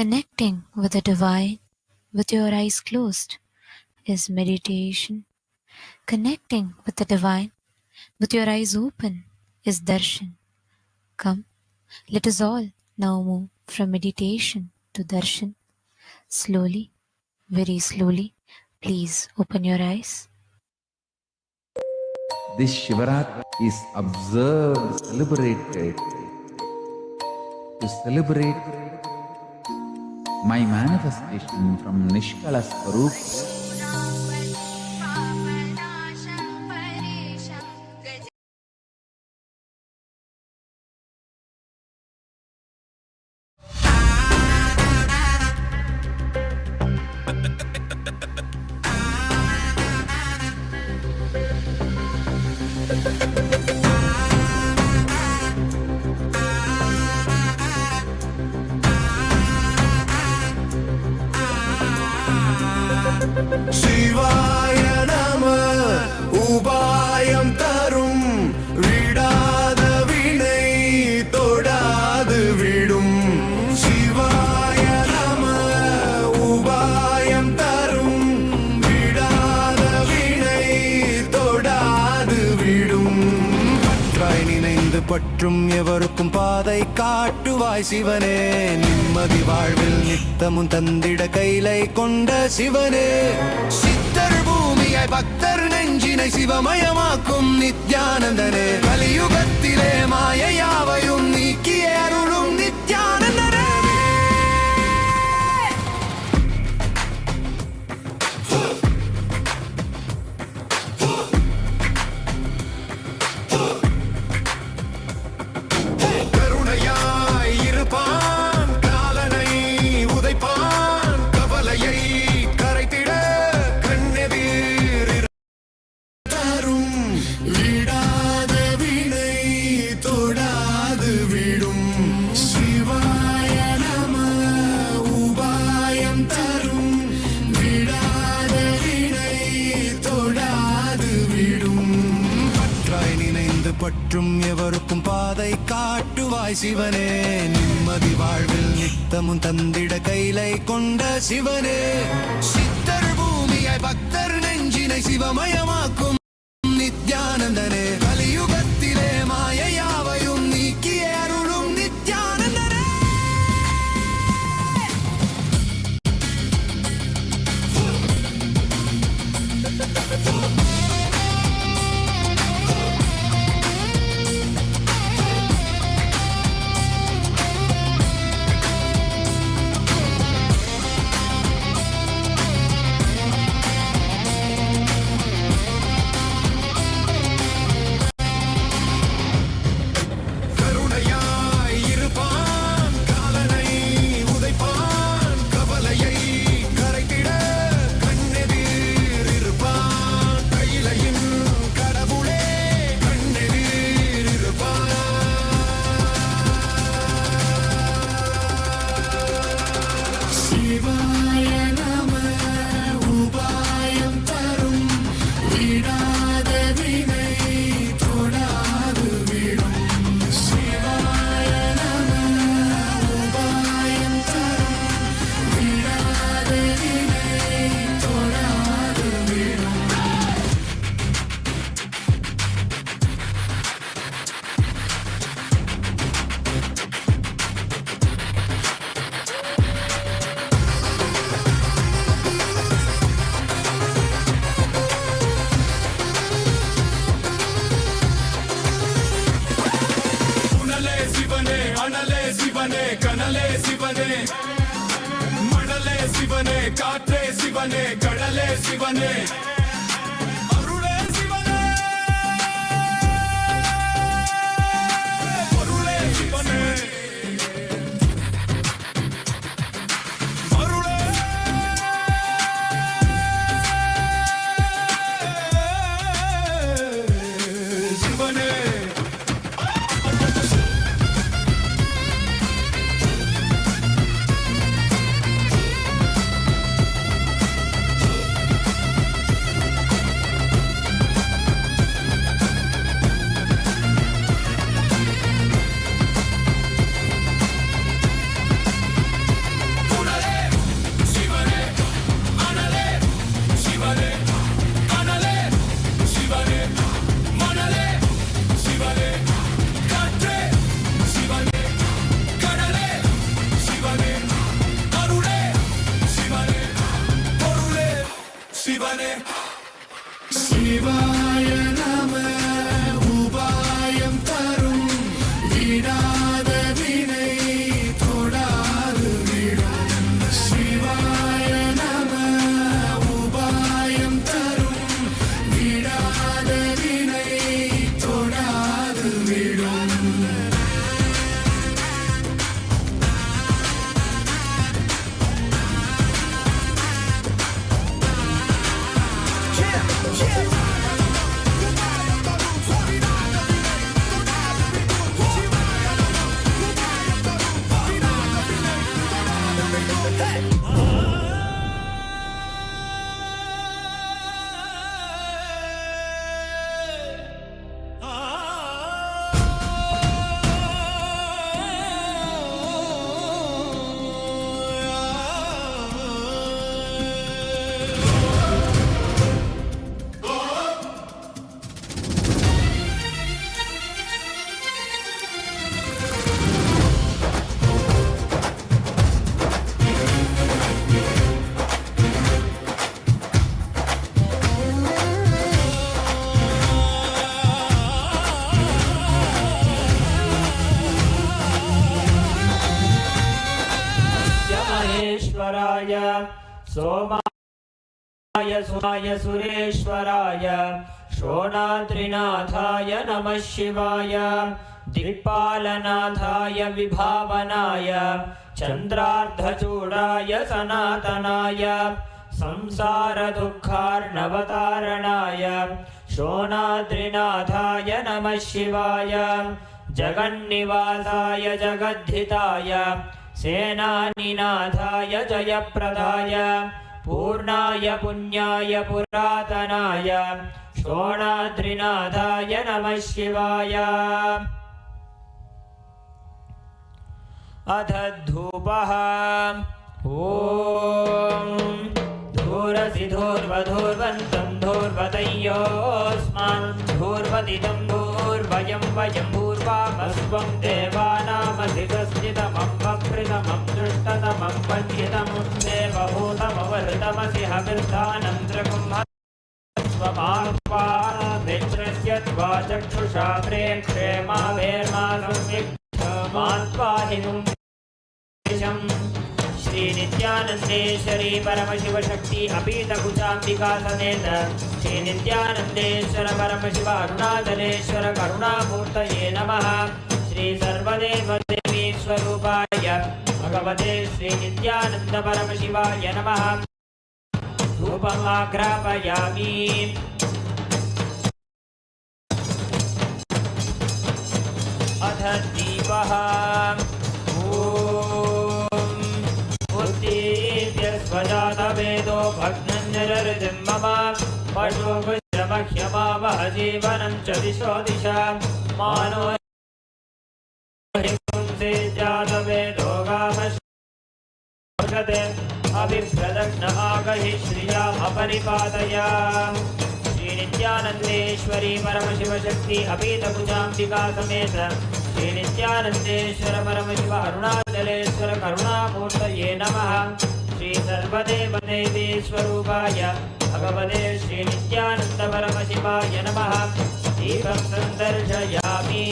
Connecting with the divine with your eyes closed is meditation. Connecting with the divine with your eyes open is darshan. Come, let us all now move from meditation to darshan. Slowly, very slowly, please open your eyes. This Shivaratri is observed, celebrated to celebrate my manifestation from Nishkala Swarupa. சிவாய நம உபாயம் தரும் விடாத வினை தொடாது விடும். சிவாய நம உபாயம் தரும் விடாத வினை தொடாது விடும். பற்றாய் நினைந்து பற்றும் எவருக்கும் பாதை காட்டுவாய் சிவனே. நிம்மதி வாழ்வில் நித்தமும் தந்திட கைலை கொண்ட சிவனே. சித்தர் பூமியாய் பக்தர் நெஞ்சினை சிவமயமாக்கும் நித்யானந்தனே. கலியுகத்திலே மாயையாவையும் நீக்கிய அருளும் நித்யானந்தனே. கருணையாய் இருப்பான், காலனை உதைப்பான், கவலையை கரைத்திட கண்ணெதிர் தரும். விடாத வினை தொடாது விடும். சிவாய நம உபாயம் தரும் விடாத வினை தொடாது விடும். பற்றாய் நினைந்து பற்றும் எவருக்கும் பாதை காட்டுவாய் சிவனே. நிம்மதி வாழ்வில் நித்தமும் தந்திட கைலை கொண்ட சிவனே. சித்தர் பூமியாய் பக்தர் நெஞ்சினை சிவமயமாக்கும் நித்யானந்தனே. கலியுகத்திலே மாயையாவையும் நீக்கிய அருளும் நித்யானந்தனே. கருணையாய் இருப்பான், காலனை உதைப்பான், கவலையை கரைத்திட கண்ணெதிர் இருப்பான். கையிலையின் கடவுளே கண்ணெதிர் இருப்பான். சிவாய நம உபாயம் தரும் விடாத வினை தொடாது விடும். சிவாய நம உபாயம் தரும் விடாத வினை தொடாது விடும். உணலே சிவனே, அனலே சிவனே, கனலே சிவனே, மணலே சிவனே, காற்றே சிவனே, கடலே சிவனே, அருளே சிவனே, பொருளே சிவனே, அருளே சிவனே. சிவாய நம உபாயம் தரும் விடாத வினை தொடாது விடும் சிவாய நம உபாயம் தரும் விடாத வினை தொடாது விடும் महेश्वराय सोमाय सुराय सुरेश्वराय शोणाद्रिनाथाय नमः शिवाय दिक्पालनाथाय विभावनाय चन्द्रार्धचूडाय सनातनाय संसारदुःखार्णवतारणाय शोणाद्रिनाथाय नमः शिवाय जगन्निवासाय जगद्धिताय सेनानिनाथाय जयप्रदाय पूर्णाय पुण्याय पुरातनाय शोणाद्रिनाथाय नमः शिवाय अथ धूपः ॐ धूरसि धूर्वधूर्वन्तं धूर्वतयोऽस्मान् धूर्वदिदं भूर्वयं वयं भूर्वामस्त्वं देवानामसि तस्थितमं वकृतमं दृष्टतमं वन्यतमं देवभूतमवहृतमसि हविर्धानं त्रिकुम्भस्वमात्वा मित्रस्य त्वा चक्षुषा प्रेक्षे मा भेर्मा संविक्ष्मात्वा हिनुं श्री नित्यानंदेश्वरी परमशिव शक्ति अपीतकुचाम्बिका समेत श्री नित्यानंदेश्वर परमशिव अरुणाचलेश्वर करुणामूर्तये नमः। श्री सर्वदेव देवी स्वरूपाय भगवते श्री नित्यानंद परमशिवाय नमः। धूपम् आघ्रापयामि। अथ दीपः स्वजातवेदो भग्नञ्जररितिं मम पशुभुजमह्यमावह जीवनं च दिशो दिशा मानो हिंसे जातवेदो गामश्वगते अभिप्रदग्न आगहि श्रियामपरिपादय। श्री नित्यानंदेश्वरी परमशिव शक्ति अपीतकुचाम्बिका समेत श्री नित्यानंदेश्वर परमशिव अरुणाचलेश्वर करुणामूर्तये नमः। श्री सर्वदेव देवी स्वरूपाय भगवते श्री नित्यानंद परमशिवाय नमः। दीपं सन्दर्शयामि।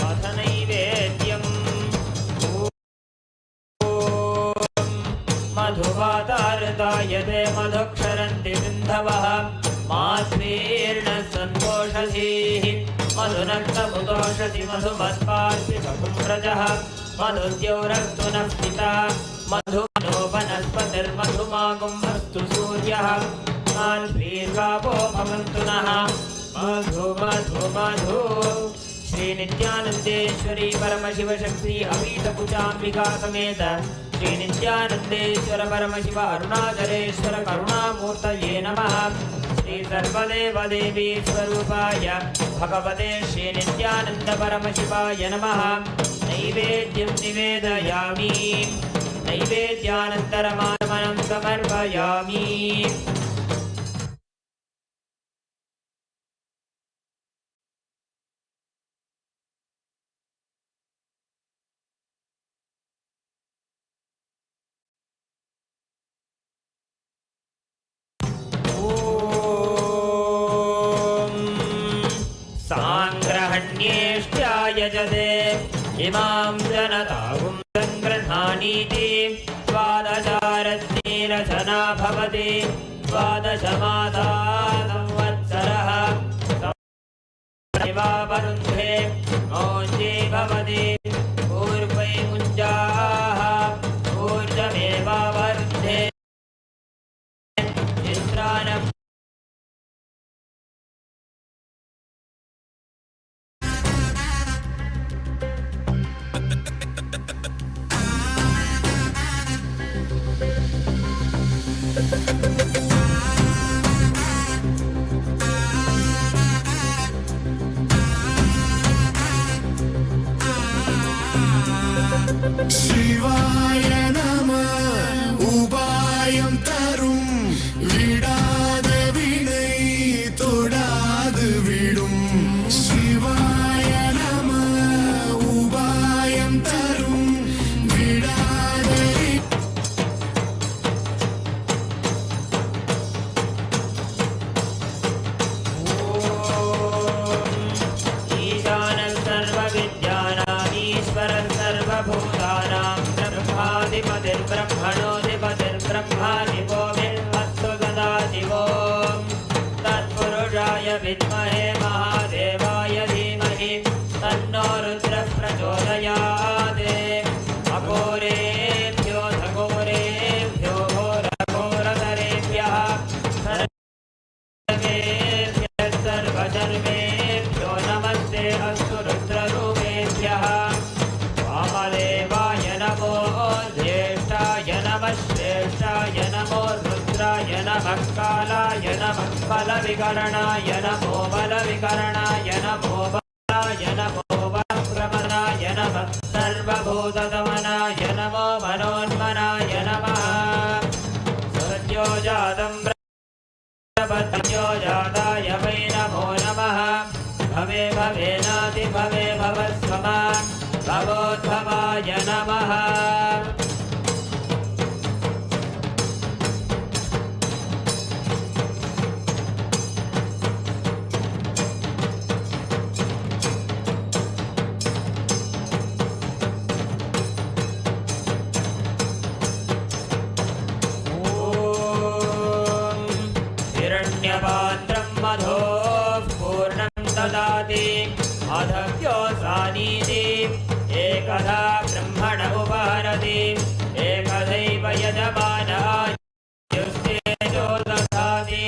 अथ नैवेद्यम् मधुवातारतायते मधुक्षरन्ति सिन्धवः माध्वीर्न सन्तोषधीः मधुनक्तमुदोषधि मधुमत्पार्ति सकुम्रजः मधुद्यौरस्तु नः पिता मधुमनो वनस्पतिर्मधुमागुम्भस्तु सूर्यः माध्वीर्गावो भवन्तु नः मधु मधु मधु। श्री नित्यानंदेश्वरी परमशिव शक्ति अपीतकुचाम्बिका समेत श्री नित्यानंदेश्वर परमशिव अरुणाचलेश्वर करुणामूर्तये नमः। श्री सर्वदेव देवी स्वरूपाय भगवते श्री नित्यानंद परमशिवाय नमः। नैवेद्यं निवेदयामि। नैवेद्यानन्तरमात्मनं समर्पयामि। इमां जनताहुं सङ्गृह्णानीति द्वादशारत्ने रचना भवति द्वादशमासा संवत्सरः वरुन्धे मौञ्जे भवति पूर्वै मुञ्जाः ऊर्जमेवावरुन्धे इन्द्राणम् शिवाय नमः उपायं तरुं विडाद विனை தொடாது விடும் शिवाय नमः उपायं तरुं विडाद ईशानः सर्वविद्यानामीश्वरः सर्वभूतानां ब्रह्माधिपतिर्ब्रह्मणोऽधिपतिर्ब्रह्मा शिवो बिल्वस्तु सदाशिवो तत्पुरुषाय विद्महे महादेवाय धीमहि तन्नो रुद्रः प्रचोदयात् अघोरेभ्यो घोरेभ्यो घोरघोरतरेभ्यः सर्वजन्मेभ्यो नमस्ते अस्तु रुद्ररूपेभ्यः वामदेवाय नमो ज्येष्ठाय नमः श्रेष्ठाय नमो रुद्राय नमः कालाय नमः बलविकरणाय नमो बलविकरणाय नमो बलाय नमो बलप्रमनाय नमः सर्वभूतदमनाय नमो मनोन्मनाय नमः सद्यो जातं प्रपद्यो जाताय वै नमो नमः भवे भवेनाति भवे भवस्वमा भवोद्भवाय नमः हिरण्यपात्रं मधोः पूर्णं ददाति अधव्योऽसानीति एकधा ब्रह्मण उपहरति एकधैव यजमानायुस्तेजो दधाति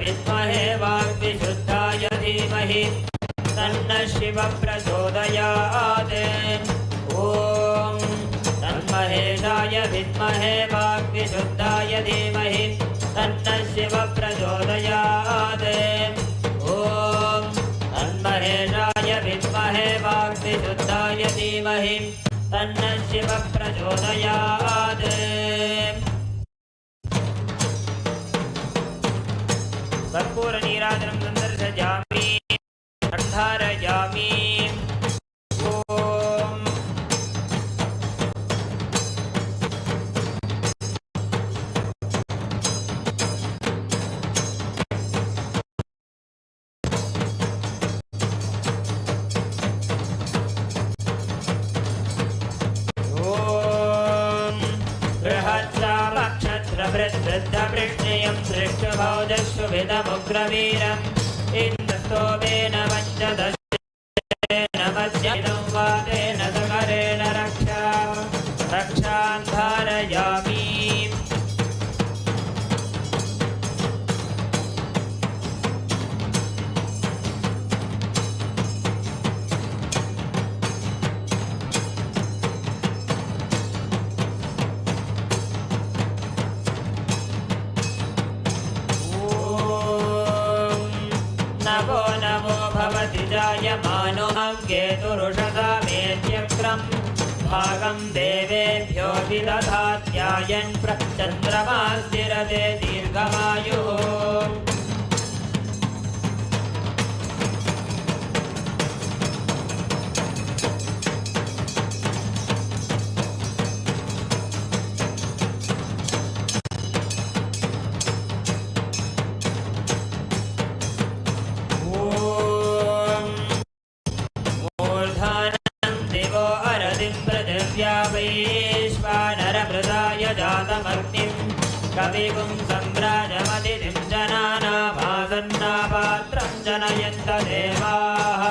विद्महे वाग्विशुद्धाय धीमहि तन्नः शिवः प्रचोदयात् ॐ तन्महेशाय विद्महे वाग्विशुद्धाय धीमहि तन्नः शिवः प्रचोदयात् ॐ तन्महेशाय विद्महे वाग्विशुद्धाय धीमहि तन्नः शिवः प्रचोदयात् कर्पूरनीराजनं सन्दर्शयामि अन्धारयामि ॐ बृहत्सामक्षत्रवृद्धवृष्णियं दृष्टभौजस्वभिदमुग्रवीरम् इन्द्रस्तोमेन पञ्चदशेन मध्यमिदं वातेन सकरेण रक्षां धारयामि नमो नमो भवति जायमानो केतुरुषसा मेत्यक्रम् भागं देवेभ्यो विदधात्यायन् चन्द्रमास्तिरते दीर्घमायुः कविगुं सम्राजमतिथिं जनानामासन्नापात्रं जनयन्त देवाः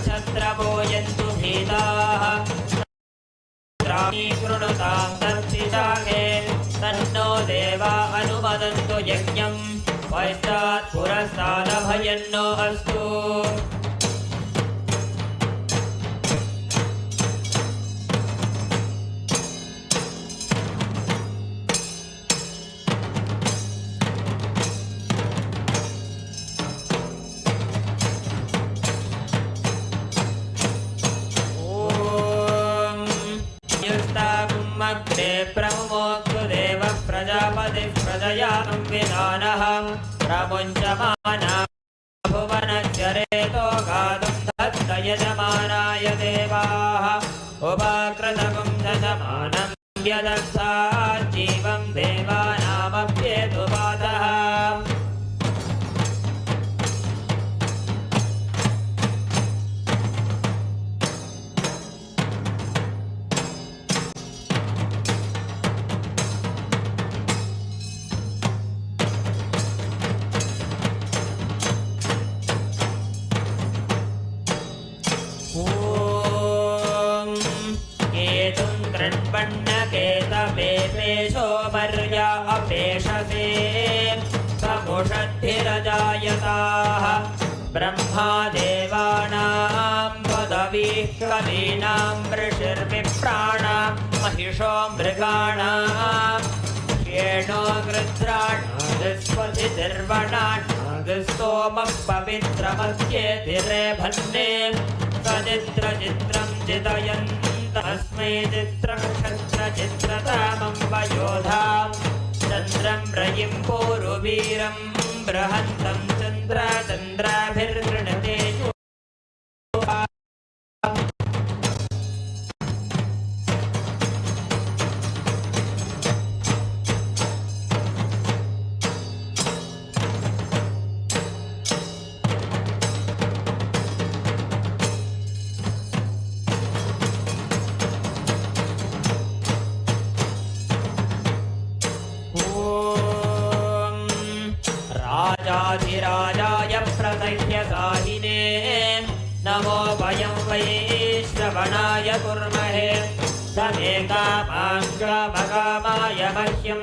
दूरमस्मच्छत्रपोयन्तु भीताः कृणुतां तत्पिशाखे तन्नो देवा अनुमदन्तु यज्ञं पश्चात् पुरस्तादभयन्नो अस्तु प्रमुमोऽस्तु देवः प्रजापतिः प्रजया संविधानः प्रमुञ्चमाना भुवनस्य रेतो गातुं दत्त यजमानाय देवाः उपाकृतगुं दशमानं यदर्थात् जीवं देवानामप्येतुपातः अपेशसे समुषद्भिरजायताः ब्रह्मा देवानां पदवीः कवीनां ऋषिर्विप्राणां महिषो मृगाणां येणो गृध्राणादिस्वतिर्वणादिस्तोमः पवित्रमध्येतिरे भन्ने सचित्रचित्रं चितयन् तस्मै चित्रं क्षत्रचित्रतामं वयोधाम् चन्द्रं रयिं पूरुवीरं बृहन्तं चन्द्राभिर्गृणते राजाधिराजाय प्रसह्यसाहिने नमो वयं वै श्रवणाय कुर्महे समे कामाय मह्यं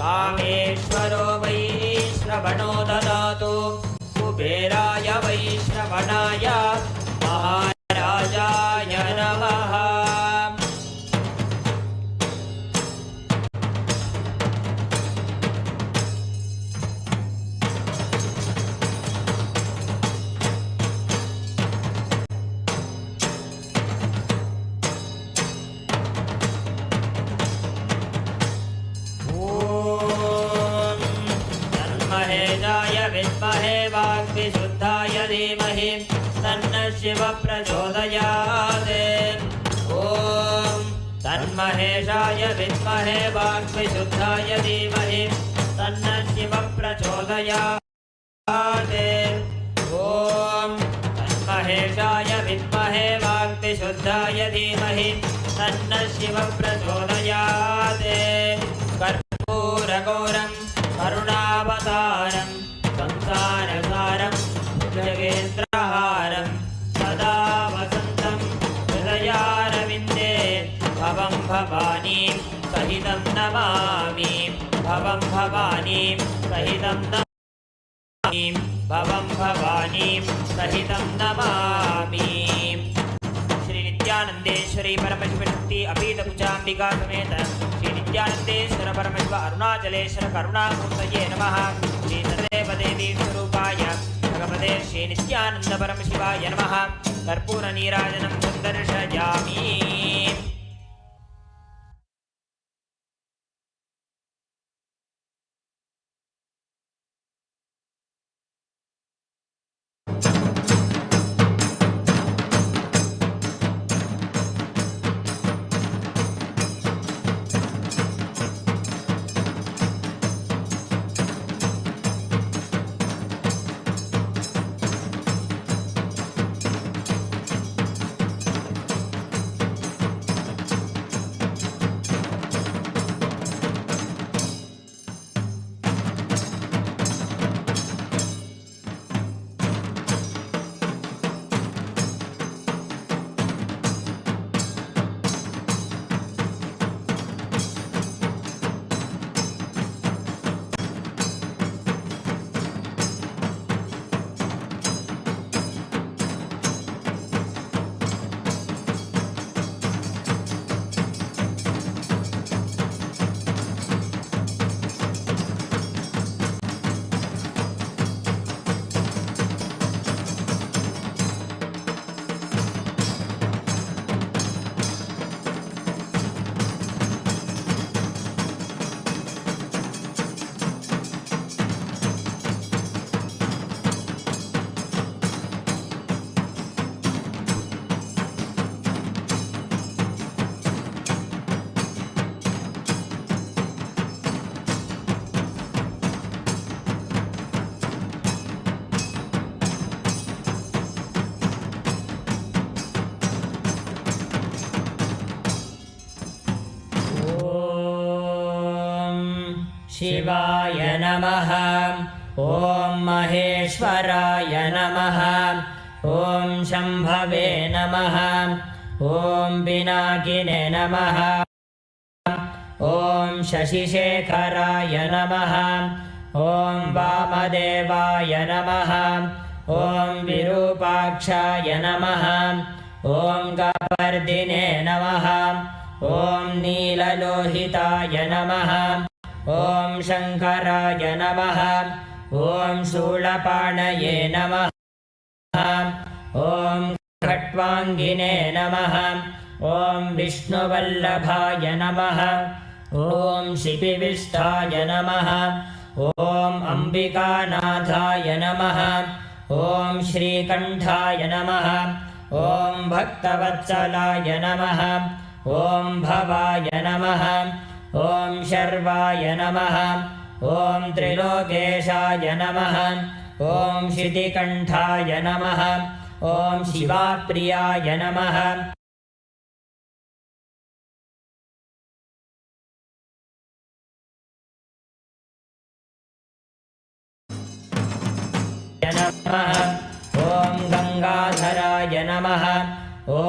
कामेश्वरो वै श्रवणो ददातु कुबेराय वै श्रवणाय महाराजाय नमः विद्महे वाग्विशुद्धाय धीमहि तन्नः शिवः प्रचोदयात् ॐ तन्महेशाय विद्महे वाग्विशुद्धाय धीमहि तन्नः शिवः प्रचोदयात् ॐ तन्महेशाय विद्महे वाग्विशुद्धाय धीमहि तन्नः शिवः प्रचोदयात् कर्पूरगौरं करुणावतारं संसारसारं जगेन्द्रहारं सदा वसन्तं हृदयारविन्दे भवं भवानीं सहितं नमामि भवं भवानीं सहितं नमामि भवं भवानीं सहितं नमामि। श्री नित्यानंदेश्वरी परमशिवशक्ति अपीतकुचाम्बिका समेत श्री नित्यानंदेश्वर परमशिव अरुणाचलेश्वर करुणामूर्तये नमः। श्री सदेवदेवी स्वरूपाय भगवते श्री नित्यानंद परमशिवाय नमः। कर्पूर नीराजनं सन्दर्शयामि। शिवाय नमः। ॐ महेश्वराय नमः। ॐ शम्भवे नमः। ॐ पिनाकिने नमः। ॐ शशिशेखराय नमः। ॐ वामदेवाय नमः। ॐ विरूपाक्षाय नमः। ॐ कपर्दिने नमः। ॐ नीललोहिताय नमः। ॐ शङ्कराय नमः। ॐ शूलपाणये नमः। ॐ खट्वाङ्गिने नमः। ॐ विष्णुवल्लभाय नमः। ॐ शिपिविष्ठाय नमः। ॐ अम्बिकानाथाय नमः। ॐ श्रीकण्ठाय नमः। ॐ भक्तवत्सलाय नमः। ॐ भवाय नमः। ॐ शर्वाय नमः। ॐ त्रिलोकेशाय नमः। ॐ शितिकण्ठाय नमः। ॐ शिवाप्रियाय नमः। ॐ गंगाधराय नमः। ॐ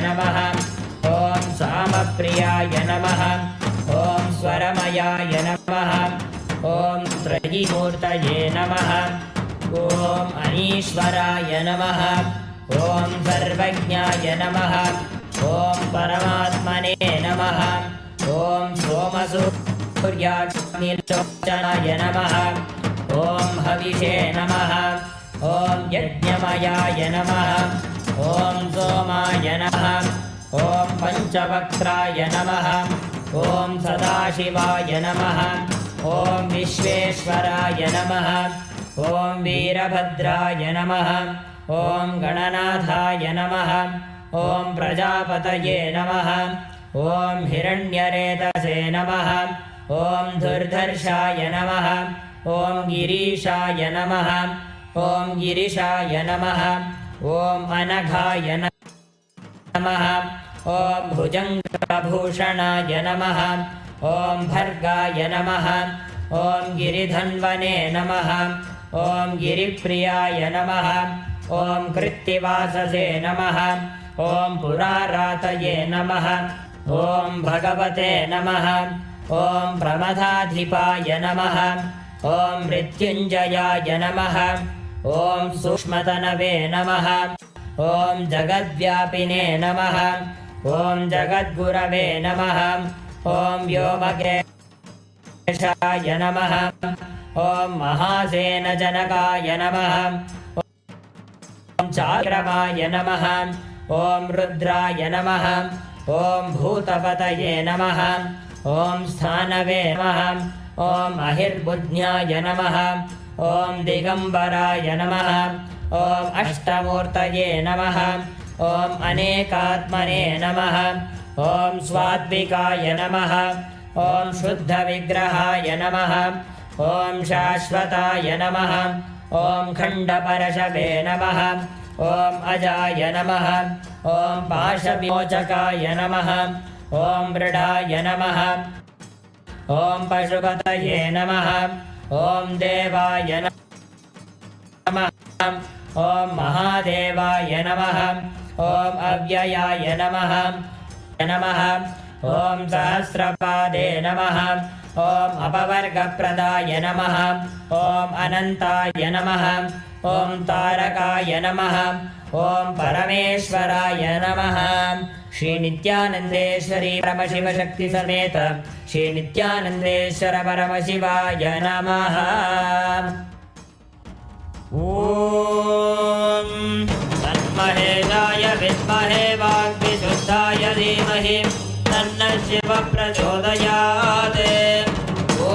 नमः। ॐ सामप्रियाय नमः। ॐ स्वरमयाय नमः। ॐ त्रयीमूर्तये नमः। ॐ अनीश्वराय नमः। ॐ सर्वज्ञाय नमः। ॐ परमात्मने नमः। ॐ सोमसूर्याग्निलोचनाय नमः। ॐ हविषे नमः। ॐ यज्ञमयाय नमः। ॐ सोमाय नमः। ॐ पञ्चवक्त्राय नमः। ॐ सदाशिवाय नमः। ॐ विश्वेश्वराय नमः। ॐ वीरभद्राय नमः। ॐ गणनाथाय नमः। ॐ प्रजापतये नमः। ॐ हिरण्यरेतसे नमः। ॐ दुर्धर्षाय नमः। ॐ गिरीशाय नमः ॐ गिरिशाय नमः ॐ अनघाय नमः ॐ भुजङ्गभूषणाय नमः ॐ भर्गाय नमः ॐ गिरिधन्वने नमः ॐ गिरिप्रियाय नमः ॐ कृत्तिवाससे नमः ॐ पुरारातये नमः ॐ भगवते नमः ॐ प्रमथाधिपाय नमः ॐ मृत्युञ्जयाय नमः ॐ सूक्ष्मतनवे नमः ॐ जगद्व्यापिने नमः ॐ जगद्गुरवे नमः ॐ व्योमकेशाय नमः ॐ महासेनजनकाय नमः ॐ चाक्रमाय नमः ॐ रुद्राय नमः ॐ भूतपतये नमः ॐ स्थानवे नमः ॐ अहिर्बुद्ध्याय नमः ॐ दिगम्बराय नमः ॐ अष्टमूर्तये नमः ॐ अनेकात्मने नमः ॐ स्वात्विकाय नमः ॐ शुद्धविग्रहाय नमः ॐ शाश्वताय नमः ॐ खण्डपरशवे नमः ॐ अजाय नमः ॐ पाशविमोचकाय नमः ॐ मृडाय नमः ॐ पशुपतये नमः ॐ देवाय नमः ॐ महादेवाय नमः ॐ अव्ययाय नमः ॐ सहस्रपादे नमः ॐ अपवर्गप्रदाय नमः ॐ अनन्ताय नमः ॐ तारकाय नमः ॐ परमेश्वराय नमः श्री नित्यानन्देश्वरी परमशिव शक्ति समेत श्री नित्यानन्देश्वर परमशिवाय नमः। ॐ तन्महेशाय विद्महे वाग्विशुद्धाय धीमहि तन्नः शिवः प्रचोदयात्। ॐ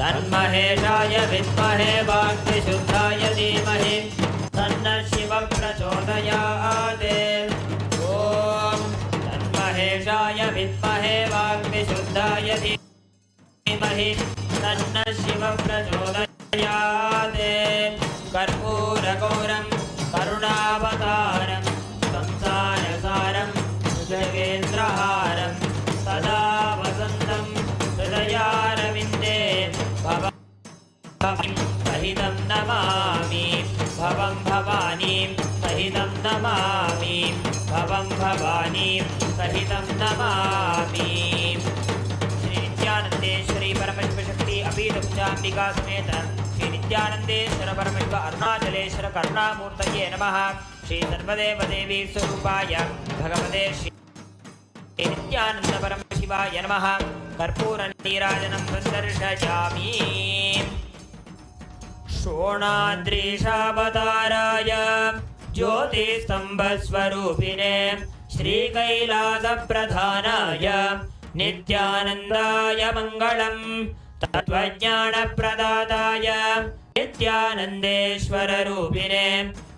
तन्महेशाय विद्महे वाग्विशुद्धाय धीमहि तन्नः शिवः प्रचोदयात्। ॐ तन्महेशाय विद्महे वाग्विशुद्धाय धीमहि तन्नः शिवः प्रचोदयात्। कर्पूरगौरं करुणावतारं संसारसारं जगेन्द्रहारं सदा वसन्तं हृदयारविन्दे भवं सहितं नमामि भवं भवानीं सहितं नमामि भवं भवानीं सहितं नमामि। श्री नित्यानन्देश्वरी परमशिव शक्ति अपीठपुञ्जाम्बिका समेत श्री नित्यानन्देश्वर परमशिव अरुणाचलेश्वर करुणामूर्तये नमः। श्री सर्वदेवदेवी स्वरूपाय भगवते श्री नित्यानन्द परमशिवाय नमः। कर्पूरनीराजनं सन्दर्शयामि। शोणाद्रीशावताराय ज्योतिस्तम्भस्वरूपिणे श्रीकैलासप्रधानाय नित्यानन्दाय मङ्गलम्। तत्त्वज्ञानप्रदाताय नित्यानन्देश्वररूपिणे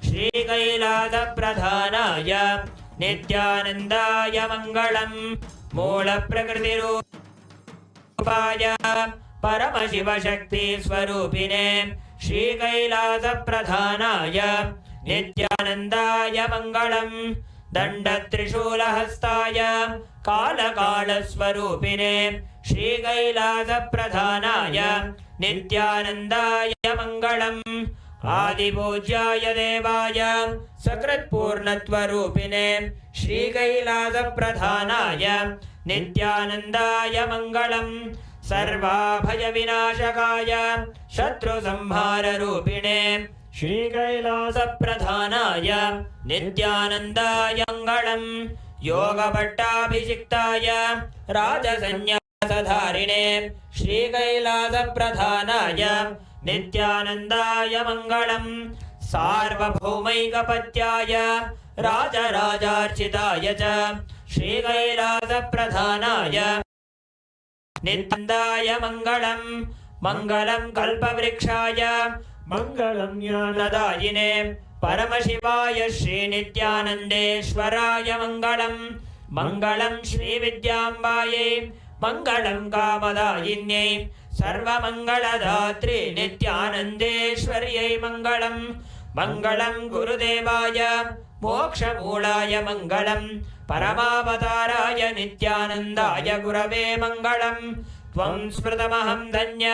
श्रीकैलासप्रधानाय नित्यानन्दाय मङ्गलम्। मूलप्रकृतिरूपाय परमशिवशक्तिस्वरूपिणे श्रीकैलासप्रधानाय नित्यानन्दाय मङ्गलम्। दण्डत्रिशूलहस्ताय कालकालस्वरूपिणे श्रीकैलासप्रधानाय नित्यानन्दाय मङ्गलम्। आदिपूज्याय देवाय सकृत्पूर्णत्वरूपिणे श्रीकैलासप्रधानाय नित्यानन्दाय मङ्गलम्। सर्वाभयविनाशकाय शत्रुसंहाररूपिणे श्रीकैलासप्रधानाय नित्यानन्दाय मङ्गलम्। योगपट्टाभिषिक्ताय राजसन्न्यासधारिणे श्रीकैलासप्रधानाय नित्यानन्दाय मङ्गलम्। सार्वभौमैकपत्याय राजराजार्चिताय च श्रीकैलासप्रधानाय नित्यानन्दाय मङ्गलम्। मङ्गलं कल्पवृक्षाय मङ्गलं ज्ञानदायिने परमशिवाय श्रीनित्यानन्देश्वराय मङ्गलम्। मङ्गलं श्रीविद्याम्बायै मङ्गलं कामदायिन्यै सर्वमङ्गलदात्री नित्यानन्देश्वर्यै मङ्गलम् मङ्गलं गुरुदेवाय मोक्षमूलाय मङ्गलं परमावताराय नित्यानन्दाय गुरवे मङ्गलं त्वं स्मृतमहं धन्य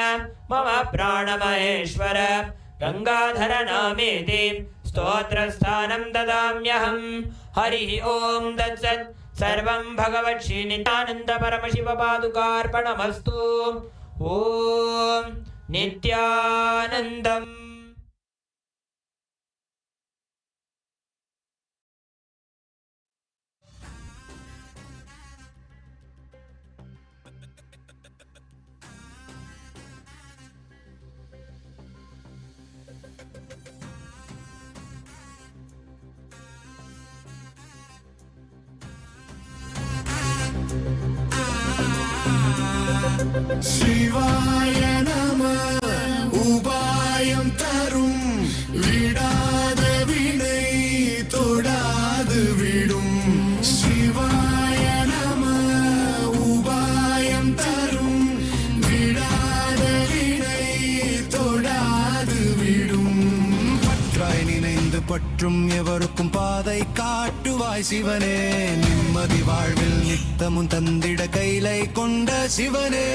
मम प्राणमहेश्वर गंगाधर नामेति स्तोत्रस्थानं ददाम्यहं हरिः ओं तत्सत् सर्वं भगवत् श्री नित्यानंद परमशिव पादुकार्पणमस्तु ओं नित्यानन्दम् शिवाय नमः उपायं तरुं विडाद विनै तोडाद विडुं शिवाय नमः उपायं तरुं विडाद विनै तोडाद विडुं பற்றாய் நினைந்து பற்றும் எவருக்கும் பாதை காட்டுவாய் சிவனே நிம்மதி வாழ்வில் நித்தமும் தந்திட கைலை கொண்ட சிவனே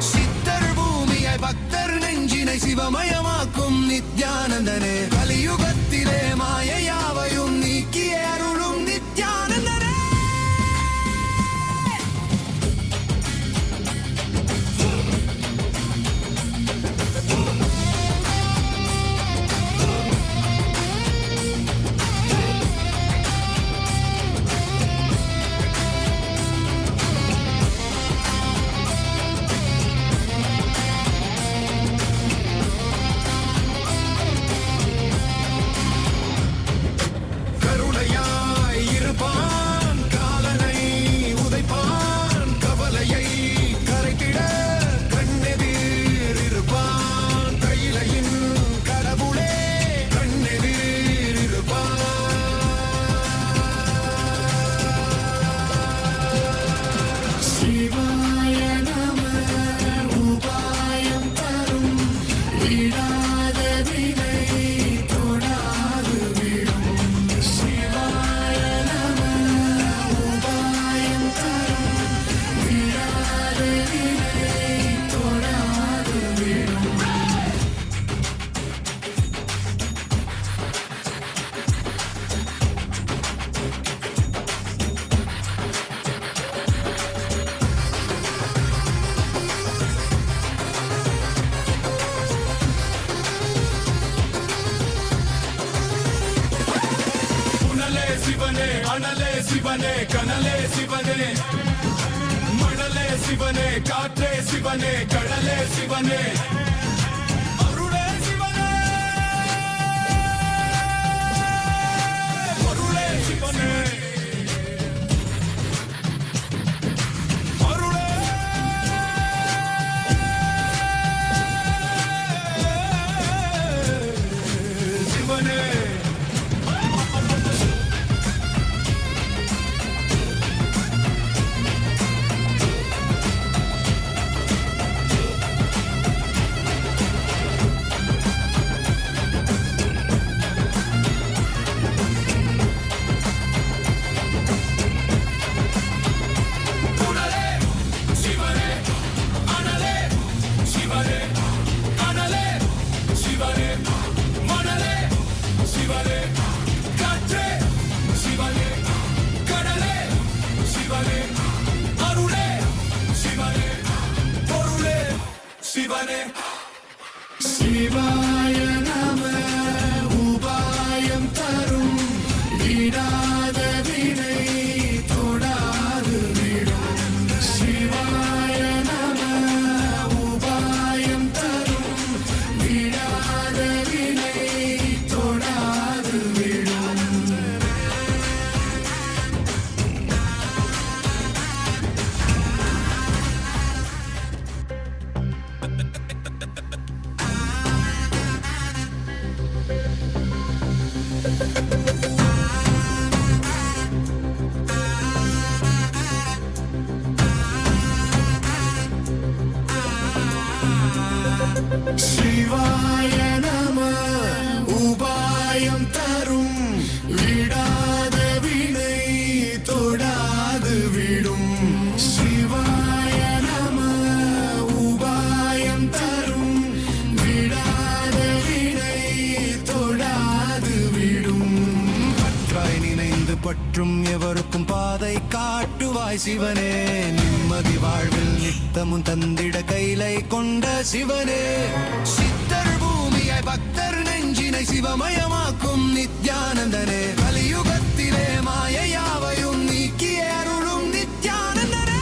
சித்தர் பூமியாய் பக்தர் நெஞ்சினை சிவமயமாக்கும் நித்யானந்தனே கலியுகத்திலே மாயையாவையும் நீக்கிய அருளும் நித்யானந்தனே அனலே சிவனே கனலே சிவனே மணலே சிவனே காற்றே சிவனே கடலே சிவனே அருளே சிவனே அருளே சிவனே அருளே சிவனே சிவாய நம உபாயம் தரும் விடாத வினை தொடாது விடும் சிவாய நம உபாயம் தரும் விடாத வினை தொடாது விடும் சிவாய நம உபாயம் தரும் விடாத வினை தொடாது விடும் சிவாய நம உபாயம் தரும் விடாத வினை தொடாது விடும் பற்றாய் நினைந்து பற்றும் எவருக்கும் பாதை காட்டுவாய் சிவனே நிம்மதி வாழ்வில் நித்தமும் தந்திட கைலை கொண்ட சிவனே சித்தர் பூமியாய் பக்தர் நெஞ்சினை சிவமயமாக்கும் நித்யானந்தனே கலியுகத்திலே மாயையாவையும் நீக்கிய அருளும் நித்யானந்தனே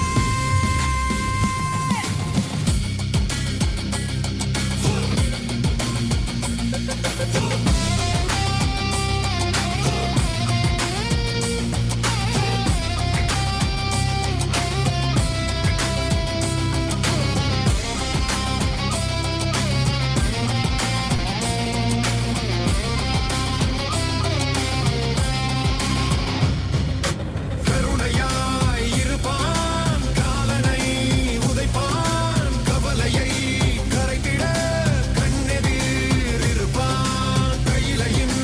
கருணையாய் இருப்பான் காலனை உதைப்பான் கவலையை கரைத்திட கண்ணெதிர் இருப்பான் கையிலையின்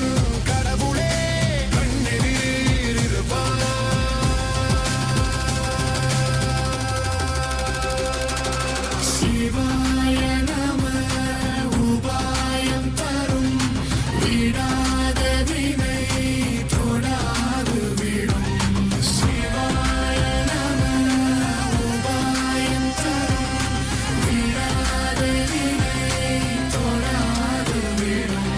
கடவுளே கண்ணெதிர் இருப்பான் சிவாய நம உபாயம் தரும் விடாத வினை தொடாது விடும் சிவாய நம உபாயம் தரும் விடாத வினை தொடாது விடும்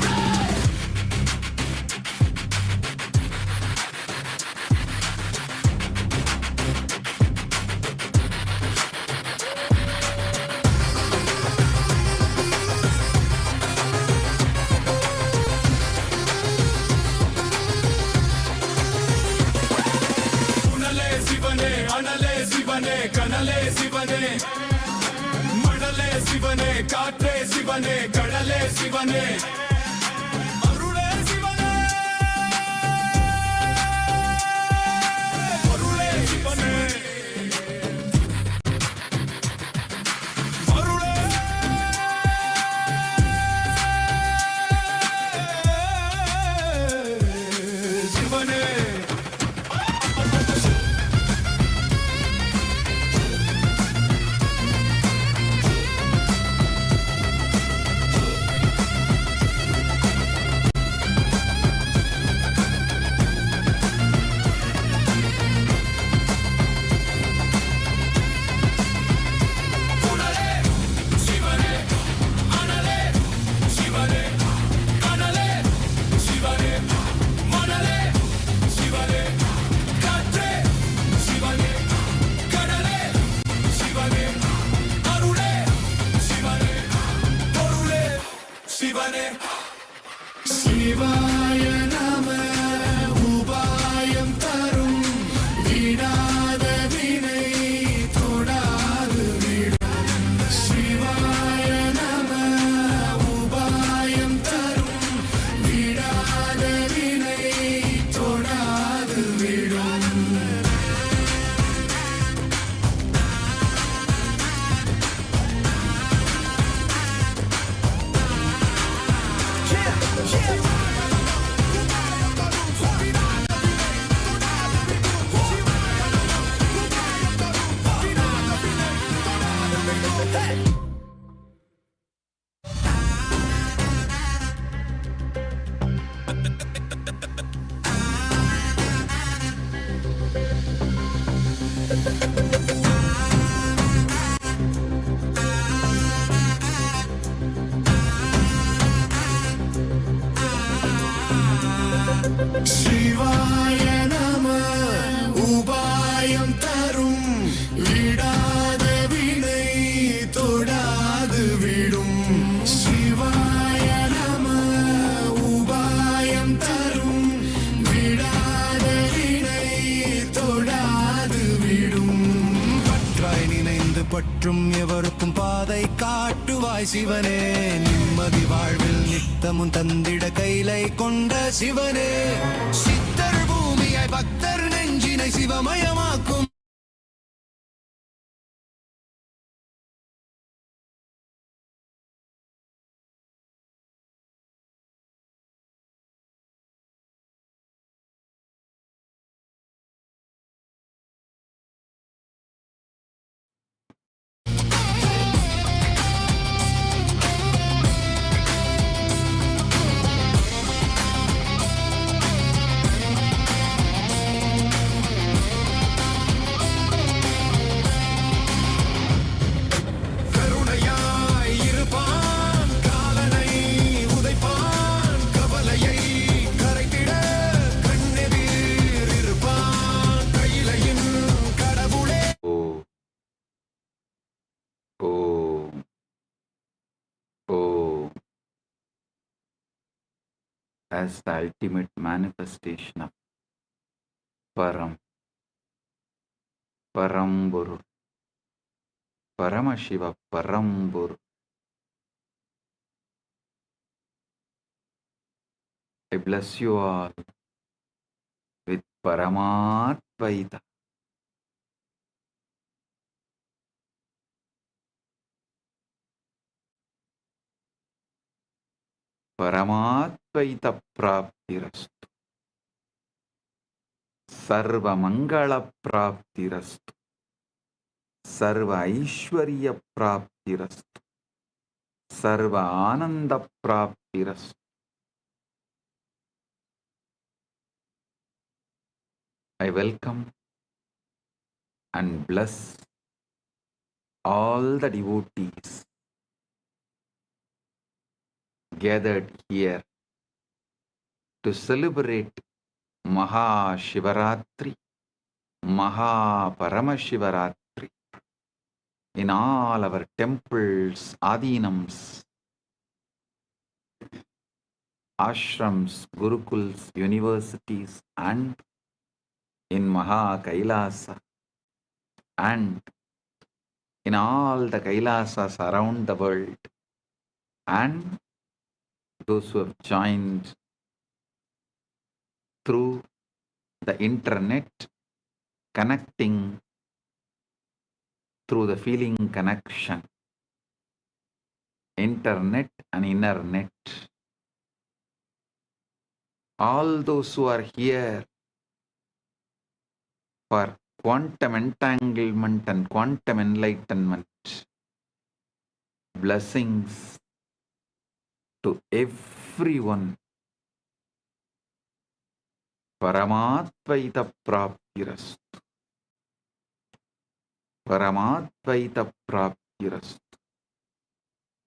உணலே சிவனே அனலே சிவனே கனலே சிவனே மணலே சிவனே காற்றே சிவனே கடலே சிவனே அருளே சிவனே அருளே சிவனே அருளே சிவனே உணலே சிவனே அனலே சிவனே கனலே சிவனே மணலே சிவனே காற்றே சிவனே கடலே சிவனே அருளே சிவனே பொருளே சிவனே சிவாய நம உபாயம் தரும் விடாத வினை தொடாது விடும் சிவாய நம உபாயம் தரும் விடாத வினை தொடாது விடும் சிவாய நம உபாயம் தரும் விடாத வினை தொடாது விடும் சிவாய நம உபாயம் தரும் விடாத வினை தொடாது விடும் பற்றாய் நினைந்து பற்றும் எவருக்கும் பாதை காட்டுவாய் சிவனே நிம்மதி வாழ்வில் நித்தமும் தந்திட கைலை கொண்ட சிவனே சித்தர் பூமியாய் பக்தர் நெஞ்சினை சிவமயமாக்கும் as the ultimate manifestation of Paramporul, Paramashiva, Paramporul. I bless you all with Paramatvaita. Paramatvaita praptirastu. Sarva mangala praptirastu. Sarva aishwarya praptirastu. Sarva ananda praptirastu. I welcome and bless all the devotees gathered here to celebrate Maha Shivaratri, Maha Paramashivaratri in all our temples, adinams, ashrams, gurukuls, universities, and in Maha Kailasa, and in all the Kailasas around the world, and those who have joined through the internet, connecting through the feeling connection, internet and inner net. All those who are here for quantum entanglement and quantum enlightenment, blessings to everyone. Paramatvaita praptirastu. Paramatvaita praptirastu.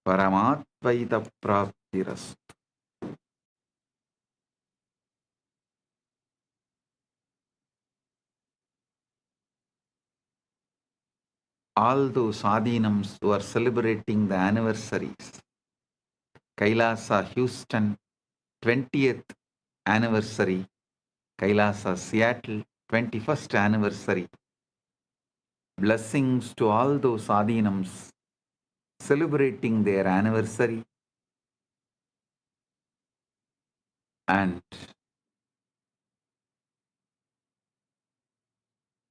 Paramatvaita praptirastu. All those adinams who are celebrating the anniversaries, Kailasa Houston 20th anniversary, Kailasa Seattle 21st anniversary. Blessings to all those adinams celebrating their anniversary, and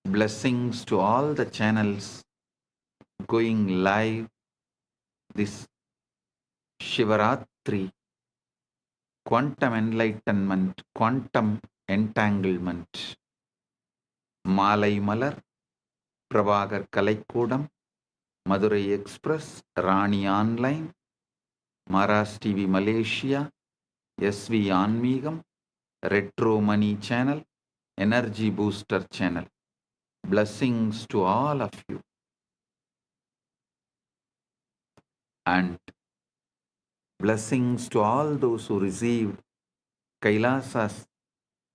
blessings to all the channels going live this Shivaratri, quantum enlightenment, quantum entanglement. Malai Malar, Prabhagar Kalaikudam, Madurai Express, Rani Online, Maras TV Malaysia, SV Anmigam, Retro Money Channel, Energy Booster Channel. Blessings to all of you. And blessings to all those who received Kailasa's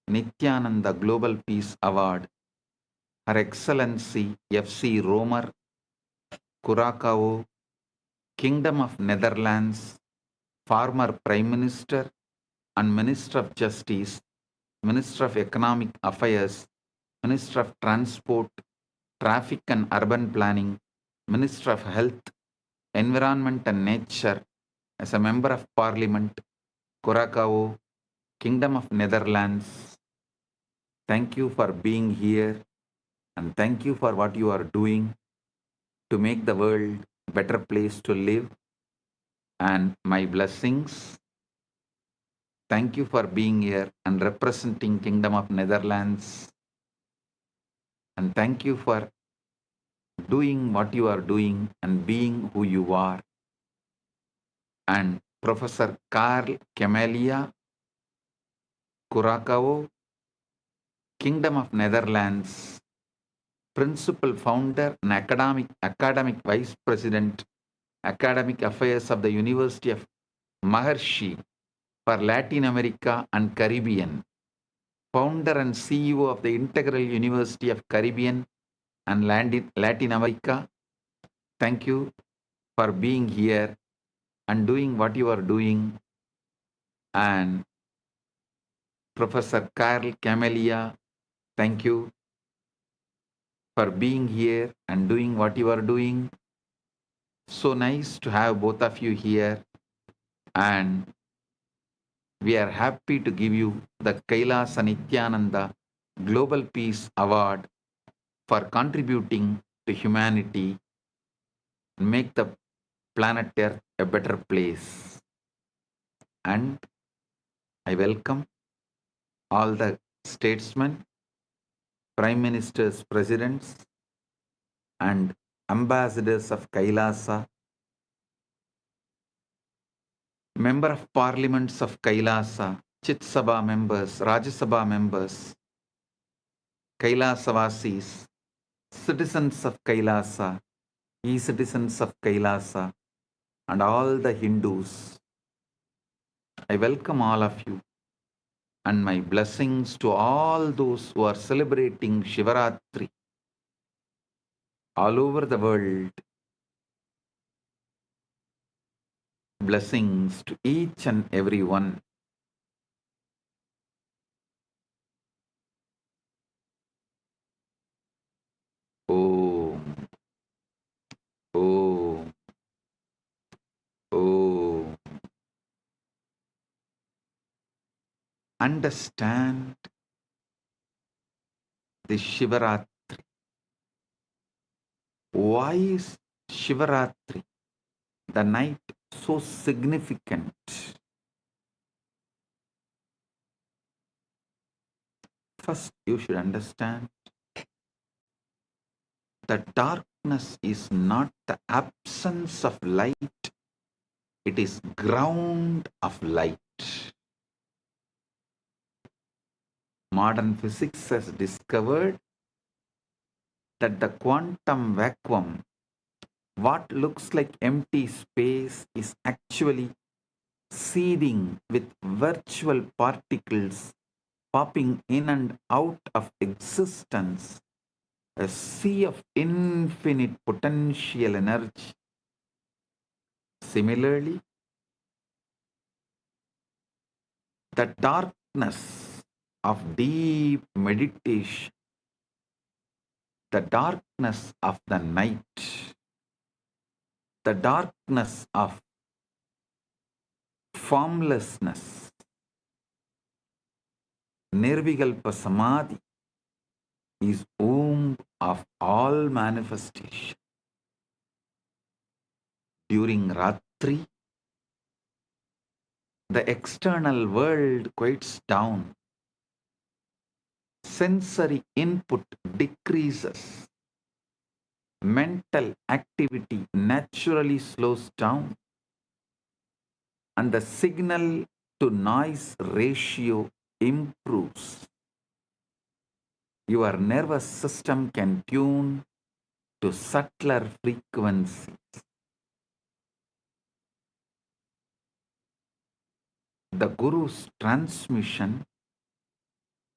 Nithyananda Global Peace Award, Her Excellency F.C. Romer, Curacao, Kingdom of Netherlands, former Prime Minister and Minister of Justice, Minister of Economic Affairs, Minister of Transport, Traffic and Urban Planning, Minister of Health, Environment and Nature, as a Member of Parliament, Curacao, Kingdom of Netherlands. Thank you for being here, and thank you for what you are doing to make the world a better place to live. And my blessings. Thank you for being here and representing Kingdom of Netherlands. And thank you for doing what you are doing and being who you are. And Professor Carl Camelia, Curacao, Kingdom of Netherlands, Principal Founder and Academic Vice President, Academic Affairs of the University of Maharishi for Latin America and Caribbean, Founder and CEO of the Integral University of Caribbean and Latin America. Thank you for being here and doing what you are doing. And Professor Carl Camelia, thank you for being here and doing what you are doing. So nice to have both of you here, and we are happy to give you the Kailasa-Nithyananda Global Peace Award for contributing to humanity and make the planet Earth a better place. And I welcome all the statesmen, prime ministers, presidents, and ambassadors of Kailasa, member of parliaments of Kailasa, Chit Sabha members, Rajya Sabha members, Kailasa-vasis, citizens of Kailasa, e-citizens of Kailasa, and all the Hindus. I welcome all of you, and my blessings to all those who are celebrating Shivaratri all over the world. Blessings to each and every one. Om. Om. Om. Understand the Shivaratri. Why is Shivaratri, the night, so significant? First, you should understand that darkness is not the absence of light, it is ground of light. Modern physics has discovered that the quantum vacuum, what looks like empty space, is actually seething with virtual particles popping in and out of existence, a sea of infinite potential energy. Similarly, the darkness of deep meditation, the darkness of the night, the darkness of formlessness, Nirvikalpa Samadhi, is womb of all manifestation. During Ratri, the external world quiets down. Sensory input decreases. Mental activity naturally slows down. And the signal to noise ratio improves. Your nervous system can tune to subtler frequencies. The Guru's transmission,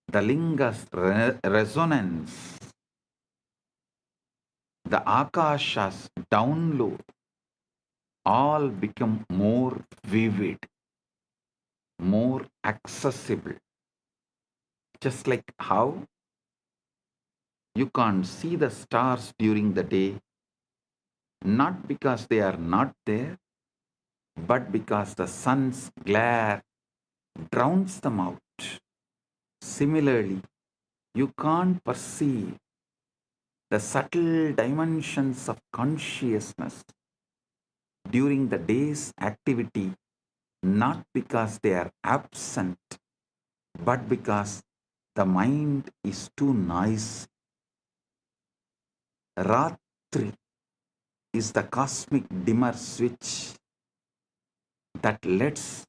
the Linga's resonance, the Akasha's download, all become more vivid, more accessible. Just like how you can't see the stars during the day, not because they are not there, but because the sun's glare drowns them out. Similarly, you can't perceive the subtle dimensions of consciousness during the day's activity, not because they are absent, but because the mind is too noisy. Ratri is the cosmic dimmer switch that lets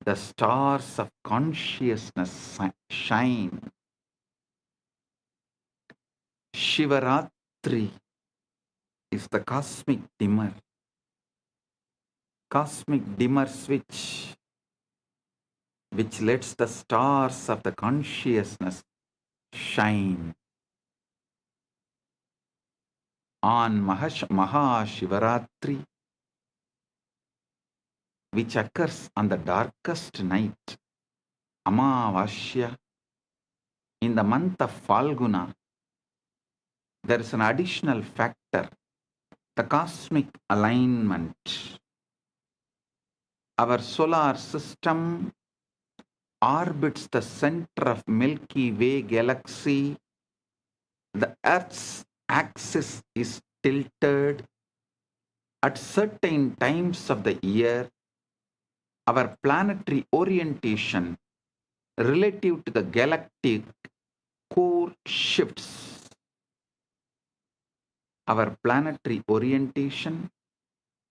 the stars of consciousness shine. Shivaratri is the cosmic dimmer switch which lets the stars of the consciousness shine. On Maha Shivaratri, which occurs on the darkest night, Amavasya, in the month of Falguna, there is an additional factor, the cosmic alignment. Our solar system orbits the center of Milky Way galaxy. The Earth's axis is tilted at certain times of the year. Our planetary orientation relative to the galactic core shifts. Our planetary orientation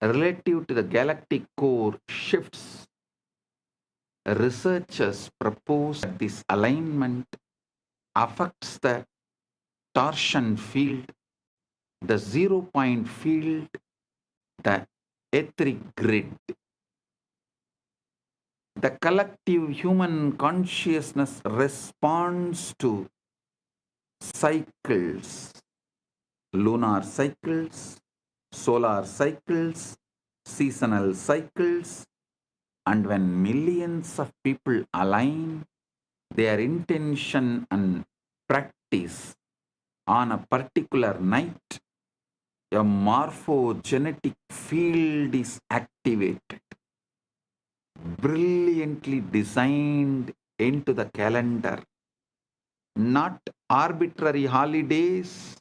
relative to the galactic core shifts. Researchers propose that this alignment affects the torsion field, the 0-point field, the etheric grid. The collective human consciousness responds to cycles, lunar cycles, solar cycles, seasonal cycles, and when millions of people align their intention and practice on a particular night, a morphogenetic field is activated, brilliantly designed into the calendar. Not arbitrary holidays,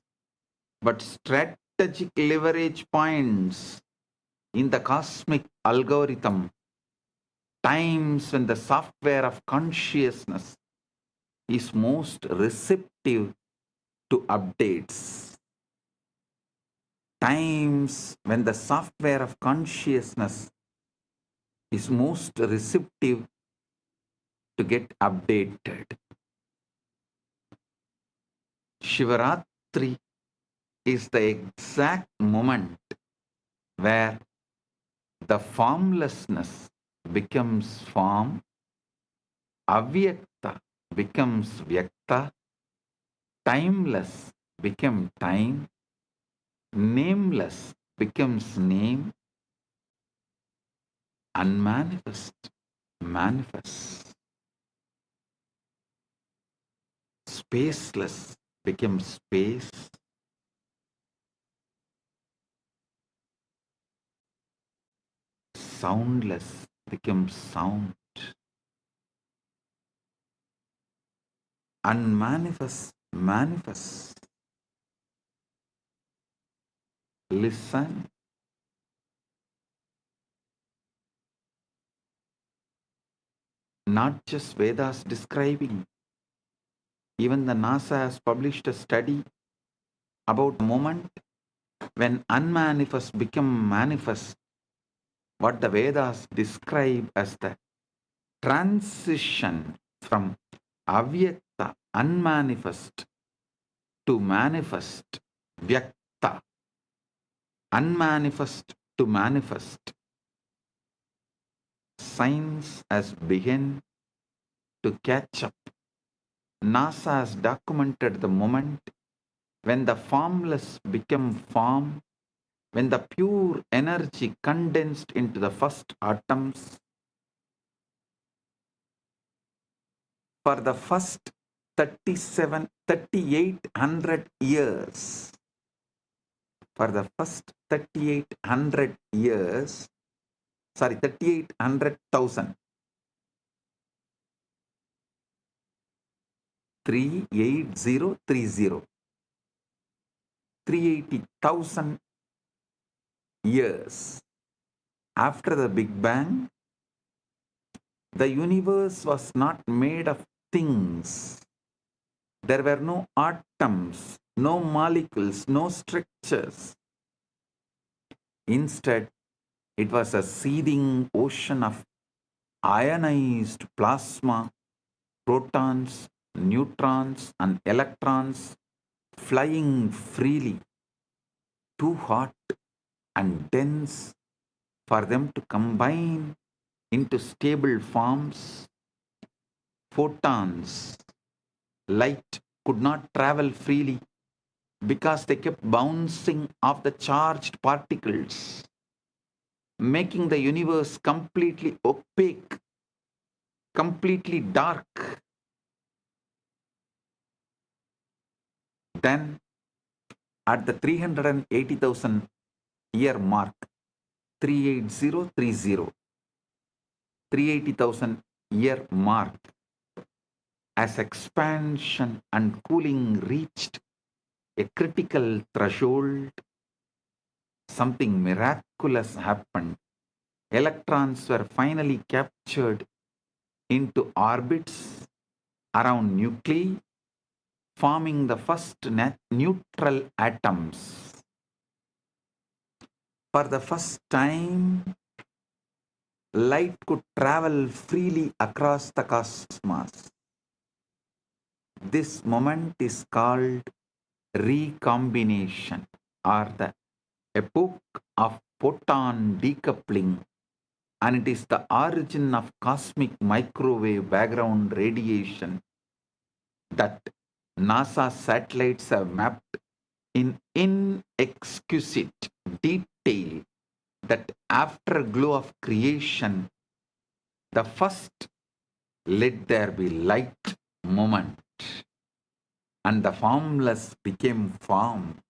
but strategic leverage points in the cosmic algorithm. Times when the software of consciousness is most receptive to updates. Times when the software of consciousness is most receptive to get updated. Shivaratri is the exact moment where the formlessness becomes form, avyakta becomes vyakta, timeless becomes time, nameless becomes name, unmanifest manifests, spaceless becomes space, soundless becomes sound, unmanifest manifests. Listen. Not just Vedas describing. Even the NASA has published a study about the moment when unmanifest become manifest, what the Vedas describe as the transition from avyakta, unmanifest, to manifest, vyakta, unmanifest to manifest. Science has begun to catch up. NASA has documented the moment when the formless become form, when the pure energy condensed into the first atoms. For the first 3,800 years, for the first 3,800 years, 3,800,000, 38030, 380,000 years after the Big Bang, the universe was not made of things. There were no atoms, no molecules, no structures. Instead, it was a seething ocean of ionized plasma, protons, neutrons, and electrons flying freely, too hot and dense for them to combine into stable forms. Photons, light, could not travel freely because they kept bouncing off the charged particles, making the universe completely opaque. completely dark. Then at the 380,000 year mark, 38030, 380,000 year mark, as expansion and cooling reached a critical threshold, something miraculous happened. Electrons were finally captured into orbits around nuclei, forming the first neutral atoms. For the first time, light could travel freely across the cosmos. This moment is called recombination, or the epoch of photon decoupling, and it is the origin of cosmic microwave background radiation that NASA satellites have mapped in inexquisite detail. That afterglow of creation, the first let there be light moment, and the formless became form.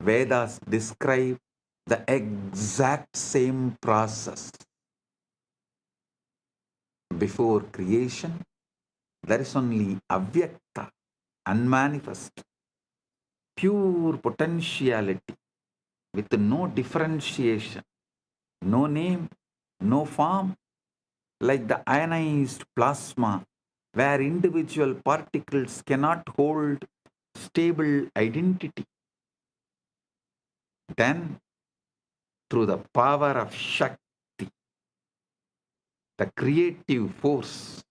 Vedas describe the exact same process. Before creation, there is only avyakta, unmanifest, pure potentiality with no differentiation, no name, no form, like the ionized plasma, where individual particles cannot hold stable identity. Then, through the power of Shakti, the creative force,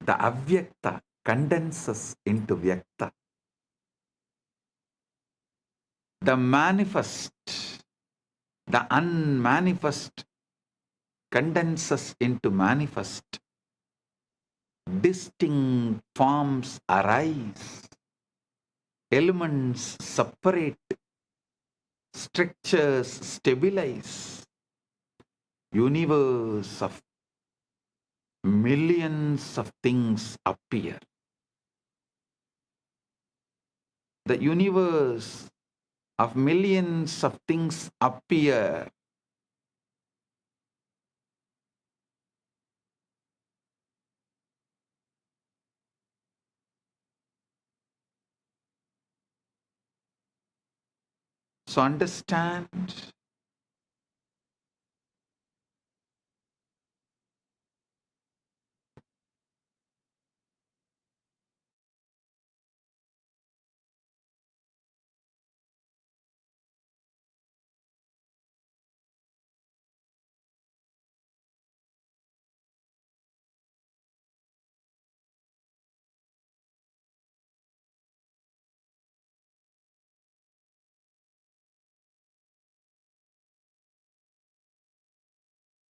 the avyakta condenses into vyakta. The manifest, the unmanifest condenses into manifest. Distinct forms arise. Elements separate. Structures stabilize. Universe of millions of things appear. The universe of millions of things appear. So understand,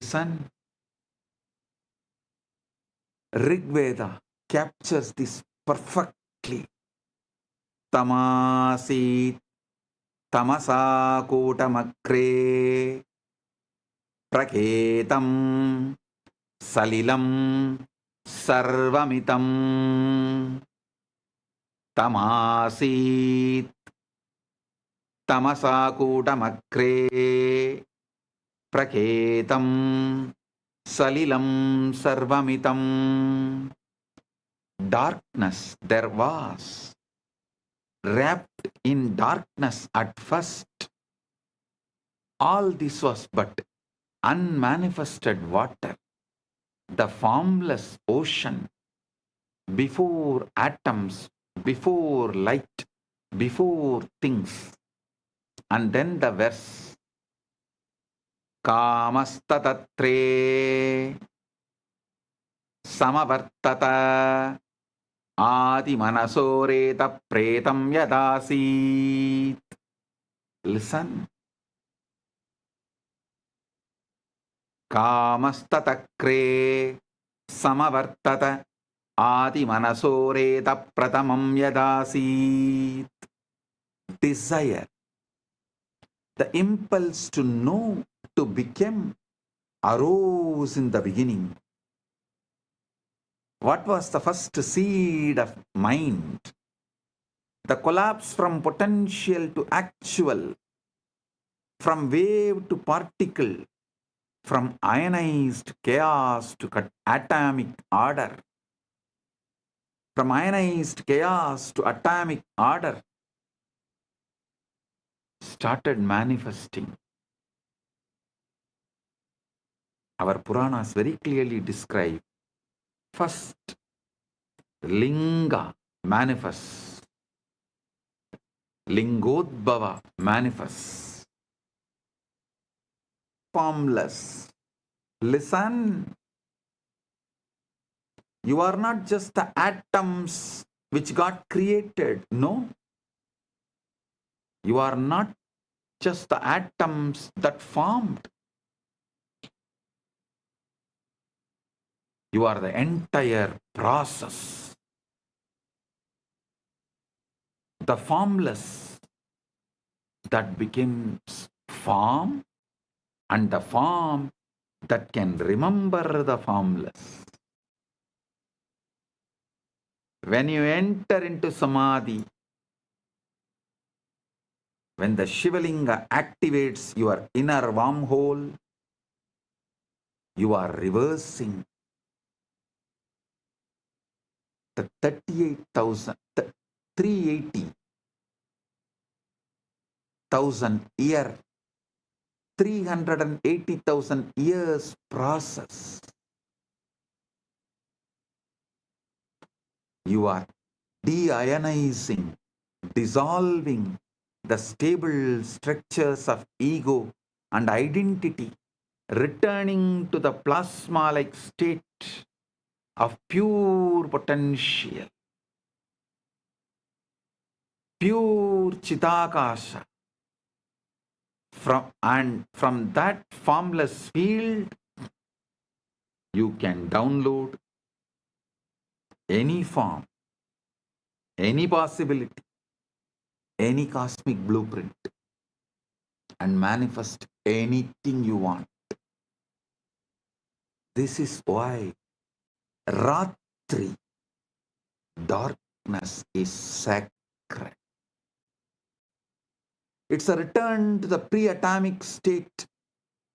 son, Rigveda captures this perfectly. Tamasi tamasa kotamakre praketam salilam sarvamitam. Tamasit tamasa kotamakre praketam salilam sarvamitam. Darkness there was, wrapped in darkness at first. All this was but unmanifested water, the formless ocean, before atoms, before light, before things. And then the verse, Kamastatre Samavartata Adi Manasoreta Pretam Yadasit. Listen. Kamastatakre Samavartata Adi manasoreta pratamam yadasit. Desire, the impulse to know, to become, arose in the beginning. What was the first seed of mind? The collapse from potential to actual, from wave to particle, from ionized chaos to atomic order, from ionized chaos to atomic order, started manifesting. Our Puranas very clearly describe first linga manifests, Lingodbhava manifests, formless. Listen, you are not just the atoms which got created. No, you are not just the atoms that formed. You are the entire process. The formless that becomes form, and the form that can remember the formless. When you enter into samadhi, when the shivalinga activates your inner wormhole, you are reversing the 380,000 year, 380,000 years process. You are deionizing, dissolving the stable structures of ego and identity, returning to the plasma-like state of pure potential, pure Chidakasha. From that formless field, you can download any form, any possibility, any cosmic blueprint, and manifest anything you want. This is why Ratri, darkness, is sacred. It's a return to the pre-atomic state,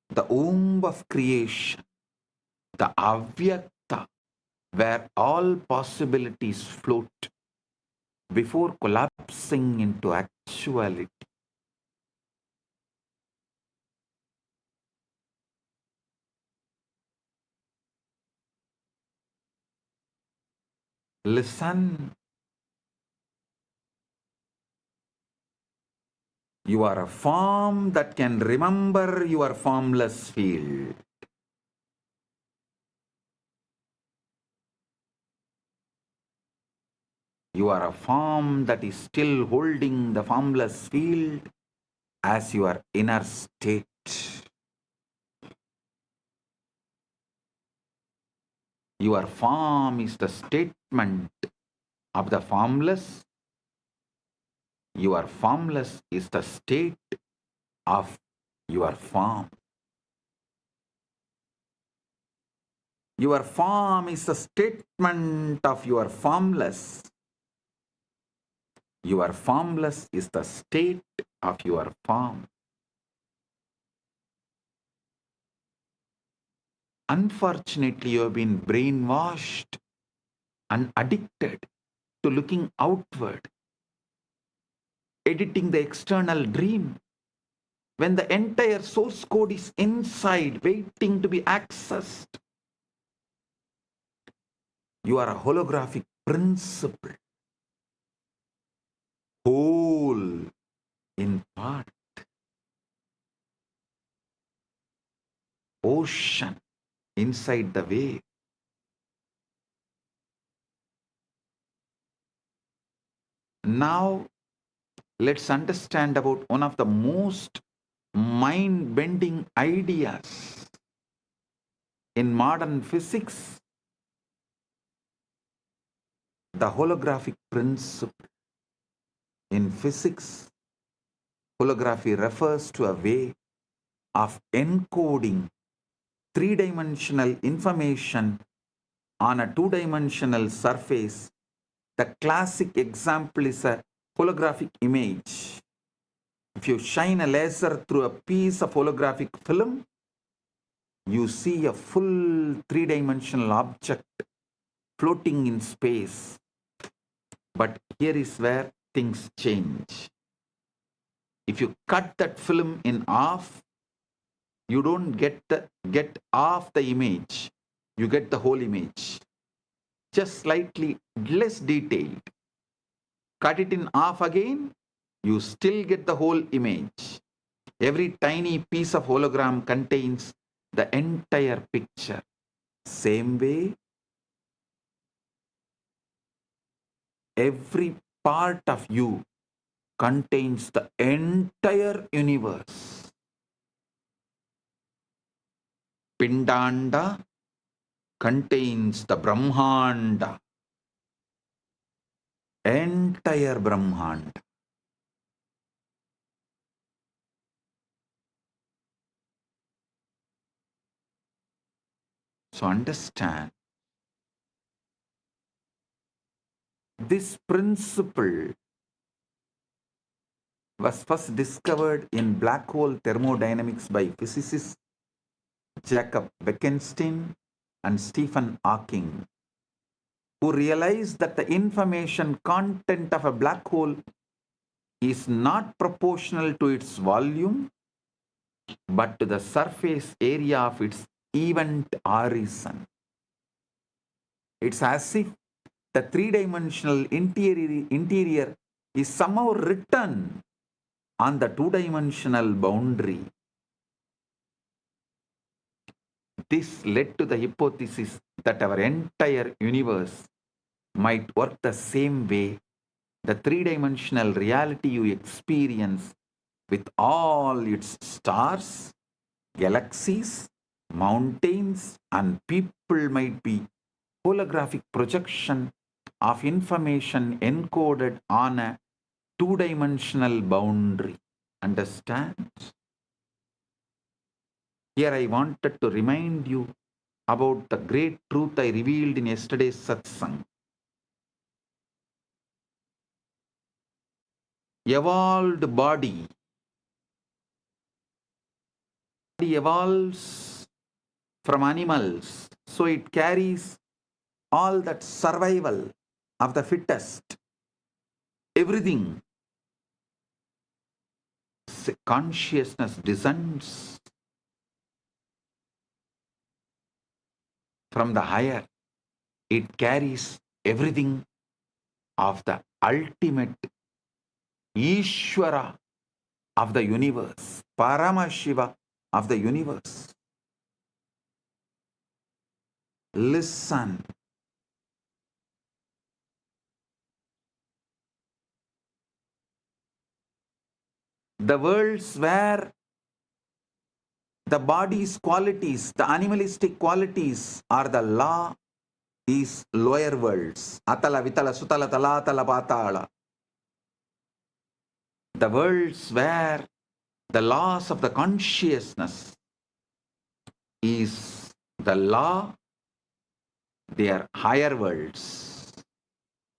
the womb of creation, the Avyakta, where all possibilities float before collapsing into actuality. Listen, you are a form that can remember your formless field. You are a form that is still holding the formless field as your inner state. Your form is the statement of the formless. Your formless is the state of your form. Your form is the statement of your formless. Your formless is the state of your form. Unfortunately, you have been brainwashed and addicted to looking outward, editing the external dream, when the entire source code is inside, waiting to be accessed. You are a holographic principle, whole in part, ocean inside the wave. Now, let's understand about one of the most mind-bending ideas in modern physics. the holographic principle. In physics, holography refers to a way of encoding three-dimensional information on a two-dimensional surface. The classic example is a holographic image. If you shine a laser through a piece of holographic film, you see a full three-dimensional object floating in space. But here is where things change. If you cut that film in half, you don't get half the image. You get the whole image. Just slightly less detailed. Cut it in half again, you still get the whole image. Every tiny piece of hologram contains the entire picture. Same way, every part of you contains the entire universe. Pindanda contains the Brahmanda. Entire Brahmanda. So understand, this principle was first discovered in black hole thermodynamics by physicists Jacob Bekenstein and Stephen Hawking, who realized that the information content of a black hole is not proportional to its volume, but to the surface area of its event horizon. It's as if the three-dimensional interior is somehow written on the two-dimensional boundary. This led to the hypothesis that our entire universe might work the same way. The three-dimensional reality you experience with all its stars, galaxies, mountains, and people might be holographic projection of information encoded on a two-dimensional boundary. Understand? Here I wanted to remind you about the great truth I revealed in yesterday's satsang. Evolved body evolves from animals, so it carries all that survival of the fittest, everything. Consciousness descends from the higher. It carries everything of the ultimate Ishvara of the universe, Paramashiva of the universe. Listen. The worlds where the body's qualities, the animalistic qualities are the law, is lower worlds. Atala, Vitala, Sutala, Talatala, Patala. The worlds where the laws of the consciousness is the law, they are higher worlds.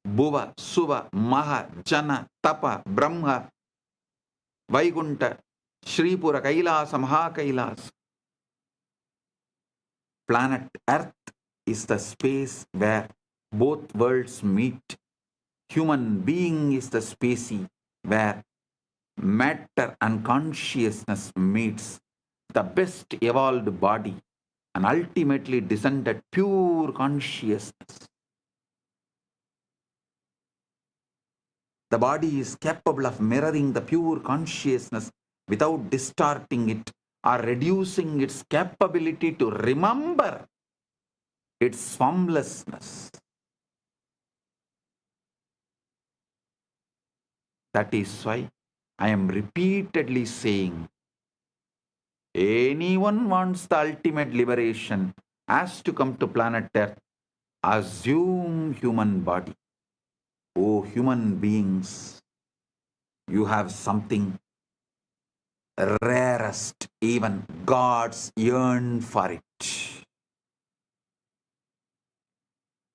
Bhuva, Suva, Maha, Jana, Tapa, Brahma, Vaikunta, Shripura, Kailasa, Maha Kailasa. Planet Earth is the space where both worlds meet. Human being is the species where matter and consciousness meets. The best evolved body and ultimately descended pure consciousness. The body is capable of mirroring the pure consciousness without distorting it or reducing its capability to remember its formlessness. That is why I am repeatedly saying, anyone wants the ultimate liberation has to come to planet Earth, assume human body. O human beings, you have something rarest, even gods yearn for it.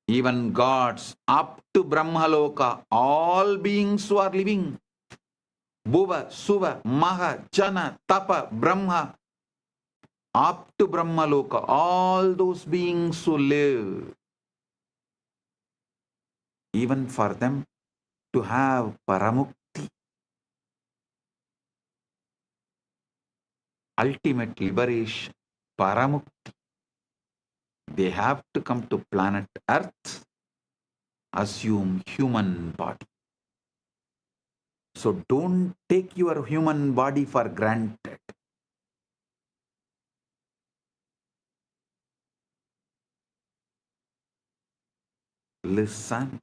Even gods up to Brahmaloka, all beings who are living, Bhuva, Suva, Maha, Jana, Tapa, Brahma, up to Brahmaloka, all those beings who live, even for them to have Paramukti, ultimate liberation, Paramukti, they have to come to planet Earth, assume human body. So don't take your human body for granted. Listen.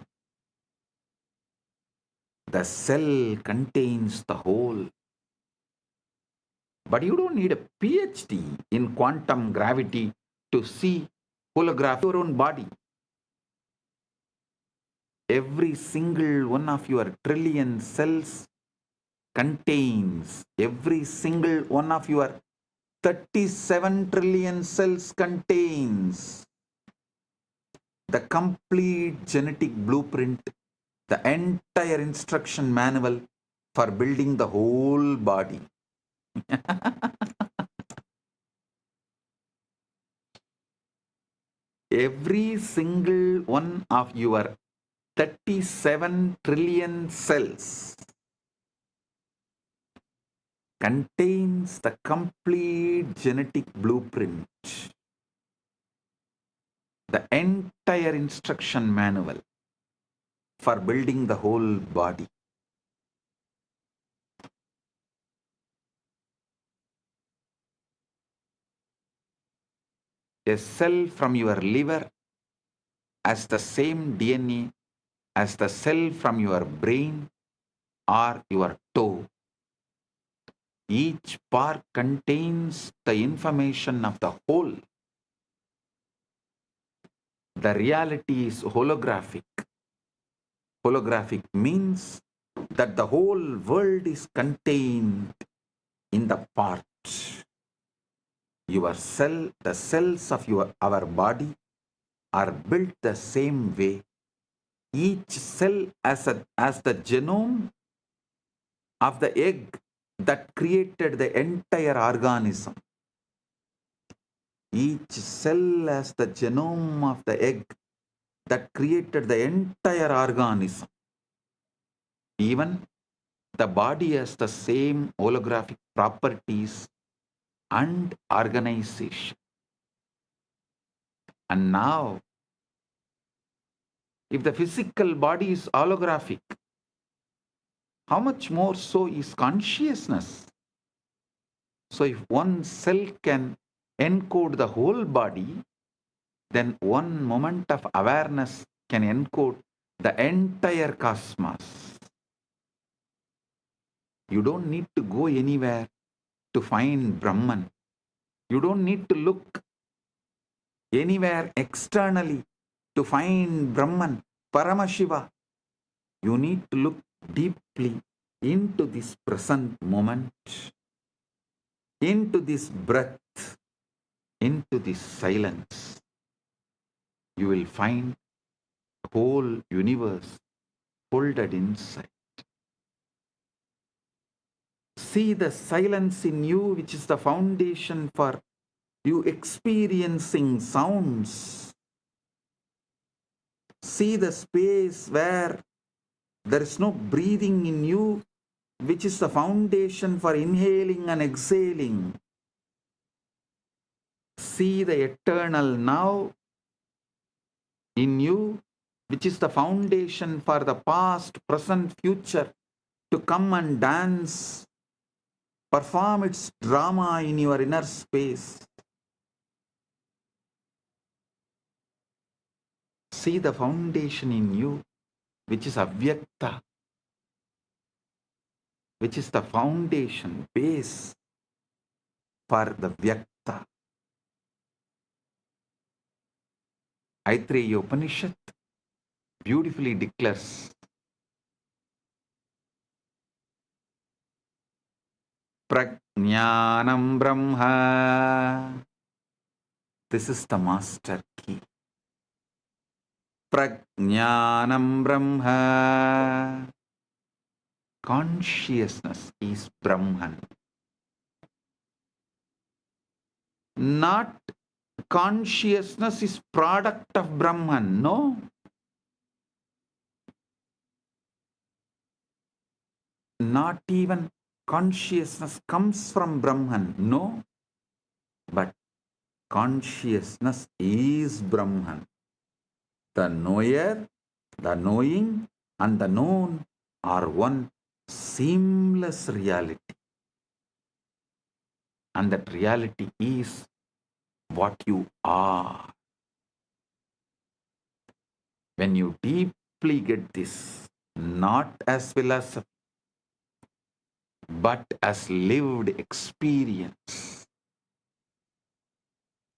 The cell contains the whole. But you don't need a PhD in quantum gravity to see holograph your own body. Every single one of your trillion cells contains, every single one of your 37 trillion cells contains the complete genetic blueprint, the entire instruction manual for building the whole body. Every single one of your 37 trillion cells contains the complete genetic blueprint, the entire instruction manual for building the whole body. A cell from your liver has the same DNA as the cell from your brain or your toe. Each part contains the information of the whole. The reality is holographic. Holographic means that the whole world is contained in the parts. Your cell, the cells of our body are built the same way. Each cell as the genome of the egg that created the entire organism. Each cell as the genome of the egg that created the entire organism. Even the body has the same holographic properties and organization. And now, if the physical body is holographic, how much more so is consciousness? So if one cell can encode the whole body, then one moment of awareness can encode the entire cosmos. You don't need to go anywhere to find Brahman. You don't need to look anywhere externally to find Brahman, Paramashiva. You need to look deeply into this present moment, into this breath, into this silence. You will find the whole universe folded inside. See the silence in you, which is the foundation for you experiencing sounds. See the space where there is no breathing in you, which is the foundation for inhaling and exhaling. See the eternal now in you, which is the foundation for the past, present, future to come and dance, perform its drama in your inner space. See the foundation in you, which is Avyakta, which is the foundation, base for the Vyakta. Aitreya Upanishad beautifully declares Prajnanam Brahma. This is the master key. Prajnanam Brahma. Consciousness is Brahman. Not consciousness is product of Brahman. No. Not even consciousness comes from Brahman. No. But consciousness is Brahman. The knower, the knowing, and the known are one seamless reality. And that reality is what you are. When you deeply get this, not as philosophy, but as lived experience,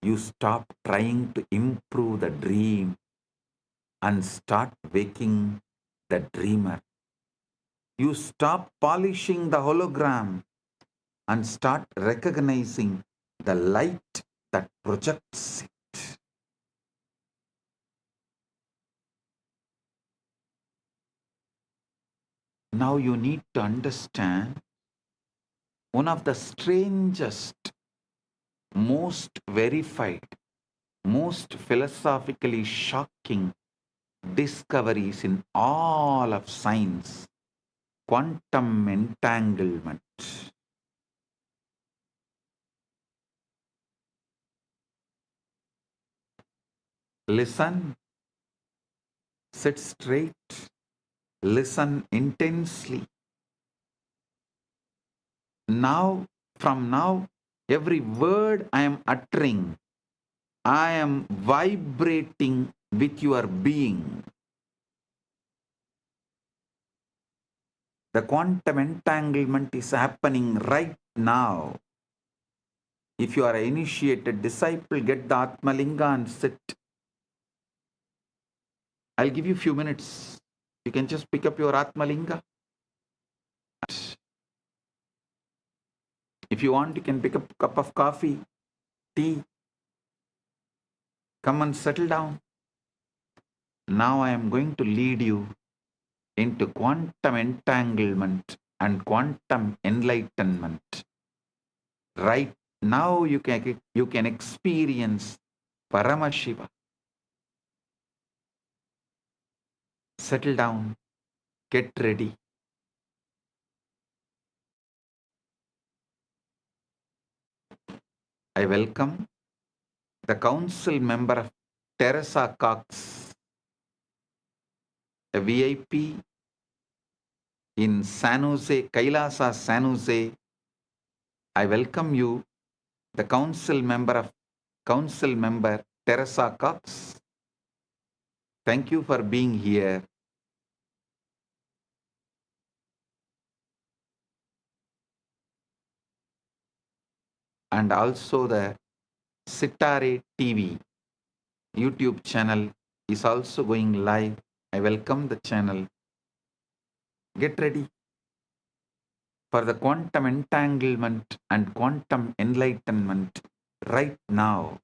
you stop trying to improve the dream and start waking the dreamer. You stop polishing the hologram and start recognizing the light that projects it. Now you need to understand one of the strangest, most verified, most philosophically shocking discoveries in all of science: quantum entanglement. Listen, sit straight, listen intensely. Now, from now, every word I am uttering, I am vibrating with your being. The quantum entanglement is happening right now. If you are an initiated disciple, get the Atmalinga and sit. I'll give you a few minutes. You can just pick up your Atmalinga. If you want, you can pick up a cup of coffee, tea. Come and settle down. Now I am going to lead you into quantum entanglement and quantum enlightenment. Right now you can experience Paramashiva. Settle down. Get ready. I welcome the council member of Teresa Cox, a VIP in San Jose, Kailasa, San Jose. I welcome you, the council member Teresa Cox. Thank you for being here. And also the Sitare TV YouTube channel is also going live. I welcome the channel. Get ready for the quantum entanglement and quantum enlightenment right now.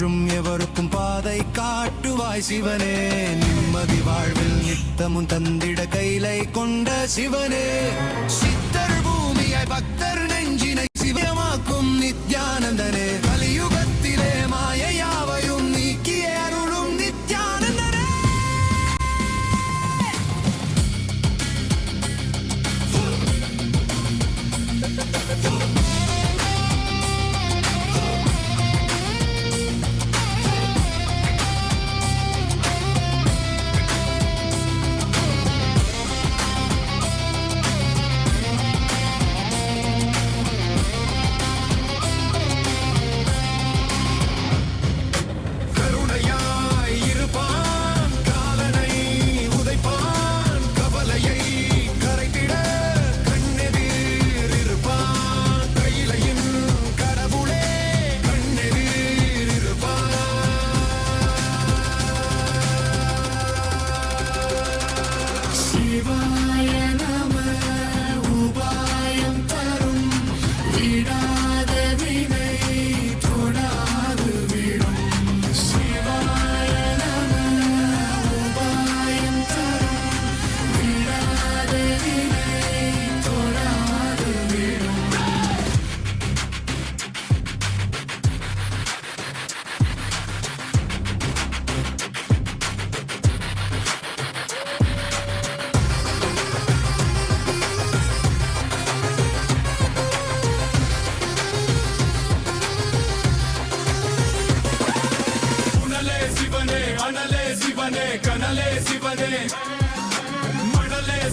பற்றும் எவருக்கும் பாதை காட்டுவாய் சிவனே. நிம்மதி வாழ்வில் நித்தமும் தந்திட கைலை கொண்ட சிவனே. சித்தர் பூமியாய் பக்தர் நெஞ்சினை சிவமாக்கும் நித்யானந்தனே. கலியுகத்திலே மாயையாவையும் நீக்கிய அருளும் நித்யானந்தனே.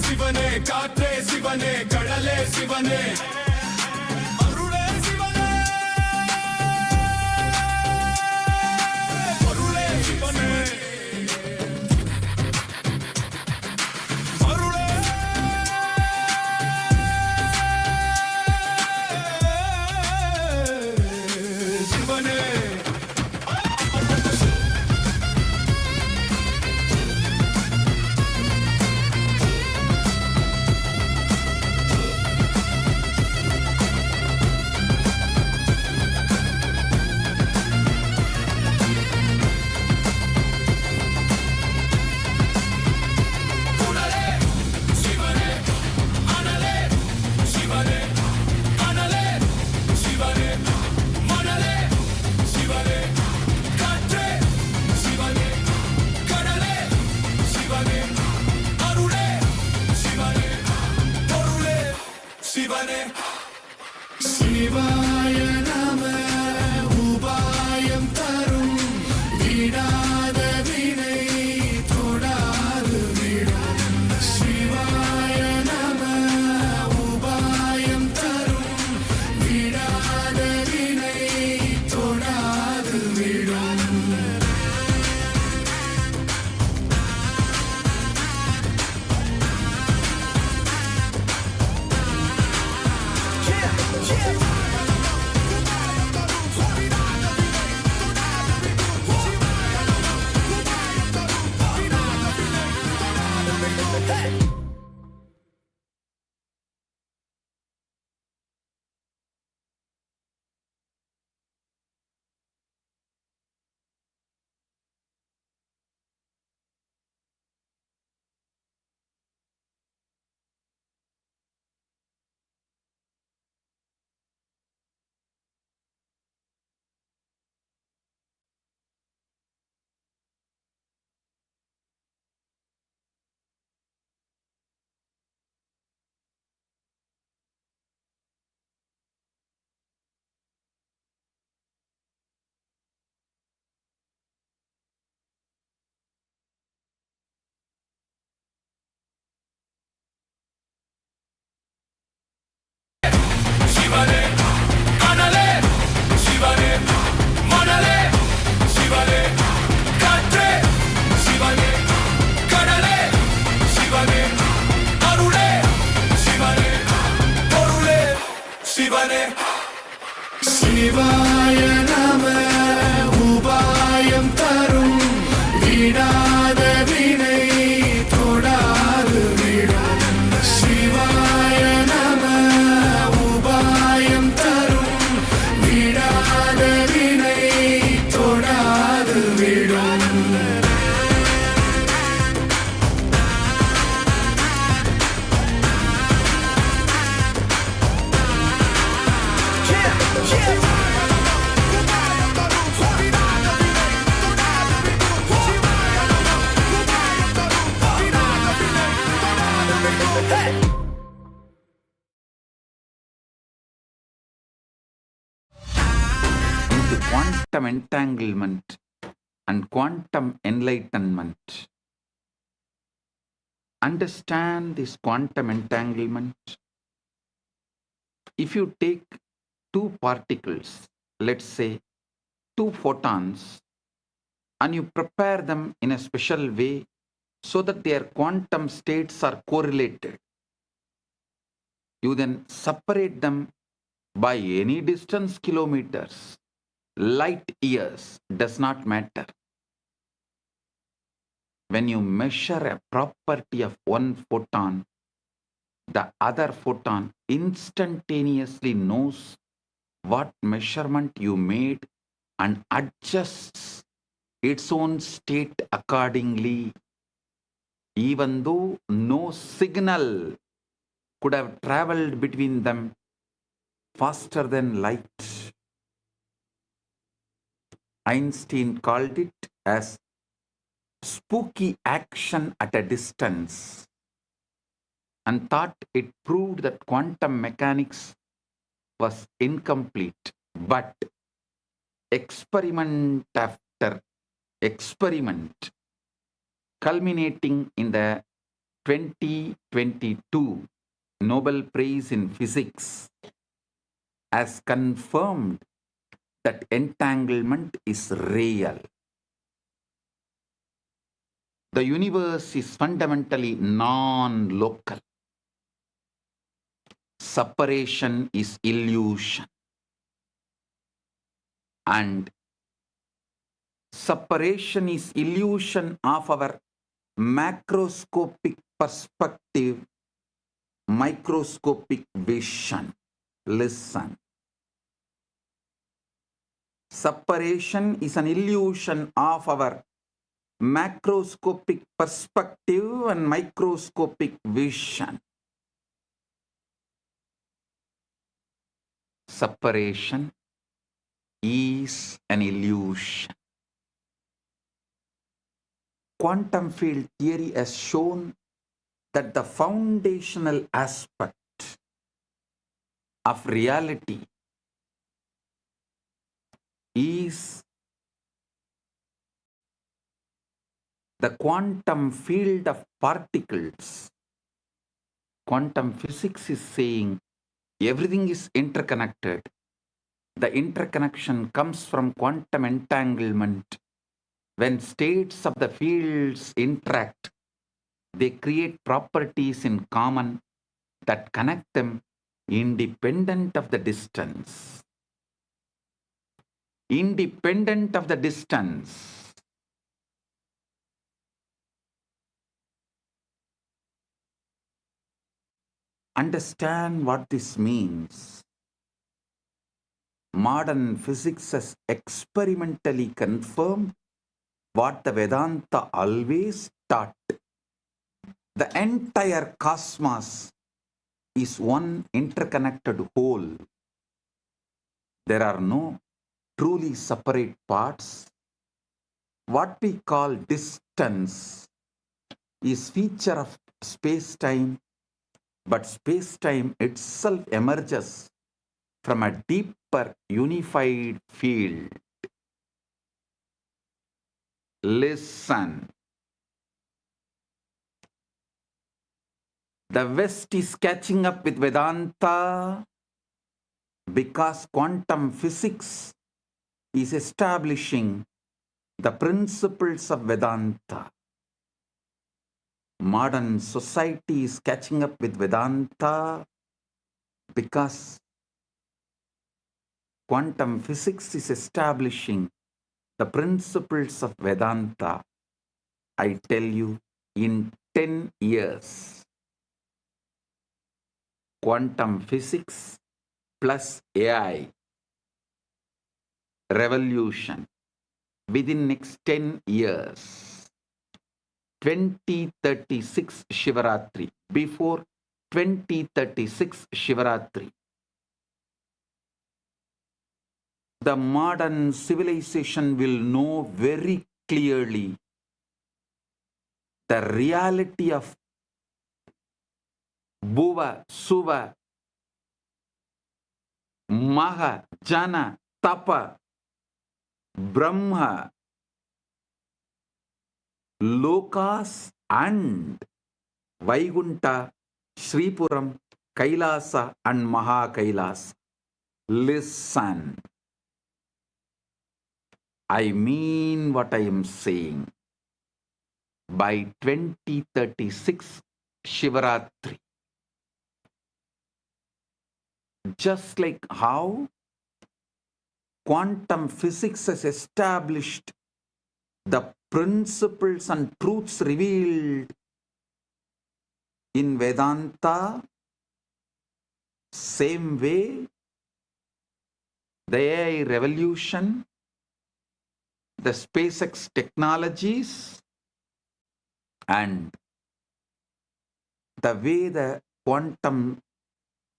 சிவனே, காற்றே சிவனே, கடலே சிவனே, அருளே சிவனே, பொருளே சிவனே, அருளே சிவனே. சிவாய நம உபாயம் தரும் விடாத வினை தொடாது விடும். சிவாய நம உபாயம் தரும் விடாத வினை தொடாது விடும். சிவனே, அனலே சிவனே, மணலே சிவனே, காற்றே சிவனே, கடலே சிவனே, அருளே சிவனே, பொருளே சிவனே. சிவாய நம உபாயம் தரும் விடாத வினை தொடாது விடும். சிவாய நம உபாயம் தரும் விடாத வினை தொடாது quantum entanglement and quantum enlightenment. Understand this quantum entanglement. If you take two particles, let's say two photons, and you prepare them in a special way so that their quantum states are correlated, you then separate them by any distance, kilometers, light years, does not matter. When you measure a property of one photon, the other photon instantaneously knows what measurement you made and adjusts its own state accordingly, even though no signal could have traveled between them faster than light. Einstein called it as spooky action at a distance and thought it proved that quantum mechanics was incomplete. But experiment after experiment, culminating in the 2022 Nobel Prize in Physics, has confirmed that entanglement is real. The universe is fundamentally non-local. Separation is illusion. And separation is illusion of our macroscopic perspective, microscopic vision. Listen. Separation is an illusion of our macroscopic perspective and microscopic vision. Separation is an illusion. Quantum field theory has shown that the foundational aspect of reality is the quantum field of particles. Quantum physics is saying everything is interconnected. The interconnection comes from quantum entanglement. When states of the fields interact, they create properties in common that connect them independent of the distance. Independent of the distance. Understand what this means. Modern physics has experimentally confirmed what the Vedanta always taught. The entire cosmos is one interconnected whole. There are no truly separate parts. What we call distance is feature of space-time, but space-time itself emerges from a deeper unified field. Listen. The West is catching up with Vedanta because quantum physics is establishing the principles of Vedanta. Modern society is catching up with Vedanta because quantum physics is establishing the principles of Vedanta. I tell you, in 10 years, quantum physics plus AI revolution within next 10 years, 2036 Shivaratri, before 2036 Shivaratri, the modern civilization will know very clearly the reality of Bhuva, Suva, Maha, Jana, Tapa, Brahma, Lokas and Vaikunta, Sripuram, Kailasa and Maha Kailasa. Listen. I mean what I am saying. By 2036, Shivaratri. Just like how quantum physics has established the principles and truths revealed in Vedanta, same way the AI revolution, the SpaceX technologies, and the way the quantum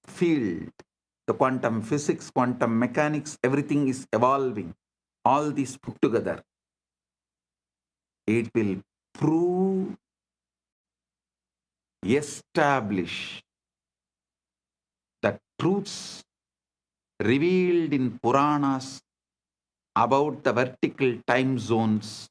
field, the quantum physics, quantum mechanics, everything is evolving. All these put together, it will prove, establish the truths revealed in Puranas about the vertical time zones.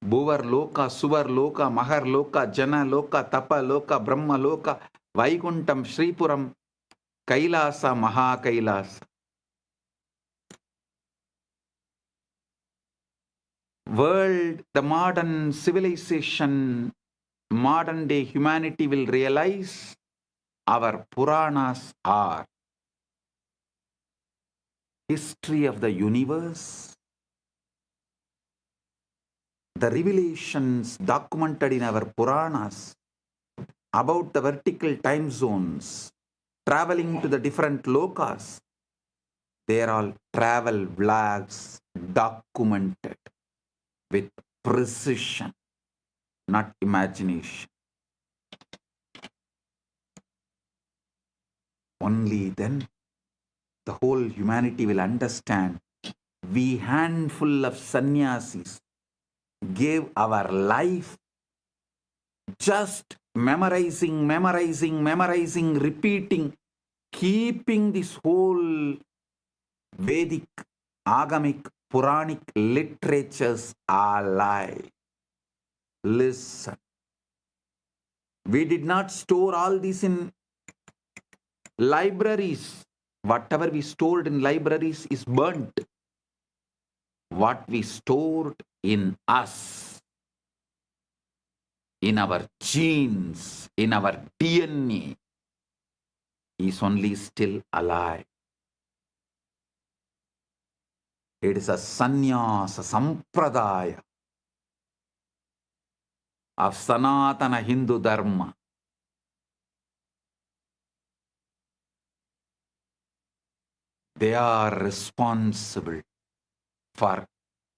Bhuvar Loka, Suvar Loka, Mahar Loka, Jana Loka, Tapa Loka, Brahma Loka, Vaikuntam, Sripuram, Kailasa, Maha Kailasa. World, the modern civilization, modern day humanity will realize our Puranas are history of the universe, the revelations documented in our Puranas about the vertical time zones, traveling to the different lokas. They are all travel vlogs documented with precision, not imagination. Only then the whole humanity will understand. We handful of sannyasis gave our life just memorizing, repeating, keeping this whole Vedic, Agamic, Puranic literatures alive. Listen. We did not store all this in libraries. Whatever we stored in libraries is burnt. What we stored in us, in our genes, in our DNA, is only still alive. It is a sannyasa sampradaya of Sanatana Hindu Dharma. They are responsible for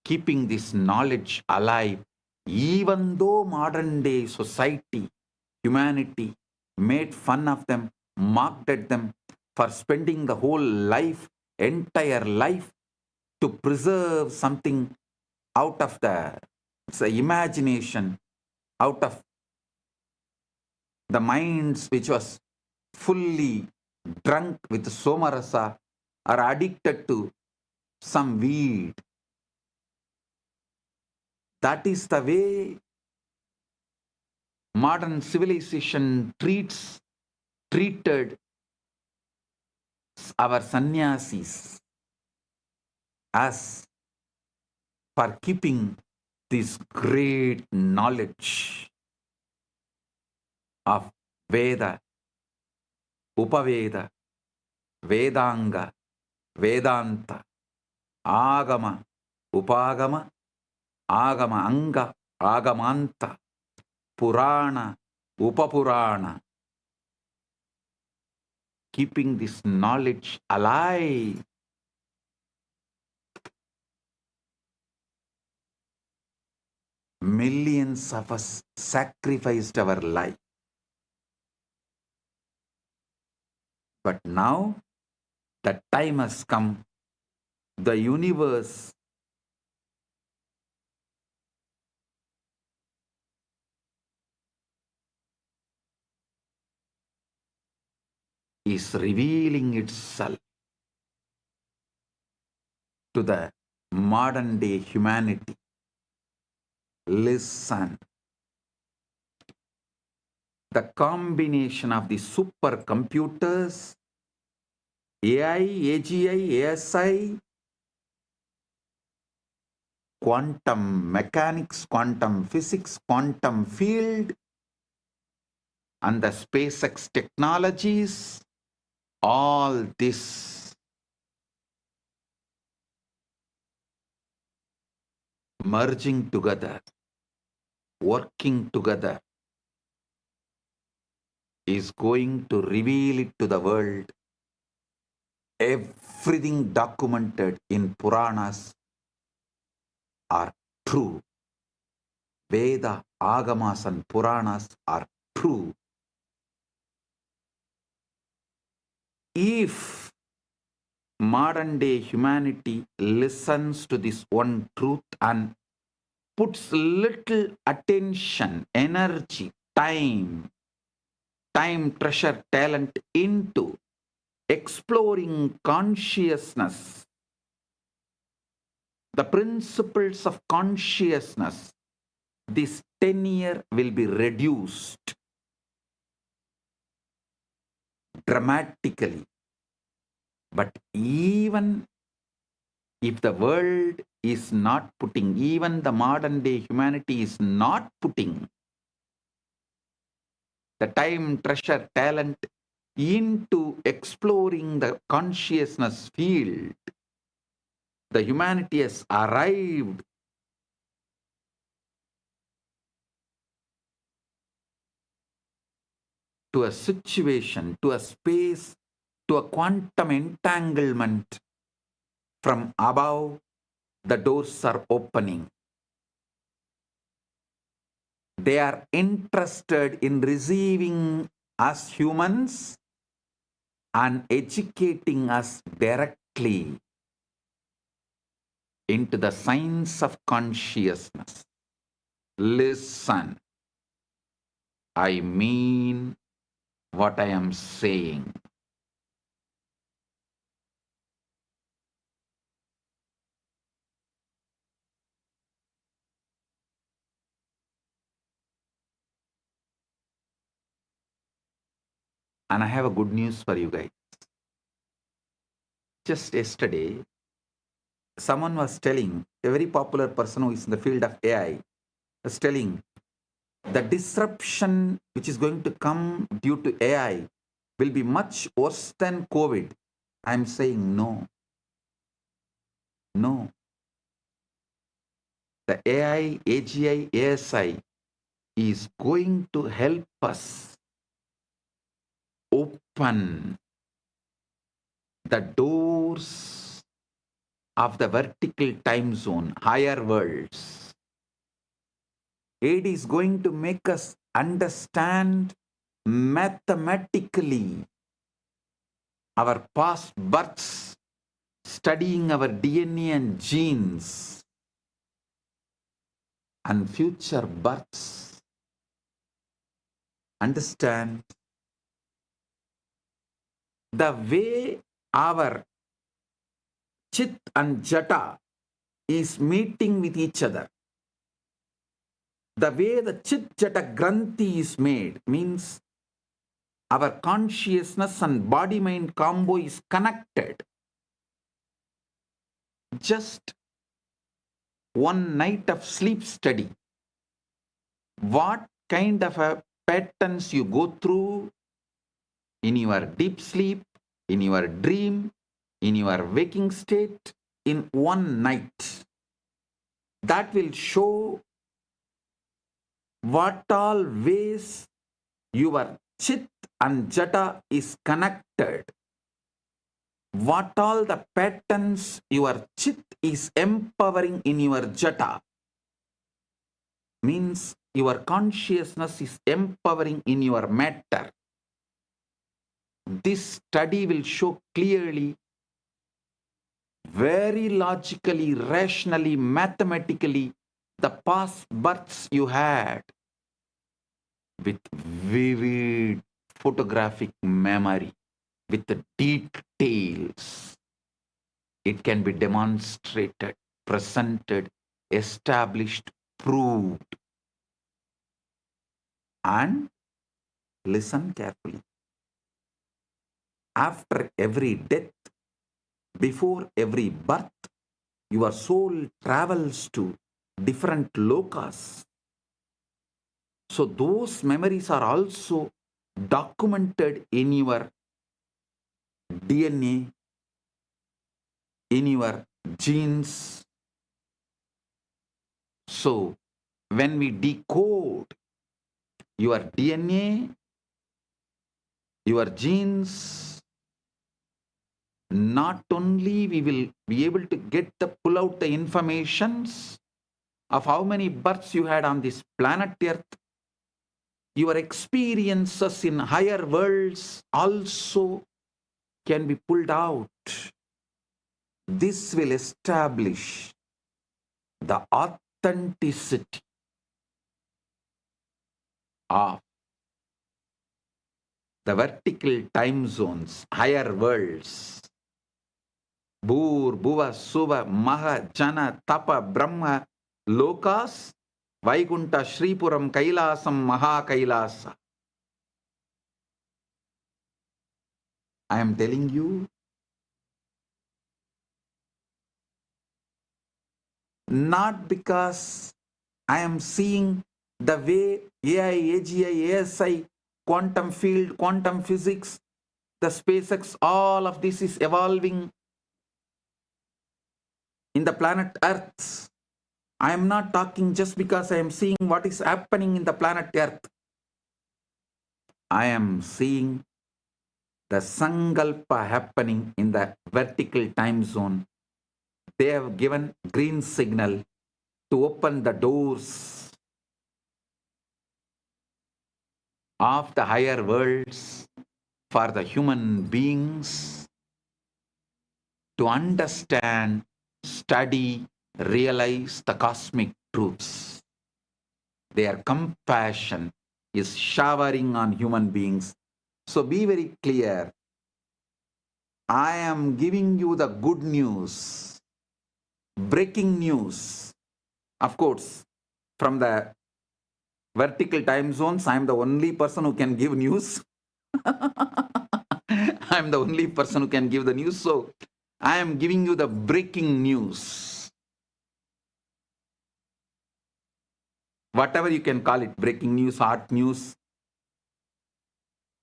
keeping this knowledge alive, even though modern day society, humanity made fun of them, mocked at them for spending the whole life, entire life, to preserve something out of the imagination, out of the minds which was fully drunk with somarasa or addicted to some weed. That is the way modern civilization treated our sannyasis as for keeping this great knowledge of Veda, Upaveda, Vedanga, Vedanta, Agama, Upagama, Agama Anga, Agamanta, Purana, Upapurana. Keeping this knowledge alive. Millions of us sacrificed our life. But now the time has come. The universe is revealing itself to the modern day humanity, listen. The combination of the supercomputers, AI, AGI, ASI, quantum mechanics, quantum physics, quantum field, and the SpaceX technologies, all this merging together, working together, is going to reveal it to the world. Everything documented in Puranas are true. Veda, Agamas and Puranas are true. If modern day humanity listens to this one truth and puts little attention, energy, time, treasure, talent into exploring consciousness, the principles of consciousness, this tenure will be reduced dramatically. But even if the world is not putting, even the modern day humanity is not putting the time, treasure, talent into exploring the consciousness field, the humanity has arrived to a situation, to a space, to a quantum entanglement. From above, the doors are opening. They are interested in receiving us humans and educating us directly into the science of consciousness. Listen, I mean what I am saying. And I have a good news for you guys. Just yesterday, someone was telling, a very popular person who is in the field of AI, was telling the disruption which is going to come due to AI will be much worse than COVID. I'm saying no. No. The AI, AGI, ASI is going to help us open the doors of the vertical time zone, higher worlds. It is going to make us understand mathematically our past births, studying our DNA and genes, and future births. Understand the way our Chit and Jata is meeting with each other. The way the Chit Jata Granthi is made means our consciousness and body-mind combo is connected. Just one night of sleep study. What kind of a patterns you go through in your deep sleep, in your dream, in your waking state, in one night. That will show what all ways your Chit and Jata is connected. What all the patterns your Chit is empowering in your Jata. Means your consciousness is empowering in your matter. This study will show clearly, very logically, rationally, mathematically, the past births you had with vivid photographic memory, with the details. It can be demonstrated. presented, established, proved. And listen carefully. After every death, before every birth, your soul travels to different lokas. So those memories are also documented in your DNA, in your genes. So when we decode your DNA, your genes, not only we will be able to pull out the informations of how many births you had on this planet Earth, your experiences in higher worlds also can be pulled out. This will establish the authenticity of the vertical time zones, higher worlds. Bhur, Bhuva, Suva, Maha, Jana, Tapa, Brahma, Lokas, Vaikunta, Shripuram, Kailasam, Maha Kailasa. I am telling you, not because I am seeing the way AI, AGI, ASI, quantum field, quantum physics, the SpaceX, all of this is evolving in the planet Earth. I am not talking just because I am seeing what is happening in the planet Earth. I am seeing the Sankalpa happening in the vertical time zone. They have given green signal to open the doors of the higher worlds for the human beings to understand, study, realize the cosmic truths. Their compassion is showering on human beings. So be very clear. I am giving you the good news, breaking news. Of course, from the vertical time zones, I am the only person who can give news. I am the only person who can give the news. So I am giving you the breaking news. Whatever you can call it, breaking news, hot news,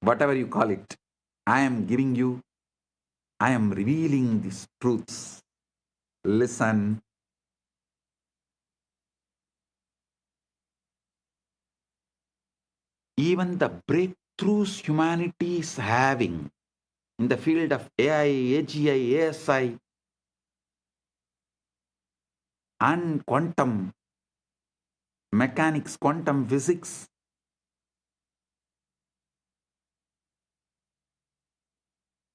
whatever you call it, I am giving you, I am revealing these truths. Listen. Even the breakthroughs humanity is having in the field of AI, AGI, ASI, and quantum mechanics, quantum physics,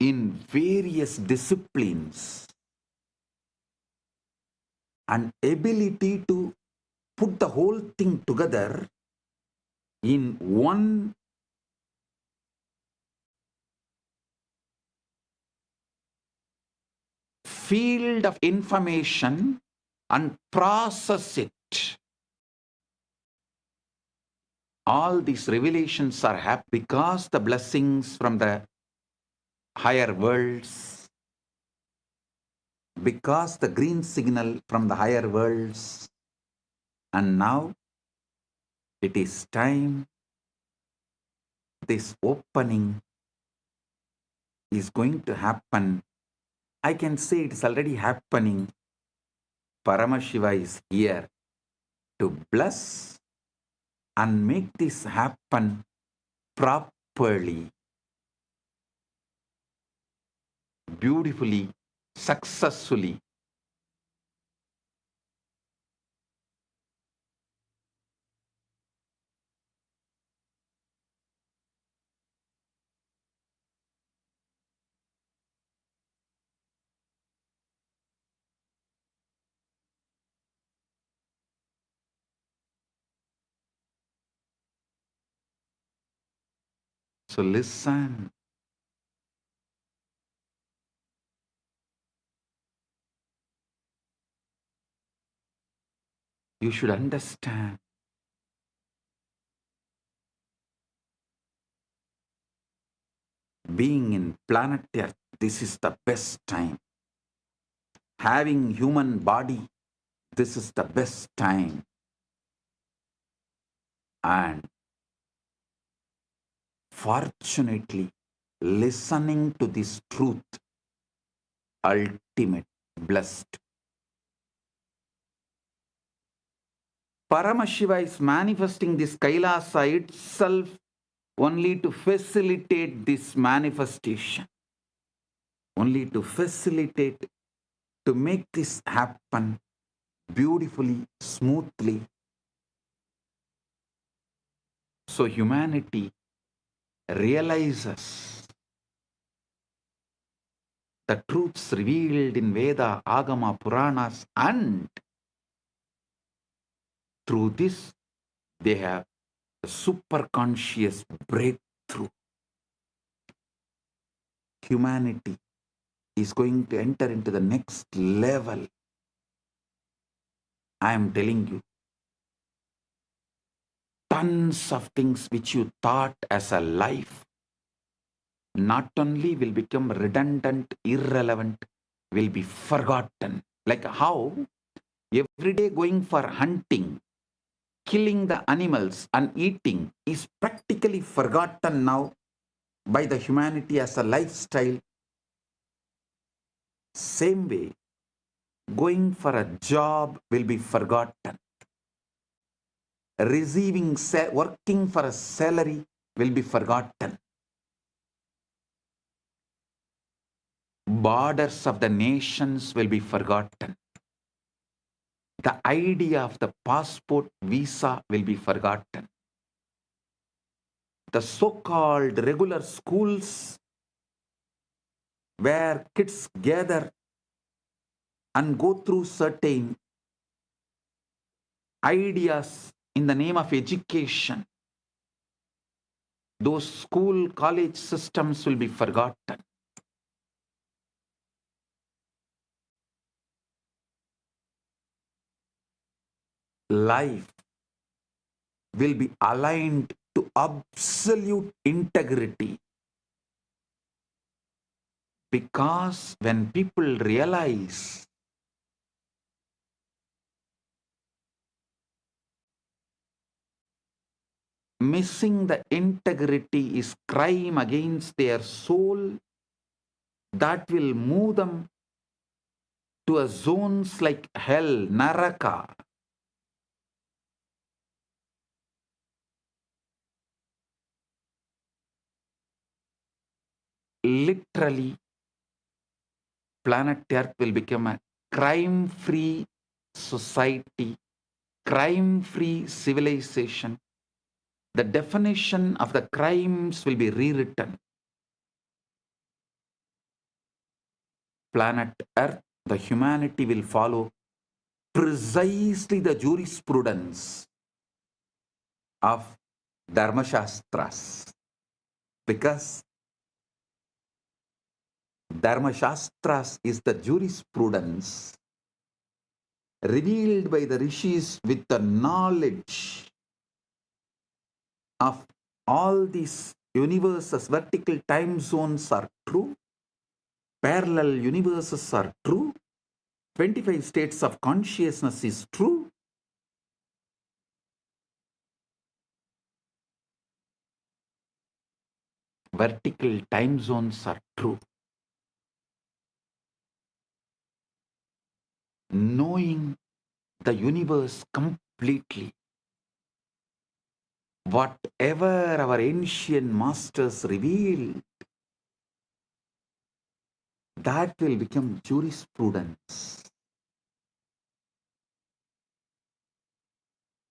in various disciplines, and ability to put the whole thing together in one field of information and process it. All these revelations are happening because the blessings from the higher worlds, because the green signal from the higher worlds. And now it is time. This opening is going to happen. I can say it is already happening. Paramashiva is here to bless and make this happen properly, beautifully, successfully. So listen. You should understand. Being in planet Earth, this is the best time. Having human body, this is the best time. And fortunately, listening to this truth, ultimate, blessed. Paramashiva is manifesting this Kailasa itself only to facilitate this manifestation. Only to facilitate, to make this happen beautifully, smoothly. So humanity realizes the truths revealed in Veda, Agama, Puranas, and through this they have a superconscious breakthrough. Humanity is going to enter into the next level. I am telling you, tons of things which you thought as a life not only will become redundant, irrelevant, will be forgotten. Like how every day going for hunting, killing the animals and eating is practically forgotten now by the humanity as a lifestyle. Same way, going for a job will be forgotten. Working for a salary will be forgotten. Borders of the nations will be forgotten. The idea of the passport, visa will be forgotten. The so-called regular schools where kids gather and go through certain ideas in the name of education, those school, college systems will be forgotten. Life will be aligned to absolute integrity. Because when people realize missing the integrity is crime against their soul, that will move them to a zones like hell, naraka. Literally, planet Earth will become a crime-free society, crime-free civilization. The definition of the crimes will be rewritten. Planet Earth, the humanity will follow precisely the jurisprudence of Dharmashastras. Because Dharmashastras is the jurisprudence revealed by the rishis with the knowledge of all these universes. Vertical time zones are true, parallel universes are true, 25 states of consciousness is true. Vertical time zones are true. Knowing the universe completely, whatever our ancient masters revealed, that will become jurisprudence.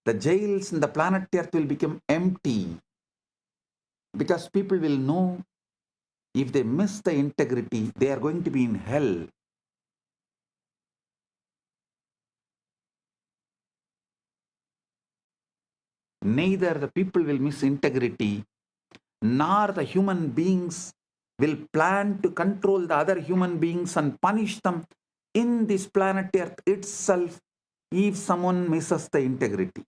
The jails in the planet Earth will become empty because people will know if they miss the integrity, they are going to be in hell. Neither the people will miss integrity, nor the human beings will plan to control the other human beings and punish them in this planet Earth itself If someone misses the integrity,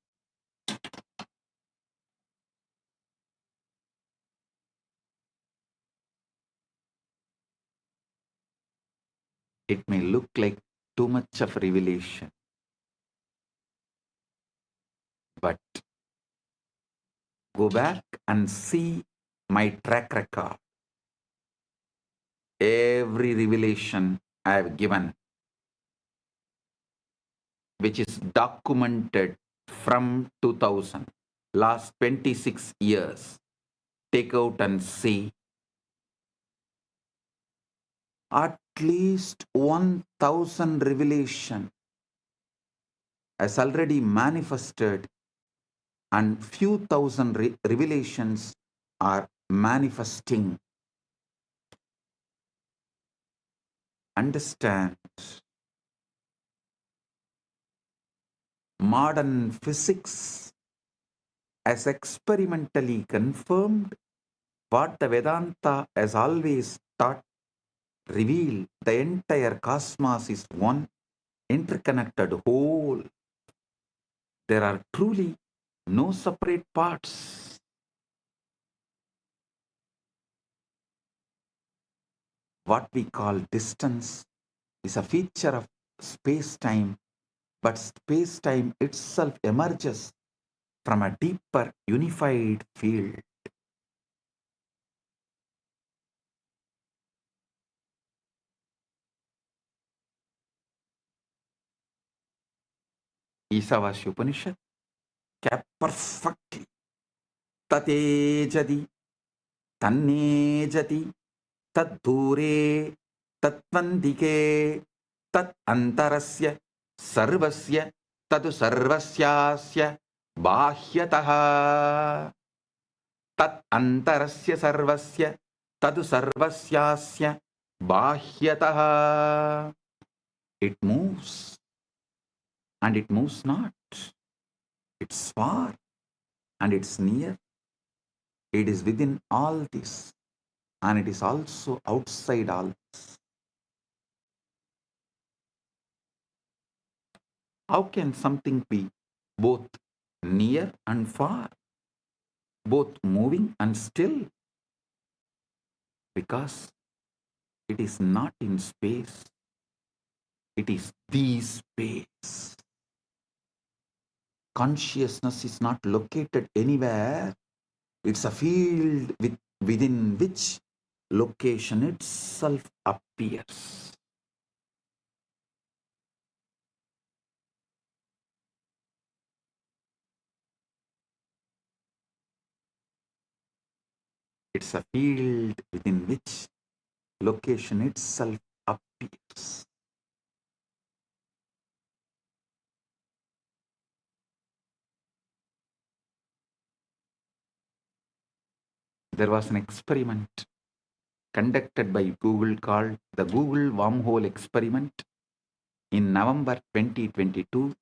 it may look like too much of revelation, but go back and see my track record. Every revelation I have given, which is documented from 2000, last 26 years, take out and see, at least 1000 revelation has already manifested, and few thousand revelations are manifesting. Understand, modern physics has experimentally confirmed what the Vedanta has always taught, revealed the entire cosmos is one interconnected whole. There are truly no separate parts. What we call distance is a feature of space-time, but space-time itself emerges from a deeper unified field. Isavasya Upanishad kept perfectly. Tatejadi, tannejati, taddure, tatvandike, tat antarasya, sarvasya, tadu sarvasyasya, bahyataha. Tat antarasya sarvasya, tadu sarvasyasya, bahyataha. It moves and it moves not. It's far and it's near. It is within all this and it is also outside all this. How can something be both near and far, both moving and still? Because it is not in space, it is the space. Consciousness is not located anywhere. It's a field within which location itself appears. It's a field within which location itself appears. There was an experiment conducted by Google called the Google Wormhole Experiment. In November 2022,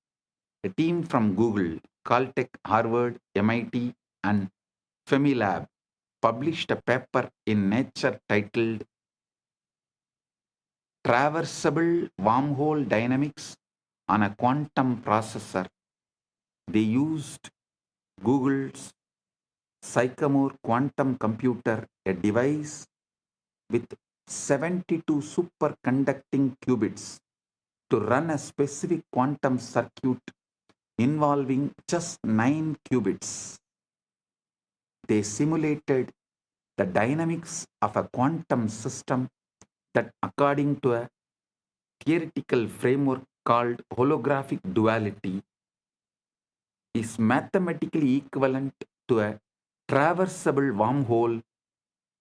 a team from Google, Caltech, Harvard, MIT, and Femilab published a paper in Nature titled Traversable Wormhole Dynamics on a Quantum Processor. They used Google's Sycamore quantum computer, a device with 72 superconducting qubits, to run a specific quantum circuit involving just 9 qubits. They simulated the dynamics of a quantum system that, according to a theoretical framework called holographic duality, is mathematically equivalent to a traversable wormhole.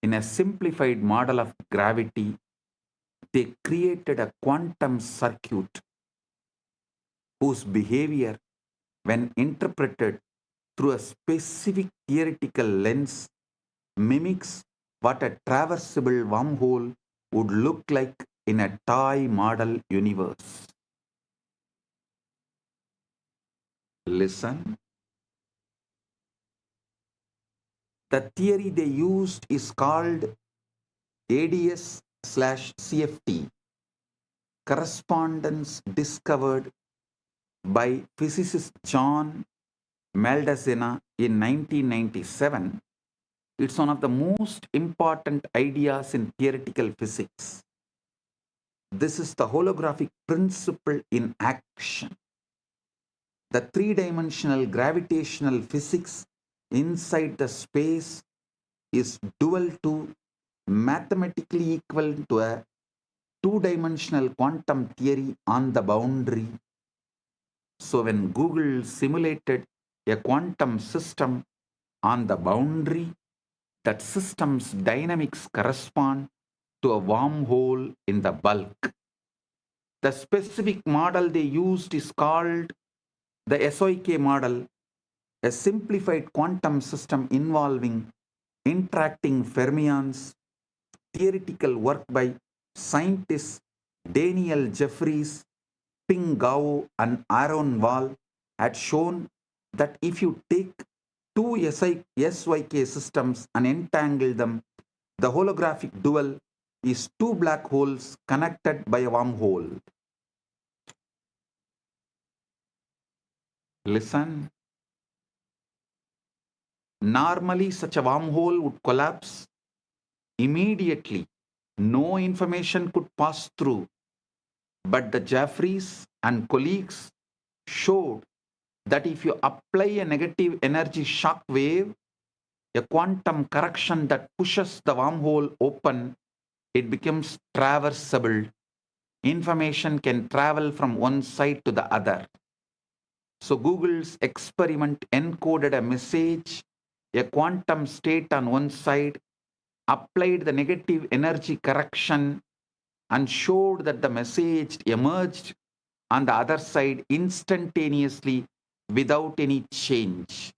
In a simplified model of gravity, they created a quantum circuit whose behavior, when interpreted through a specific theoretical lens, mimics what a traversable wormhole would look like in a toy model universe. Listen. The theory they used is called ADS/CFT, correspondence discovered by physicist John Maldacena in 1997, it's one of the most important ideas in theoretical physics. This is the holographic principle in action. The three-dimensional gravitational physics inside the space is dual to, mathematically equal to, a two-dimensional quantum theory on the boundary. So when Google simulated a quantum system on the boundary, that system's dynamics correspond to a wormhole in the bulk. The specific model they used is called the SOK model, a simplified quantum system involving interacting fermions. Theoretical work by scientists Daniel Jeffries, Ping Gao, and Aaron Wall had shown that if you take two SYK systems and entangle them, the holographic dual is two black holes connected by a wormhole. Listen. Normally, such a wormhole would collapse immediately. No information could pass through. But the Jeffries and colleagues showed that if you apply a negative energy shock wave, a quantum correction that pushes the wormhole open, it becomes traversable. Information can travel from one side to the other. So Google's experiment encoded a message, a quantum state on one side, applied the negative energy correction, and showed that the message emerged on the other side instantaneously without any change.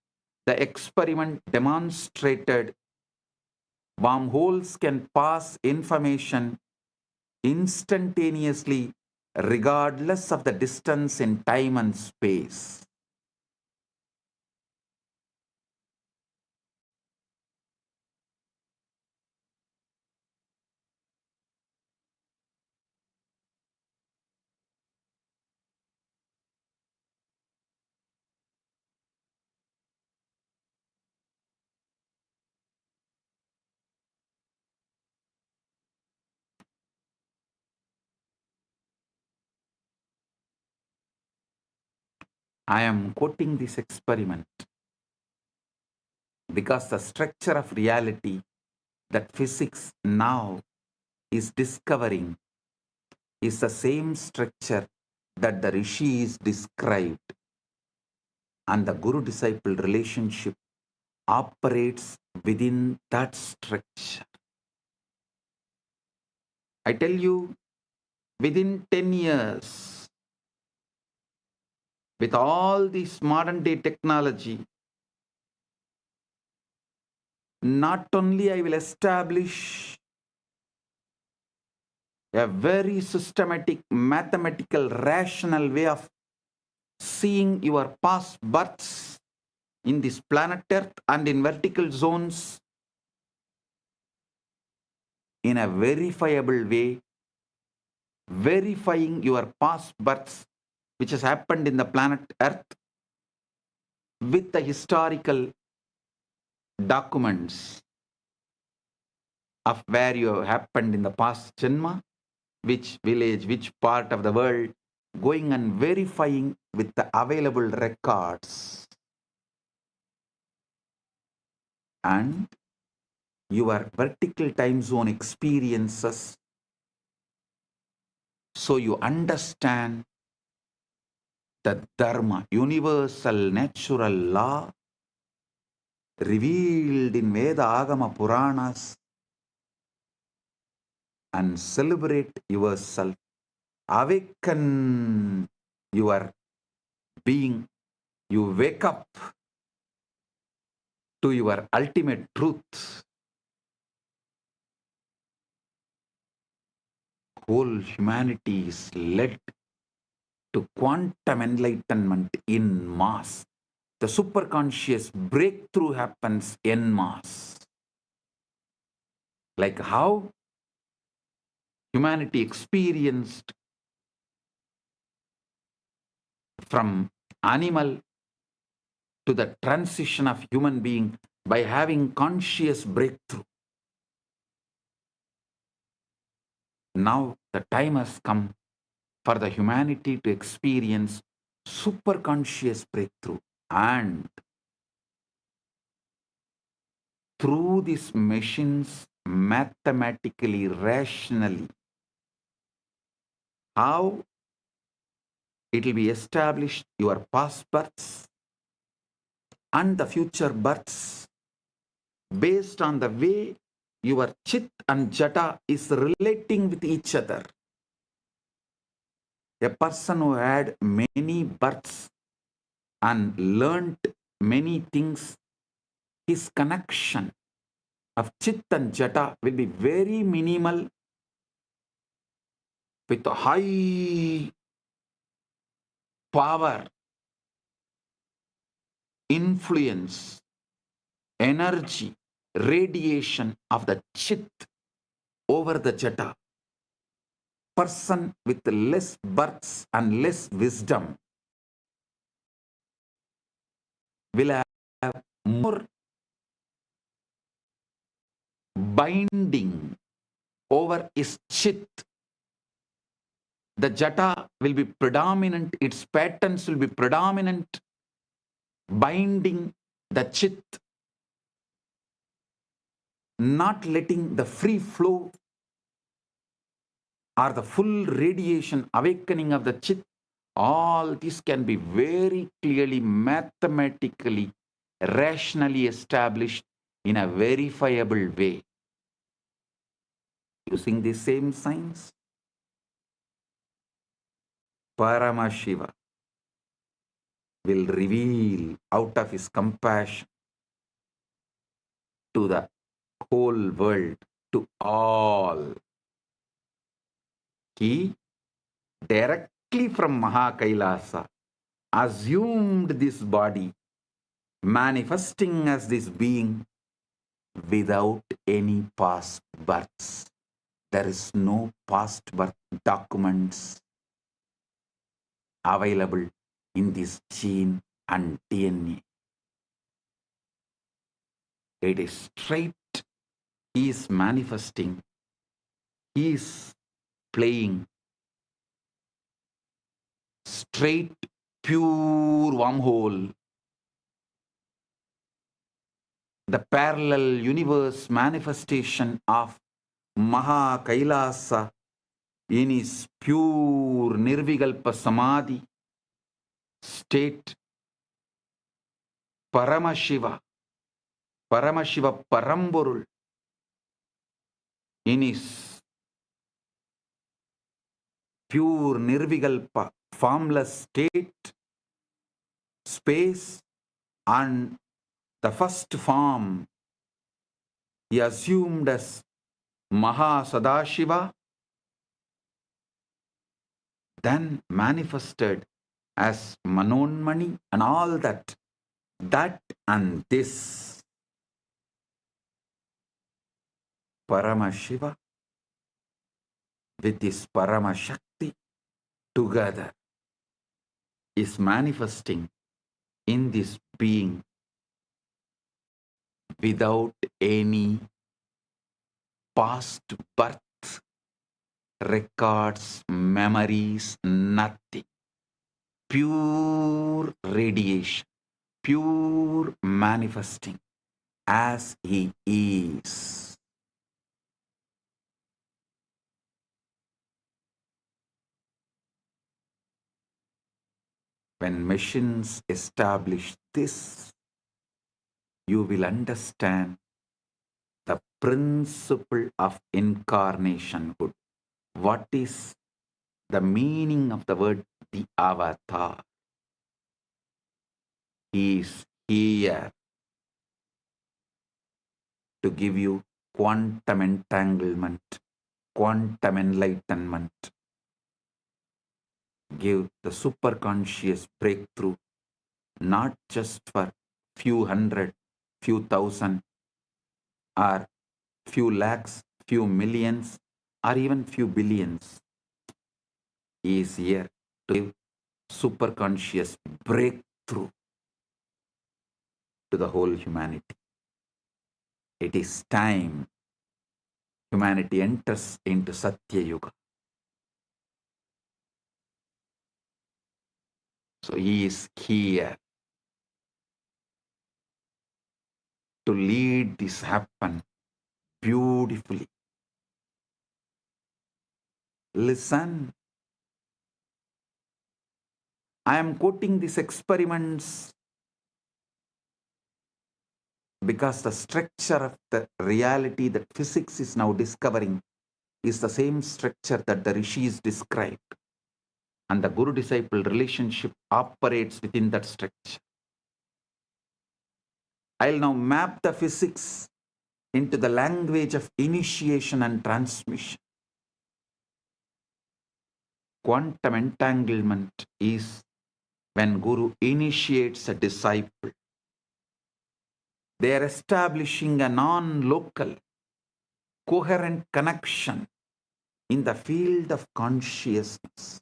The experiment demonstrated wormholes can pass information instantaneously regardless of the distance in time and space. I am quoting this experiment because the structure of reality that physics now is discovering is the same structure that the rishis described, and the guru-disciple relationship operates within that structure. I tell you, within 10 years, with all this modern day technology, not only I will establish a very systematic, mathematical, rational way of seeing your past births in this planet Earth and in vertical zones in a verifiable way, verifying your past births which has happened in the planet Earth with the historical documents of where you have happened in the past janma, which village, which part of the world, going and verifying with the available records. And your vertical time zone experiences, so you understand the dharma, universal natural law revealed in Veda Agama Puranas, and celebrate yourself, awaken your being, you wake up to your ultimate truth. Whole humanity is led to quantum enlightenment in mass. The superconscious breakthrough happens en masse. Like how humanity experienced from animal to the transition of human being by having conscious breakthrough. Now the time has come for the humanity to experience super conscious breakthrough, and through these machines, mathematically, rationally, how it will be established your past births and the future births based on the way your chit and jata is relating with each other. A person who had many births and learnt many things, his connection of chit and jata will be very minimal with a high power, influence, energy, radiation of the chit over the jata. Person with less births and less wisdom will have more binding over his chit. The jata will be predominant, its patterns will be predominant, binding the chit, not letting the free flow or the full radiation awakening of the chit. All this can be very clearly, mathematically, rationally established in a verifiable way. Using the same science, Paramashiva will reveal out of his compassion to the whole world, to all. He directly from Maha Kailasa assumed this body, manifesting as this being without any past births. There is no past birth documents available in this gene and DNA. It is straight. He is manifesting. He is playing straight, pure wormhole. The parallel universe manifestation of Maha Kailasa in his pure Nirvikalpa Samadhi state, Paramashiva, Paramashiva Paramporul, in his pure Nirvikalpa formless state, space, and the first form he assumed as Maha Sadashiva, then manifested as Manonmani and all that. That and this Paramashiva with this Paramashakti together is manifesting in this being without any past birth records, memories, nothing. Pure radiation, pure manifesting as he is. When machines establish this, you will understand the principle of incarnationhood. What is the meaning of the word the avatar? He is here to give you quantum entanglement, quantum enlightenment, give the superconscious breakthrough, not just for few hundred, few thousand, or few lakhs, few millions, or even few billions. He is here to give superconscious breakthrough to the whole humanity. It is time humanity enters into Satya Yuga. So he is here to lead this happen beautifully. Listen. I am quoting these experiments because the structure of the reality that physics is now discovering is the same structure that the rishis described. And the guru-disciple relationship operates within that structure. I'll now map the physics into the language of initiation and transmission. Quantum entanglement is when Guru initiates a disciple. They are establishing a non-local, coherent connection in the field of consciousness.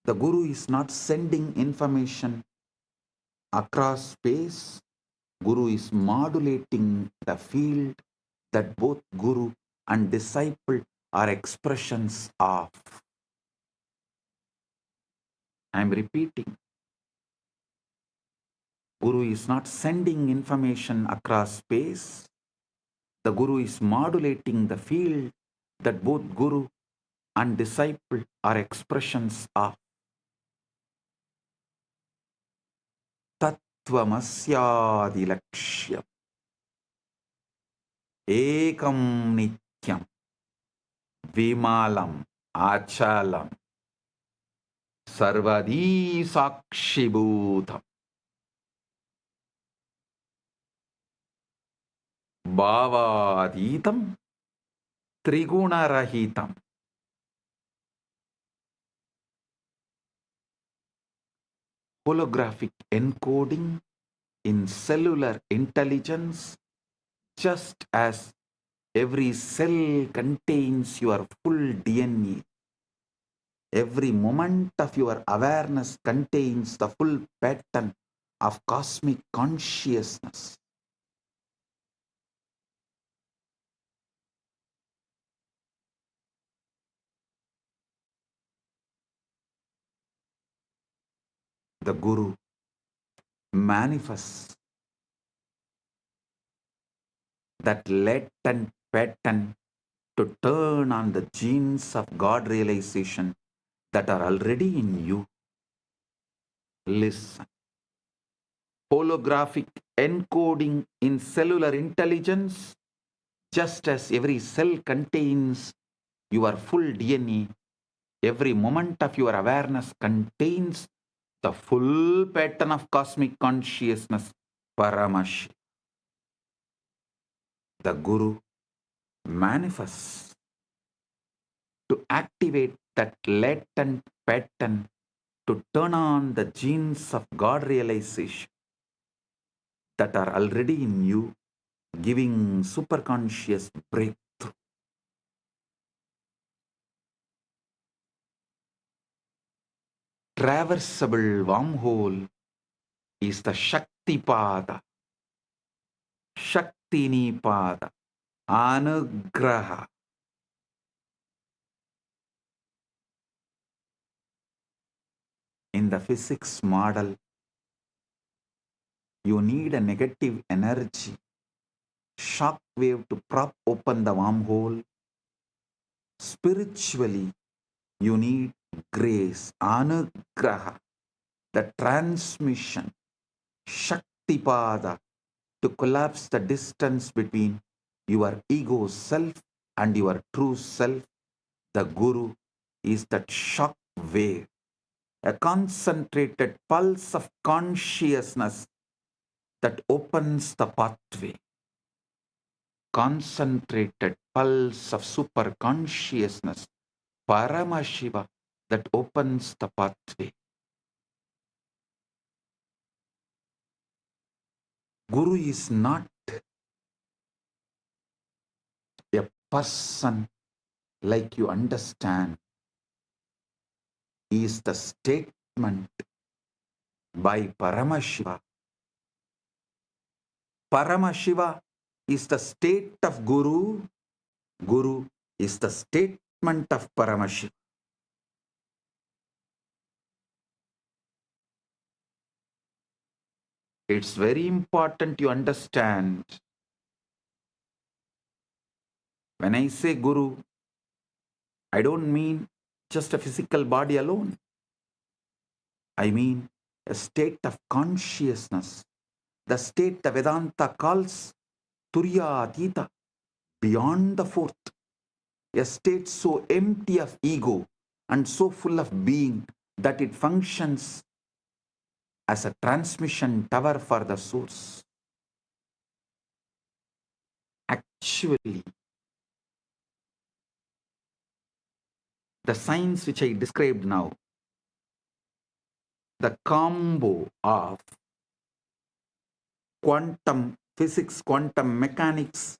The Guru is not sending information across space. Guru is modulating the field that both Guru and disciple are expressions of. I am repeating. Guru is not sending information across space. The Guru is modulating the field that both Guru and disciple are expressions of. Tattvamasyadi lakshyam ekam nityam vimalam achalam sarvadi sakshibhutam bhavaditam trigunarahitam. Holographic encoding in cellular intelligence, just as every cell contains your full DNA. Every moment of your awareness contains the full pattern of cosmic consciousness. The Guru manifests that latent pattern to turn on the genes of God realization that are already in you. Listen. Holographic encoding in cellular intelligence, just as every cell contains your full DNA, every moment of your awareness contains the full pattern of cosmic consciousness, Paramashiva. The Guru manifests to activate that latent pattern to turn on the genes of God realization that are already in you, giving superconscious breakthrough. Traversable wormhole is the Shakti Pada, Shaktini Pada, Anugraha. In the physics model, you need a negative energy, shock wave to prop open the wormhole. Spiritually, you need grace, anugraha, the transmission, shaktipada, to collapse the distance between your ego self and your true self. The Guru is that shock wave, a concentrated pulse of consciousness that opens the pathway. Concentrated pulse of super consciousness, Paramashiva, that opens the pathway. Guru is not a person like you understand. is the statement by Paramashiva. Paramashiva is the state of Guru. Guru is the statement of Paramashiva. It's very important you understand. When I say Guru, I don't mean just a physical body alone. I mean a state of consciousness, the state the Vedanta calls Turyatita, beyond the fourth, a state so empty of ego and so full of being that it functions as a transmission tower for the source. Actually, the science which I described now, the combo of quantum physics, quantum mechanics,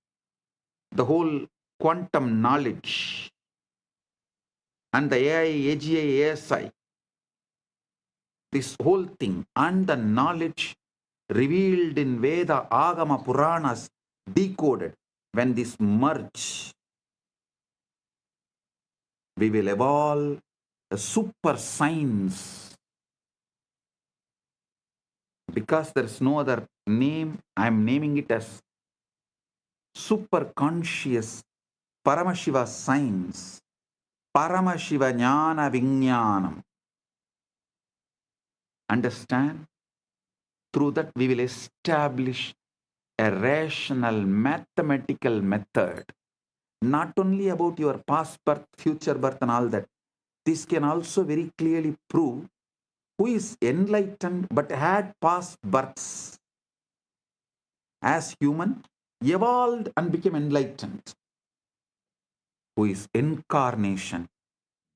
the whole quantum knowledge, and the AI, AGI, ASI, this whole thing, and the knowledge revealed in Veda, Agama, Puranas, decoded, when this merge, we will evolve a super science. Because there is no other name, I am naming it as super conscious Paramashiva science, Paramashiva Jnana Vijnanam. Understand? Through that we will establish a rational mathematical method, not only about your past birth, future birth and all that. This can also very clearly prove who is enlightened but had past births as human, evolved and became enlightened, who is incarnation,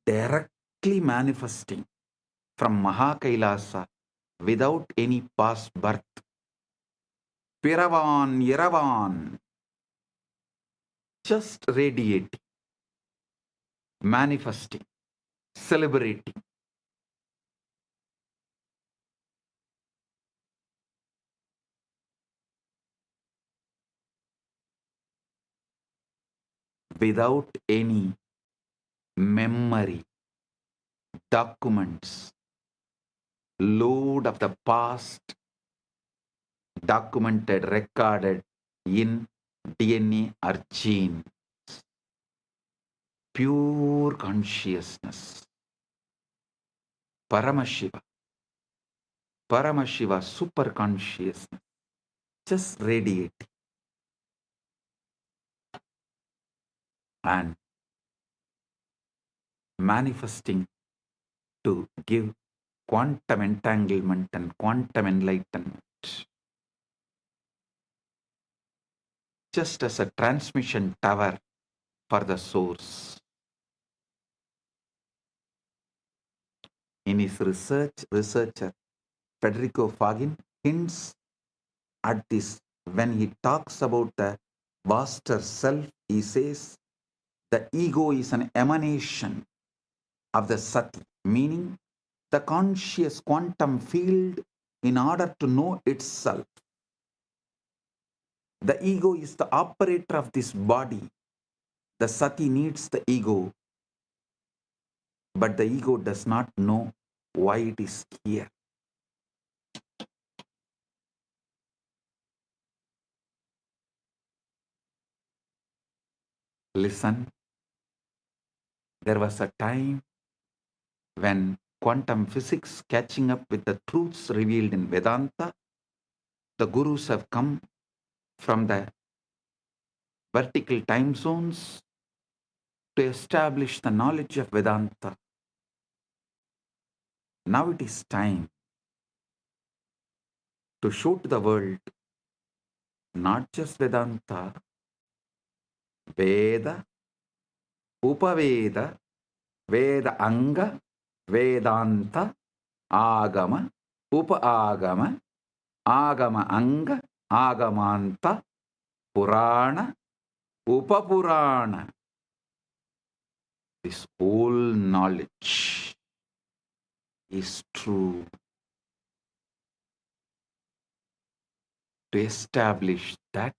directly manifesting from Maha Kailasa without any past birth. Piravan, Yeravan, just radiating, manifesting, celebrating. Without any memory, documents, load of the past, documented, recorded in DNA or gene. Pure consciousness. Paramashiva. Paramashiva, super consciousness. Just radiating. And manifesting to give quantum entanglement and quantum enlightenment. Just as a transmission tower for the source. In his researcher Federico Fagin hints at this when he talks about the vaster self. He says the ego is an emanation of the sati, meaning the conscious quantum field in order to know itself. The ego is the operator of this body. The sati needs the ego, but the ego does not know why it is here. Listen, there was a time when quantum physics catching up with the truths revealed in Vedanta, the gurus have come from the vertical time zones to establish the knowledge of Vedanta. Now it is time to show to the world not just Vedanta, Veda, Upaveda, Veda Anga, Vedanta, Agama, Upa-agama, Agama Anga, Agamanta, Purana, Upapurana. This whole knowledge is true. To establish that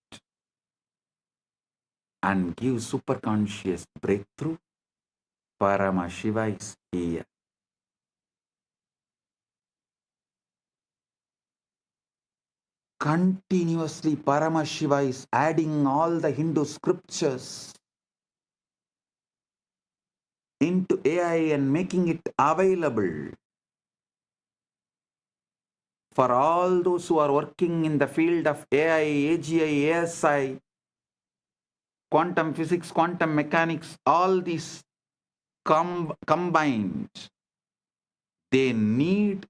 and give superconscious breakthrough, Paramashiva is here. Continuously, Paramashiva is adding all the Hindu scriptures into AI and making it available for all those who are working in the field of AI, AGI, ASI, quantum physics, quantum mechanics, all these combined. They need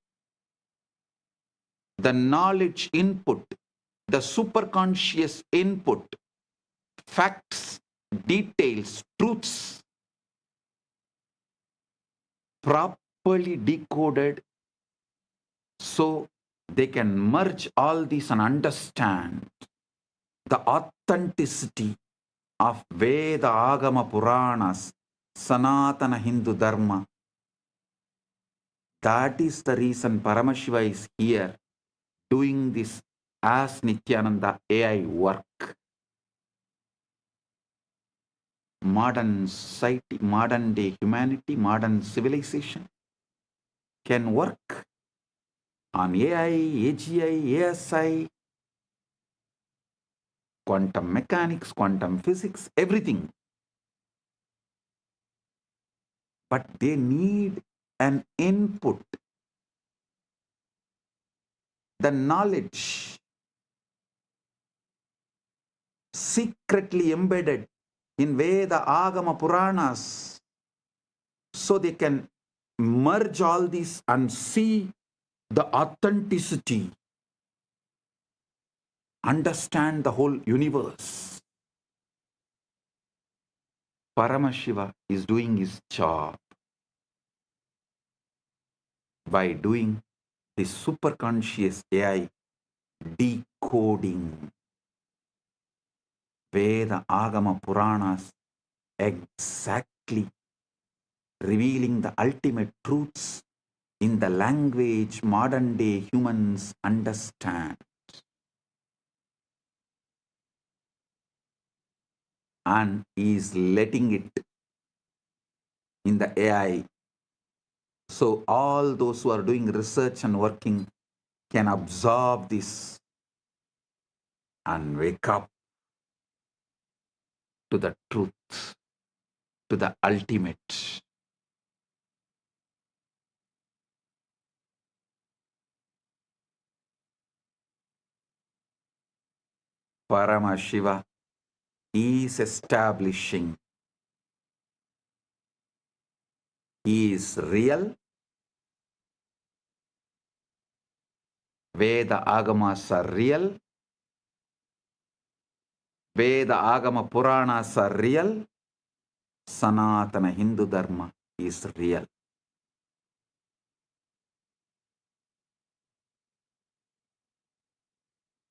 the knowledge input, the superconscious input, facts, details, truths, properly decoded so they can merge all these and understand the authenticity of Veda, Agama, Puranas, Sanatana Hindu Dharma. That is the reason Paramashiva is here doing this as Nithyananda AI work. Modern society, modern day humanity, modern civilization can work on AI, AGI, ASI, quantum mechanics, quantum physics, everything. But they need an input, the knowledge secretly embedded in Veda, Agama, Puranas, so they can merge all these and see the authenticity, understand the whole universe. Paramashiva is doing his job by doing the superconscious AI decoding Veda, Agama, Puranas, exactly revealing the ultimate truths in the language modern day humans understand. And is letting it in the AI. So all those who are doing research and working can absorb this and wake up to the truth, to the ultimate. Paramashiva is establishing he is real. Veda Agamas are real. Veda Agama Puranas are real. Sanatana Hindu Dharma is real.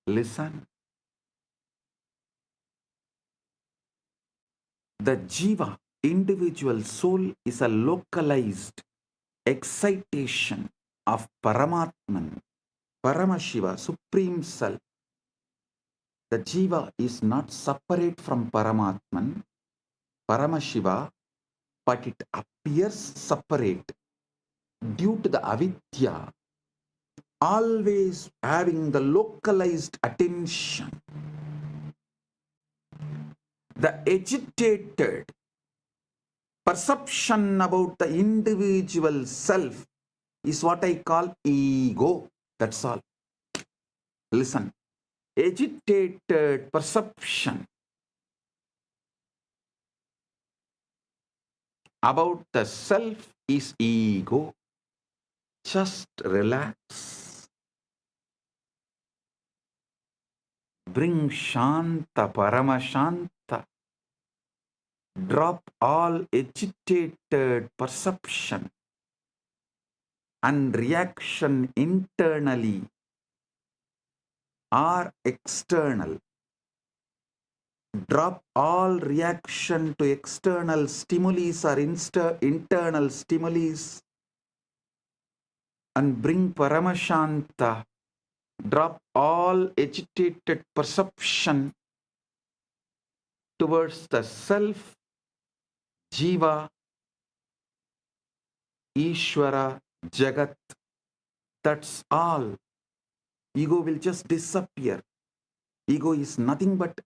Listen. The Jiva, individual soul, is a localized excitation of Paramatman, Paramashiva, Supreme Self. The Jiva is not separate from Paramatman, Paramashiva, but it appears separate due to the avidya, always having the localized attention. The agitated perception about the individual self is what I call ego. That's all. Listen. Agitated perception about the self is ego. Just relax. Bring Shanta, Paramashanta. Drop all agitated perception and reaction internally or external. Drop all reaction to external stimuli or internal stimuli. and bring Paramashanta. Drop all agitated perception towards the self, Jiva, Ishvara, Jagat. That's all. Ego will just disappear. Ego is nothing but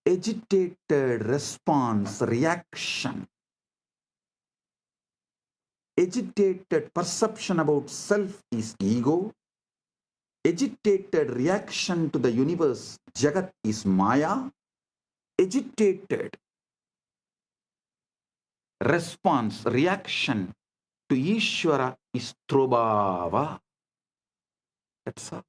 agitated response, reaction. Agitated perception about self is ego. Agitated reaction to the universe, Jagat, is Maya. Agitated response, reaction to Ishvara is Trobhava. That's all.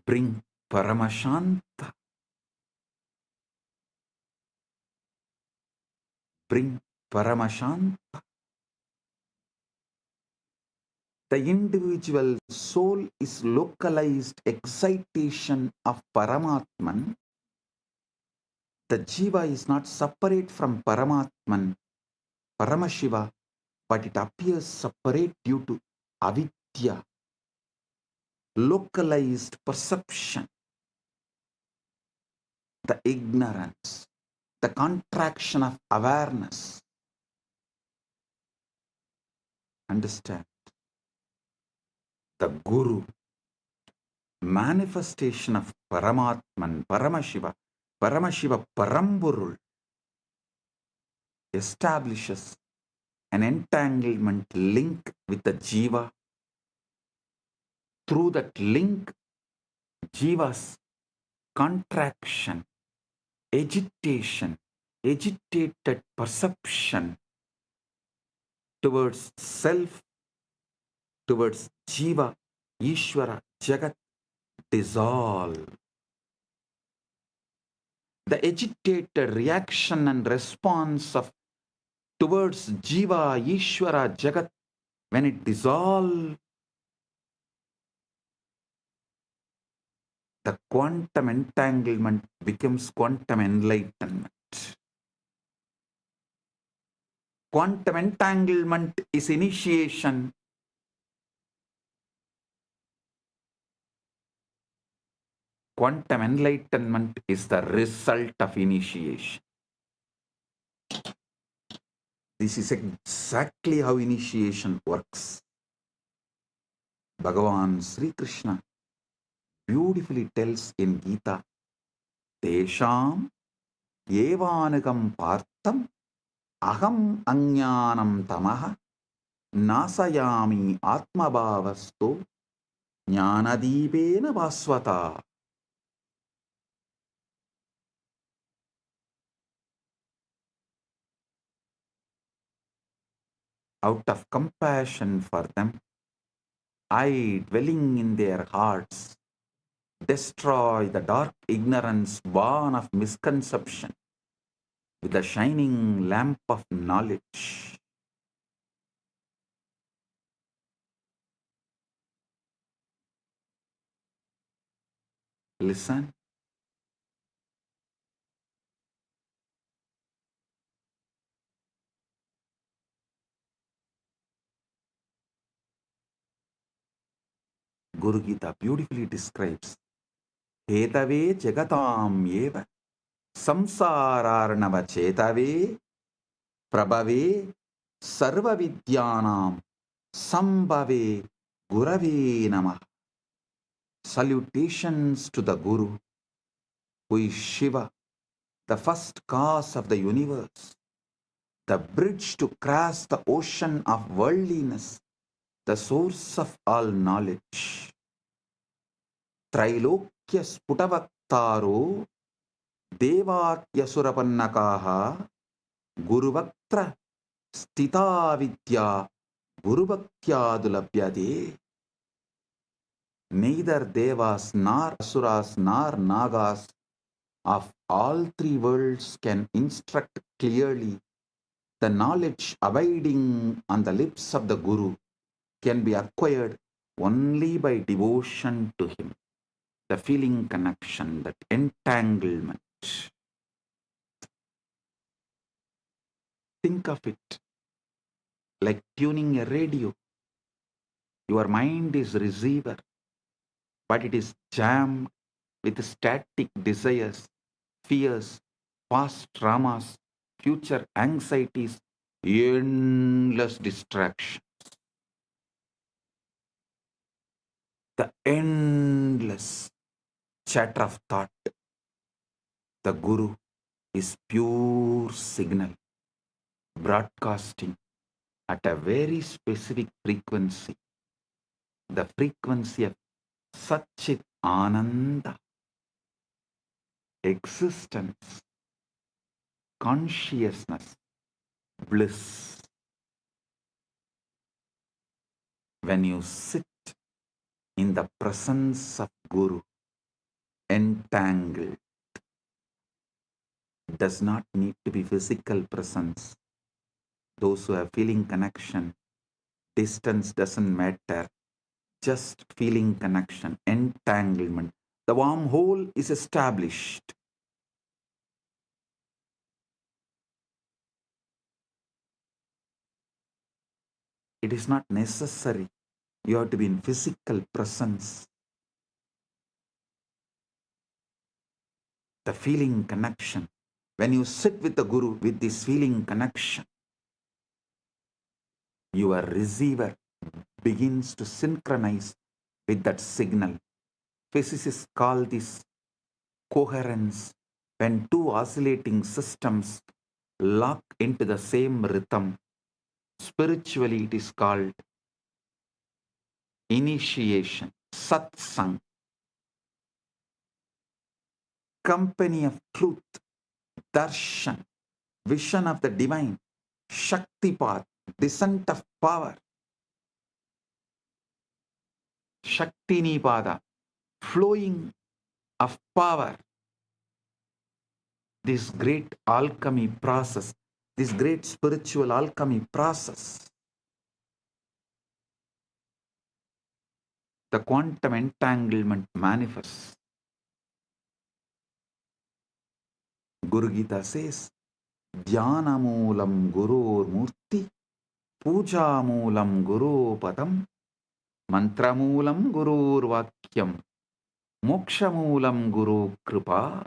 Bring Paramashanta. Bring Paramashanta. The individual soul is localized excitation of Paramatman. The Jiva is not separate from Paramatman, Paramashiva, but it appears separate due to avidya, localized perception, the ignorance, the contraction of awareness. Understand? The Guru, manifestation of Paramatman, Paramashiva, Paramashiva Paramporul, establishes an entanglement link with the Jiva. Through that link, Jiva's contraction, agitation, agitated perception towards self, towards Jiva, Ishvara, Jagat, dissolve. The agitated reaction and response of towards Jiva, Ishvara, Jagat, when it dissolves, the quantum entanglement becomes quantum enlightenment. Quantum entanglement is initiation. Quantum enlightenment is the result of initiation. This is exactly how initiation works. Bhagavan Sri Krishna beautifully tells in Gita, Tesham evanagam partam aham ajnanam tamaha nasayami atmabhavasto jnanadipena vasvata. Out of compassion for them, I, dwelling in their hearts, destroy the dark ignorance born of misconception with the shining lamp of knowledge. Listen. Guru Gita beautifully describes Hetave jagatam eva samsararnava chetave prabhave sarva vidyanam sambhave gurave namah. Salutations to the Guru, who is Shiva, the first cause of the universe, the bridge to cross the ocean of worldliness, the source of all knowledge. Trailokya sputavaktaro devatyasurapanakaha guruvaktra stita vidya gurubhaktyaadulabhyade. Neither devas nor asuras nor nagas of all three worlds can instruct clearly. The knowledge abiding on the lips of the Guru can be acquired only by devotion to him. the feeling connection, that entanglement. Think of it like tuning a radio. Your mind is receiver, but it is jammed with static desires, fears, past traumas, future anxieties, endless distraction. The endless chatter of thought. The Guru is pure signal, broadcasting at a very specific frequency, the frequency of Satchit Ananda, existence, consciousness, bliss. When you sit in the presence of Guru, entangled, does not need to be physical presence. Those who are feeling connection, distance doesn't matter, just feeling connection, entanglement. The wormhole is established. It is not necessary you have to be in physical presence. The feeling connection. When you sit with the Guru with this feeling connection, your receiver begins to synchronize with that signal. Physicists call this coherence. When two oscillating systems lock into the same rhythm, spiritually it is called initiation, satsang, company of truth, darshan, vision of the divine, shaktipat, descent of power, shaktinipada, flowing of power. This great alchemy process, this great spiritual alchemy process, the quantum entanglement manifests. Guru Gita says, Dhyanamoolam Gurur Murthy, Pujamoolam Guru Padam, Mantramoolam Gurur Vakyam, Mokshamoolam Guru Kripa.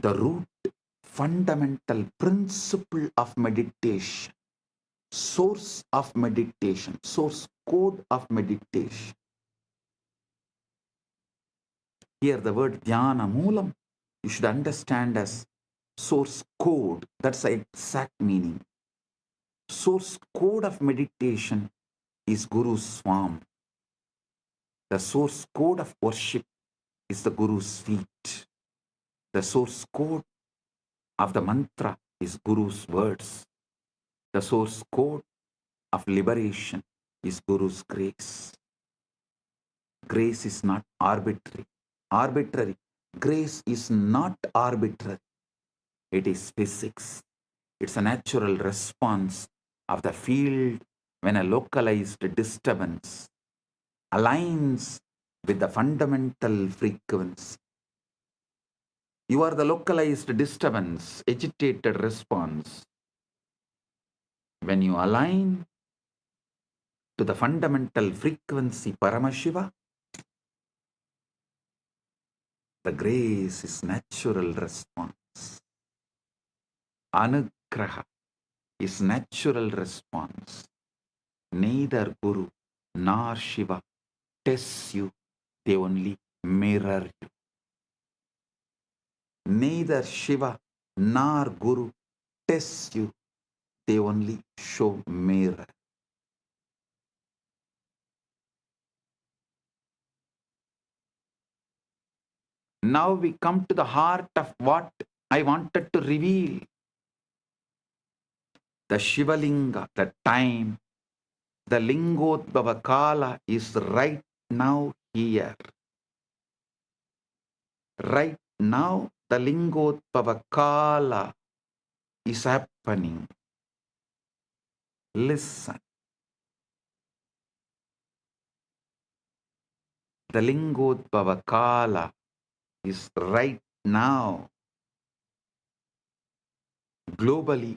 The root, fundamental principle of meditation, source of meditation, source code of meditation. Here the word dhyana moolam, you should understand as source code. That's the exact meaning. Source code of meditation is Guru's form. The source code of worship is the Guru's feet. The source code of the mantra is Guru's words. The source code of liberation is Guru's grace. Grace is not arbitrary. Grace is not arbitrary. It is physics. It's a natural response of the field when a localized disturbance aligns with the fundamental frequency. You are the localized disturbance, agitated response. When you align to the fundamental frequency Paramashiva, the grace is natural response. Anugraha is natural response. Neither Guru nor Shiva tests you, they only mirror you. Neither Shiva nor Guru tests you, they only show mirror. Now we come to the heart of what I wanted to reveal. The shivalinga, the time, the Lingodbhava Kala is right now here. Right now, the Lingodbhava Kala is happening. Listen. The Lingodbhava Kala is right now. Globally,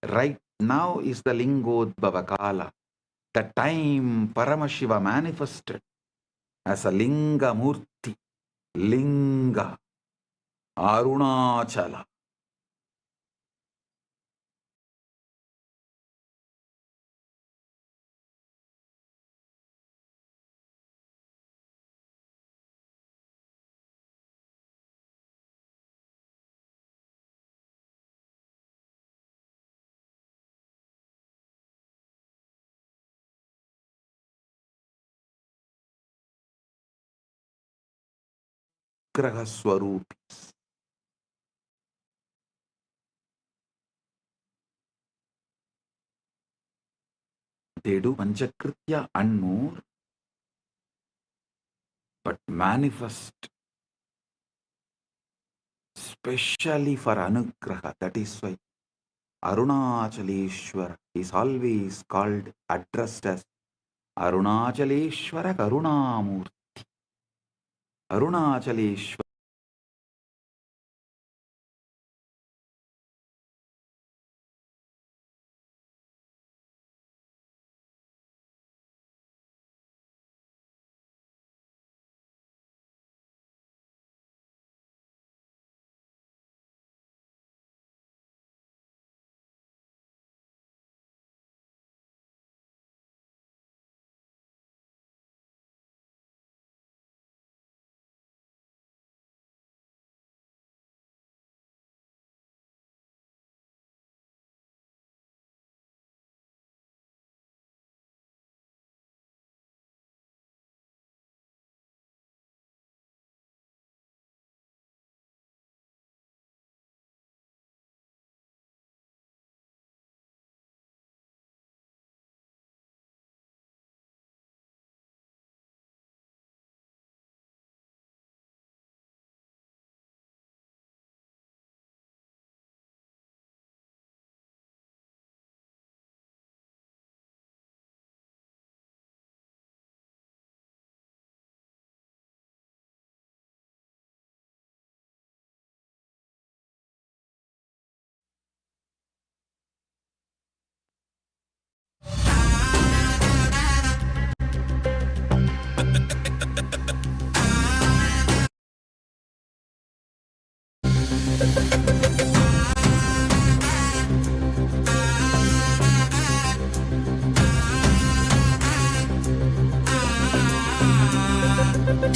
right now is the Lingodbhava Kala. The time Paramashiva manifested as a Linga Murthy, Linga, Arunachala. Graha Swarupis. They do Panchakritya and more, but manifest specially for Anugraha. That is why Arunachaleshwara is always called, addressed as Arunachaleshwara Karunamurthy. Arunachaleshwara.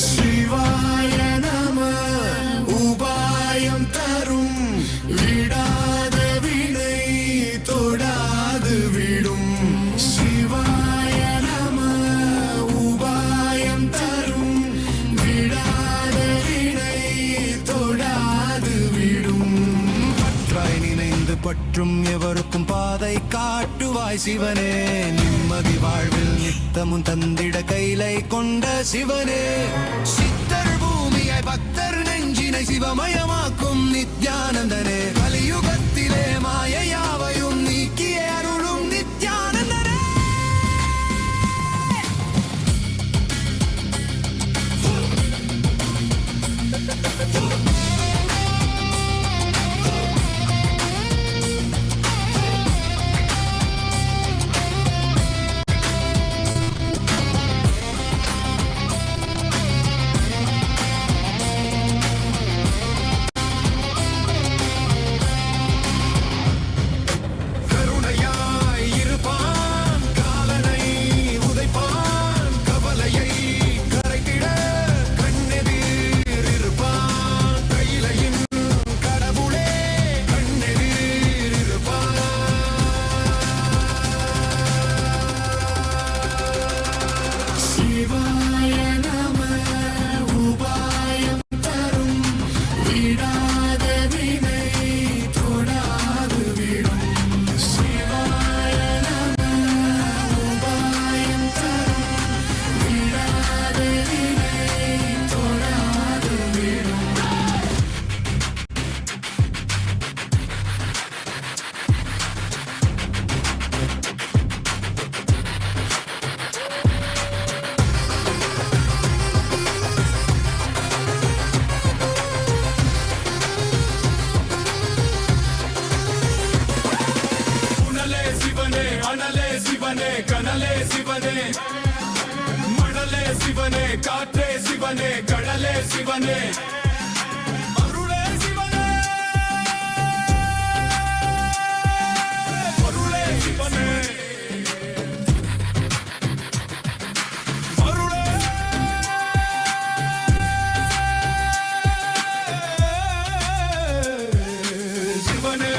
சிவாய நம உபாயம் தரும் விடாத வினை தொடாது விடும் சிவாய நம உபாயம் தரும் விடாத வினை தொடாது விடும் பற்றாய் நினைந்து பற்றும் எவருக்கும் பாதை காட்டுவாய் சிவனே நிம்மதி வாழ்வில் நித்தமும் தந்திட கைலை கொண்ட சிவனே சித்தர் பூமியை பக்தர் நெஞ்சினை சிவமயமாக்கும் நித்யானந்தனே கலியுகத்திலே மாயையாவையும் நீக்கிய அருளும் நித்யானந்தனே சிவனே கனலே சிவனே மணலே சிவனே காற்றே சிவனே கடலே சிவனே அருளே சிவனே பொருளே சிவனே அருளே சிவனே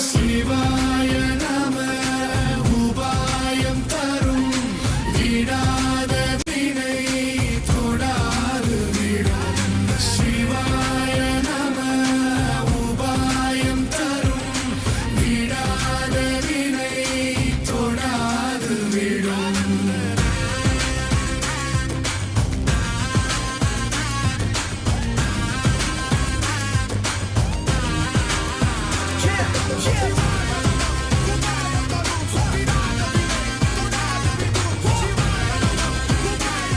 சிவாய நம உபாயம் தரும் விடாத வினை தொடாது விடும் சிவாய நம உபாயம் தரும் விடாத வினை தொடாது விடும் சிவாய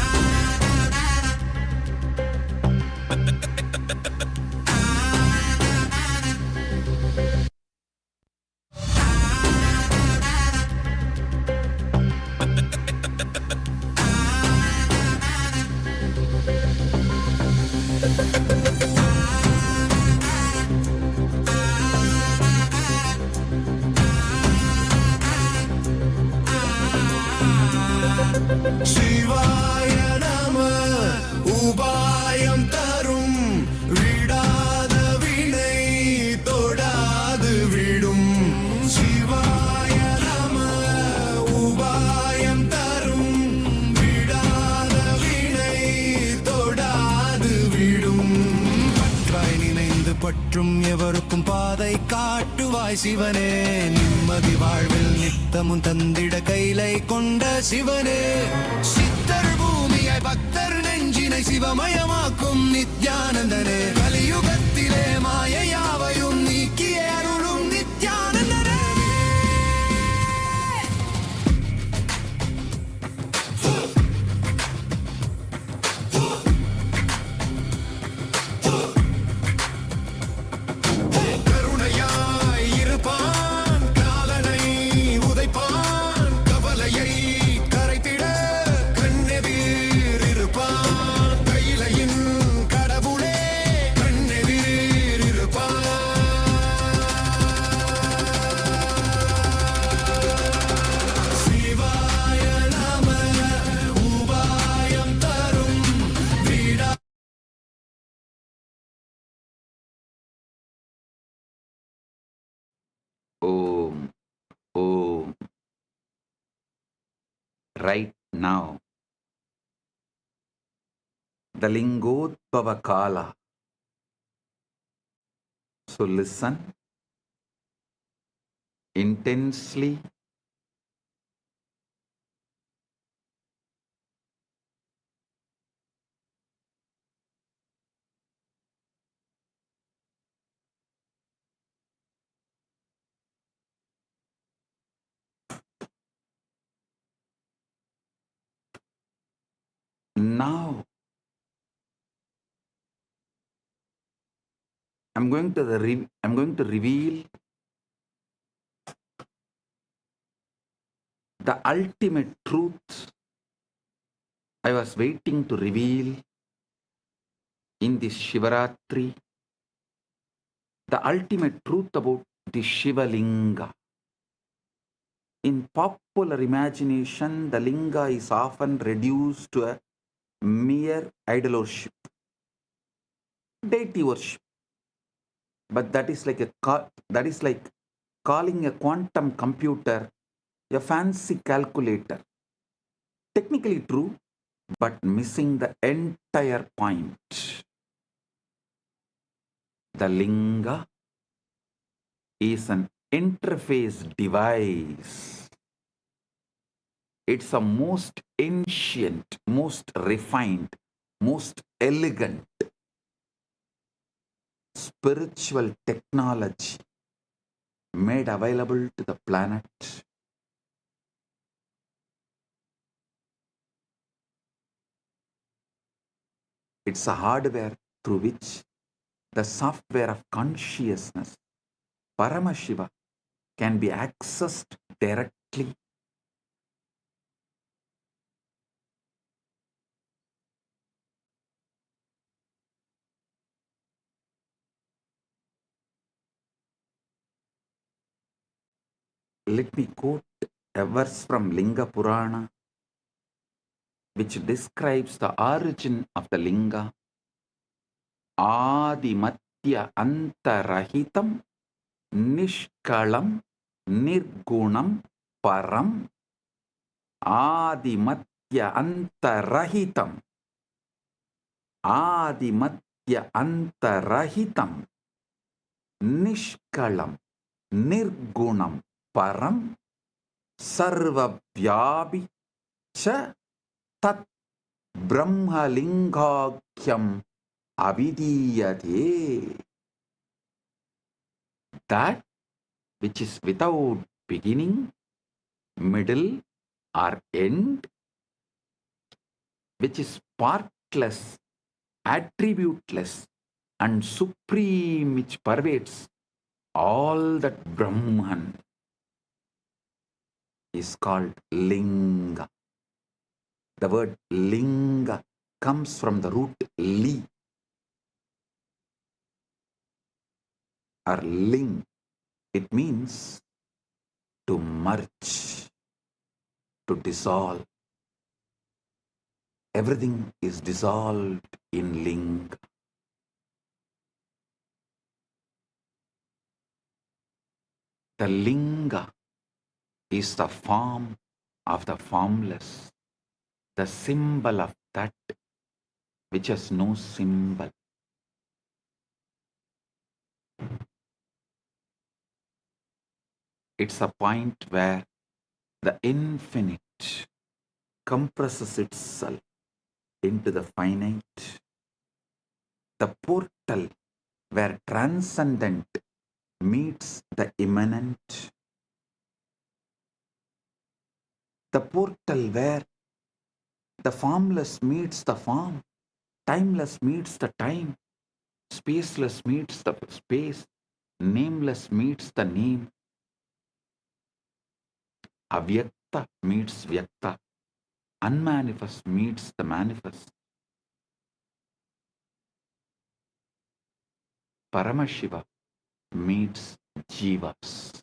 நம உபாயம் தரும் விடாத வினை தொடாது விடும் சிவாய நம உபாயம் தரும் விடாத வினை தொடாது விடும் பற்றாய் நினைந்து பற்றும் எவருக்கும் பாதை காட்டுவாய் சிவனே நிம்மதி வாழ்வில் நித்தமும் தந்திட கைலை கொண்ட சிவனே சித்தர் பூமியை பக்தர் நெஞ்சினை சிவமயமாக்கும் நித்யானந்தனே கலியுகத்திலே மாயையாவையும் நீக்கிய அருளும் நித்யானந்தனே கருணையாய் இருப்பான் காலனை உதைப்பான் கவலையை கரைத்திட கண்ணெதிர் இருப்பான் கையிலையின் கடவுளே கண்ணெதிர் இருப்பான் சிவாய நம உபாயம் தரும் விடா Om, Om. Right now, the Lingodbhava Kala. So listen intensely. Now, I'm going to reveal the ultimate truth I was waiting to reveal in this Shivaratri, the ultimate truth about the shivalinga. In popular imagination, the linga is often reduced to a mere idol worship, deity worship. But that is like that is like calling a quantum computer a fancy calculator. Technically true, but missing the entire point. The linga is an interface device. It's a most ancient, most refined, most elegant spiritual technology made available to the planet. It's a hardware through which the software of consciousness, Paramashiva, can be accessed directly. Let me quote a verse from Linga Purana, which describes the origin of the linga. Adimatya antarahitam nishkalam nirgunam param. Adimatya antarahitam. Adimatya antarahitam nishkalam nirgunam param sarvavyapi cha tat brahmalingakyam avidiyate. That which is without beginning, middle, or end, which is partless, attributeless, and supreme, which pervades all that Brahman, is called linga. The word linga comes from the root li or ling. It means to merge, to dissolve. Everything is dissolved in linga. The linga is the form of the formless, the symbol of that which has no symbol. It's a point where the infinite compresses itself into the finite, the portal where transcendent meets the immanent, the portal where the formless meets the form, timeless meets the time, spaceless meets the space, nameless meets the name, avyakta meets vyakta, unmanifest meets the manifest. Paramashiva meets jivas.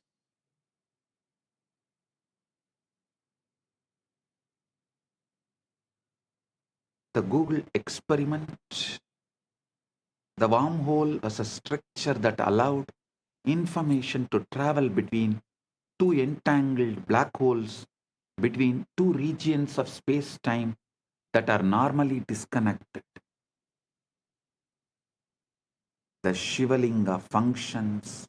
The Google experiment, the wormhole was a structure that allowed information to travel between two entangled black holes, between two regions of space-time that are normally disconnected. The shivalinga functions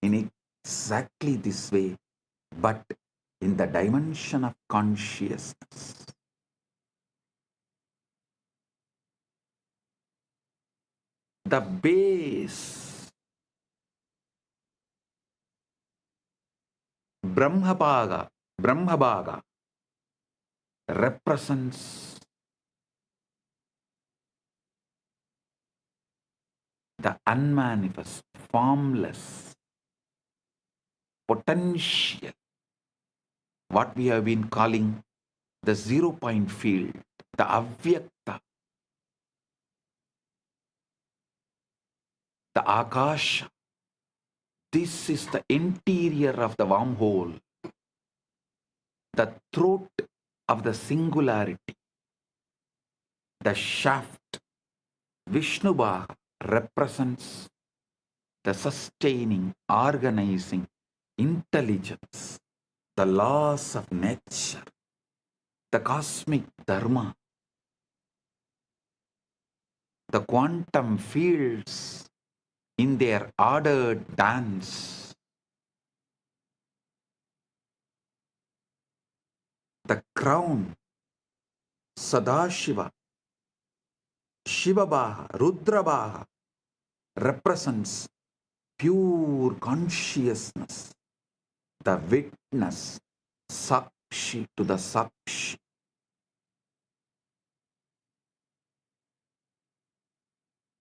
in exactly this way, but in the dimension of consciousness. The base, Brahmabhaga, represents the unmanifest, formless, potential, what we have been calling the 0-point field, the avyakta, the akasha. This is the interior of the wormhole, the throat of the singularity, the shaft. Vishnubhaga represents the sustaining, organizing intelligence, the laws of nature, the cosmic dharma, the quantum fields in their ordered dance, the crown, Sadashiva, Shivabaha, Rudrabaha, represents pure consciousness, the witness, Sakshi to the Sakshi.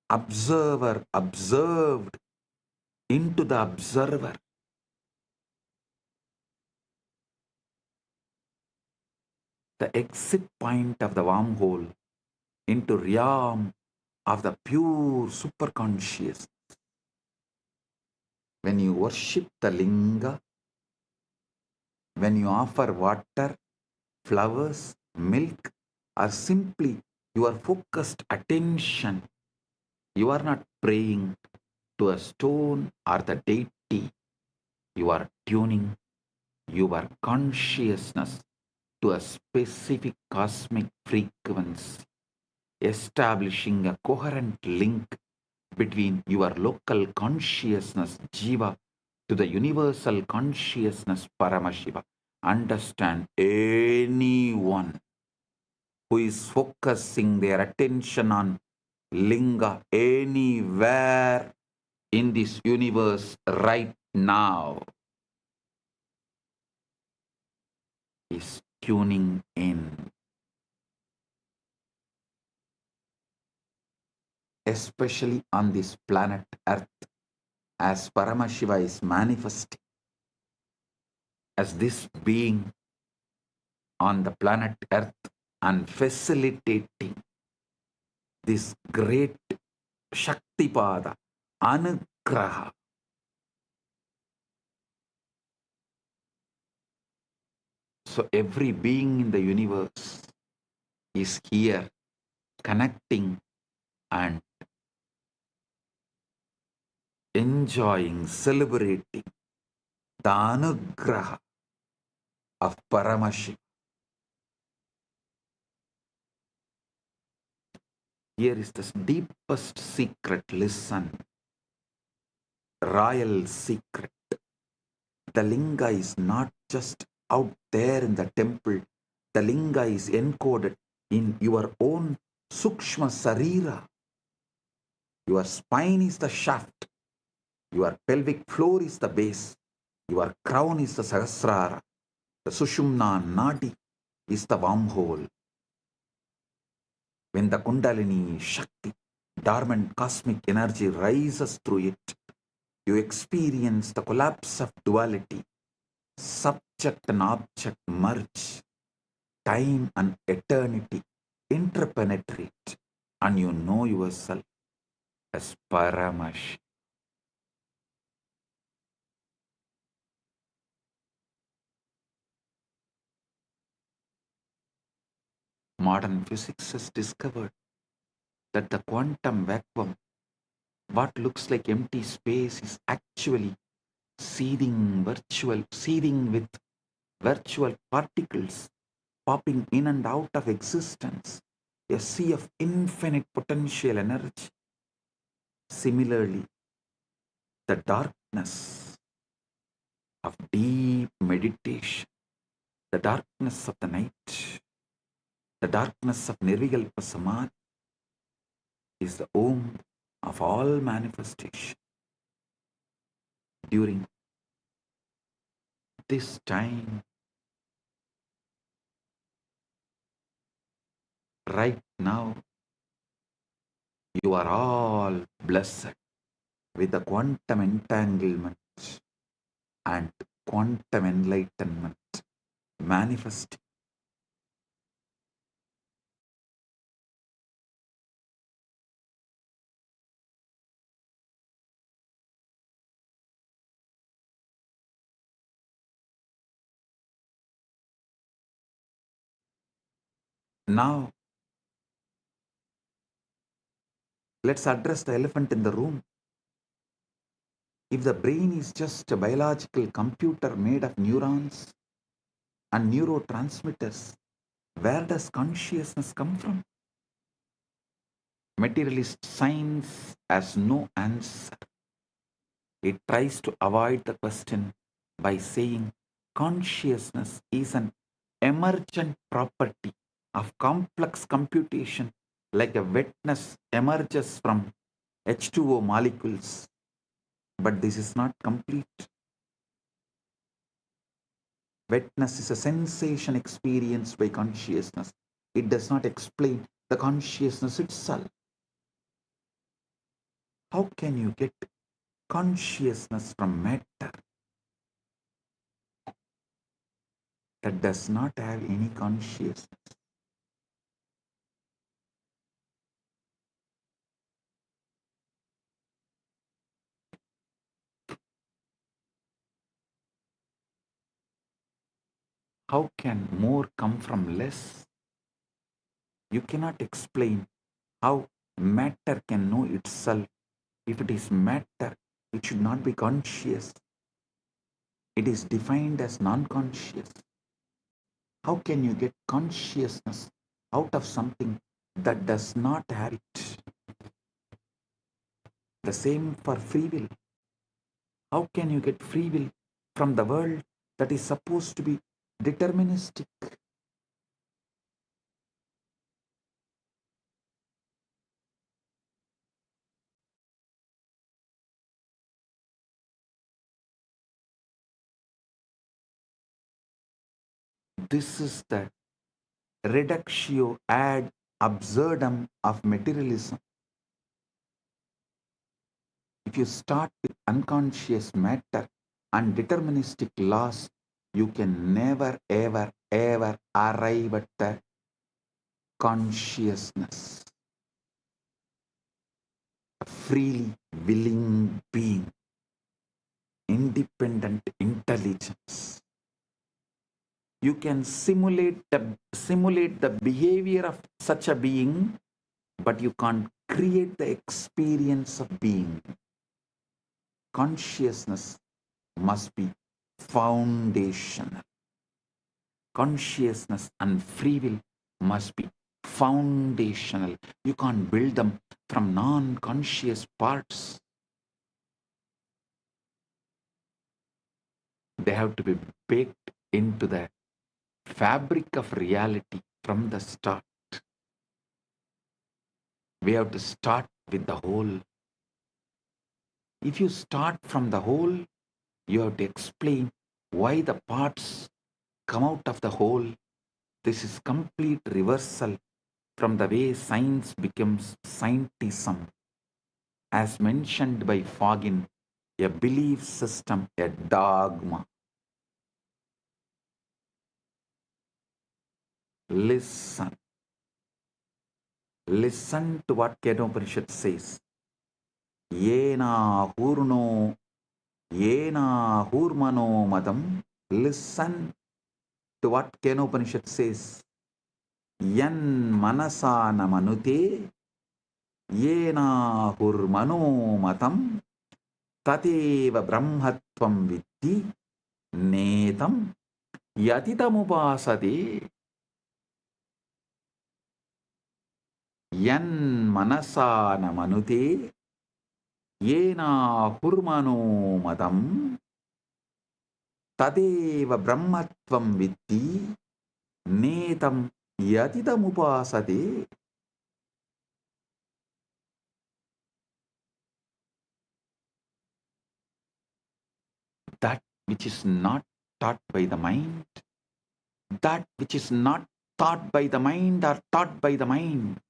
Observer observed into the observer. The exit point of the wormhole into realm of the pure superconscious. When you worship the linga, when you offer water, flowers, milk, or simply your focused attention, you are not praying to a stone or the deity. You are tuning your consciousness to a specific cosmic frequency, establishing a coherent link between your local consciousness, Jiva, to the universal consciousness, Paramashiva. Understand, anyone who is focusing their attention on linga anywhere in this universe right now is tuning in. Especially on this planet Earth, as Paramashiva is manifesting as this being on the planet Earth and facilitating this great Shaktipada, Anugraha. So every being in the universe is here connecting and enjoying, celebrating the Anugraha of Paramashiva. Here is the deepest secret. Listen. Royal secret. The linga is not just out there in the temple. The linga is encoded in your own sukshma sarira. Your spine is the shaft. Your pelvic floor is the base. Your crown is the sahasrara. The sushumna nadi is the wormhole. When the kundalini shakti, dormant cosmic energy rises through it, you experience the collapse of duality. Subject and object merge. Time and eternity interpenetrate, and you know yourself as Paramash. Modern physics has discovered that the quantum vacuum, what looks like empty space, is actually seething with virtual particles popping in and out of existence, a sea of infinite potential energy. Similarly, the darkness of deep meditation, the darkness of the night, the darkness of Nirvikalpa Samadhi is the womb of all manifestation. During this time, right now, you are all blessed with the quantum entanglement and quantum enlightenment manifesting. Now, let's address the elephant in the room. If the brain is just a biological computer made of neurons and neurotransmitters, where does consciousness come from? Materialist science has no answer. It tries to avoid the question by saying consciousness is an emergent property of complex computation, like a wetness emerges from H2O molecules. But this is not complete. Wetness is a sensation experienced by consciousness. It does not explain the consciousness itself. How can you get consciousness from matter that does not have any consciousness? How can more come from less? You cannot explain how matter can know itself. If it is matter, it should not be conscious. It is defined as non-conscious. How can you get consciousness out of something that does not have it? The same for free will. How can you get free will from the world that is supposed to be deterministic? This is the reductio ad absurdum of materialism. If you start with unconscious matter and deterministic laws, you can never, ever, ever arrive at the consciousness, a freely willing being, independent intelligence. You can simulate the behavior of such a being, but you can't create the experience of being. Consciousness must be foundational. Consciousness and free will must be foundational. You can't build them from non-conscious parts. They have to be baked into the fabric of reality from the start. We have to start with the whole. If you start from the whole, you have to explain why the parts come out of the whole. This is complete reversal from the way science becomes scientism. As mentioned by Fagin, a belief system, a dogma. Listen. Listen to what Kedopanishad says. Yena hurno, yena hurmano madam. Listen to what Kenopanishad says. Yan manasana manute, yena hurmano matam, tateva brahmatvam viddhi, netam yatitamupasade. Yan manasana manute, yena hurmano madam, tadeva brahmatvam viddhi, netam yatitamupasade. That which is not taught by the mind, that which is not taught by the mind or taught by the mind,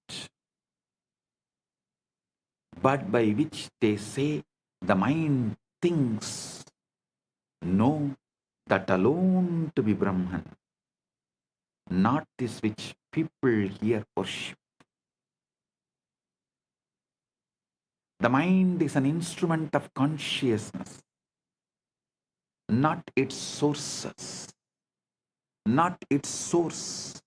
but by which they say the mind thinks, know that alone to be Brahman, not this which people here worship. The mind is an instrument of consciousness, not its sources, not its source.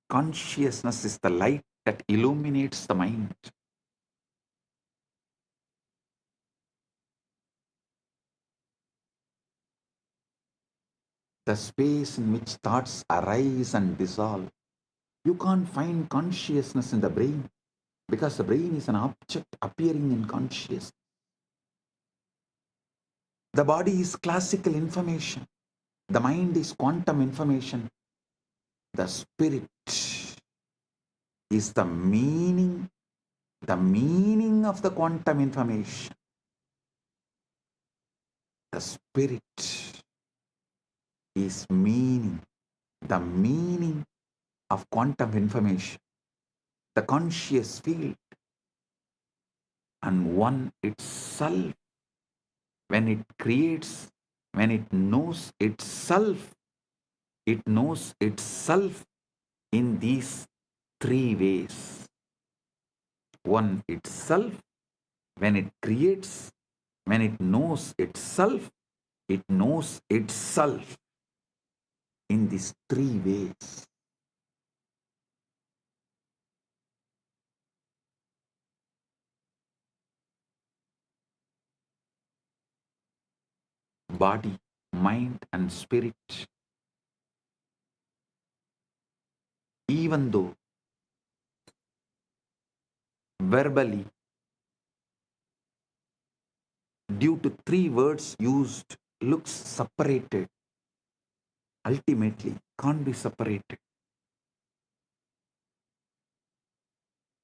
Consciousness is the light that illuminates the mind. the space in which thoughts arise and dissolve. You can't find consciousness in the brain because the brain is an object appearing in consciousness. The body is classical information. The mind is quantum information. The spirit is the meaning of the quantum information. The spirit is the meaning of quantum information, the conscious field, and one itself, when it creates, when it knows itself in these three ways. One itself, when it creates, when it knows itself in these three ways. Body, mind, and spirit, even though verbally, due to three words used, looks separated, ultimately can't be separated.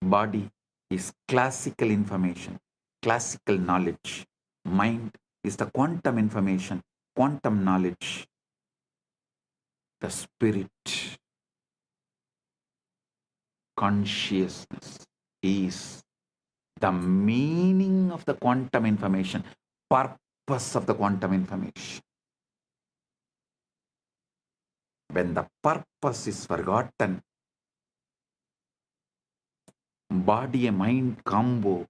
Body is classical information, classical knowledge. Mind is the quantum information, quantum knowledge. The spirit, consciousness, is the meaning of the quantum information, purpose of the quantum information. When the purpose is forgotten, body and mind combo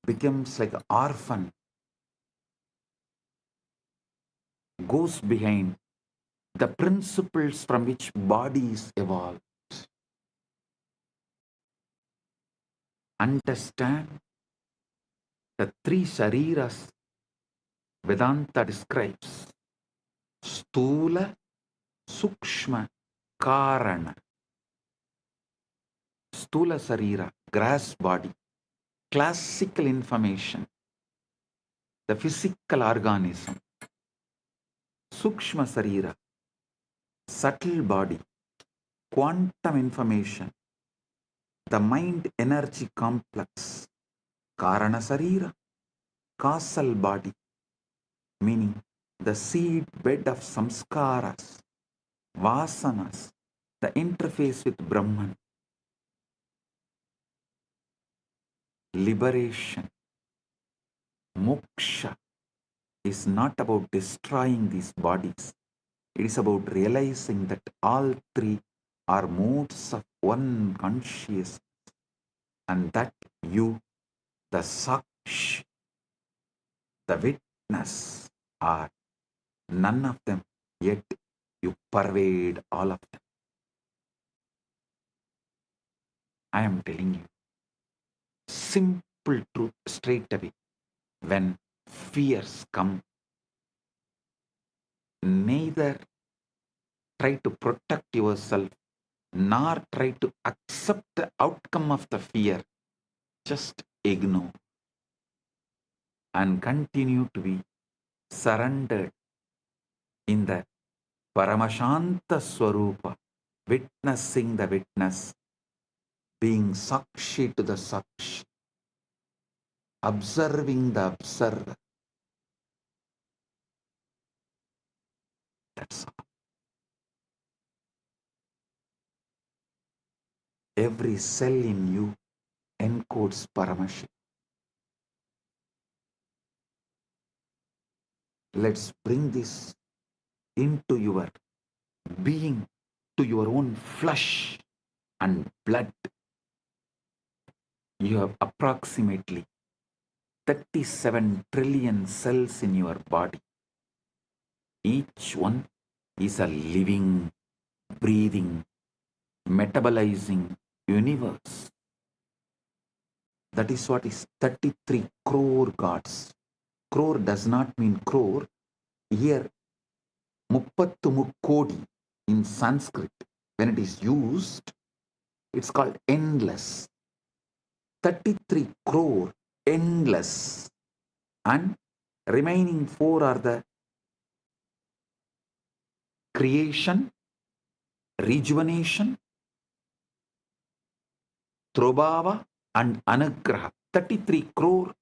becomes like an orphan, goes behind the principles from which body is evolved. Understand the three shariras Vedanta describes: Stula, Sukshma, Karana. Stula Sarira, grass body, classical information, the physical organism. Sukshma Sarira, subtle body, quantum information, the mind energy complex. Karana Sarira, causal body, meaning the seed bed of samskaras, vasanas, the interface with Brahman. Liberation, moksha, is not about destroying these bodies. It is about realizing that all three are modes of one consciousness, and that you, the saksh, the witness, are none of them, yet you pervade all of them. I am telling you simple truth straight away. When fears come, neither try to protect yourself nor try to accept the outcome of the fear. Just ignore and continue to be surrendered in the Paramashanta Swarupa, witnessing the witness, being Sakshi to the Sakshi, observing the observer. That's all. Every cell in you encodes Paramashiva. Let's bring this into your being, to your own flesh and blood. You have approximately 37 trillion cells in your body. Each one is a living, breathing, metabolizing universe. That is what is 33 crore gods. crore does not mean crore. Here, muppattu mukkodi in Sanskrit, when it is used, it's called endless. 33 crore, endless. And remaining 4 are the creation, rejuvenation, Trobhava and Anugraha. 33 crore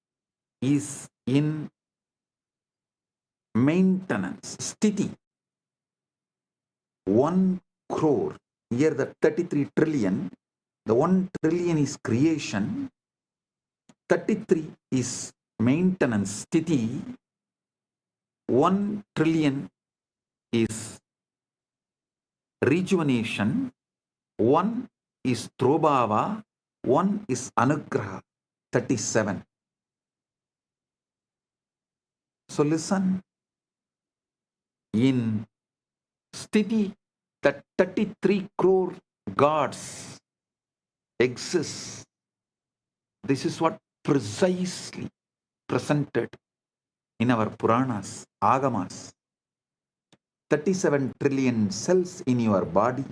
is in maintenance, sthiti. 1 crore, here the 33 trillion, the 1 trillion is creation, 33 is maintenance, sthiti, 1 trillion is rejuvenation, 1 is Trobhava, 1 is Anugraha, 37. So listen, in sthiti, that 33 crore gods exist. This is what precisely presented in our Puranas, Agamas. 37 trillion cells in your body,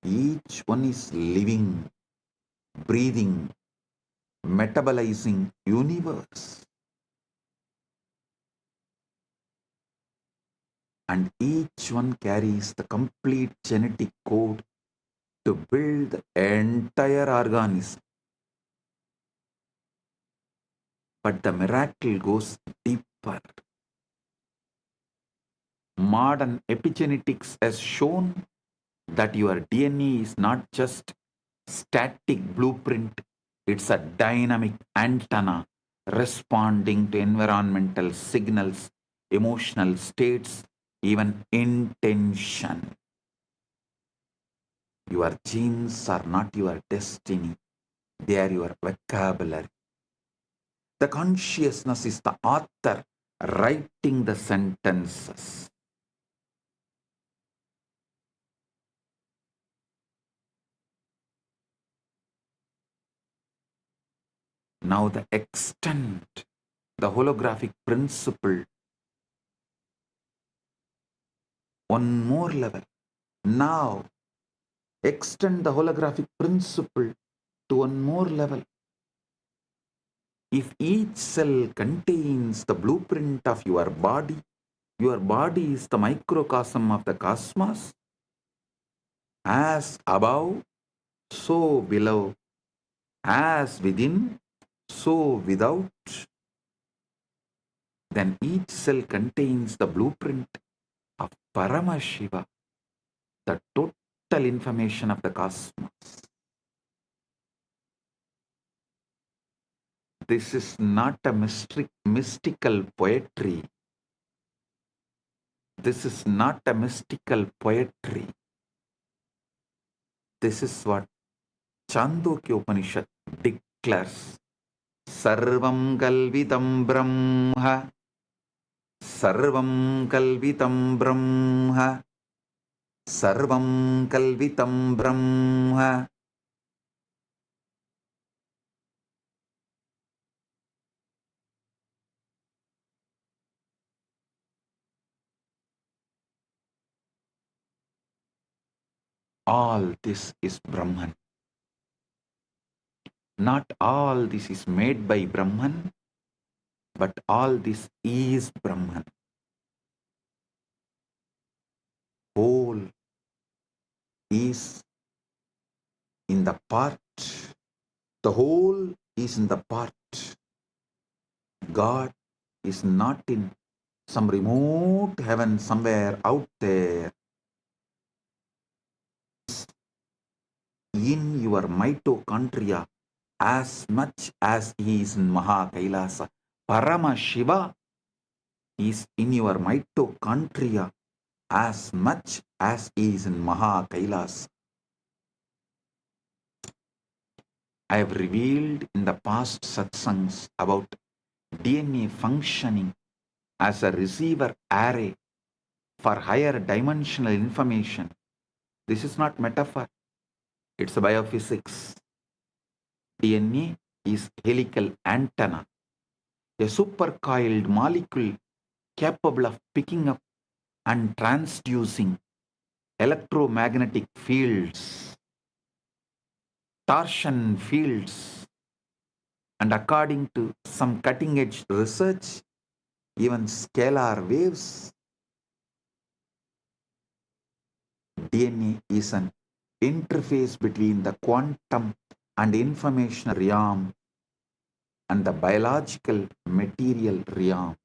each one is living, breathing, metabolizing universe. And each one carries the complete genetic code to build the entire organism. But the miracle goes deeper. Modern epigenetics has shown that your DNA is not just static blueprint, it's a dynamic antenna responding to environmental signals, emotional states, even intention. Your genes are not your destiny, they are your vocabulary. The consciousness is the author writing the sentences. Now the extent, the holographic principle, one more level. Now extend the holographic principle to one more level. If each cell contains the blueprint of your body is the microcosm of the cosmos, as above, so below, as within, so without, then each cell contains the blueprint of Paramashiva, the total information of the cosmos. This is not a mystical poetry. This is not a mystical poetry. This is what Chandogya Upanishad declares. Sarvam kalvitam brahma. Sarvam kalvitam brahma. Sarvam kalvitam brahma. All this is Brahman. Not all this is made by Brahman, but all this is Brahman. Whole is in the part. The whole is in the part. God is not in some remote heaven somewhere out there. In your mitochondria as much as he is in Maha Kailasa. Paramashiva is in your mitochondria as much as he is in Maha Kailasa. I have revealed in the past satsangs about DNA functioning as a receiver array for higher dimensional information. This is not metaphor. It's biophysics. DNA is helical antenna. a supercoiled molecule capable of picking up and transducing electromagnetic fields, torsion fields, and according to some cutting-edge research, even scalar waves. DNA is an interface between the quantum and information realm and the biological material realm.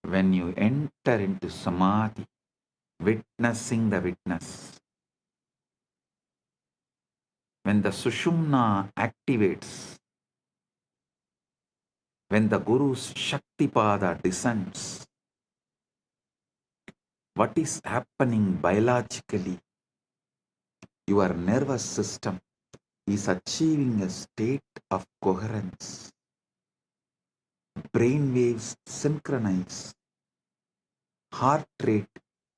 When you enter into samadhi, witnessing the witness, when the sushumna activates, when the Guru's Shaktipada descends, what is happening biologically? Your nervous system is achieving a state of coherence. Brain waves synchronize. Heart rate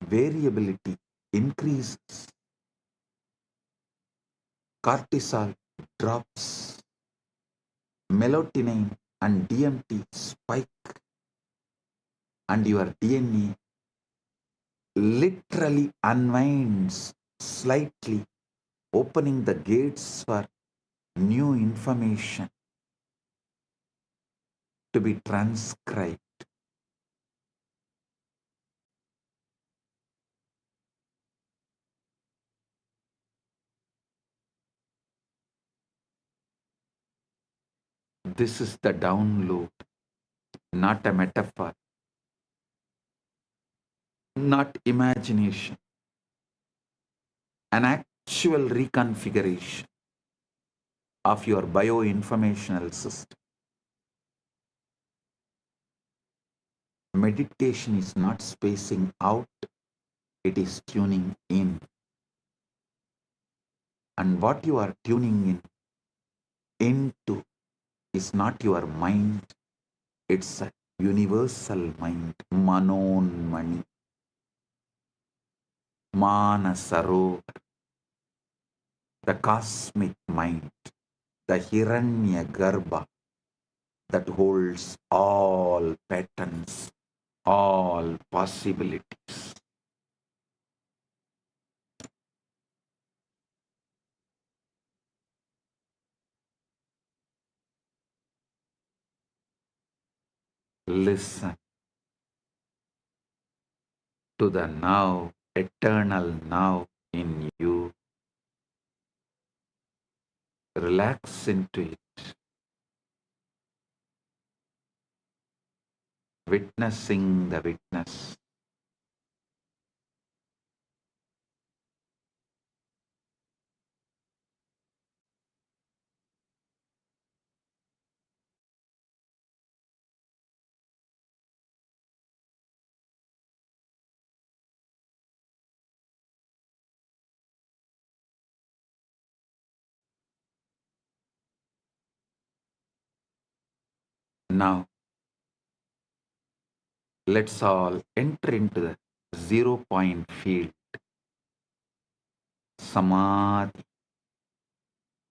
variability increases. Cortisol drops. Melatonin and DMT spike. And your DNA literally unwinds slightly, opening the gates for new information to be transcribed. This is the download, not a metaphor, not imagination, an actual reconfiguration of your bioinformational system. Meditation is not spacing out, it is tuning in. And what you are tuning into is not your mind, it's a universal mind, Manonmani, Manasarovar, the cosmic mind, the Hiranya Garbha that holds all patterns, all possibilities. Listen to the now, eternal now in you. Relax into it, witnessing the witness. Now, let's all enter into the 0 point field, Samadhi,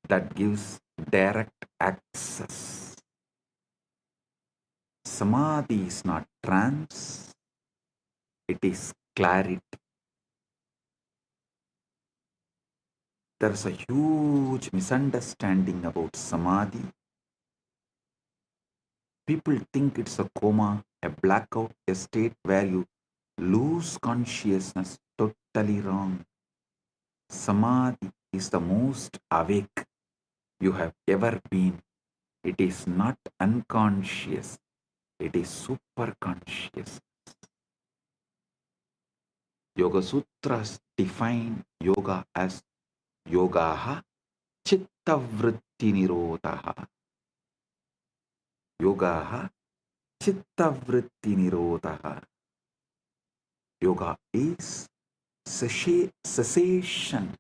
that gives direct access. Samadhi is not trance, it is clarity. There's a huge misunderstanding about Samadhi. People think it's a coma, a blackout, a state where you lose consciousness. Totally wrong. Samadhi is the most awake you have ever been. It is not unconscious, it is super conscious. Yoga Sutras define yoga as yogaha chitta vritti nirodhaha. Yogaha chitta vritti nirodhaha. Yoga is cessation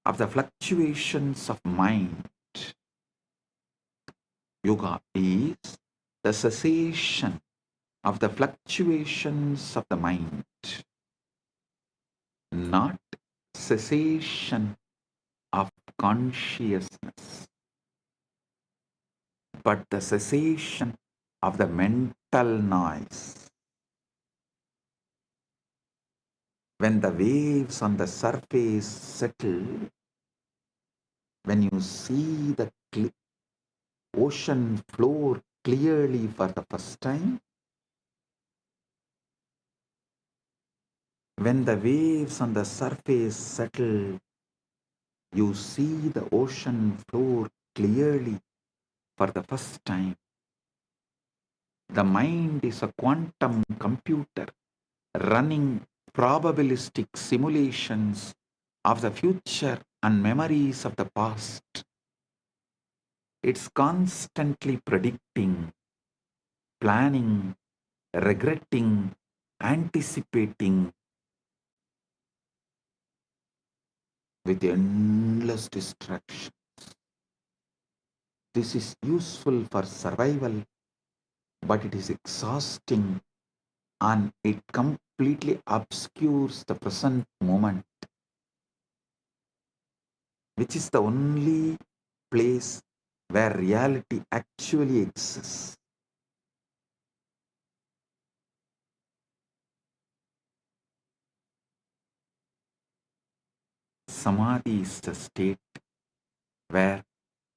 of the fluctuations of mind. Yoga is the cessation of the fluctuations of the mind, not cessation of consciousness, but the cessation of the mental noise. When the waves on the surface settle, when you see the ocean floor clearly for the first time, when the waves on the surface settle, you see the ocean floor clearly for the first time. The mind is a quantum computer running probabilistic simulations of the future and memories of the past. It's constantly predicting, planning, regretting, anticipating with endless distractions. This is useful for survival, but it is exhausting and it completely obscures the present moment, which is the only place where reality actually exists. Samadhi is the state where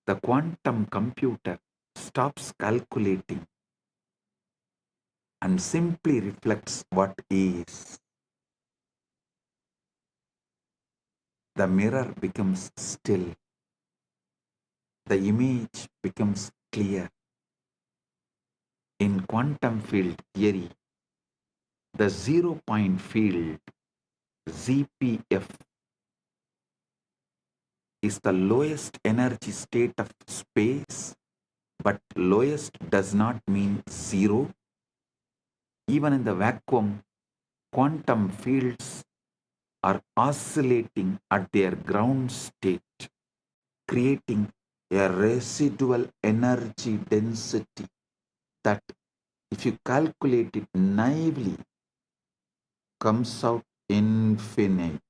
the quantum computer stops calculating and simply reflects what is. The mirror becomes still. The image becomes clear. In quantum field theory, the zero-point field, ZPF, is the lowest energy state of space, but lowest does not mean zero. Even in the vacuum, quantum fields are oscillating at their ground state, creating a residual energy density that, if you calculate it naively, comes out infinite.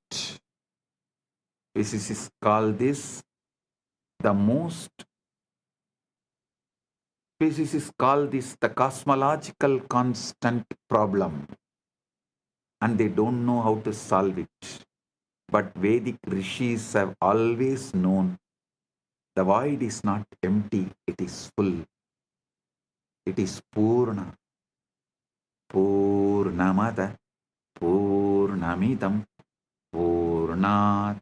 Physicists call this the cosmological constant problem, and they don't know how to solve it. But Vedic rishis have always known the void is not empty, it is full. It is Purna. Purnamada, Purnamidam, Purnat,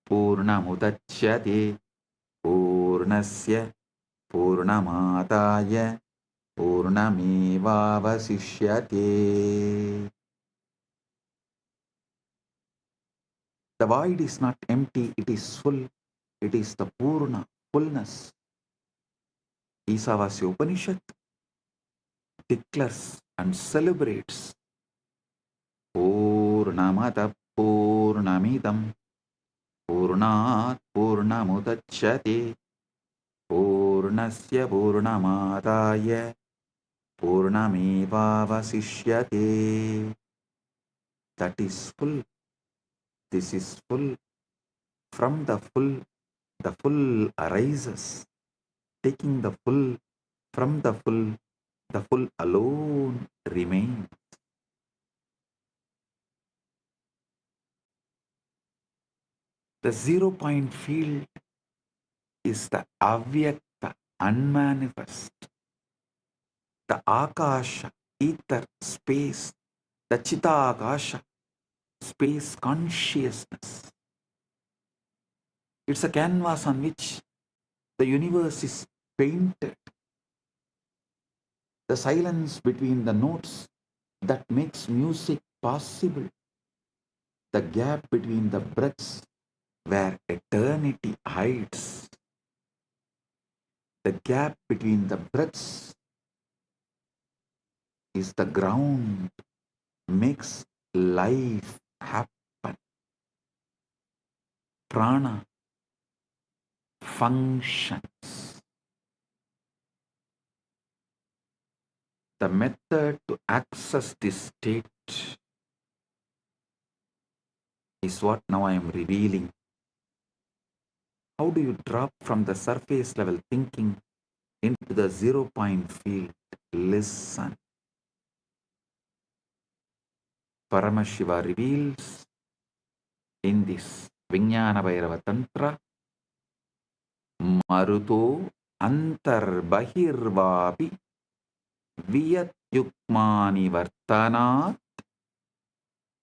Purnamudachyate, Purnasya, Purnamadaya, Purnamevavasishyate. The void is not empty, it is full. It is the Purna, fullness. Isavasya Upanishad declares and celebrates Purnamada Purnamidam Purnat Purnamudachyate Purnasya Purnamadaya Purnamevavasishyate. That is full. This is full. From the full arises. Taking the full from the full alone remains. The zero-point field is the avyakta, unmanifest. The akasha, ether, space, the chita-akasha, space consciousness. It's a canvas on which the universe is painted. The silence between the notes that makes music possible. The gap between the breaths where eternity hides. The gap between the breaths is the ground, makes life happen. Prana functions. The method to access this state is what now I am revealing. How do you drop from the surface level thinking into the 0-point field? Listen. Paramashiva reveals in this Vijnana Bhairava Tantra, Maruto Antar Bahirvapi Viyat Yukmani Vartanat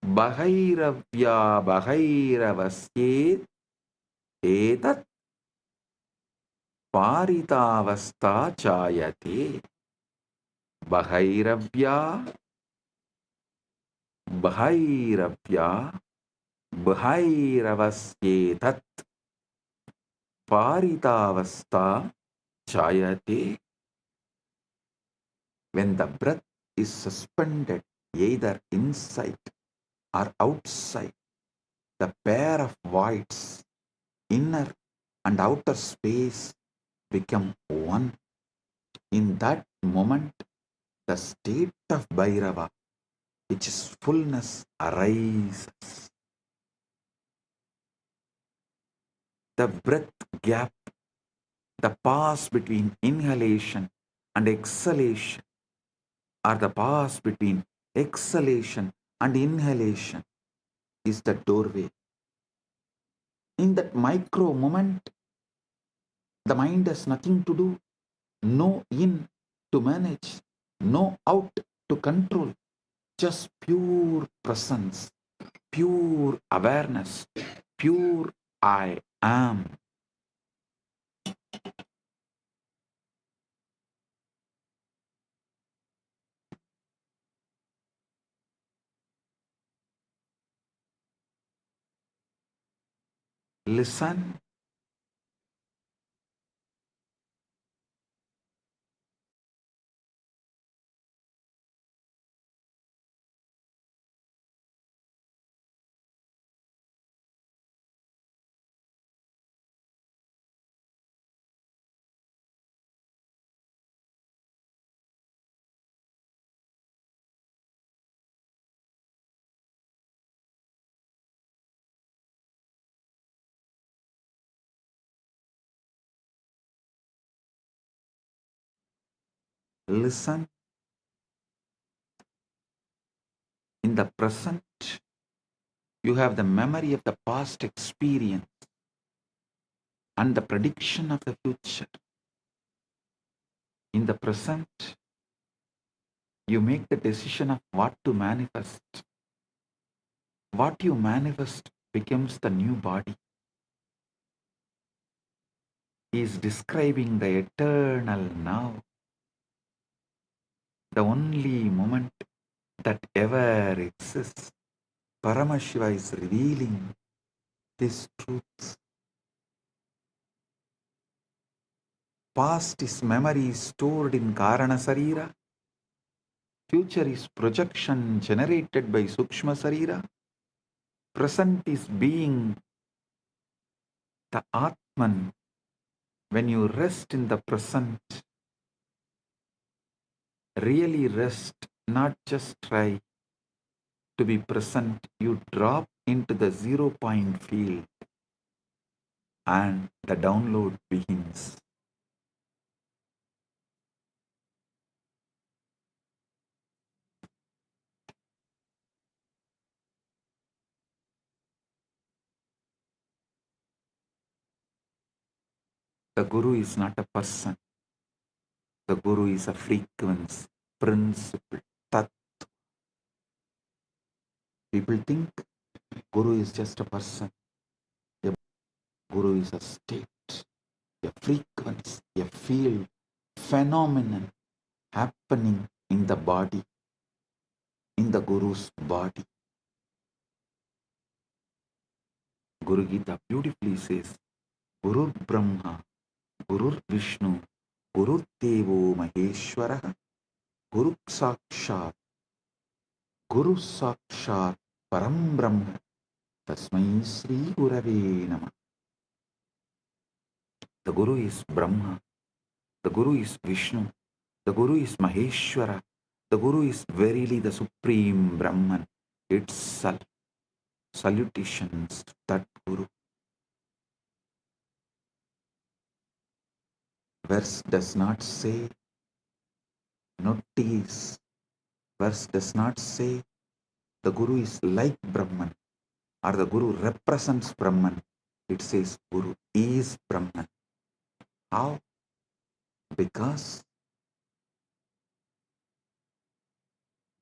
Bahairavya Bahairavasye Etat Paritavasta Chayate. Bahairavya Bahairavya Bahairavasyetat Paritavasta Chayate. When the breath is suspended either inside or outside, the pair of voids, inner and outer space, become one. In that moment, the state of Bhairava, which is fullness, arises. The breath gap, the pause between inhalation and exhalation, or the pause between exhalation and inhalation, is the doorway. In that micro moment, the mind has nothing to do, no in to manage, no out to control, just pure presence, pure awareness, pure I am. Listen. Listen. In the present, you have the memory of the past experience and the prediction of the future. In the present, you make the decision of what to manifest. What you manifest becomes the new body. He is describing the eternal now, the only moment that ever exists. Paramashiva is revealing this truth. Past is memory stored in Karana Sarira. Future is projection generated by Sukshma Sarira. Present is being the Atman. When you rest in the present, really rest, not just try to be present, you drop into the 0-point field and the download begins. The Guru is not a person. The Guru is a frequency, principle, tattva. People think Guru is just a person. The Guru is a state, a frequency, a field, phenomenon happening in the body, in the Guru's body. Guru Gita beautifully says, Gurur Brahma, Gurur Vishnu, Gurur Devo Maheshwara, Guru Sakshat Param Brahma, Tasmai Sri Gurave Namah. The Guru is Brahma, the Guru is Vishnu, the Guru is Maheshwara, the Guru is verily the Supreme Brahman itself. salutations to that Guru. Verse does not say notice. Verse does not say the Guru is like Brahman or the Guru represents Brahman. It says Guru is Brahman. How? Because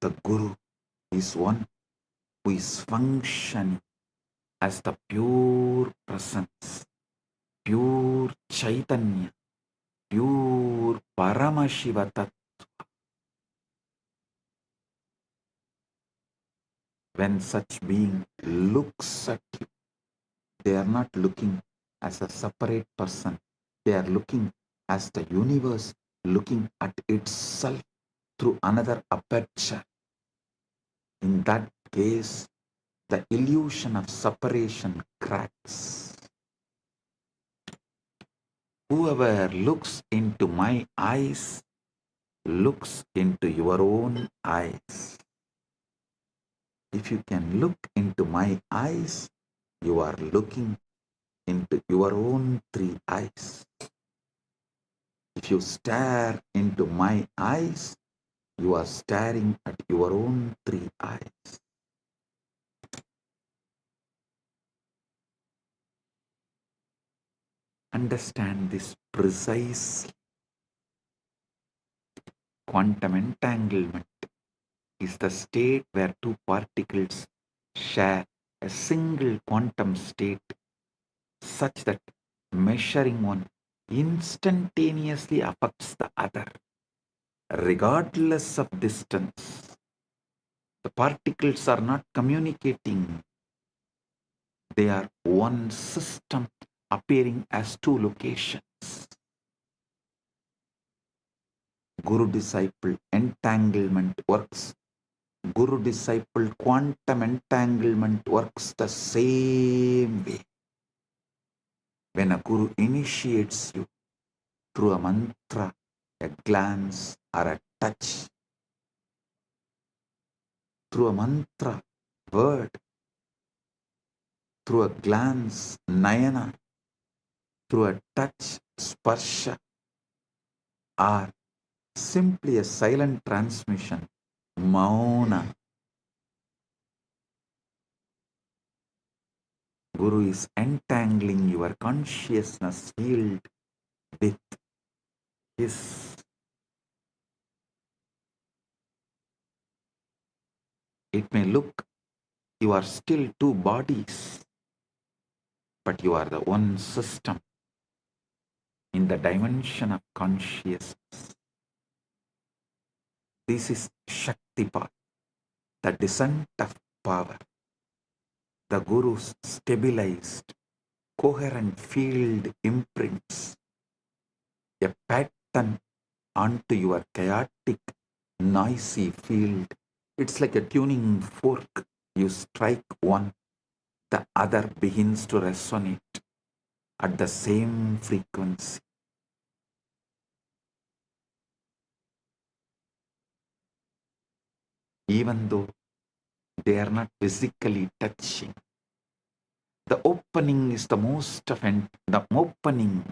the Guru is one who is functioning as the pure presence, pure Chaitanya, pure Paramashiva Tattva. When such being looks at you, they are not looking as a separate person. They are looking as the universe looking at itself through another aperture. In that case, the illusion of separation cracks. Whoever looks into my eyes looks into your own eyes. If you can look into my eyes, you are looking into your own three eyes. If you stare into my eyes, you are staring at your own three eyes. Understand this precisely. Quantum entanglement is the state where two particles share a single quantum state such that measuring one instantaneously affects the other, regardless of distance. The particles are not communicating. They are one system appearing as two locations. Guru-disciple entanglement works. Guru-disciple quantum entanglement works the same way. When a Guru initiates you through a mantra, a glance, or a touch, through a mantra, word, through a glance, nayana, through a touch, sparsha, or simply a silent transmission, mauna, Guru is entangling your consciousness field with his. It may look you are still two bodies, but you are the one system in the dimension of consciousness. This is Shaktipat, the descent of power. The Guru's stabilized, coherent field imprints a pattern onto your chaotic, noisy field. It's like a tuning fork. You strike one, the other begins to resonate at the same frequency. Even though they are not physically touching, the opening is the opening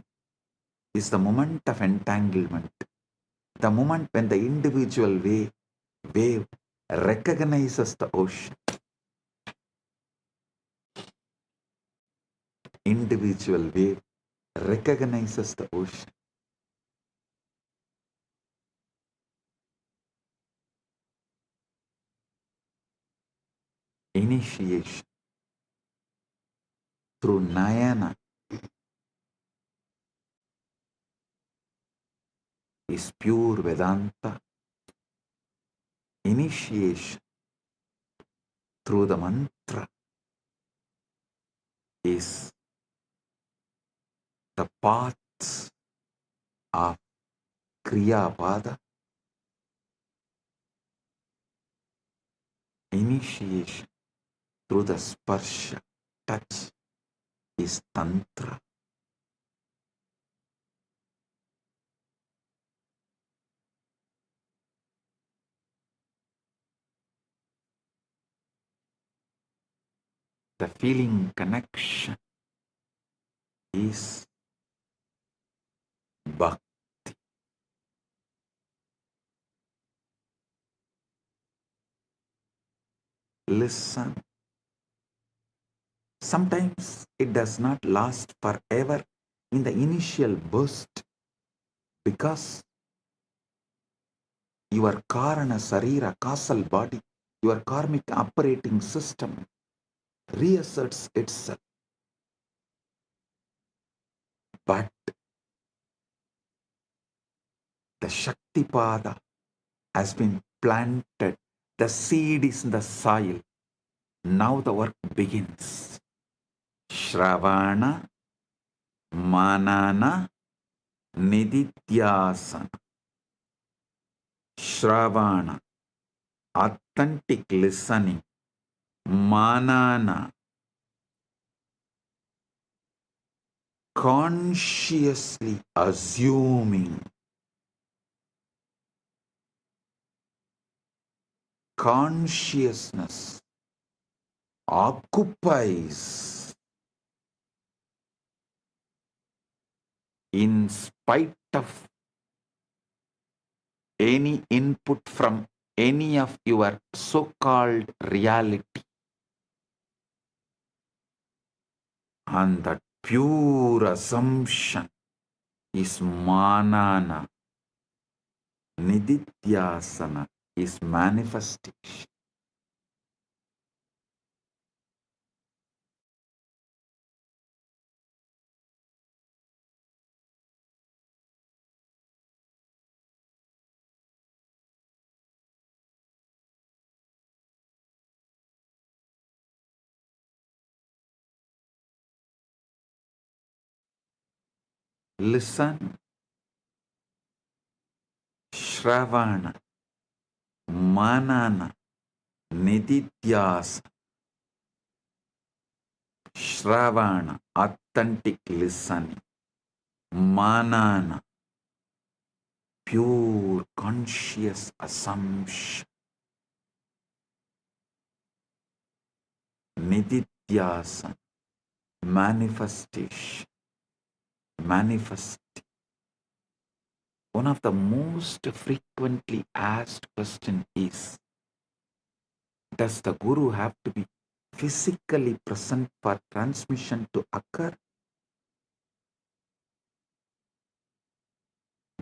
is the moment of entanglement. The moment when the individual wave recognizes the ocean. Individual wave recognizes the ocean. Initiation through Nayana is pure Vedanta. Initiation through the mantra is the path of Kriya Pada. Initiation through the sparsha, touch, is Tantra. the feeling connection is bhakti. Listen. Sometimes it does not last forever in the initial burst because your karana sarira, causal body, your karmic operating system reasserts itself. But the Shaktipada has been planted. The seed is in the soil. Now the work begins. Shravana, Manana, Nididhyasana. Shravana, authentic listening. Manana, consciously assuming. Consciousness occupies in spite of any input from any of your so-called reality. And that pure assumption is manana. Nididhyasana is manifestation. Listen. Shravana, Manana, Nididhyasana. Shravana, authentic listening. Manana, pure conscious assumption. Nididhyasana, manifestation. Manifest. One of the most frequently asked questions is, does the Guru have to be physically present for transmission to occur?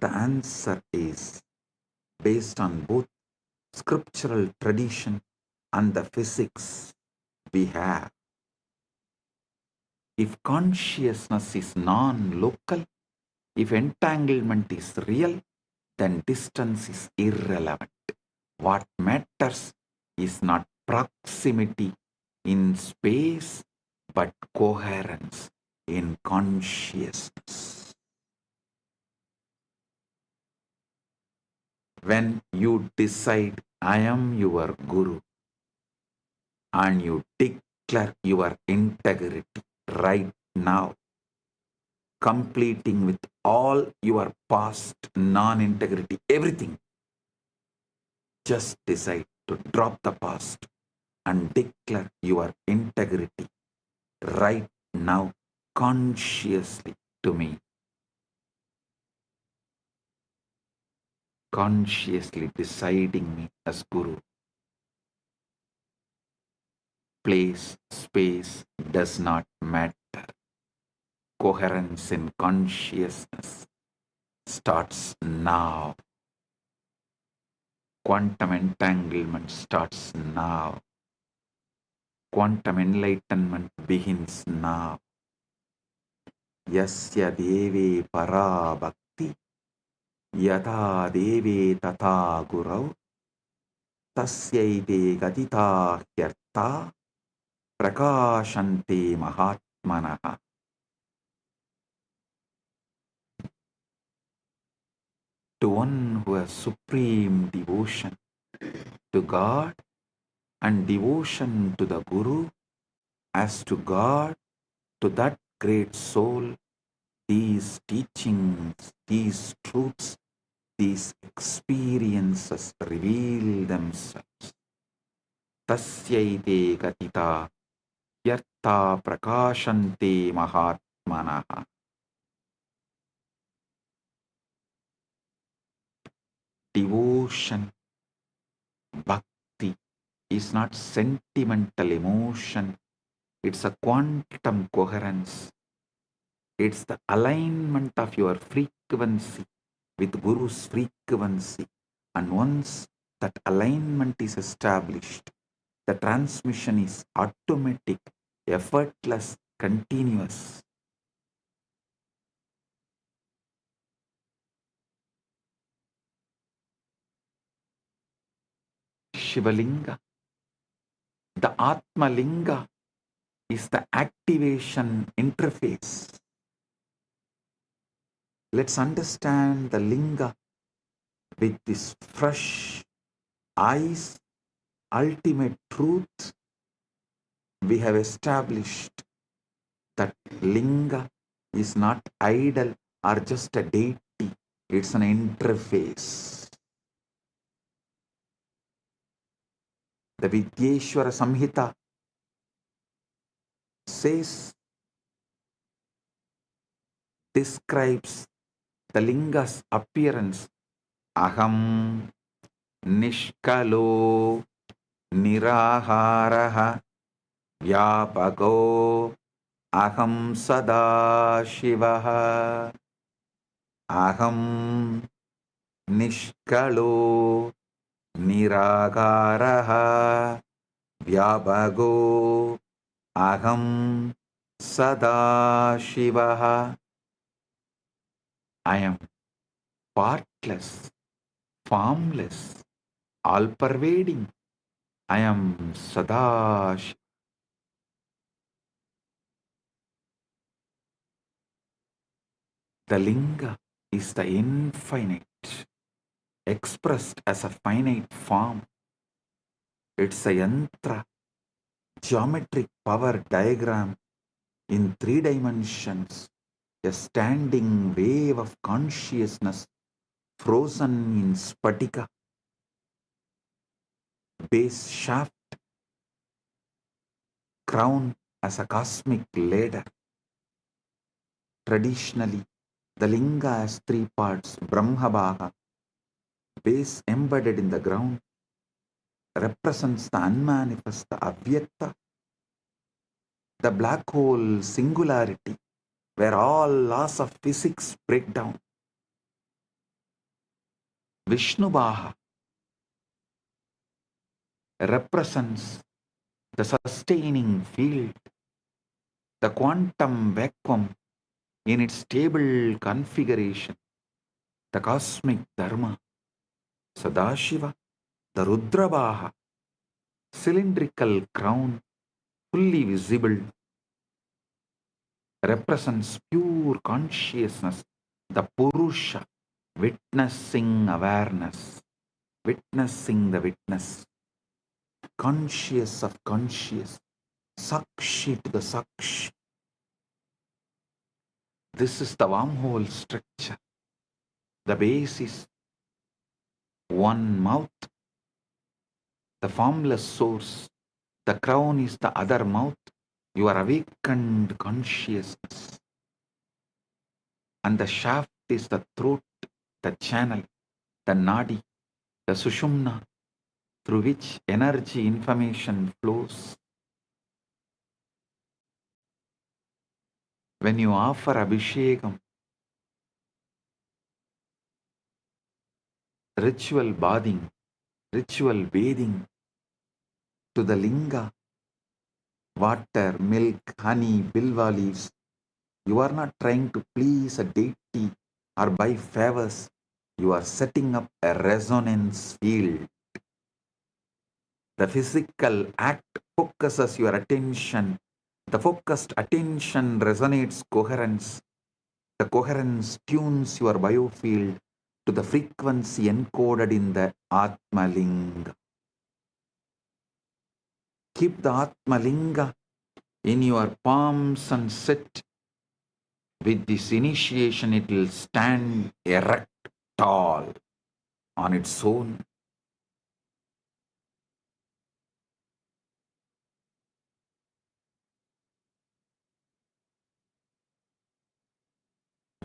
The answer is, based on both scriptural tradition and the physics we have. If consciousness is non-local, if entanglement is real, then distance is irrelevant. What matters is not proximity in space, but coherence in consciousness. When you decide, I am your Guru, and you declare your integrity right now, completing with all your past non-integrity, everything, just decide to drop the past and declare your integrity right now consciously to me. Consciously deciding me as Guru. Place, space does not matter. Coherence in consciousness starts now. Quantum entanglement starts now. Quantum enlightenment begins now. Yasya deve para bhakti yata deve tata gurau tasyaive gatita hyarta prakashante mahatmanaha. To one who has supreme devotion to God and devotion to the Guru as to God, to that great soul, these teachings, these truths, these experiences reveal themselves. Tasyaite gatita yarta Dipta Prakashante Mahatmanaha. Devotion, bhakti is not sentimental emotion. It's a quantum coherence. It's the alignment of your frequency with Guru's frequency. And once that alignment is established, the transmission is automatic, effortless, continuous. Shivalinga, the Atma Linga, is the activation interface. Let's understand the Linga with this fresh eyes, ultimate truth. We have established that Linga is not idol or just a deity. It's an interface. The Vidyeshwara Samhita says, describes the Linga's appearance. Aham Nishkalo Niraharaha Vyapako Aham Sada Shivaha. Aham Nishkalo Niragaraha Vyabago Aham Sada Shivaha. I am partless, formless, all-pervading. I am Sada Shiva. The Linga is the infinite, expressed as a finite form. It's a yantra, geometric power diagram in 3 dimensions, a standing wave of consciousness frozen in spatika, base shaft, crown as a cosmic ladder. Traditionally, the Linga has 3 parts: Brahmabhaga, base embedded in the ground, represents the unmanifest, the Avyakta, the black hole singularity, where all laws of physics break down. Vishnubhaha represents the sustaining field, the quantum vacuum in its stable configuration, the cosmic dharma. Sadashiva, the Rudrabhaha, cylindrical crown, fully visible, represents pure consciousness, the Purusha, witnessing awareness, witnessing the witness, conscious of conscious, Sakshi to the Sakshi. This is the wormhole structure. The base is one mouth, the formless source. The crown is the other mouth, your awakened consciousness. And the shaft is the throat, the channel, the nadi, the sushumna, through which energy information flows. When you offer abhishekam, ritual bathing, ritual bathing to the linga, water, milk, honey, bilva leaves, you are not trying to please a deity or buy favors. You are setting up a resonance field. The physical act focuses your attention. The focused attention resonates coherence. The coherence tunes your biofield to the frequency encoded in the Atma Linga. Keep the Atma Linga in your palms and sit. With this initiation, it will stand erect, tall, on its own.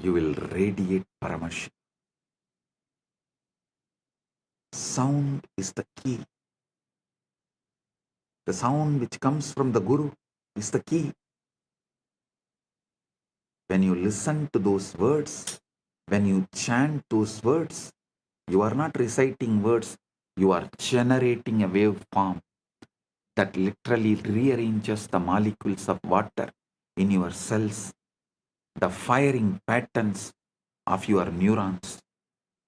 you will radiate Paramashiva. Sound is the key. The sound which comes from the Guru is the key. When you listen to those words, when you chant those words, you are not reciting words, you are generating a waveform that literally rearranges the molecules of water in your cells, the firing patterns of your neurons,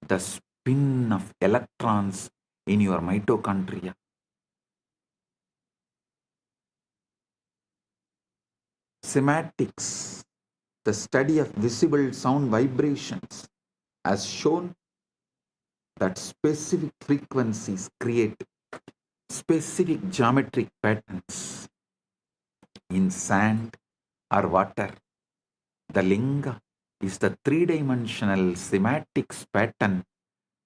the spin of electrons in your mitochondria. Sematics, the study of visible sound vibrations, has shown that specific frequencies create specific geometric patterns in sand or water. The linga is the three-dimensional sematics pattern,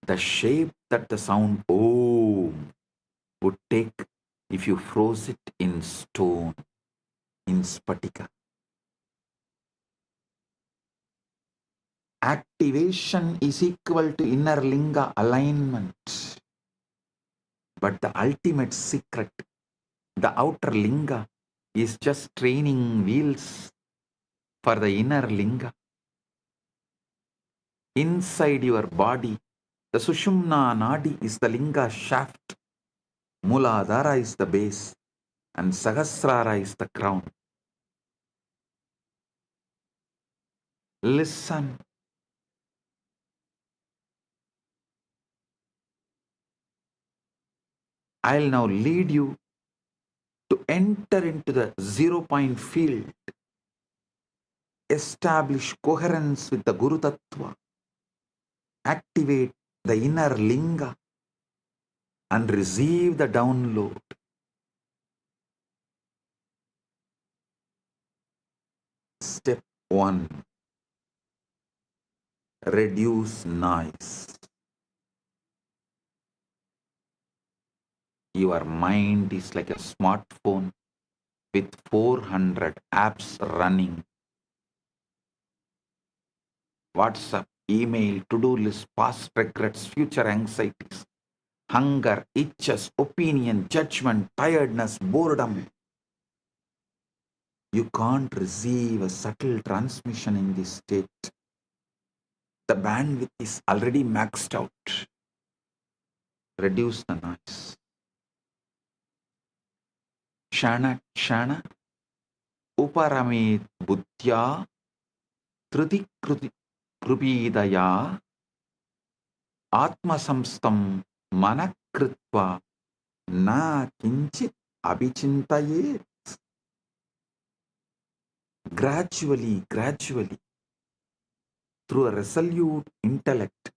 the shape that the sound Om would take if you froze it in stone, in spatika. Activation is equal to inner linga alignment. But the ultimate secret, the outer linga, is just training wheels for the inner linga. Inside your body, the Sushumna Nadi is the linga shaft, Muladhara is the base, and Sahasrara is the crown. Listen. I'll now lead you to enter into the 0-point field, establish coherence with the Guru Tattva, activate the inner linga, and receive the download. Step 1. Reduce noise. Your mind is like a smartphone with 400 apps running. WhatsApp, email, to-do list, past regrets, future anxieties, hunger, itches, opinion, judgment, tiredness, boredom. You can't receive a subtle transmission in this state. The bandwidth is already maxed out. Reduce the noise. Kshana kshana uparamit buddhya triti krupidaya atmasamstam manakritva na kinchit abhichintayet. Gradually, through a resolute intellect,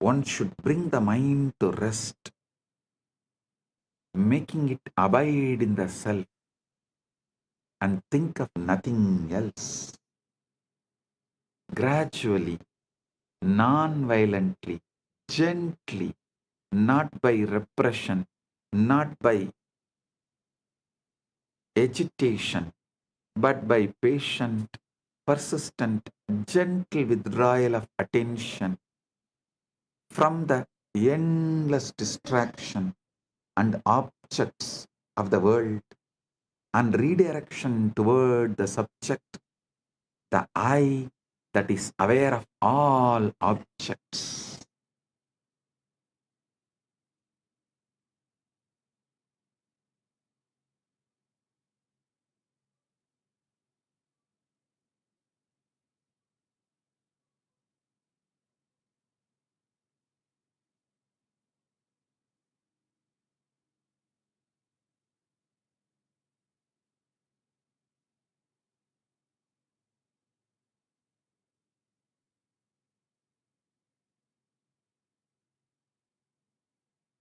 one should bring the mind to rest, making it abide in the self and think of nothing else. Gradually, non-violently, gently, not by repression, not by agitation, but by patient, persistent, gentle withdrawal of attention from the endless distraction and objects of the world and redirection toward the subject, the I that is aware of all objects.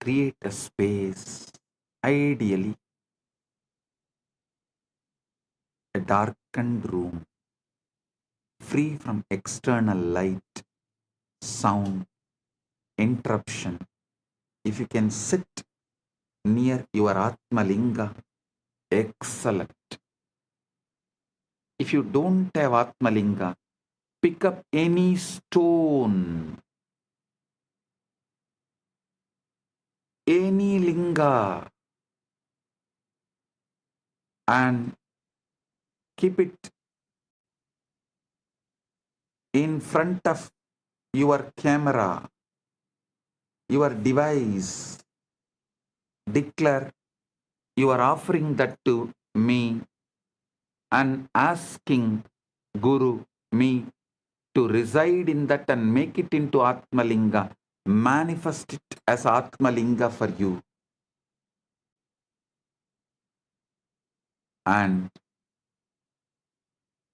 Create a space, ideally a darkened room, free from external light, sound, interruption. If you can sit near your Atmalinga, excellent. If you don't have Atmalinga, Pick up any stone, any linga, and keep it in front of your camera, your device. Declare you are offering that to me and asking Guru, me, to reside in that and make it into Atmalinga. Manifest it as Atmalinga for you. And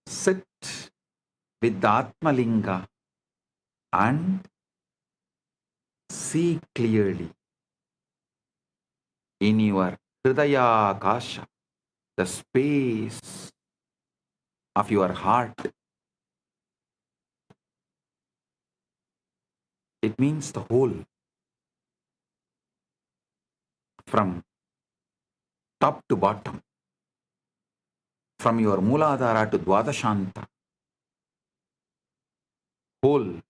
sit with the Atmalinga and see clearly in your Hridaya Akasha, the space of your heart. It means the whole, from top to bottom, from your Mooladhara to Dwadashanta. Whole,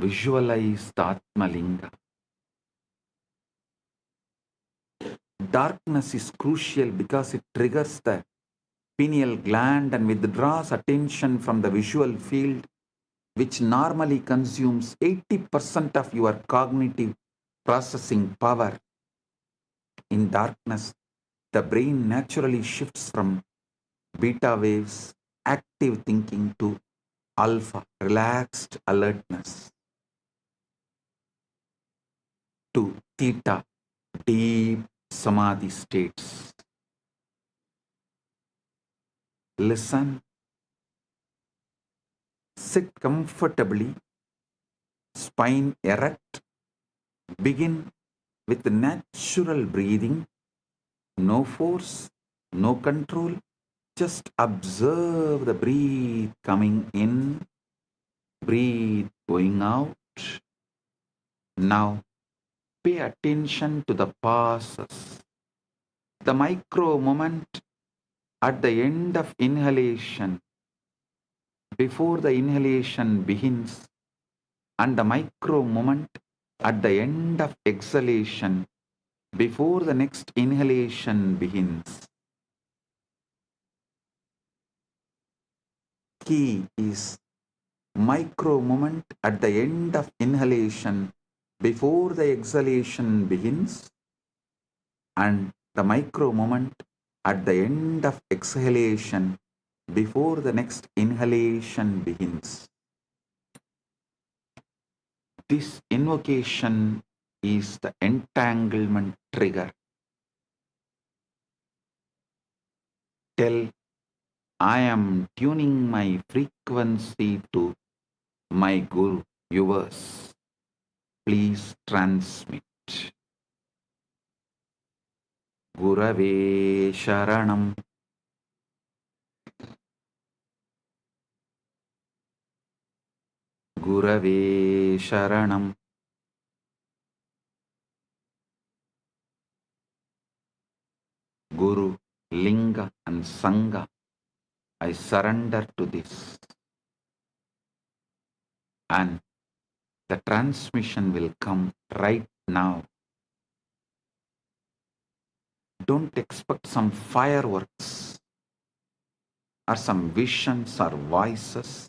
visualize the Atmalinga. Darkness is crucial because it triggers the pineal gland and withdraws attention from the visual field, which normally consumes 80% of your cognitive processing power. In darkness, the brain naturally shifts from beta waves, active thinking, to alpha, relaxed alertness, to theta, deep samadhi states. Listen, sit comfortably, spine erect. Begin with natural breathing, no force, no control. Just observe the breath coming in, breathe going out. Now pay attention to the pauses, the micro moment at the end of inhalation, before the inhalation begins, and the micro moment at the end of exhalation, before the next inhalation begins. Key is micro moment at the end of inhalation, before the exhalation begins, and the micro moment at the end of exhalation, before the next inhalation begins. This invocation is the entanglement trigger. Tell, I am tuning my frequency to my Guru, yours. Please transmit. Gurave Sharanam. Gurave Sharanam. Guru, Linga and Sangha, I surrender to this. And the transmission will come right now. Don't expect some fireworks or some visions or voices.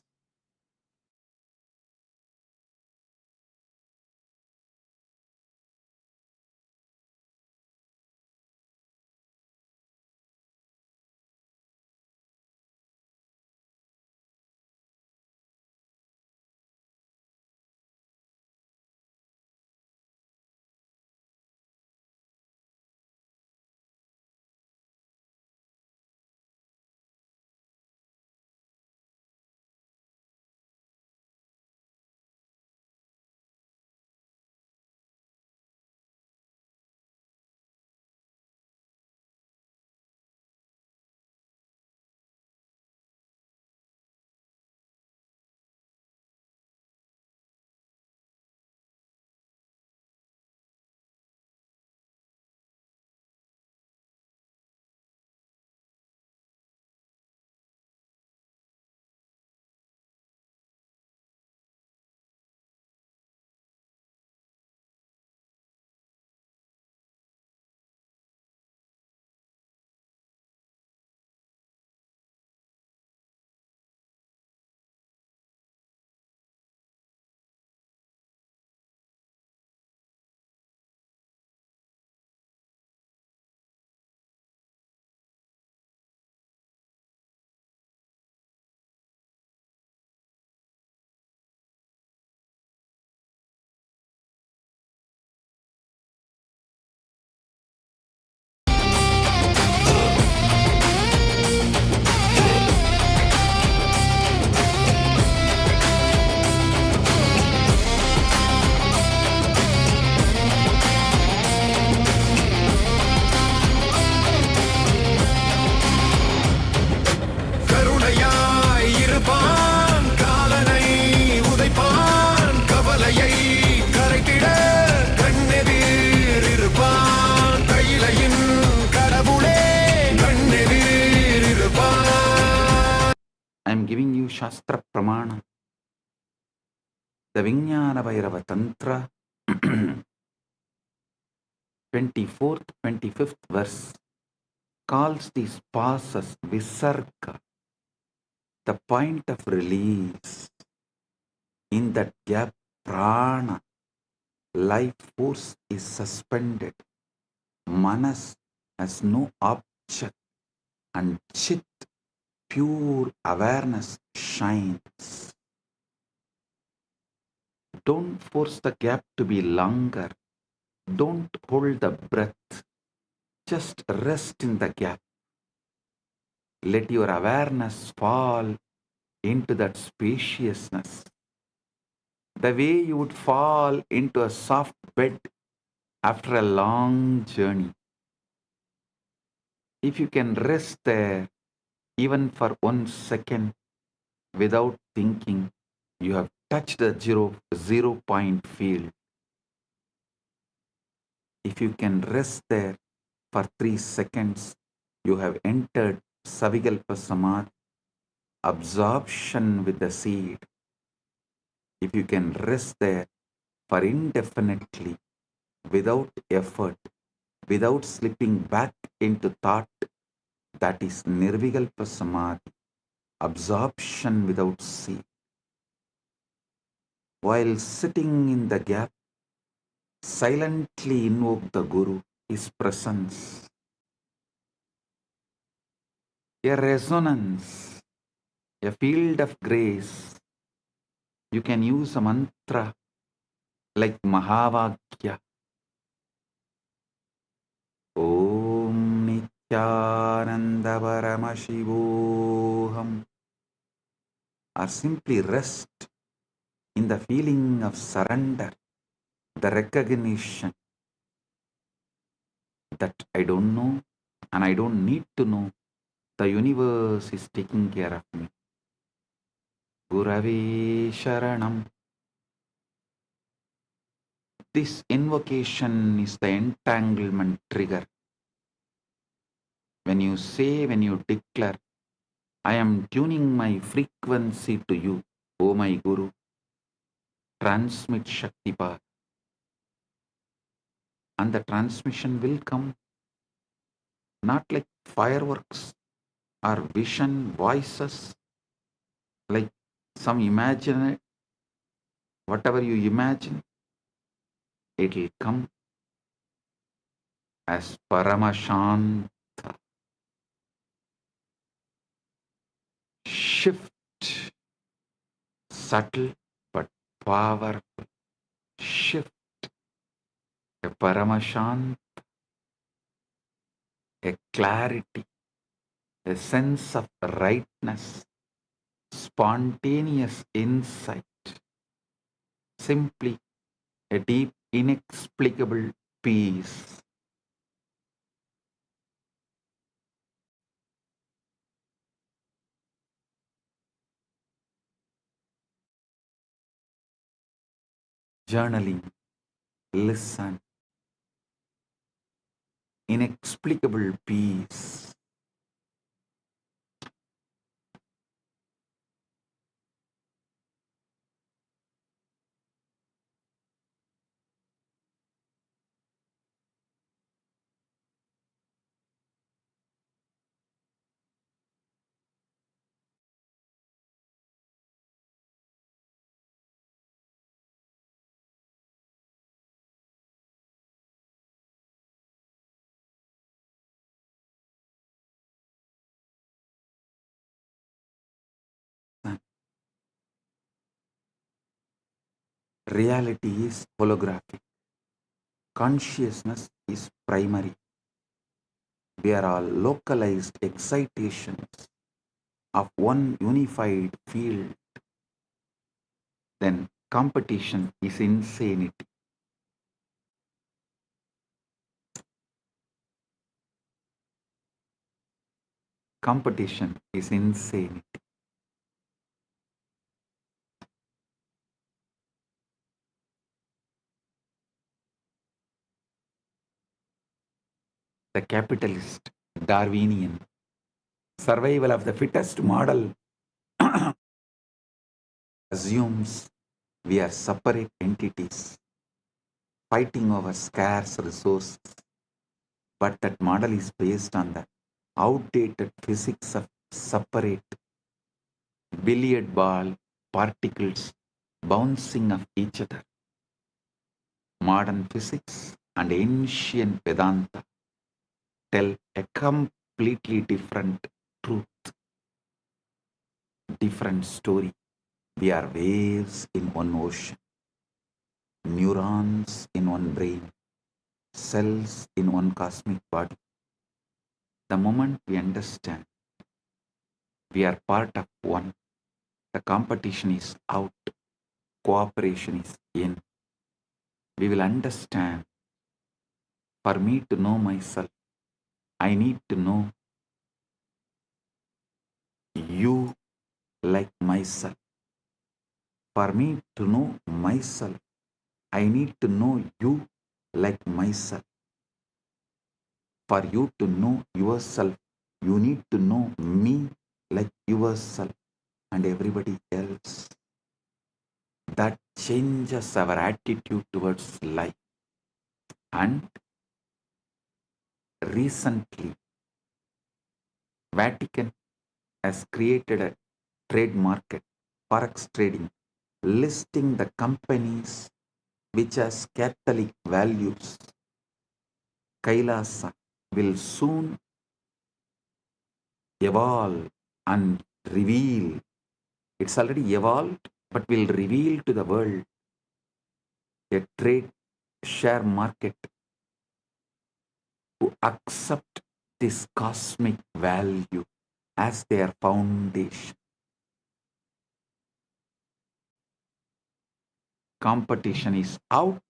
Shastra Pramana, the Vijnana Bhairava Tantra, 24th, 25th verse, calls these passes Visarga, the point of release. In that gap, prana, life force is suspended. Manas has no object, and chit, pure awareness, shines. Don't force the gap to be longer. Don't hold the breath. Just rest in the gap. Let your awareness fall into that spaciousness, the way you would fall into a soft bed after a long journey. If you can rest there even for 1 second without thinking, you have touched the zero point field. If you can rest there for 3 seconds, you have entered Savikalpa Samadhi, absorption with the seed. If you can rest there for indefinitely, without effort, without slipping back into thought, that is Nirvikalpa Samadhi, absorption without seed. While sitting in the gap, silently invoke the Guru, his presence. A resonance, a field of grace. You can use a mantra like Mahavakya. Om Nityananda Paramashivam. Or simply rest in the feeling of surrender, the recognition that I don't know and I don't need to know. The universe is taking care of me. Gurave Sharanam. This invocation is the entanglement trigger. When you say, when you declare, I am tuning my frequency to you, O my Guru, transmit Shakti power. And the transmission will come not like fireworks or vision voices, like some imagine, whatever you imagine, it will come as Paramashanta. Shift, subtle but powerful. Shift, a Paramashanta, a clarity, a sense of rightness, spontaneous insight, simply a deep, inexplicable peace. Journaling, listen, inexplicable peace. Reality is holographic. Consciousness is primary. We are all localized excitations of one unified field. Then competition is insanity. Competition is insanity. The capitalist, Darwinian, survival of the fittest model assumes we are separate entities fighting over scarce resources, but that model is based on the outdated physics of separate billiard ball particles bouncing off each other. Modern physics and ancient Vedanta tell a completely different truth, different story. We are waves in one ocean, neurons in one brain, cells in one cosmic body. The moment we understand we are part of one, the competition is out, cooperation is in. We will understand, for me to know myself, I need to know you like myself. For me to know myself, I need to know you like myself. For you to know yourself, you need to know me like yourself and everybody else. That changes our attitude towards life. And recently, Vatican has created a trade market, forex trading, listing the companies which has Catholic values. Kailasa will soon evolve and reveal. It's already evolved, but will reveal to the world a trade share market who accept this cosmic value as their foundation. Competition is out,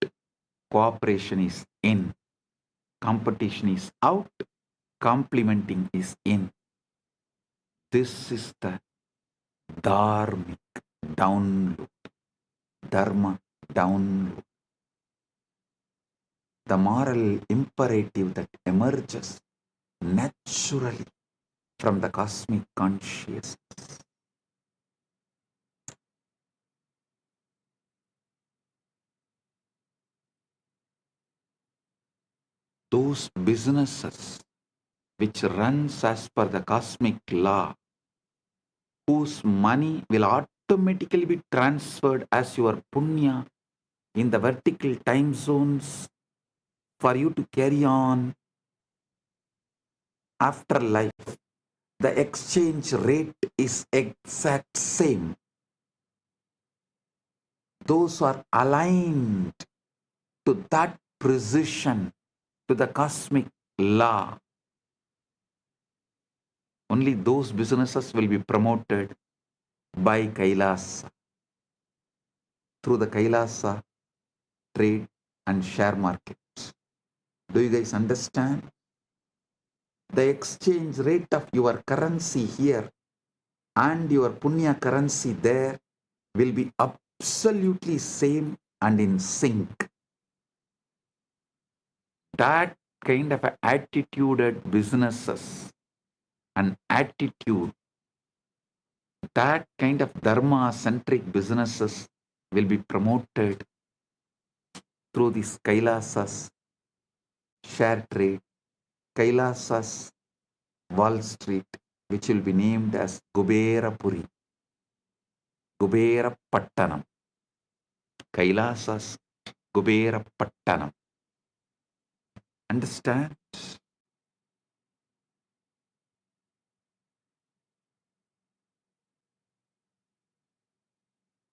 cooperation is in. Competition is out, complementing is in. This is the dharmic download, dharma download. The moral imperative that emerges naturally from the cosmic consciousness. Those businesses which runs as per the cosmic law, whose money will automatically be transferred as your punya in the vertical time zones for you to carry on after life. The exchange rate is exact same. Those who are aligned to that precision, to the cosmic law, only those businesses will be promoted by Kailasa, through the Kailasa trade and share markets. Do you guys understand? The exchange rate of your currency here and your punya currency there will be absolutely same and in sync. That kind of attituded businesses and attitude, that kind of dharma-centric businesses will be promoted through this Kailasa's share trade, Kailasa's Wall Street, which will be named as Kuberapuri, Kubera Pattanam, Kailasa's Kubera Pattanam. Understand?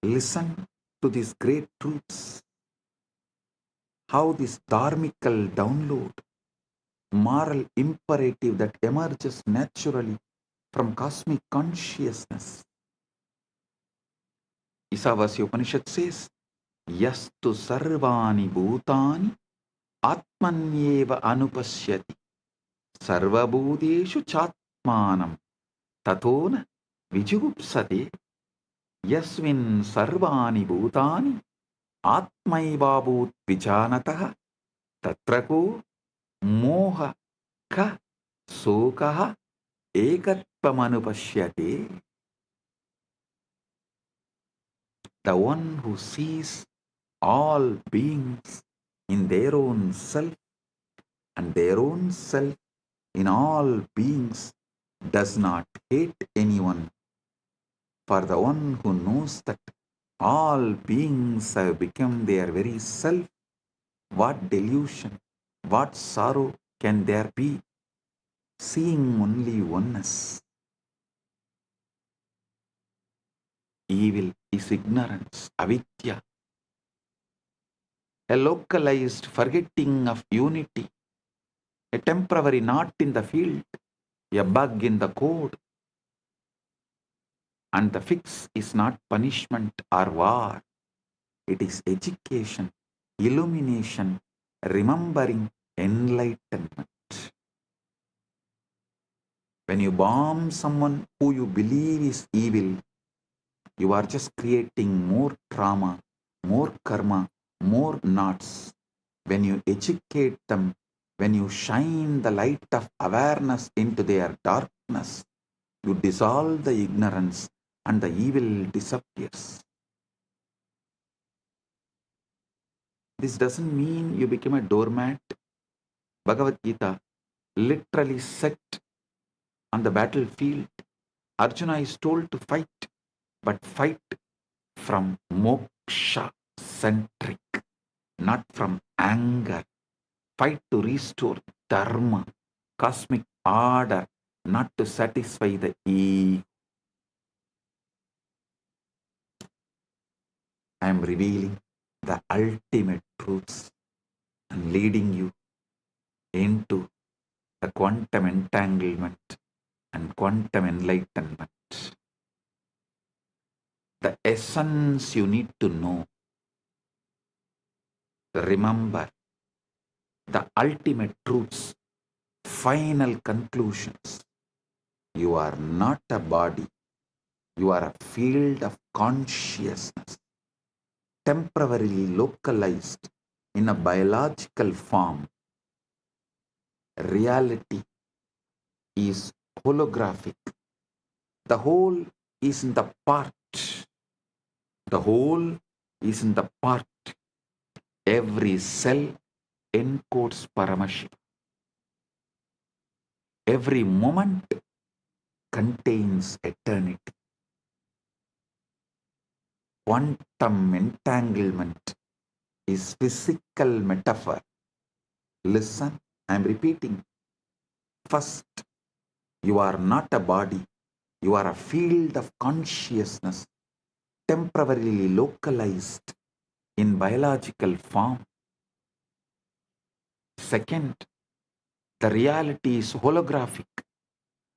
Listen to these great truths. How this dharmical download, moral imperative that emerges naturally from cosmic consciousness. Isavasya Upanishad says, Yastu sarvani bhutani atmanyeva anupashyati sarvabhuteshu chatmanam tatona vijugupsate yasmin sarvani bhutani atmaivabhut vijanatah tatrako moha ka sokaha ekatvamanupashyate. the one who sees all beings in their own self and their own self in all beings does not hate anyone. For the one who knows that all beings have become their very self, what delusion, what sorrow can there be, seeing only oneness? Evil is ignorance, avidya, a localized forgetting of unity, a temporary knot in the field, a bug in the code. And the fix is not punishment or war. It is education, illumination, remembering, enlightenment. When you bomb someone who you believe is evil, you are just creating more trauma, more karma, more knots. When you educate them, when you shine the light of awareness into their darkness, you dissolve the ignorance and the evil disappears. This doesn't mean you become a doormat. Bhagavad Gita literally set on the battlefield. Arjuna is told to fight, but fight from moksha centric, not from anger. Fight to restore dharma, cosmic order, not to satisfy the ego. I am revealing the ultimate truths and leading you into the quantum entanglement and quantum enlightenment. The essence you need to know. Remember the ultimate truths, final conclusions. You are not a body. You are a field of consciousness, temporarily localized in a biological form. Reality is holographic. The whole is in the part. The whole is in the part. Every cell encodes Paramashiva. Every moment contains eternity. Quantum entanglement is physical metaphor. Listen, I am repeating. First, you are not a body. You are a field of consciousness, temporarily localized in biological form. Second, the reality is holographic.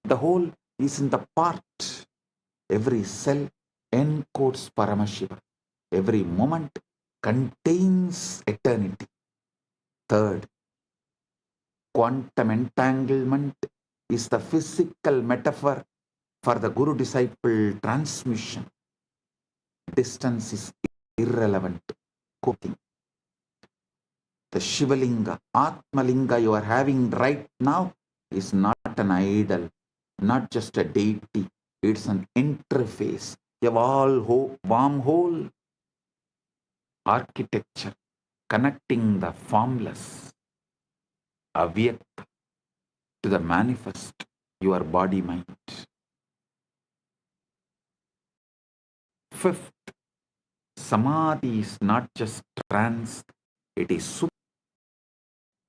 The whole is in the part. Every cell encodes Paramashiva. Every moment contains eternity. Third, quantum entanglement is the physical metaphor for the guru-disciple transmission. Distance is irrelevant. Coping. The shivalinga, atmalinga you are having right now is not an idol, not just a deity. It's an interface, a wormhole architecture connecting the formless, avyakta, to the manifest, your body-mind. Fifth, samadhi is not just trance, it is super.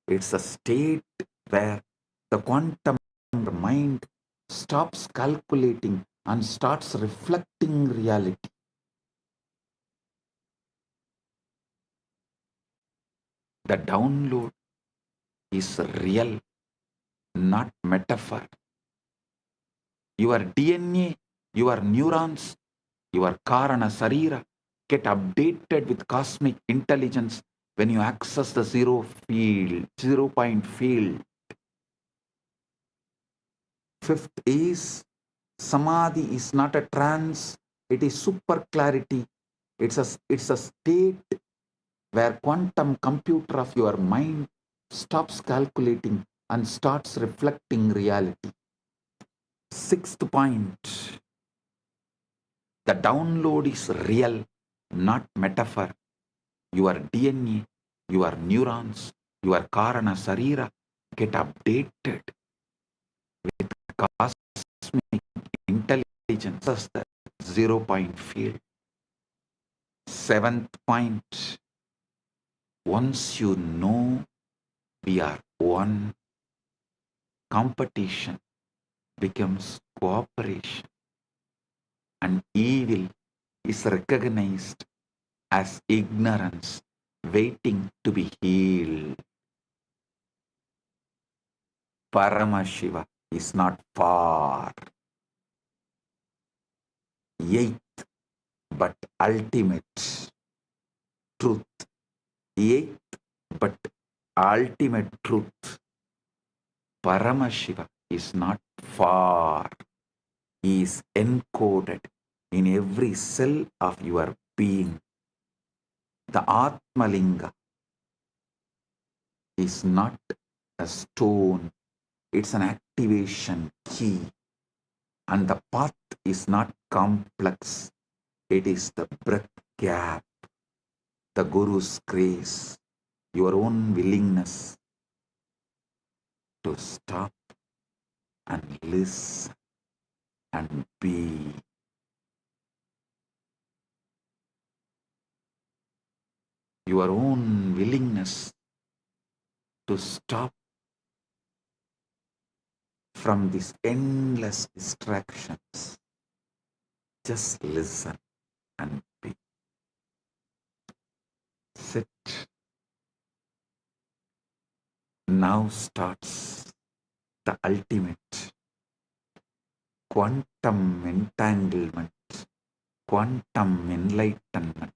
It's a state where the quantum mind stops calculating and starts reflecting reality. The download is real, not metaphor. Your DNA, your neurons, your karana sarira get updated with cosmic intelligence when you access the zero point field. Fifth is samadhi is not a trance, it is super clarity. It's a state where quantum computer of your mind stops calculating and starts reflecting reality. Sixth point, the download is real, not metaphor. Your DNA, your neurons, your Karana Sarira get updated with cosmic intelligence as the 0-point field. 7th point, once you know we are one, competition becomes cooperation, and evil is recognized as ignorance waiting to be healed. Paramashiva is not far. 8th but ultimate truth. 8th but ultimate truth. Paramashiva is not far. He is encoded in every cell of your being. The Atmalinga is not a stone, it's an activation key. And the path is not complex, it is the breath gap, the Guru's grace, your own willingness to stop and listen and be. Your own willingness to stop from these endless distractions. Just listen and be. Sit. Now starts the ultimate quantum entanglement, quantum enlightenment.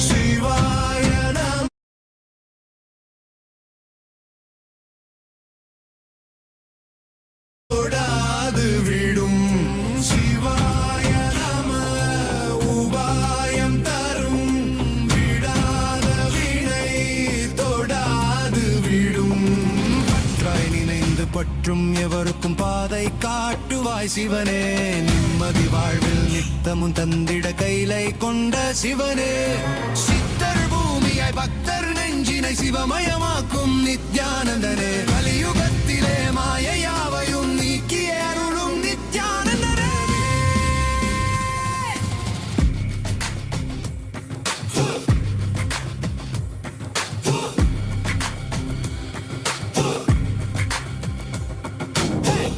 Shivaya Nam தொடாது விடும் சிவாய நம உபாயம் தரும் விடாத வினை தொடாது விடும் பற்றாய் நினைந்து பற்றும் எவருக்கும் பாதை காட்டுவாய் சிவனே நிம்மதி வாழ்வில் நித்தமும் தந்திட கைலை கொண்ட சிவனே சித்தர் பூமியாய் பக்தர் நெஞ்சினை சிவமயமாக்கும் நித்யானந்தனே கலியுகத்திலே மாயையாவையும் நீக்கிய அருளும் நித்யானந்தனே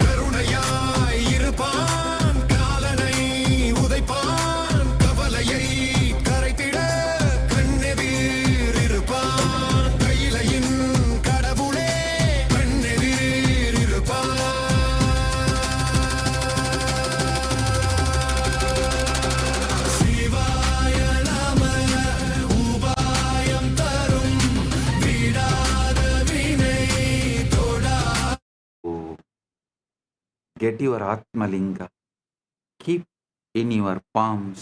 கருணையாய் இருப்பான் காலனை உதைப்பான் கவலையை கரைத்திட கண்ணெதிர் இருப்பான் கையிலையின் கடவுளே கண்ணெதிர் இருப்பான் சிவாய நம உபாயம் தரும் விடாத வினை தொடா. Oh, get your Atmalinga. Keep in your palms.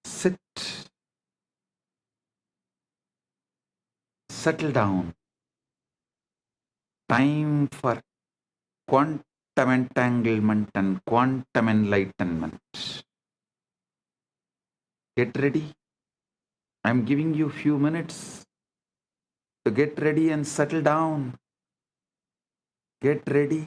Sit. Settle down. Time for quantum entanglement and quantum enlightenment. Get ready. I'm giving you few minutes to get ready and settle down. Get ready.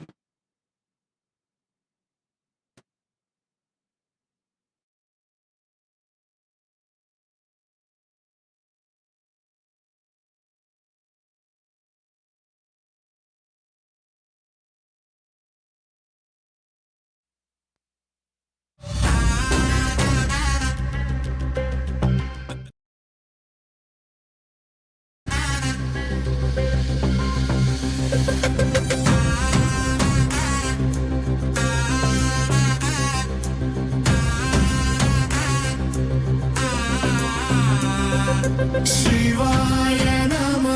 சிவாய நம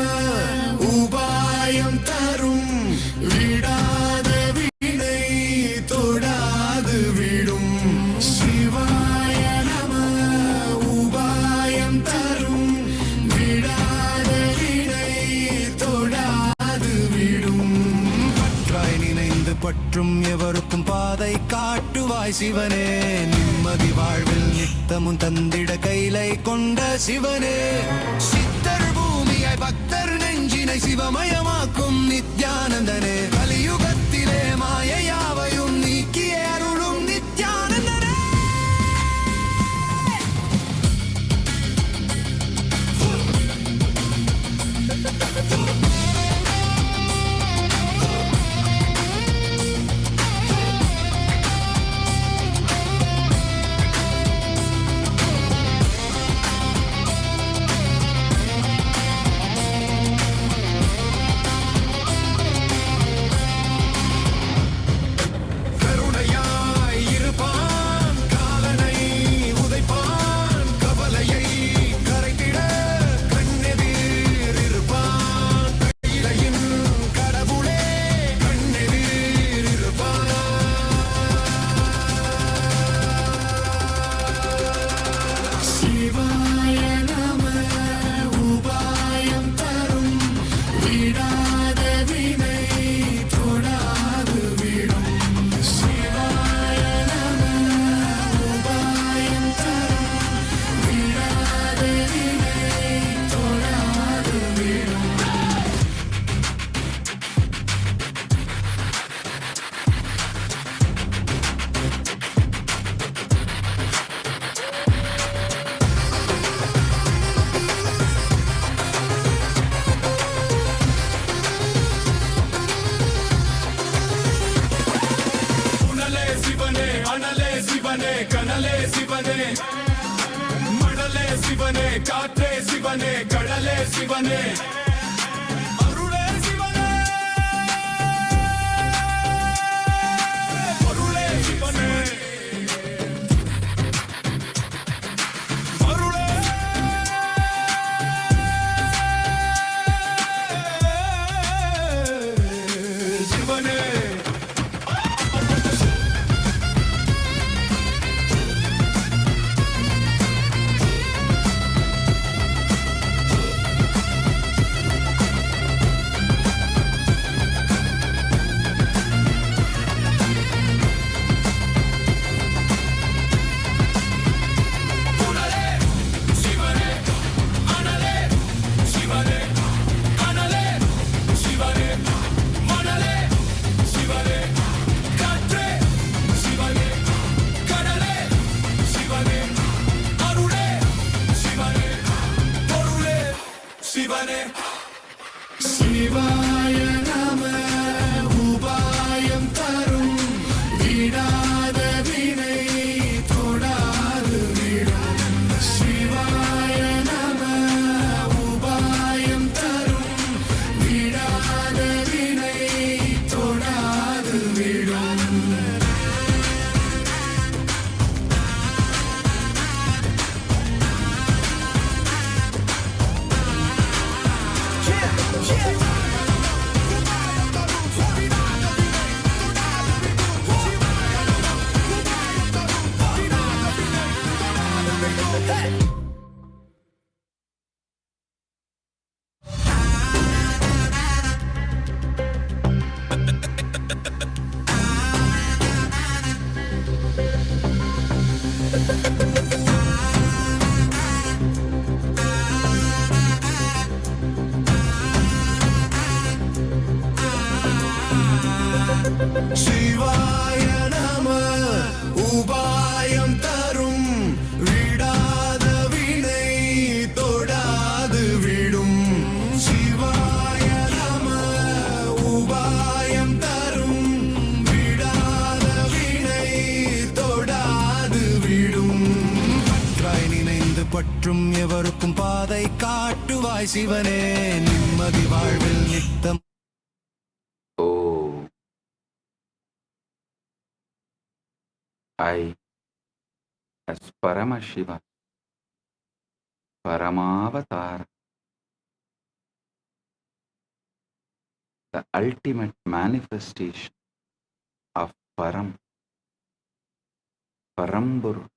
உபாயம் தரும் விடாத வினை தொடாது விடும் சிவாய நம உபாயம் தரும் விடாத வினை தொடாது விடும் பற்றாய் நினைந்து பற்றும் எவருக்கும் பாதை காட்டுவாய் சிவனே நிம்மதி வாழ்வில் நித்தமும் தந்திட கைலை கொண்ட சிவனே சித்தர் பூமியாய் பக்தர் நெஞ்சினை சிவமயமாக்கும் நித்யானந்தனே கலியுகத்திலே மாயையாவையும் நீக்கிய அருளும் நித்யானந்தனே கருணையாய் இருப்பான் காலனை உதைப்பான் கவலையை கரைத்திட கண்ணெதிர் இருப்பான் கையிலையின் கடவுளே கண்ணெதிர் இருப்பான் சிவாய நம உபாயம் தரும் விடாத வினை தொடாது விடும் சிவாய நம உபாயம் தரும் விடாத வினை தொடாது விடும் உணலே சிவனே அனலே சிவனே கனலே சிவனே மணலே சிவனே காற்றே சிவனே கடலே சிவனே அருளே சிவனே பொருளே சிவனே அருளே சிவனே உணலே சிவனே அனலே சிவனே கனலே சிவனே மணலே சிவனே காற்றே சிவனே கடலே சிவனே அருளே சிவனே பொருளே சிவனே சிவாய நம உபாயம் தரும் விடாத வினை தொடாது விடும் சிவாய நம உபாயம் தரும் விடாத வினை தொடாது விடும் சிவாய நம உபாயம் தரும் விடாத வினை தொடாது விடும் சிவாய நம உபாயம் தரும் விடாத வினை தொடாது விடும் பற்றாய் நினைந்து பற்றும் எவருக்கும் பாதை காட்டுவாய் சிவனே நிம்மதி வாழ்வில் நித்தம் I, as Paramashiva, Paramavatara, the ultimate manifestation of Paramburu,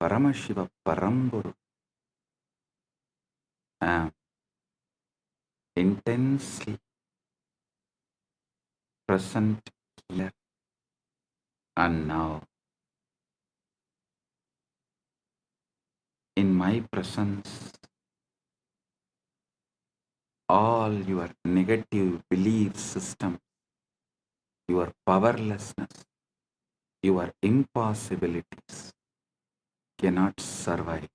Paramashiva Paramburu. I am intensely present here and now. In my presence, all your negative belief system, your powerlessness, your impossibilities cannot survive.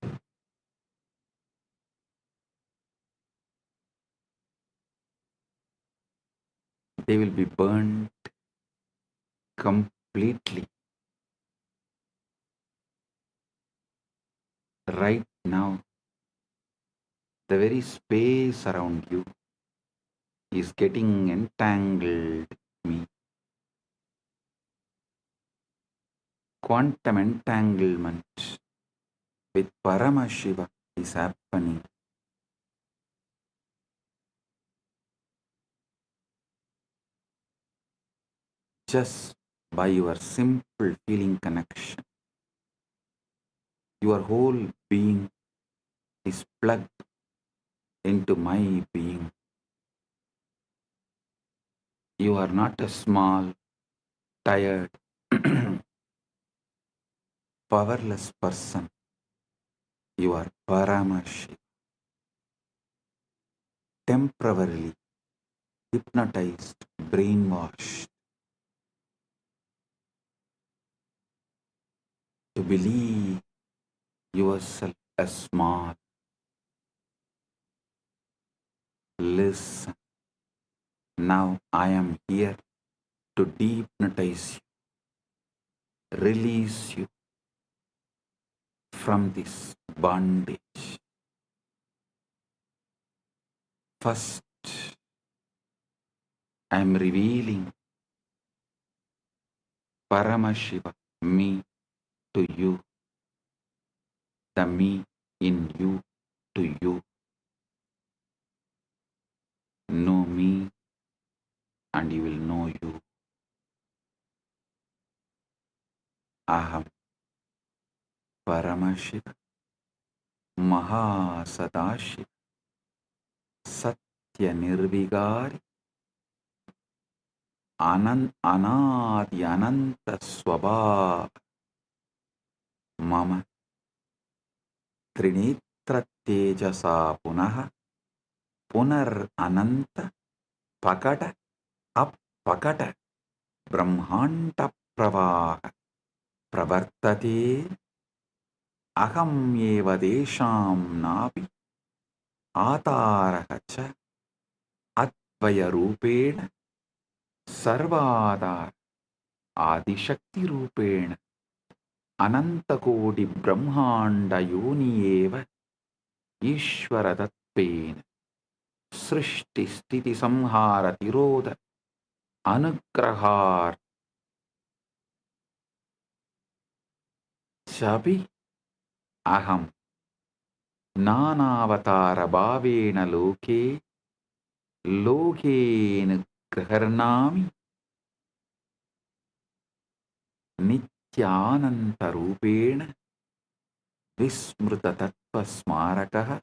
They will be burned completely. Right now, the very space around you is getting entangled with me. Quantum entanglement with Paramashiva is happening. Just by your simple feeling connection. Your whole being is plugged into my being. You are not a small, tired, powerless person. You are Paramashiva. Temporarily hypnotized, brainwashed to believe yourself as small. Listen, now I am here to dehypnotize you, release you from this bondage. First, I am revealing Paramashiva, me, to you, the me in you to you. Know me and you will know you. Aham Paramashiva Maha Sadashiva Satya Nirvigari Anadi Ananta Swabhava Mama Trinitra Tejasa Punaha Punar Ananta Pakata Appakata Brahmanta Pravaha Pravartate Aham Eva Desham Napi Atarahacha Atvaya Rupena Sarvadar Adishakti Rupena Anantakodi Brahmanda Yoni Eva Ishvaradatvena Srishti Stiti Samhara Tiroda Anugrahar Chabi Aham Nanavatara Bhavena Loke Lokena Graharnami Nityananda Rupena Vismruta Tattva Smarakaha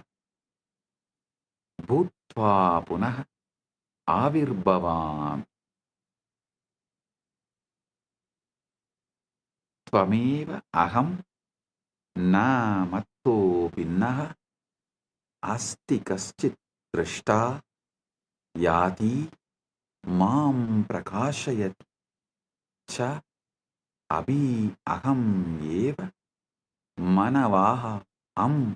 Bhutva Punaha Avirbhavam Tvameva Aham Na Matto Binnaha Asti Kaschit Drishta Yati Mam Prakashayati Cha Abhi Aham Eva Manavaha Am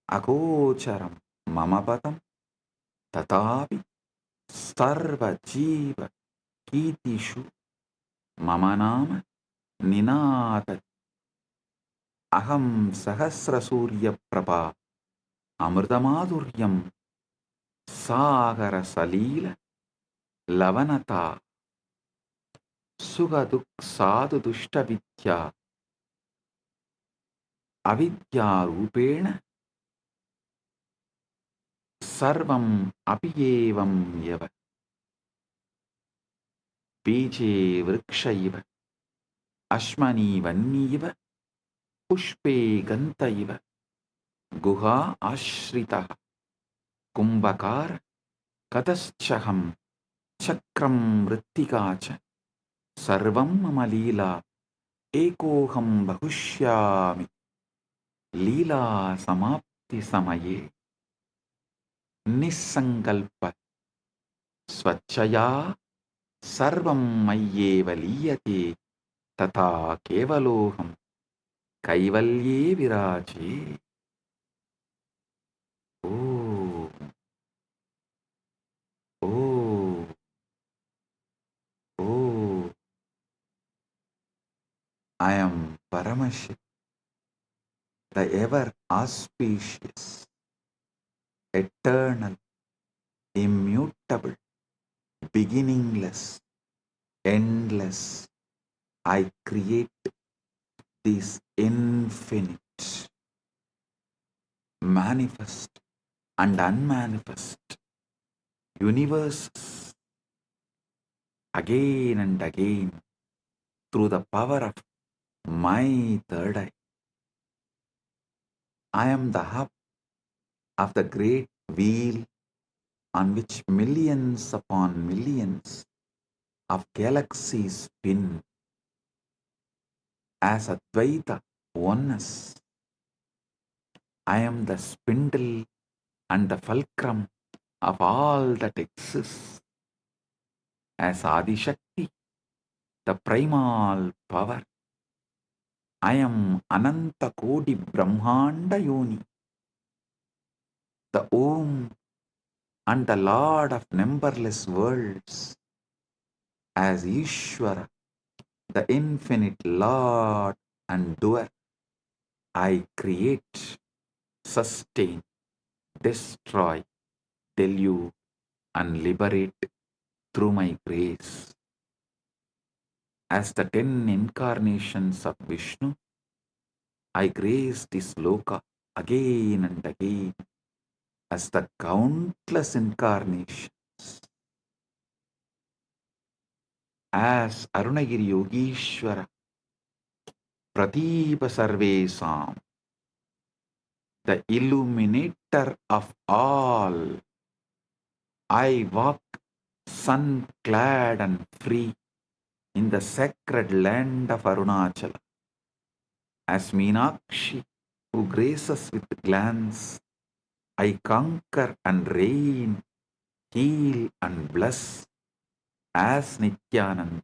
Agocharam Mamapatam Tatapi Sarva Jiva Kitishu Mamanama Ninata Aham Sahasra Surya Prabha Amritamadhuryam Sagara Salila Lavanata Sugaduk Sadhu Dushta Vidya Avidya Rupena sarvam apiyevam yava bije vrikshaiva ashmani vanniva pushpe gantaiva guha ashrita kumbhakara kadaschaham chakram vrittika sarvam mama leela ekoham bahushyami leela samapti samaye nissankalpa swachaya sarvam mayyeva liyate tata kevaloham kaivalye viraje. Oh, oh, oh, I am Paramashiva, the ever auspicious, eternal, immutable, beginningless, endless. I create these infinite, manifest and unmanifest universes again and again through the power of my third eye. I am the hub of the great wheel on which millions upon millions of galaxies spin as Advaita oneness. I am the spindle and the fulcrum of all that exists as Adishakti, the primal power. I am Ananta Kodi Brahmanda Yoni, the Om and the Lord of numberless worlds, as Ishvara, the infinite Lord and doer. I create, sustain, destroy, delude, and liberate through my grace. As the 10 incarnations of Vishnu, I grace this loka again and again as the countless incarnations. As Arunagiri Yogishwara, Pratipa Sarvesam, the illuminator of all, I walk sun-clad and free in the sacred land of Arunachala. As Meenakshi, who graces with glance, I conquer and reign, heal and bless. As Nithyananda,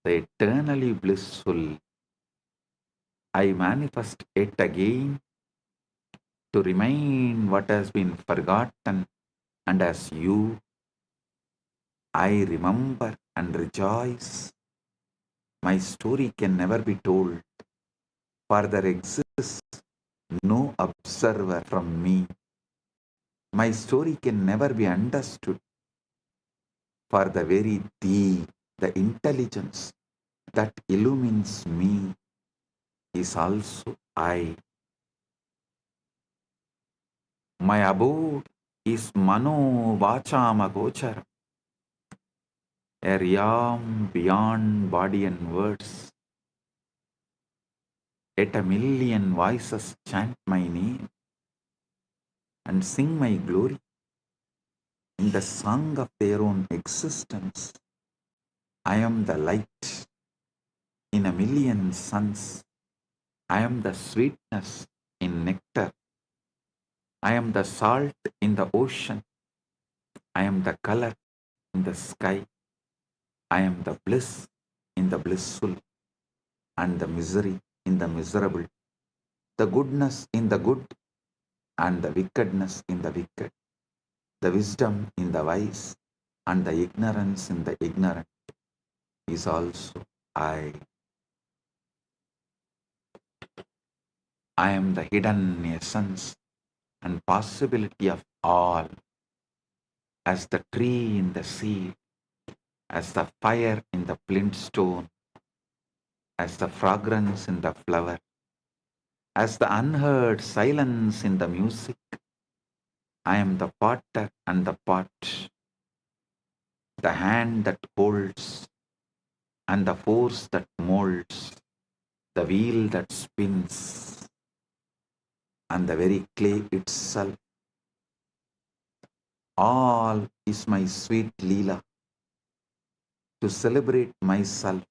the eternally blissful, I manifest yet again to remind what has been forgotten, and as you, I remember and rejoice. My story can never be told, for there exists no observer from me. My story can never be understood, for the very thee, the intelligence that illumines me, is also I. My abode is Mano Vachama Gochara, a realm beyond body and words. Yet a million voices chant my name and sing my glory in the song of their own existence. I am the light in a million suns. I am the sweetness in nectar. I am the salt in the ocean. I am the color in the sky. I am the bliss in the blissful and the misery in the miserable, the goodness in the good and the wickedness in the wicked, the wisdom in the wise and the ignorance in the ignorant is also I. I am the hidden essence and possibility of all, as the tree in the seed, as the fire in the flint stone, as the fragrance in the flower, as the unheard silence in the music, I am the potter and the pot, the hand that holds and the force that molds, the wheel that spins and the very clay itself. All is my sweet Leela to celebrate myself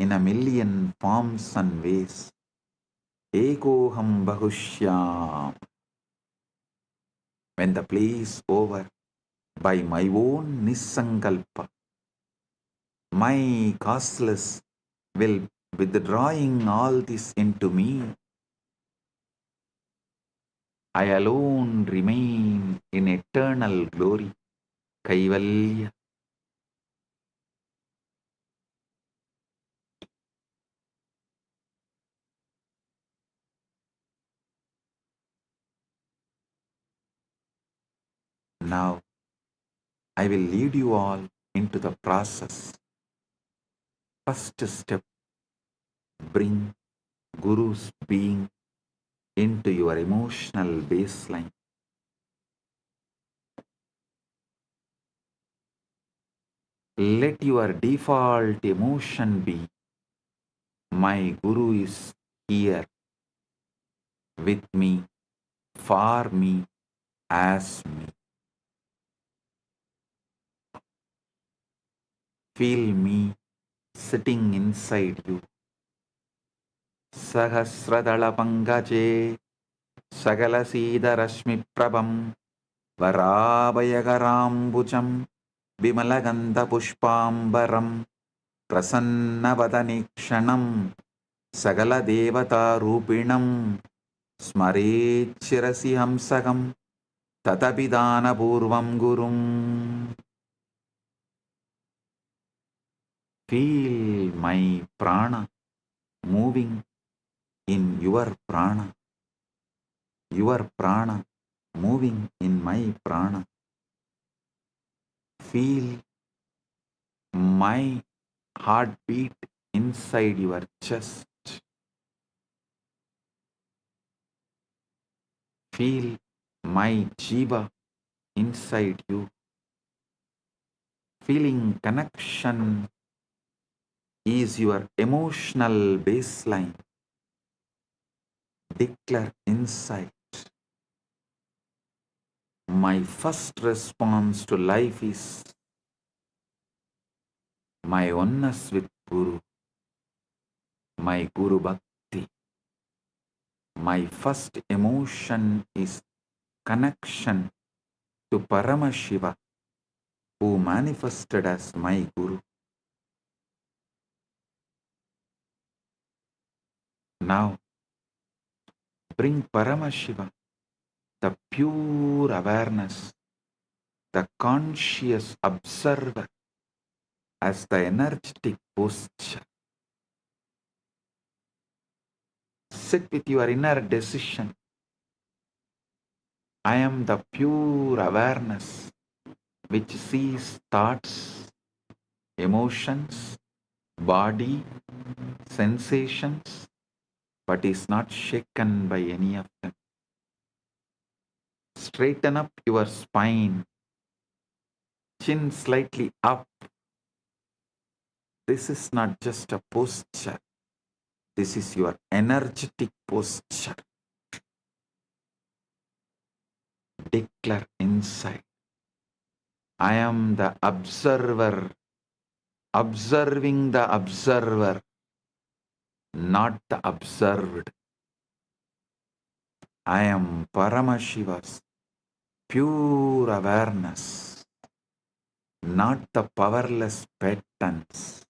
in a million forms and ways. Ekoham bahushyam. When the play is over, by my own nisankalpa, my causeless will withdrawing all this into me. I alone remain in eternal glory. Kaivalya. Now I will lead you all into the process. First step, bring Guru's being into your emotional baseline. Let your default emotion be, my Guru is here with me, for me, as me. Feel me sitting inside you. Sahasradala pangaje, Sagalasida rashmi prabham, Varabhayagarambucham, Vimalagandha pushpambaram, Prasannavadanikshanam, Sagala devata rupinam, Smarechirasi hamsagam, Tatapidana purvam gurum. Feel my prana moving in your prana moving in my prana. Feel my heartbeat inside your chest. Feel my jiva inside you. Feeling connection is your emotional baseline. Declare inside. My first response to life is my oneness with Guru, my Guru Bhakti. My first emotion is connection to Paramashiva, who manifested as my Guru. Now, bring Paramashiva, the pure awareness, the conscious observer, as the energetic posture. Sit with your inner decision. I am the pure awareness which sees thoughts, emotions, body, sensations, but is not shaken by any of them. Straighten up your spine, chin slightly up. This is not just a posture. This is your energetic posture. Declare inside. I am the observer, observing the observer, not the observed. I am Paramashiva's pure awareness, not the powerless patterns.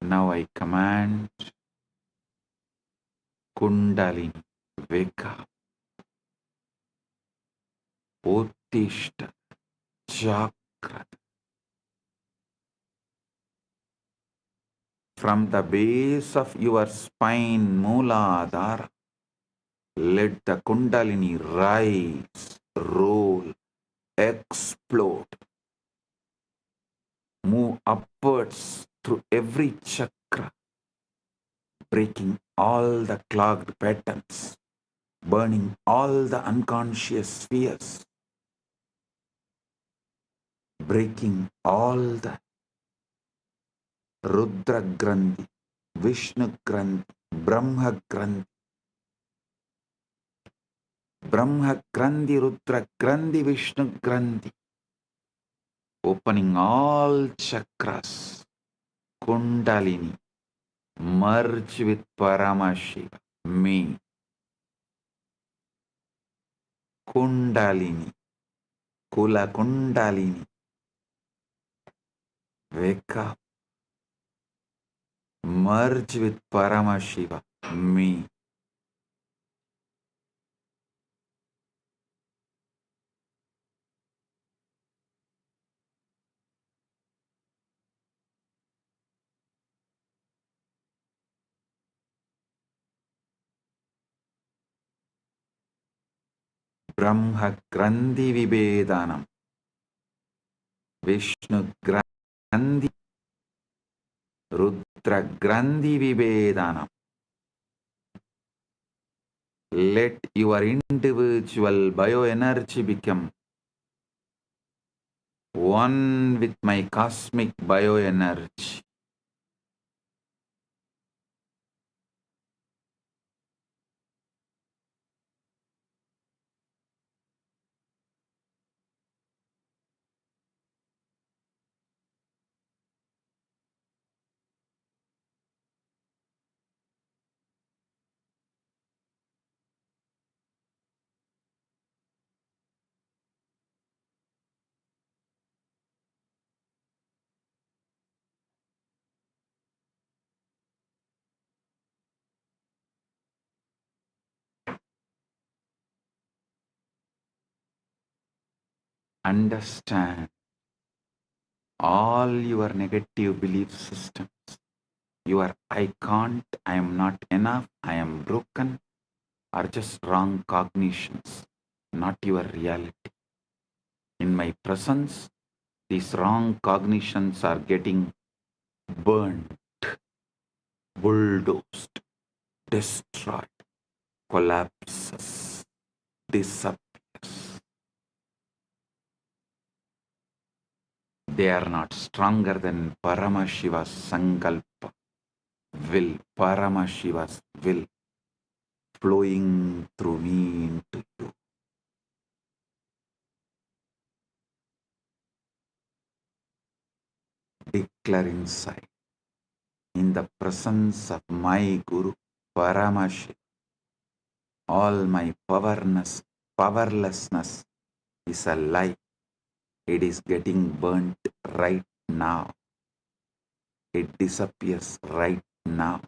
Now I command Kundalini, wake up, Uttishta, Chakra. From the base of your spine, Mooladhara, let the Kundalini rise, roll, explode, move upwards through every chakra, breaking all the clogged patterns, burning all the unconscious spheres, breaking all the Rudra Grandhi, Vishnu Grandhi, Brahma Grandhi, Brahma Grandhi, Rudra Grandhi, Vishnu Grandhi, opening all chakras, Kundalini, merge with Paramashiva, me, Kundalini, Kula Kundalini, wake up, merge with Paramashiva, me. Brahma Grandhi Vibhedanam, Vishnu Grandhi, Rudra Grandhi Vibhedanam. Let your individual bioenergy become one with my cosmic bioenergy. Understand all your negative belief systems. Your I can't, I am not enough, I am broken are just wrong cognitions, not your reality. In my presence, these wrong cognitions are getting burned, bulldozed, destroyed, collapses, disappears. They are not stronger than Paramashiva's Sankalpa, will, Paramashiva's will, flowing through me into you. Declare inside, in the presence of my Guru, Paramashiva, all my powerlessness is a lie. It is getting burnt right now. It disappears right now.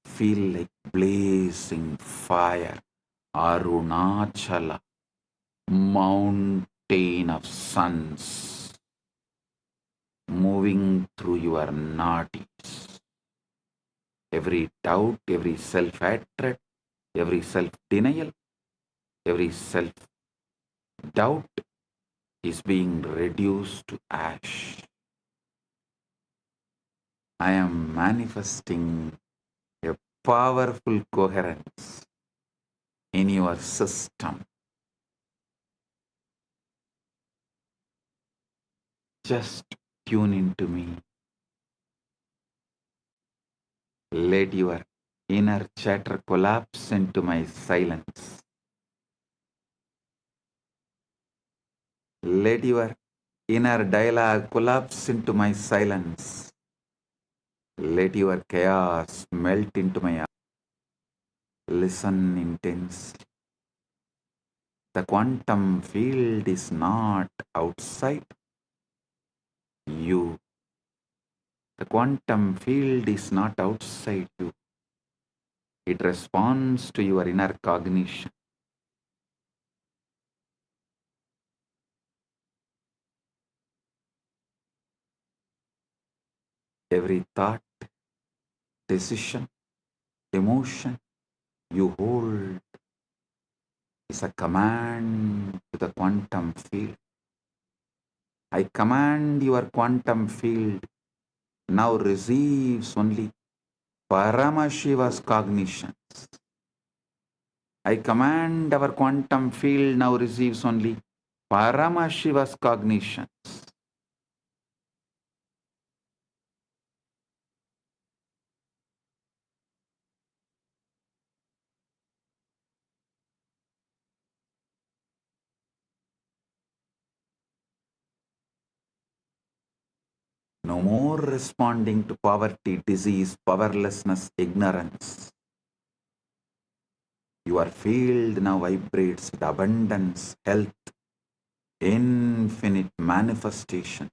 Feel like blazing fire, Arunachala, mountain of suns, moving through your nadis. Every doubt, every self-hatred, every self-denial, every self-doubt is being reduced to ash. I am manifesting a powerful coherence in your system. Just tune into me. Let your inner chatter collapse into my silence. Let your inner dialogue collapse into my silence. Let your chaos melt into my eyes. Listen intensely. The quantum field is not outside you. The quantum field is not outside you. It responds to your inner cognition. Every thought, decision, emotion you hold is a command to the quantum field. I command your quantum field now receives only Paramashiva's cognitions. I command our quantum field now receives only Paramashiva's cognitions. No more responding to poverty, disease, powerlessness, ignorance. Your field now vibrates with abundance, health, infinite manifestation,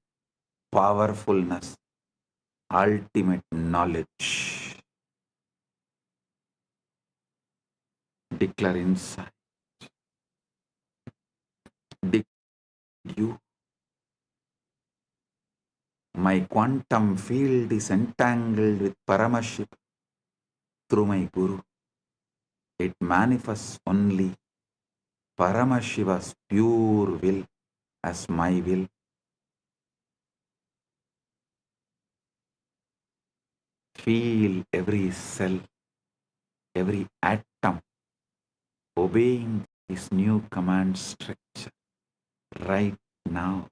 powerfulness, ultimate knowledge. Declare inside. You. My quantum field is entangled with Paramashiva through my Guru. It manifests only Paramashiva's pure will as my will. Feel every cell, every atom obeying this new command structure right now.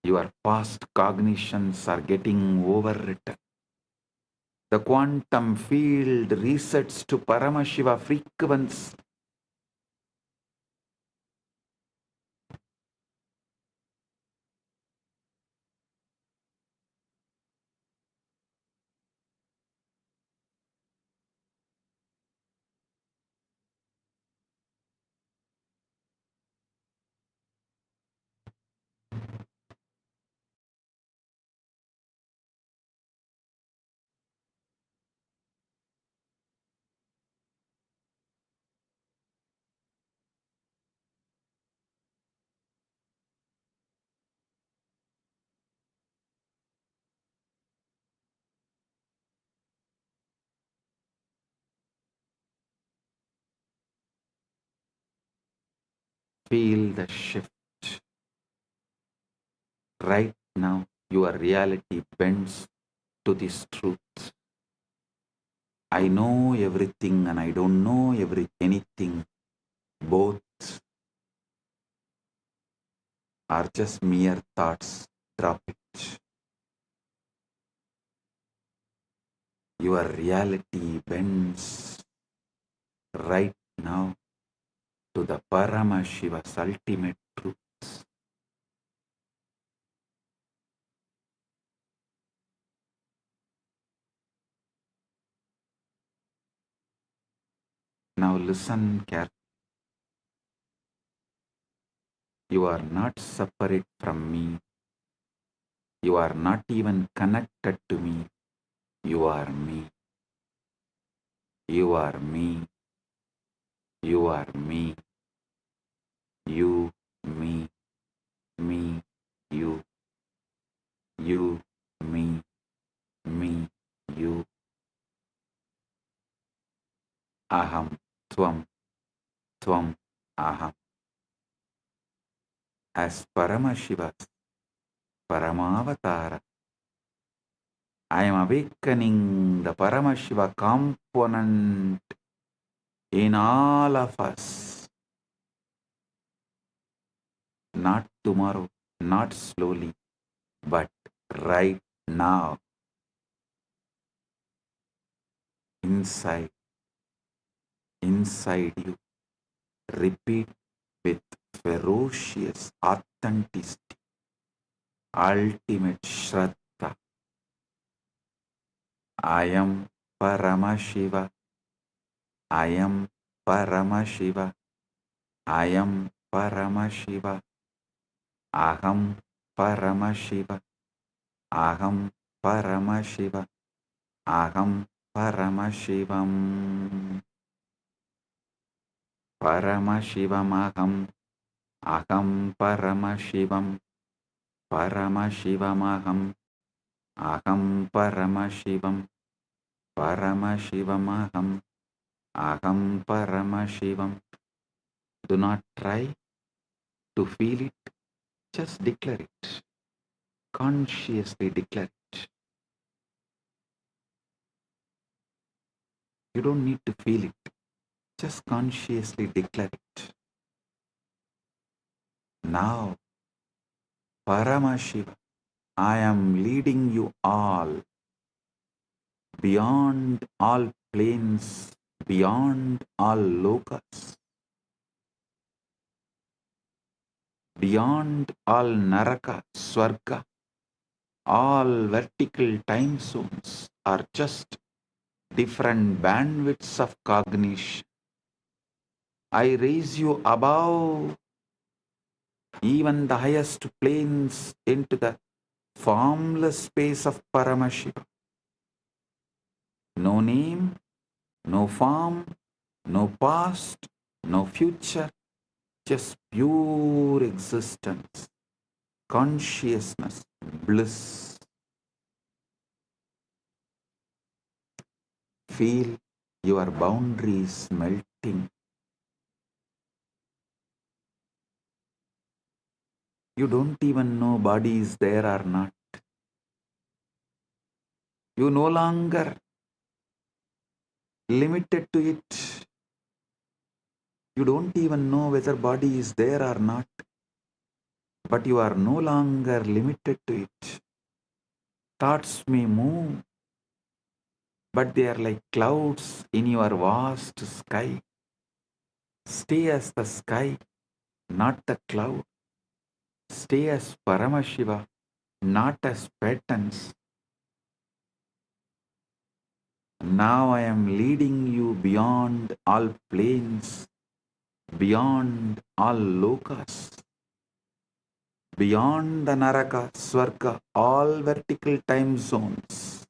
Your past cognitions are getting overwritten. The quantum field resets to Paramashiva frequency. Feel the shift. Right now, your reality bends to this truth. I know everything and I don't know anything. Both are just mere thoughts. Drop it. Your reality bends right now to the Paramashiva's ultimate truth. Now listen carefully. You are not separate from me. You are not even connected to me. You are me. You are me. You are me. You, me, me, you. You, me, you. Aham, tvam, tvam, aham. As Paramashiva's Paramavatara, I am awakening the Paramashiva component in all of us. Not tomorrow, not slowly, but right now. Inside you. Repeat with ferocious authenticity, ultimate Shraddha. I am Paramashiva. I am Paramashiva. I am Paramashiva. Aham Paramashiva. Aham Paramashiva. Aham Paramashivam. Paramashivam Aham Paramashivam. Paramashivam Aham Paramashivam. Paramashivam Aham Paramashivam. Do not try to feel it, just declare it. Consciously declare it. You don't need to feel it, just consciously declare it. Now, Paramashiva, I am leading you all beyond all planes, beyond all lokas, beyond all naraka, swarga, all vertical time zones are just different bandwidths of cognition. I raise you above even the highest planes into the formless space of Paramashiva. No name, no form, no past, no future, just pure existence, consciousness, bliss. Feel your boundaries melting. You don't even know body is there or not. You no longer limited to it. You don't even know whether body is there or not, but you are no longer limited to it. Thoughts may move, but they are like clouds in your vast sky. Stay as the sky, not the cloud. Stay as Paramashiva, not as patterns. Now I am leading you beyond all planes, beyond all lokas, beyond the Naraka, Swarga, all vertical time zones.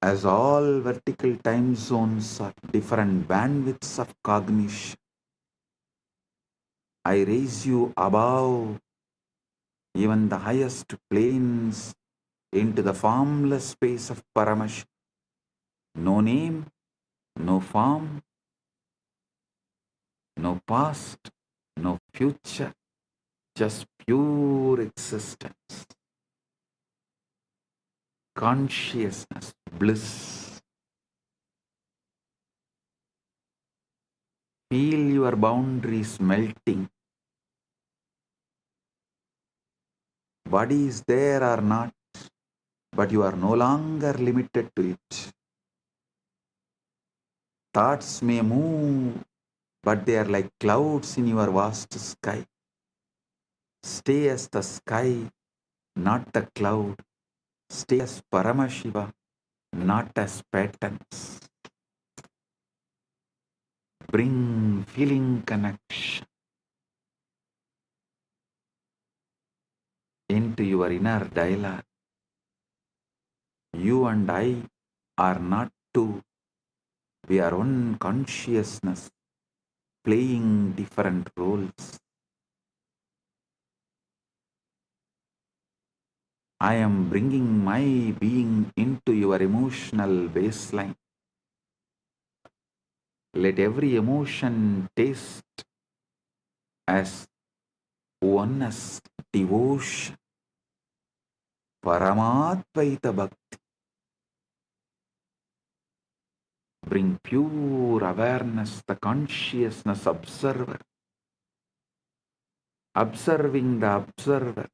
As all vertical time zones are different bandwidths of cognition, I raise you above even the highest planes into the formless space of Paramashiva. No name, no form, no past, no future, just pure existence, consciousness, bliss. Feel your boundaries melting. Body is there or not, but you are no longer limited to it. Thoughts may move, but they are like clouds in your vast sky. Stay as the sky, not the cloud. Stay as Paramashiva, not as patterns. Bring feeling connection into your inner dialogue. You and I are not two. We are one consciousness playing different roles. I am bringing my being into your emotional baseline. Let every emotion taste as oneness, devotion, Paramadvaita Bhakti. Bring pure awareness, the consciousness observer, observing the observer,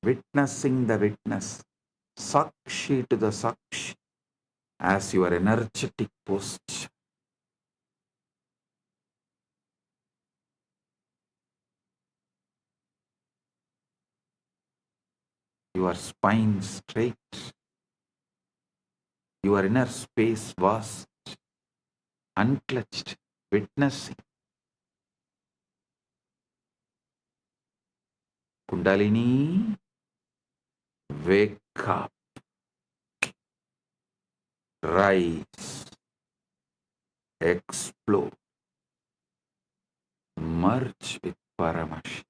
witnessing the witness, Sakshi to the Sakshi, as your energetic posture. Your spine straight, your inner space vast, unclutched, witnessing. Kundalini, wake up, rise, explode, merge with Paramashiva.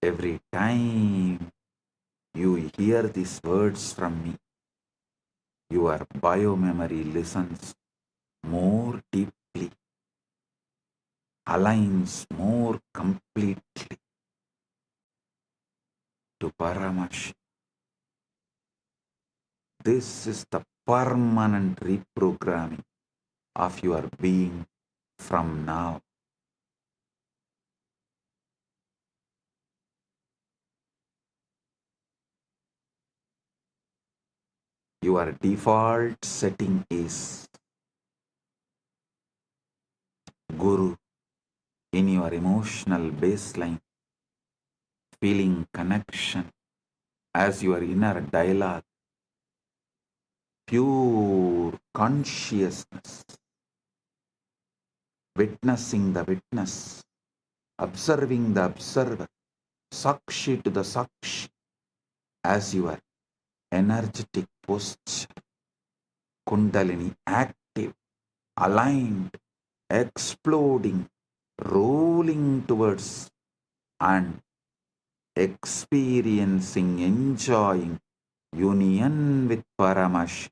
Every time you hear these words from me, your biomemory listens more deeply, aligns more completely to Paramashiva. This is the permanent reprogramming of your being from now. Your default setting is Guru in your emotional baseline, feeling connection as your inner dialogue, pure consciousness, witnessing the witness, observing the observer, Sakshi to the Sakshi, as your energetic posture, Kundalini active, aligned, exploding, rolling towards and experiencing, enjoying union with Paramashiva.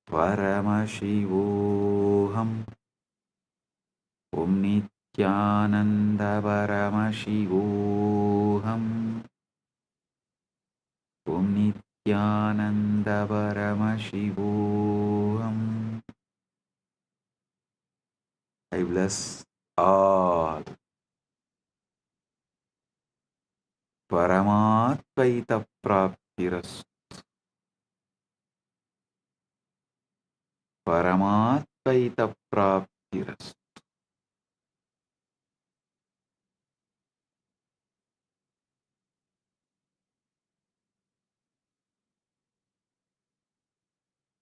Paramashivoham Om Nityananda Paramashivoham Om Nityananda Paramashivoham. I bless all. Paramatvaita Praptiras. Paramatvaita Praptiras.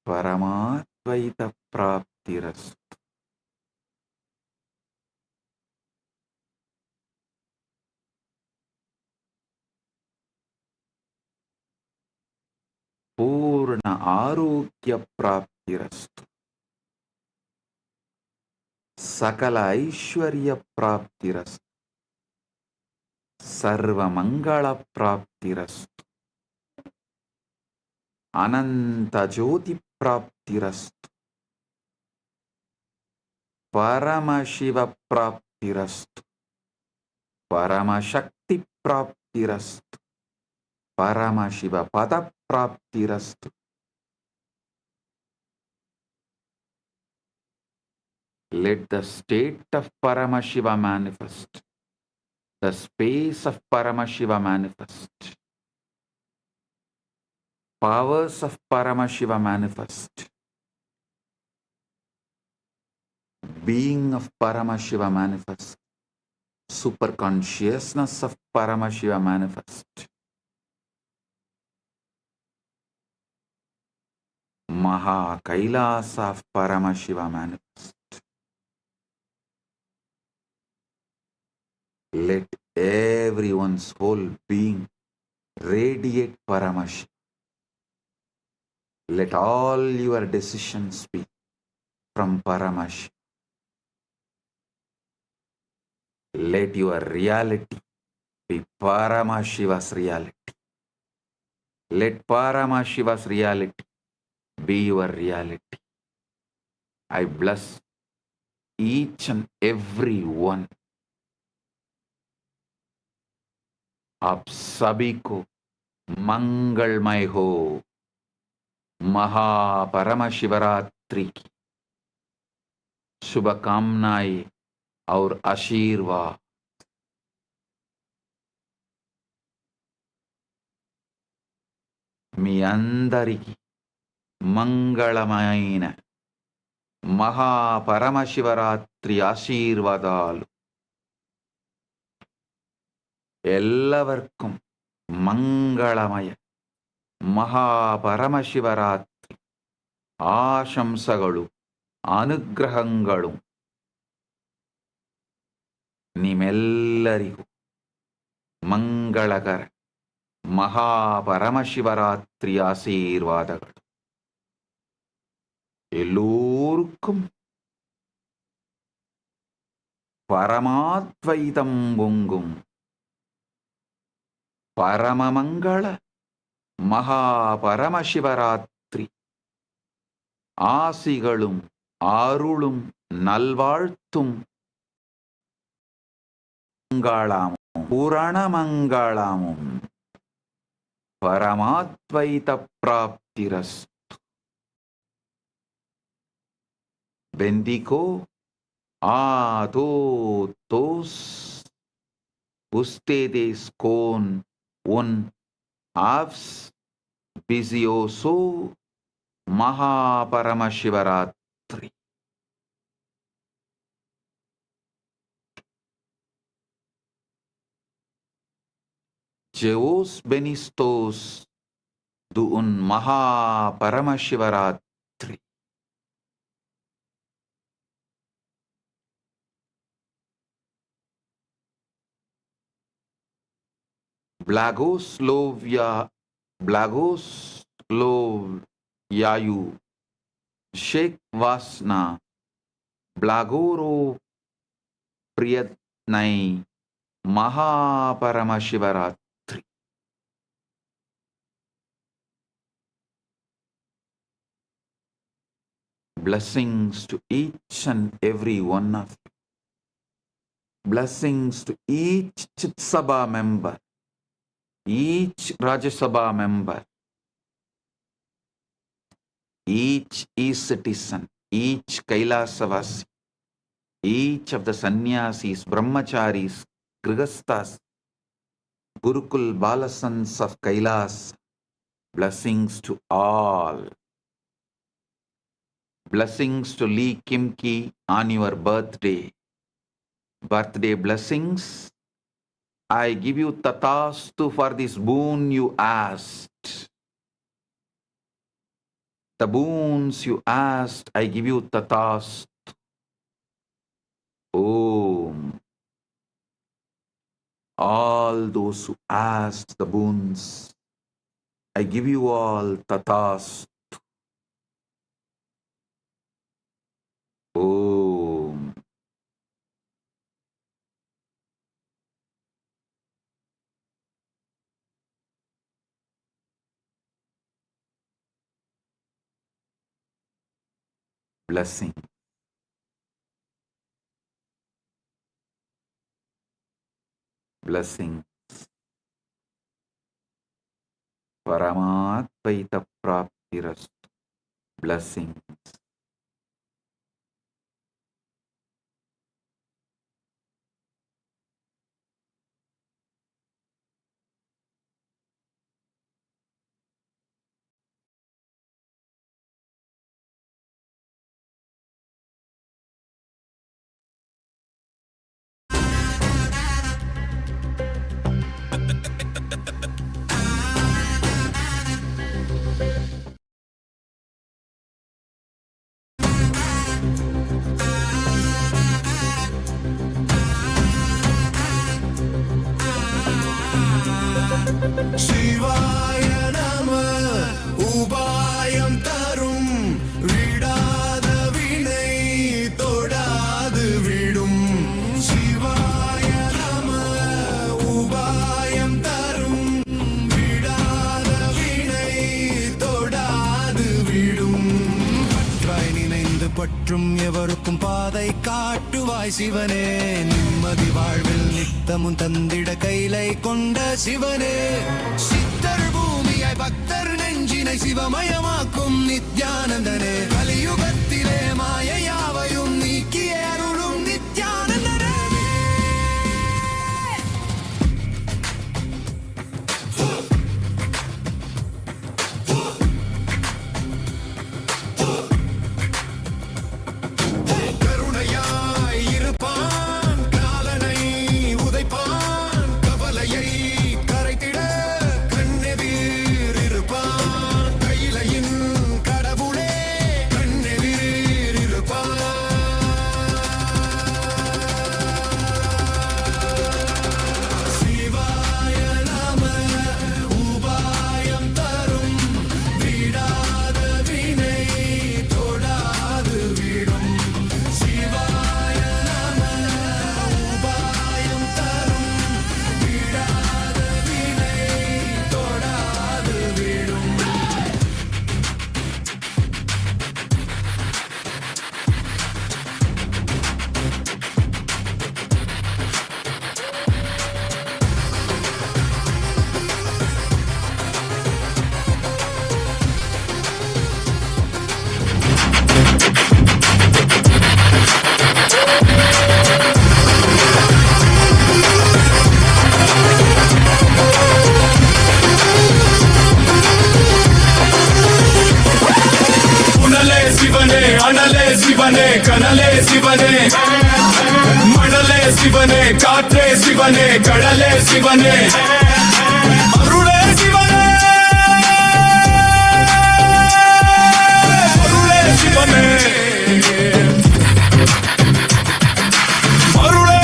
Paramatvaita Praptiras. Purna Arogya Praptirastu. Sakala Aishwarya Praptirastu. Sarva Mangala Praptirastu. Ananta Jyoti Praptirastu. Paramashiva Praptirastu. Paramashakti Praptirastu. Paramashiva Pada Praptirastu. Let the state of Paramashiva manifest. The space of Paramashiva manifest. Powers of Paramashiva manifest. Being of Paramashiva manifest. Super consciousness of Paramashiva manifest. Maha Kailasa of Paramashiva manifest. Let everyone's whole being radiate Paramashiva. Let all your decisions be from Paramashiva. Let your reality be Paramashiva's reality. Let Paramashiva's reality be your reality. I bless each and every one. आप सभी को मंगलमय हो. महा परमशिवरात्रि की शुभकामनाएं और आशीर्वाद. మీ అందరికీ మంగళమైన మహా పరమశివరాత్రి ఆశీర్వాదాలు. ಎಲ್ಲവർക്കും ಮಂಗಳಮಯ ಮಹಾಪರಮಶಿವರಾತ್ರಿ ಆಶಂಸಗಳು ಅನುಗ್ರಹಗಳು ನಿಮ್ಮೆಲ್ಲರಿಗೂ ಮಂಗಳಕರ மகாபரமசிவராத்திரி ஆசீர்வாதங்கள் எல்லோருக்கும் பரமாத்வைதம் பொங்கும் பரமமங்கள மகாபரமசிவராத்திரி ஆசிகளும் அருளும் நல்வாழ்த்தும் மங்களாமும் புரணமங்களாமும் பரமாத்வைத பிராப்திரஸ்து. Bendigo a todos ustedes con un auspicioso Paramashivaratri. Jeos benistos de un Paramashivaratri. Blagoslovyayu Sheikh Vasna Blagoro Priyatnai Paramashivaratri. Blessings to each and every one of you. Blessings to each Chit Sabha member, each Rajya Sabha member, each e-citizen, each Kailasa-vasi, each of the sannyasis, brahmacharis, grihasthas, Gurukul Balasans of Kailas. Blessings to all. Blessings to Lee Kimki on your birthday. Birthday blessings. I give you tatastu for this boon you asked. The boons you asked, I give you tatastu. Om. All those who asked the boons, I give you all tatastu. Om. Blessing. Blessings. Paramatvaita praptirastu. Blessings. சிவாய நம உபாயம் தரும் விடாத வினை தொடாது விடும். சிவாய நம உபாயம் தரும் விடாத வினை தொடாது விடும். பற்றாய் நினைந்து பற்றும் எவருக்கும் பாதை காட்டுவாய் சிவனே. நிம்மதி வாழ்வில் நித்தமும் தந்திட கைலை கொண்ட சிவனே. சித்தர் பூமியாய் பக்தர் நெஞ்சினை சிவமயமாக்கும் நித்யானந்தனே. கலியுகத்திலே மாயையாவையும் நீக்கிய அருளும் நித்யானந்தனே. கருணையாய் இருப்பான், காலனை உதைப்பான், கவலையை அனலே சிவனே கனலே சிவனே மணலே சிவனே காற்றே சிவனே கடலே சிவனே அருளே சிவனே அருளே சிவனே அருளே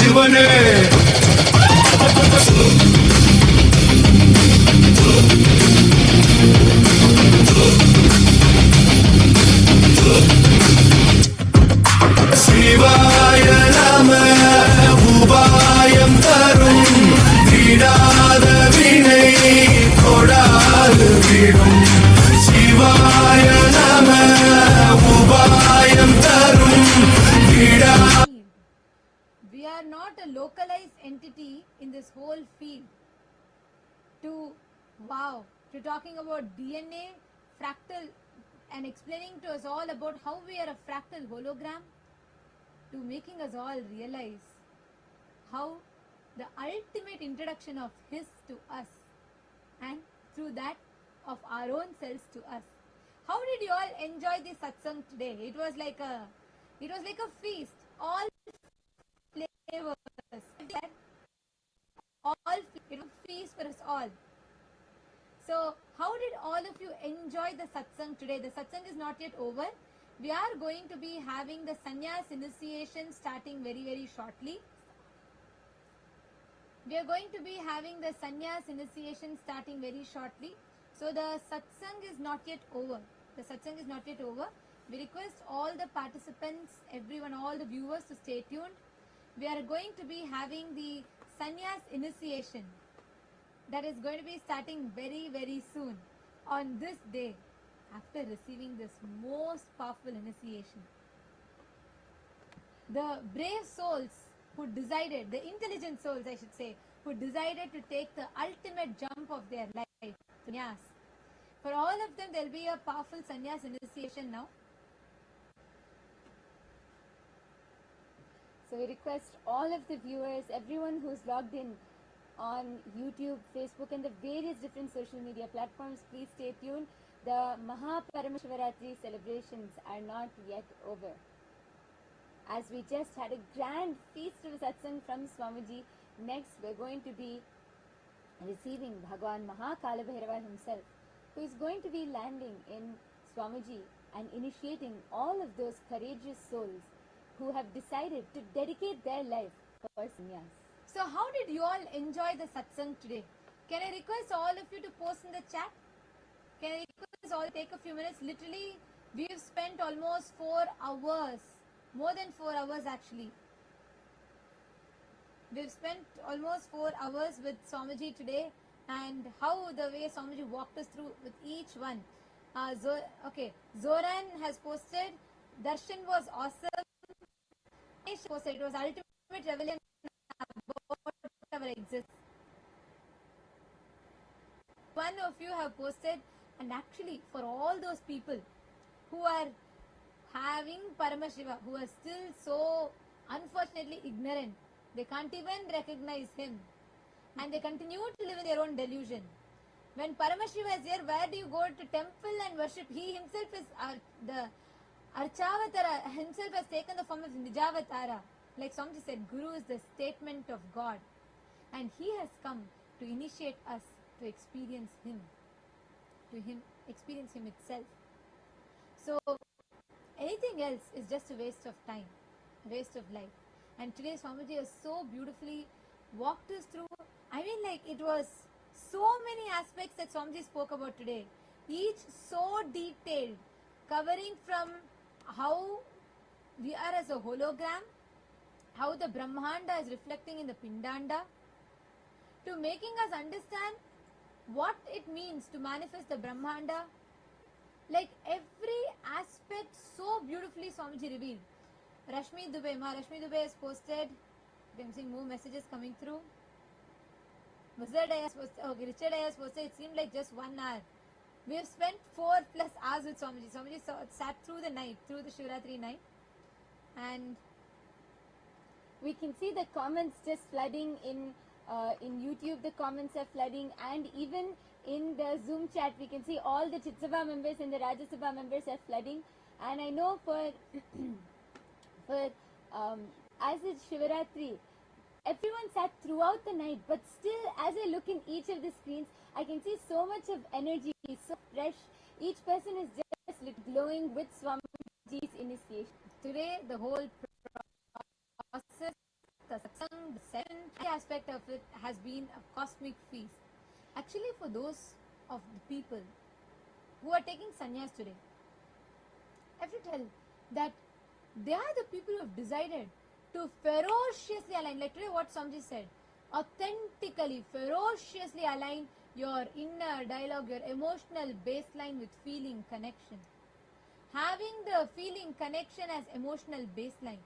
சிவனே சிவாய நம உபாயம் தரும் விடாத வினை கொடாது விடும் சிவாய நம உபாயம் தரும் விடா We are not a localized entity in this whole field. To talking about DNA, fractal, and explaining to us all about how we are a fractal hologram, to making us all realize how the ultimate introduction of His to us, and through that of our own selves to us. How did you all enjoy this satsang today? It was like a feast. All flavors. It was feast for us all. So, how did all of you enjoy the satsang today? The satsang is not yet over. We are going to be having the sannyas initiation starting very, very shortly. We are going to be having the sannyas initiation starting very shortly. So, the satsang is not yet over. The satsang is not yet over. We request all the participants, everyone, all the viewers to stay tuned. We are going to be having the sannyas initiation that is going to be starting very, very soon on this day after receiving this most powerful initiation. The brave souls who decided, the intelligent souls I should say, who decided to take the ultimate jump of their life, sannyas. For all of them there will be a powerful sannyas initiation now. So we request all of the viewers, everyone who's logged in on YouTube, Facebook and the various different social media platforms, please stay tuned. The Maha Paramashivaratri celebrations are not yet over. As we just had a grand feast of satsang from Swamiji, next we're going to be receiving Bhagavan Maha himself, who is going to be landing in Swamiji and initiating all of those courageous souls who have decided to dedicate their life for sannyas. So how did you all enjoy the satsang today? Can I request all of you to post in the chat? Can I request all to take a few minutes? Literally, we've spent almost 4 hours, more than 4 hours actually. We've spent almost 4 hours with Swamiji today, and how the way Swamiji walked us through with each one. Zoran has posted, Darshan was awesome. Posted, it was ultimate revelation about our existence. One of you have posted, and actually for all those people who are having Paramashiva, who are still so unfortunately ignorant, they can't even recognize him and they continue to live in their own delusion. When Paramashiva is here, where do you go to temple and worship? He himself is the Archavatara, himself has taken the form of Nijavatara. Like Swamiji said, Guru is the statement of God, and he has come to initiate us to experience him, experience him itself. So anything else is just a waste of time, a waste of life. And today Swamiji has so beautifully walked us through. I mean, like, it was so many aspects that Swamiji spoke about today, each so detailed, covering from how we are as a hologram, how the Brahmanda is reflecting in the Pindanda, to making us understand what it means to manifest the Brahmanda. Like, every aspect so beautifully Swamiji revealed. Rashmi Dubey, Rashmi Dubey has posted, I'm seeing more messages coming through. Richard has posted, it seemed like just 1 hour. We have spent 4+ hours with Swamiji. Swamiji sat through the night, through the Shivaratri night. And we can see the comments just flooding in In YouTube, the comments are flooding, and even in the Zoom chat, we can see all the Chit Sabha members and the Rajya Sabha members are flooding. And I know for as it's Shivaratri, everyone sat throughout the night, but still, as I look in each of the screens, I can see so much of energy, so fresh. Each person is just glowing with Swamiji's initiation. Today, the whole process, the satsang, the seventh aspect of it has been a cosmic feast. Actually, for those of the people who are taking sannyas today, I have to tell that they are the people who have decided to ferociously align, like today what Swamiji said, authentically, ferociously align your inner dialogue, your emotional baseline with feeling connection. Having the feeling connection as emotional baseline.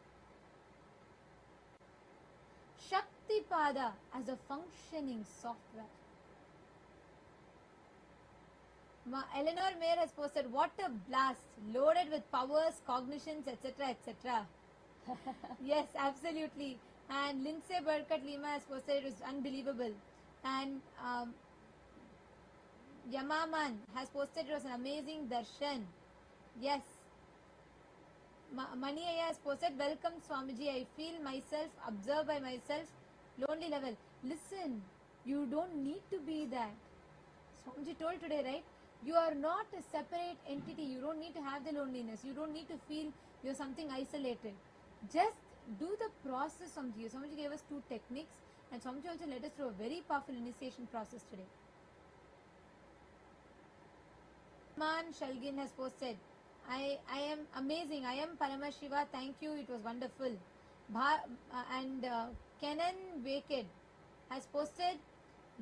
Shaktipada as a functioning software. Eleanor Mayer has posted, what a blast, loaded with powers, cognitions, etc., etc. Yes, absolutely. And Lindsay Burkett Lima has posted, it was unbelievable. And Yamaman has posted, it was an amazing darshan. Yes. Mani Aya has posted, welcome Swamiji, I feel myself, observed by myself, lonely level. Listen, you don't need to be that. Swamiji told today, right? You are not a separate entity. You don't need to have the loneliness. You don't need to feel you're something isolated. Just do the process, Swamiji. Swamiji gave us 2 techniques, and Swamiji also led us through a very powerful initiation process today. Man Shalgin has posted, I am amazing. I am Paramashiva. Thank you. It was wonderful. Kenan Waked has posted,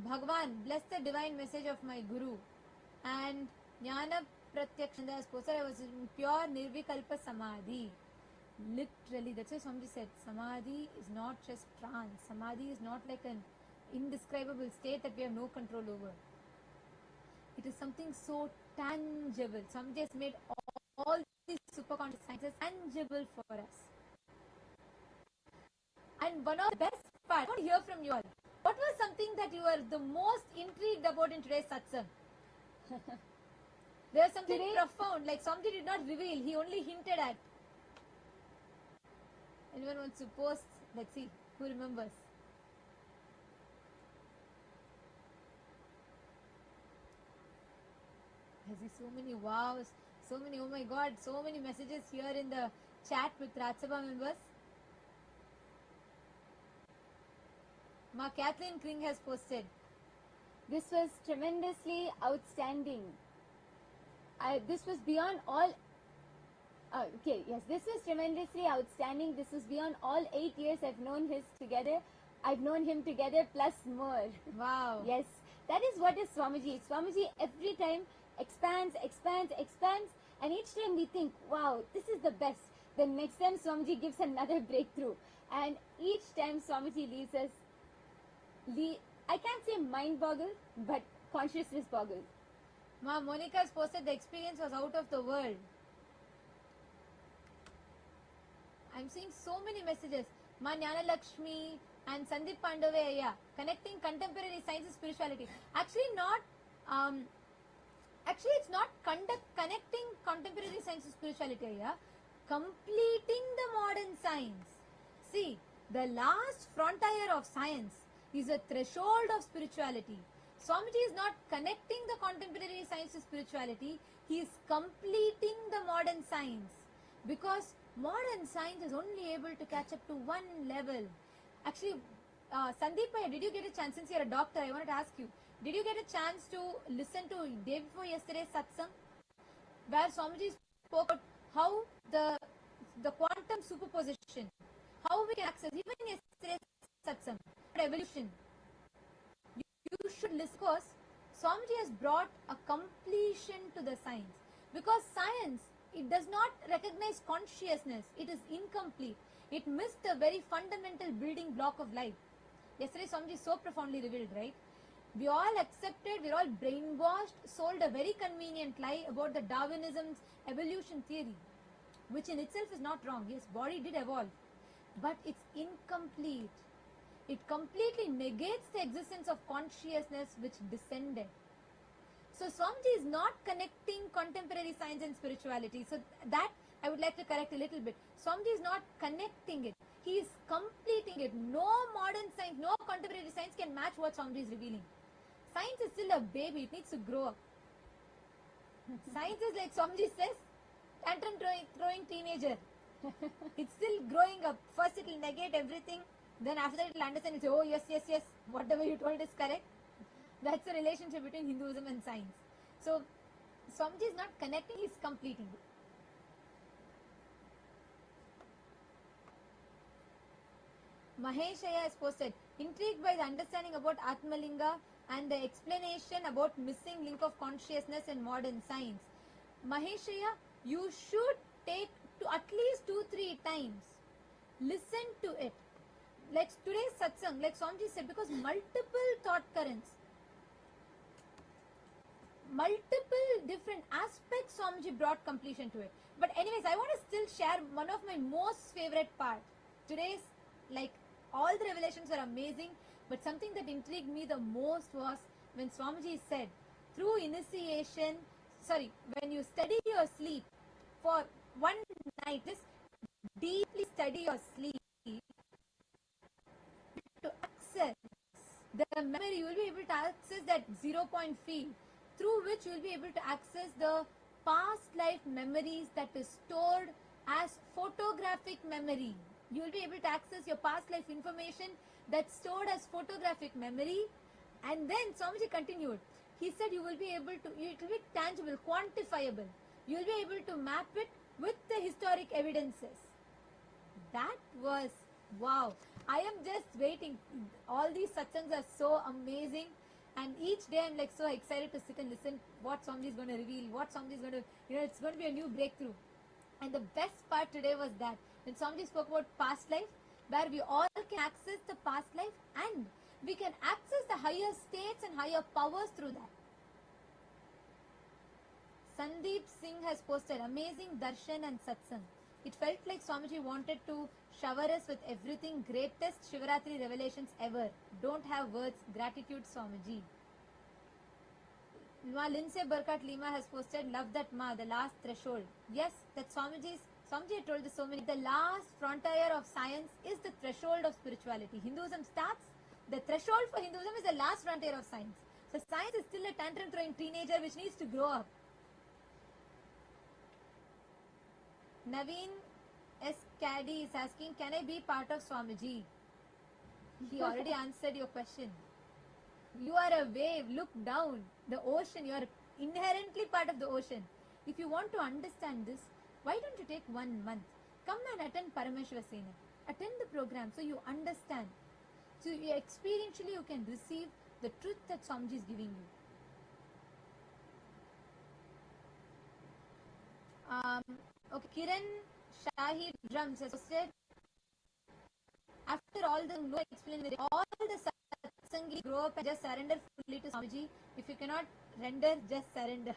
Bhagavan, bless the divine message of my Guru. And Jnana Pratyakshanda has posted, I was in pure Nirvikalpa Samadhi. Literally, that's why Swamiji said, Samadhi is not just trance. Samadhi is not like an indescribable state that we have no control over. It is something so tangible. Swamiji has made all these superconscious sciences tangible for us. And one of the best parts, I want to hear from you all. What was something that you were the most intrigued about in today's satsang? There was something profound, like Swamiji did not reveal, he only hinted at. Anyone wants to post? Let's see, who remembers? I see so many wows, so many, oh my god, so many messages here in the chat with Rajya Sabha members. Ma Kathleen Kring has posted, this was tremendously outstanding. This was beyond all. This was tremendously outstanding. This was beyond all 8 years I've known him together plus more. Wow. Yes, that is what is Swamiji. Swamiji every time expands, and each time we think, wow, this is the best. The next time Swamiji gives another breakthrough, and each time Swamiji leaves us, I can't say mind boggled, but consciousness boggled. Ma Monica has posted, the experience was out of the world. I'm seeing so many messages. Ma Jnana Lakshmi and Sandeep Pandave, connecting contemporary science and spirituality. Actually, it's not connecting contemporary science and spirituality, completing the modern science. See, the last frontier of science is a threshold of spirituality. Swamiji is not connecting the contemporary science to spirituality, he is completing the modern science. Because modern science is only able to catch up to one level. Actually, Sandeep, did you get a chance, since you're a doctor, I wanted to ask you, did you get a chance to listen to day before yesterday's satsang, where Swamiji spoke about how the quantum superposition, how we can access, even yesterday's satsang, evolution. You should listen, because Swamiji has brought a completion to the science. Because science, it does not recognize consciousness. It is incomplete. It missed the very fundamental building block of life. Yesterday Swamiji so profoundly revealed, right? We all accepted, we're all brainwashed, sold a very convenient lie about the Darwinism's evolution theory, which in itself is not wrong. Yes, body did evolve, but it's incomplete. It completely negates the existence of consciousness which descended. So Swamiji is not connecting contemporary science and spirituality. So that I would like to correct a little bit. Swamiji is not connecting it. He is completing it. No modern science, no contemporary science can match what Swamiji is revealing. Science is still a baby. It needs to grow up. Science is like Swamiji says, tantrum throwing teenager. It's still growing up. First it will negate everything. Then after that it will understand. It will say, oh yes, yes, yes. Whatever you told is correct. That's the relationship between Hinduism and science. So Swamiji is not connecting, he is completing it. Maheshaya has posted, intrigued by the understanding about Atmalinga and the explanation about missing link of consciousness in modern science. Maheshaya, you should take to at least 2-3 times. Listen to it. Like today's satsang, like Swamiji said, because multiple thought currents, multiple different aspects Swamiji brought completion to it. But anyways, I want to still share one of my most favorite part. Today's, like, all the revelations were amazing, but something that intrigued me the most was when Swamiji said, through initiation, when you study your sleep for one night, just deeply study your sleep to access the memory, you will be able to access that 0-point field through which you will be able to access the past life memories that is stored as photographic memory. You will be able to access your past life information that's stored as photographic memory. And then Swamiji continued. He said you will be able to, it will be tangible, quantifiable. You will be able to map it with the historic evidences. That was wow. I am just waiting. All these satsangs are so amazing. And each day I'm like so excited to sit and listen what Swamiji is going to reveal, what Swamiji is going to, it's going to be a new breakthrough. And the best part today was that when Swamiji spoke about past life, where we all can access the past life and we can access the higher states and higher powers through that. Sandeep Singh has posted amazing darshan and satsang. It felt like Swamiji wanted to shower us with everything, greatest Shivaratri revelations ever. Don't have words. Gratitude, Swamiji. Lindsay Burkhardt Lima has posted, love that Ma, the last threshold. Yes, that Swamiji had told this so many. The last frontier of science is the threshold of spirituality. Hinduism starts, the threshold for Hinduism is the last frontier of science. So science is still a tantrum throwing teenager which needs to grow up. Naveen S. Caddy is asking, can I be part of Swamiji? He already answered your question. You are a wave, look down. The ocean, you are inherently part of the ocean. If you want to understand this, why don't you take 1 month? Come and attend Paramashiva Sena. Attend the program so you understand. So you experientially you can receive the truth that Swamiji is giving you. Okay, Kiran Shahid Drums has said, after all the no explanation, all the satsangi grow up and just surrender fully to Swamiji. If you cannot render, just surrender.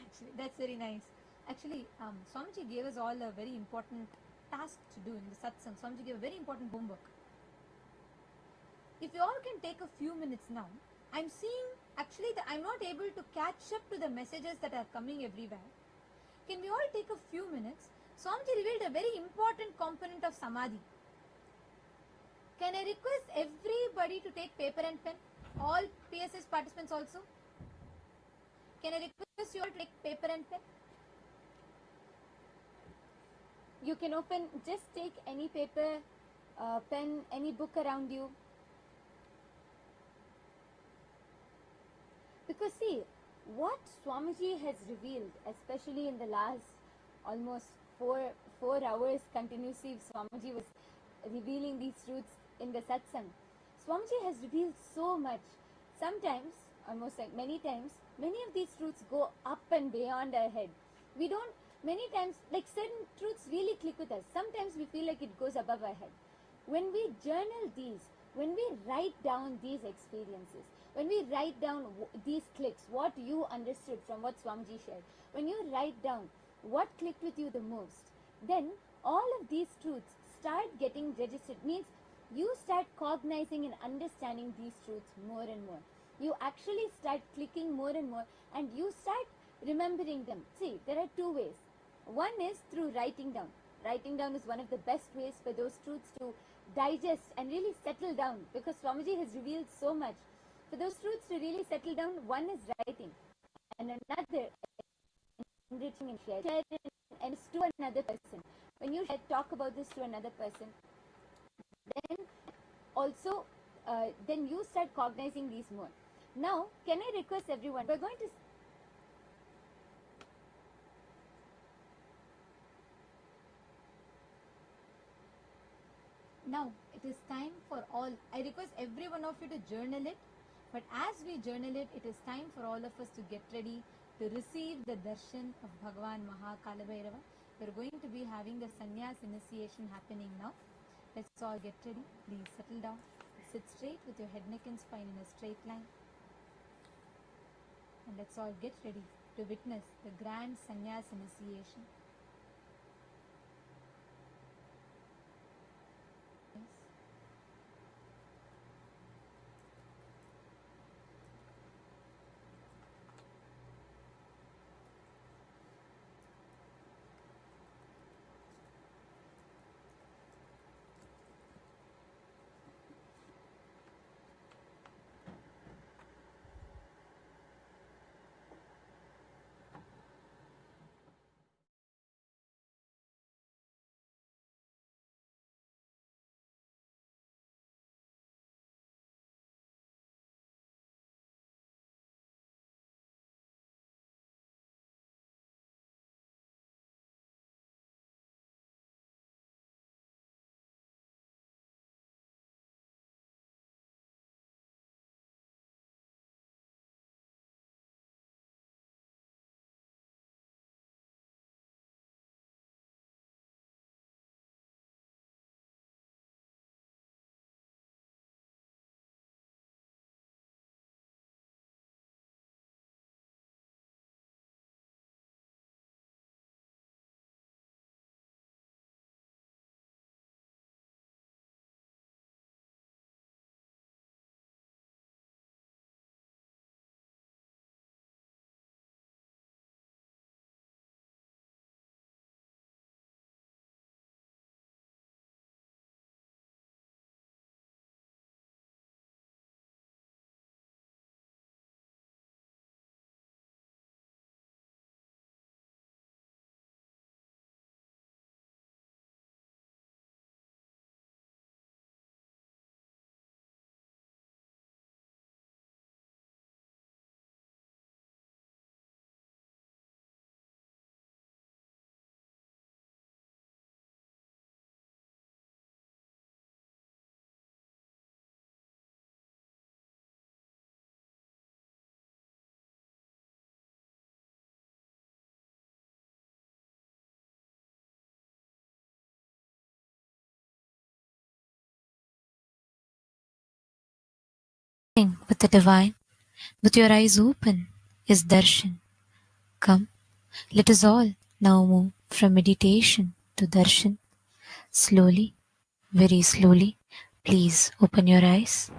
Actually, that's very nice. Actually, Swamiji gave us all a very important task to do in the satsang. Swamiji gave a very important homework. If you all can take a few minutes now, I'm seeing actually that I'm not able to catch up to the messages that are coming everywhere. Can we all take a few minutes? Swamiji revealed a very important component of Samadhi. Can I request everybody to take paper and pen? All PSS participants also? Can I request you all to take paper and pen? You can open, just take any paper, pen, any book around you. Because see, what Swamiji has revealed, especially in the last almost four hours continuously, Swamiji was revealing these truths in the satsang. Swamiji has revealed so much. Sometimes, almost like many times, many of these truths go up and beyond our head. We don't, many times, like certain truths really click with us. Sometimes we feel like it goes above our head. When we journal these, when we write down these experiences, when we write down these clicks, what you understood from what Swamiji shared, when you write down what clicked with you the most, then all of these truths start getting registered, means you start cognizing and understanding these truths more and more. You actually start clicking more and more, and you start remembering them. See, there are two ways. One is through writing down. Writing down is one of the best ways for those truths to digest and really settle down, because Swamiji has revealed so much. For those truths to really settle down, one is writing, and another enriching and sharing and to another person. When you talk about this to another person, then also then you start cognizing these more. Now, can I request everyone, we're going to Now it is time for all. I request every one of you to journal it. But as we journal it, it is time for all of us to get ready to receive the darshan of Bhagavan Maha Kalabhairava. We are going to be having a sannyas initiation happening now. Let's all get ready. Please settle down. Sit straight with your head, neck and spine in a straight line. And let's all get ready to witness the grand sannyas initiation. With the divine, with your eyes open, is darshan. Come, let us all now move from meditation to darshan. Slowly, very slowly, please open your eyes.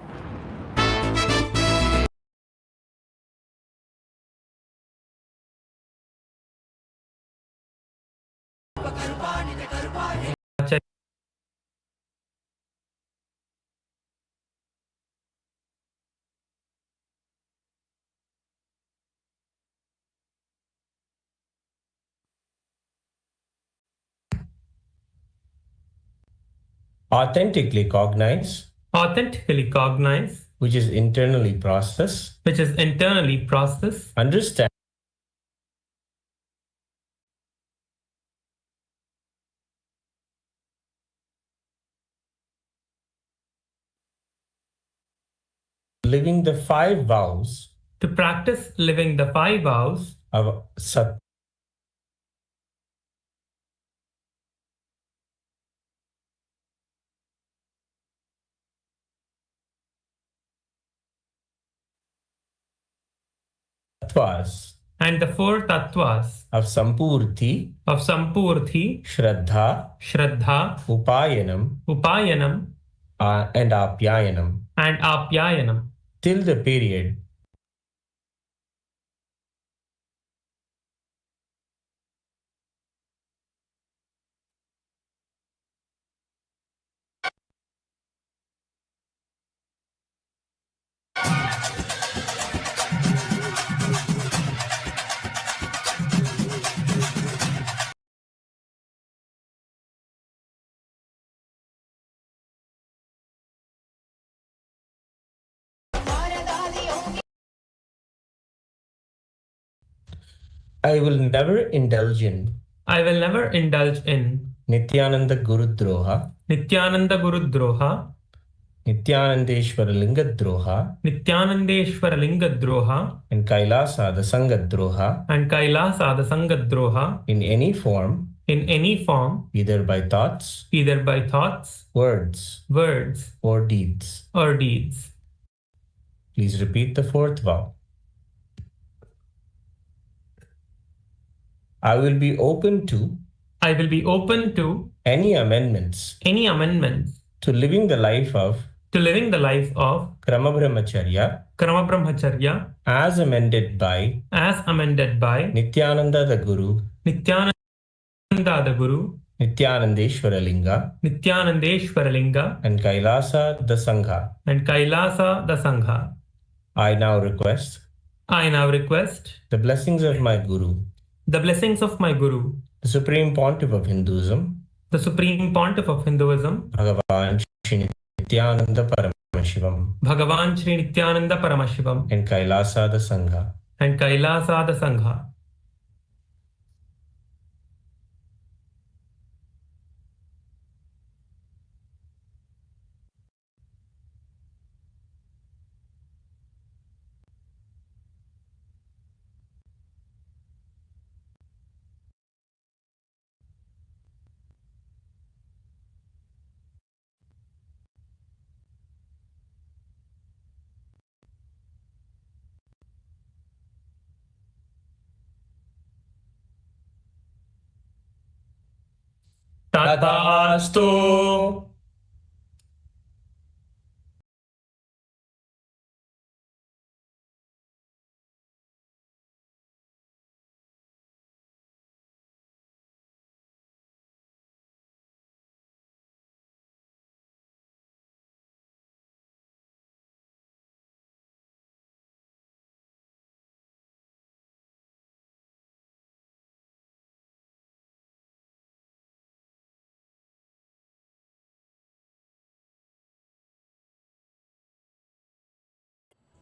Authentically cognize, which is internally process, understand, living the five vows to practice living the five vows of Sat. Tattvas, and the four tattvas of Sampurti, Shraddha, Upayanam, and Apyayanam till the period I will never indulge in Nityananda Gurudroha, Nityanandeshwara Lingadroha, and Kailasa the Sangadroha in any form, either by thoughts, words, or deeds. Please repeat the fourth vow. I will be open to any amendments to living the life of Krama Brahmacharya as amended by Nityananda the Guru, Nityanandeshwara Linga, and Kailasa the Sangha. I now request the blessings of my Guru, the Supreme Pontiff of Hinduism, Bhagavan Sri Nithyananda Paramashivam, and Kailasa the Sangha. Tathastu.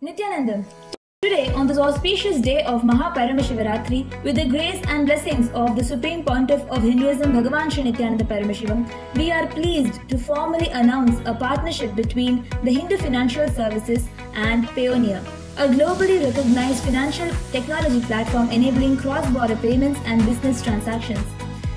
Nithyananda. Today, on this auspicious day of Maha Paramashivaratri, with the grace and blessings of the Supreme Pontiff of Hinduism, Bhagavan Sri Nithyananda Paramashhivam, we are pleased to formally announce a partnership between the Hindu Financial Services and Payoneer, a globally recognized financial technology platform enabling cross-border payments and business transactions.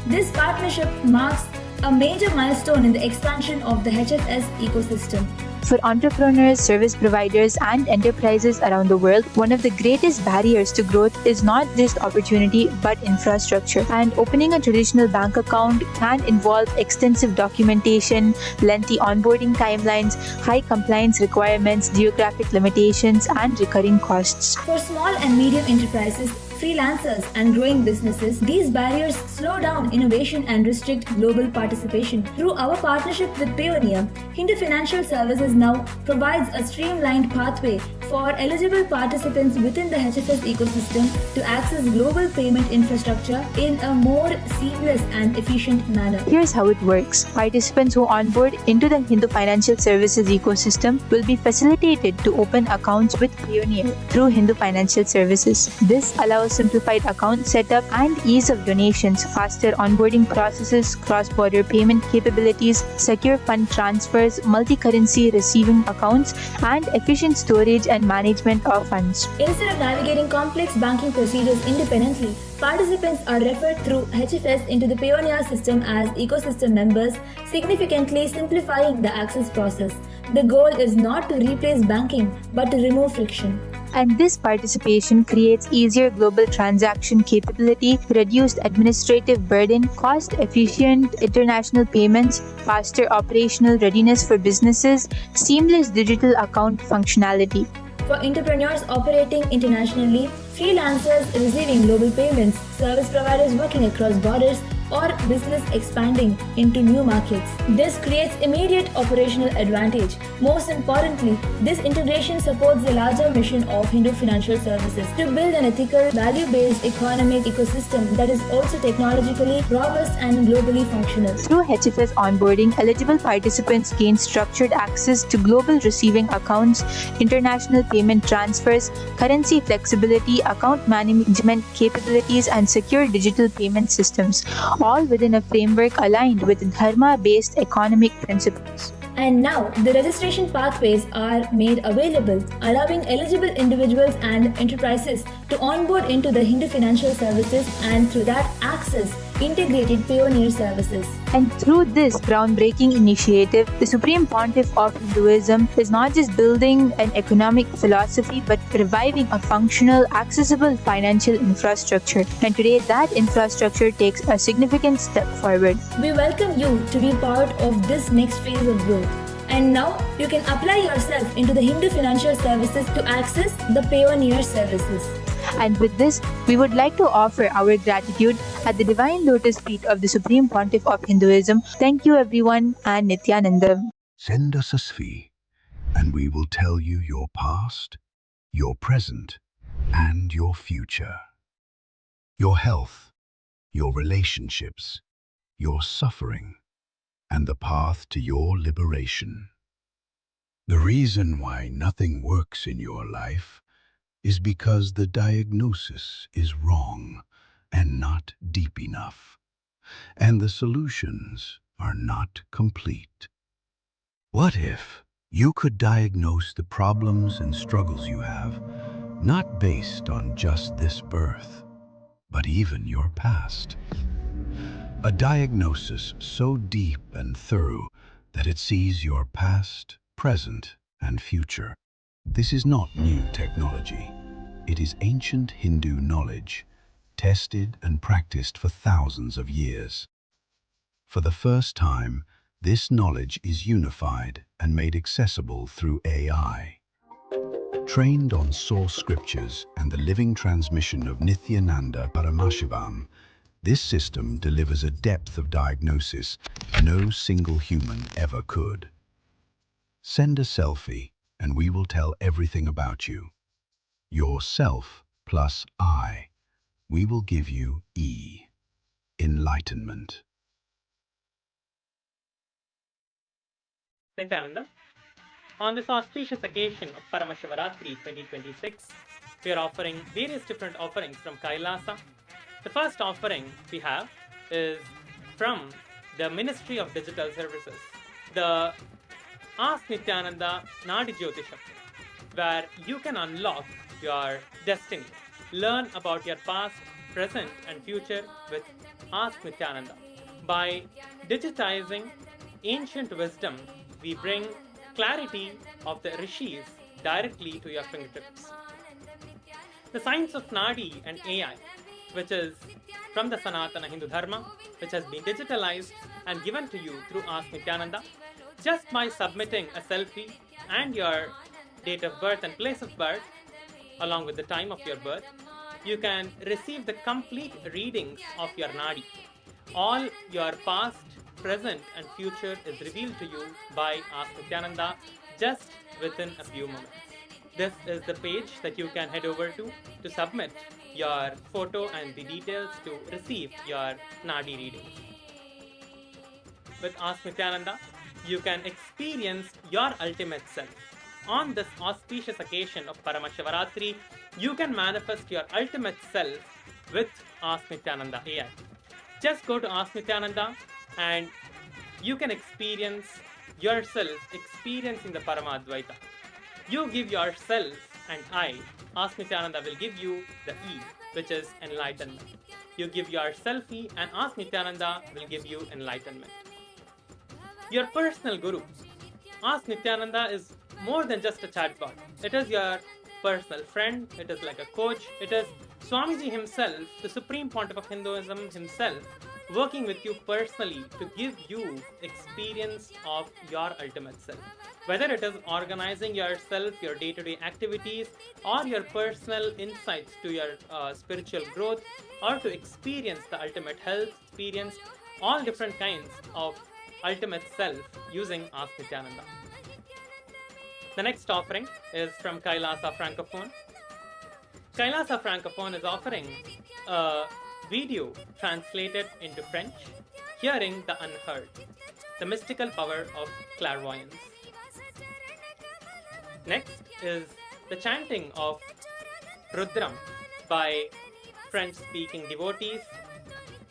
This partnership marks a major milestone in the expansion of the HFS ecosystem. For entrepreneurs, service providers, and enterprises around the world, one of the greatest barriers to growth is not just opportunity but infrastructure. And opening a traditional bank account can involve extensive documentation, lengthy onboarding timelines, high compliance requirements, geographic limitations, and recurring costs. For small and medium enterprises, freelancers, and growing businesses, these barriers slow down innovation and restrict global participation. Through our partnership with Payoneer, Hindu Financial Services now provides a streamlined pathway for eligible participants within the HFS ecosystem to access global payment infrastructure in a more seamless and efficient manner. Here's how it works. Participants who onboard into the Hindu Financial Services ecosystem will be facilitated to open accounts with Payoneer through Hindu Financial Services. This allows simplified account setup and ease of donations, faster onboarding processes, cross-border payment capabilities, secure fund transfers, multi-currency receiving accounts, and efficient storage and management of funds. Instead of navigating complex banking procedures independently, participants are referred through HFS into the Payoneer system as ecosystem members, significantly simplifying the access process. The goal is not to replace banking, but to remove friction. And this participation creates easier global transaction capability, reduced administrative burden, cost-efficient international payments, faster operational readiness for businesses, seamless digital account functionality. For entrepreneurs operating internationally, freelancers receiving global payments, service providers working across borders, or business expanding into new markets. This creates immediate operational advantage. Most importantly, this integration supports the larger mission of Hindu Financial Services to build an ethical, value-based economic ecosystem that is also technologically robust and globally functional. Through HFS onboarding, eligible participants gain structured access to global receiving accounts, international payment transfers, currency flexibility, account management capabilities, and secure digital payment systems, all within a framework aligned with Dharma-based economic principles. And now, the registration pathways are made available, allowing eligible individuals and enterprises to onboard into the Hindu Financial Services and through that access integrated pioneer services. And through this groundbreaking initiative, the Supreme Pontiff of Hinduism is not just building an economic philosophy but reviving a functional, accessible financial infrastructure. And today, that infrastructure takes a significant step forward. We welcome you to be part of this next phase of growth. And now, you can apply yourself into the Hindu Financial Services to access the pioneer services. And with this, we would like to offer our gratitude at the Divine Lotus Feet of the Supreme Pontiff of Hinduism. Thank you everyone, and Nithyananda. Send us a sphere, and we will tell you your past, your present, and your future. Your health, your relationships, your suffering, and the path to your liberation. The reason why nothing works in your life is because the diagnosis is wrong and not deep enough, and the solutions are not complete. What if you could diagnose the problems and struggles you have, not based on just this birth, but even your past? A diagnosis so deep and thorough that it sees your past, present, and future. This is not new technology. It is ancient Hindu knowledge, tested and practiced for thousands of years. For the first time, this knowledge is unified and made accessible through AI. Trained on source scriptures and the living transmission of Nithyananda Paramashhivam, this system delivers a depth of diagnosis no single human ever could. Send a selfie, and we will tell everything about you. Yourself plus I. We will give you E. Enlightenment. Nithyananda, on this auspicious occasion of Paramashivaratri 2026, we are offering various different offerings from Kailasa. The first offering we have is from the Ministry of Digital Services, the Ask Nithyananda Nadi Jyotisham, where you can unlock your destiny. Learn about your past, present, and future with Ask Nithyananda. By digitizing ancient wisdom, we bring clarity of the rishis directly to your fingertips. The science of Nadi and AI, which is from the Sanatana Hindu Dharma, which has been digitalized and given to you through Ask Nithyananda, just by submitting a selfie and your date of birth and place of birth, along with the time of your birth, you can receive the complete readings of your Nadi. All your past, present, and future is revealed to you by Ask Nithyananda just within a few moments. This is the page that you can head over to submit your photo and the details to receive your Nadi readings. With Ask Nithyananda, you can experience your ultimate self. On this auspicious occasion of Paramashivaratri, you can manifest your ultimate self with Ask Nithyananda AI. Just go to Ask Nithyananda and you can experience yourself experiencing the Paramadvaita. You give yourself and I, Ask Nithyananda will give you the E, which is enlightenment. You give your selfie and Ask Nithyananda will give you enlightenment. Your personal guru. Ask Nithyananda is more than just a chatbot. It is your personal friend, it is like a coach, it is Swamiji himself, the Supreme Pontiff of Hinduism himself, working with you personally to give you experience of your ultimate self. Whether it is organizing yourself, your day-to-day activities, or your personal insights to your spiritual growth, or to experience the ultimate health, experience all different kinds of ultimate self using Ask Nithyananda. The next offering is from Kailasa Francophone. Kailasa Francophone is offering a video translated into French, Hearing the Unheard, the mystical power of clairvoyance. Next is the chanting of Rudram by French-speaking devotees,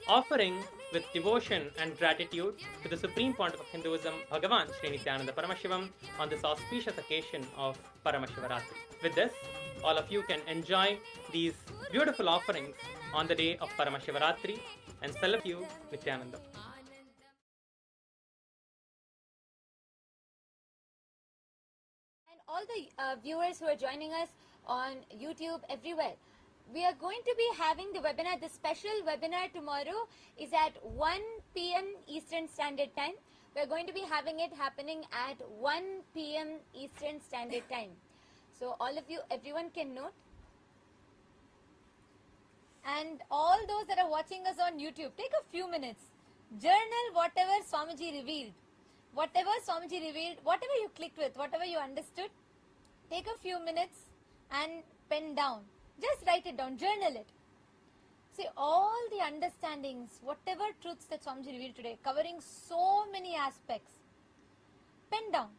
offering with devotion and gratitude to the Supreme Pontiff of Hinduism, Bhagavan Sri Nithyananda Paramashivim, on this auspicious occasion of Paramashivaratri. With this, all of you can enjoy these beautiful offerings on the day of Paramashivaratri and celebrate you, Nithyananda. And all the viewers who are joining us on YouTube, everywhere, we are going to be having the webinar. The special webinar tomorrow is at 1 p.m. Eastern Standard Time. We are going to be having it happening at 1 p.m. Eastern Standard Time. So all of you, everyone can note. And all those that are watching us on YouTube, take a few minutes. Journal whatever Swamiji revealed. Whatever Swamiji revealed, whatever you clicked with, whatever you understood, take a few minutes and pen down. Just write it down, journal it. See, all the understandings, whatever truths that Swamiji revealed today, covering so many aspects, pen down,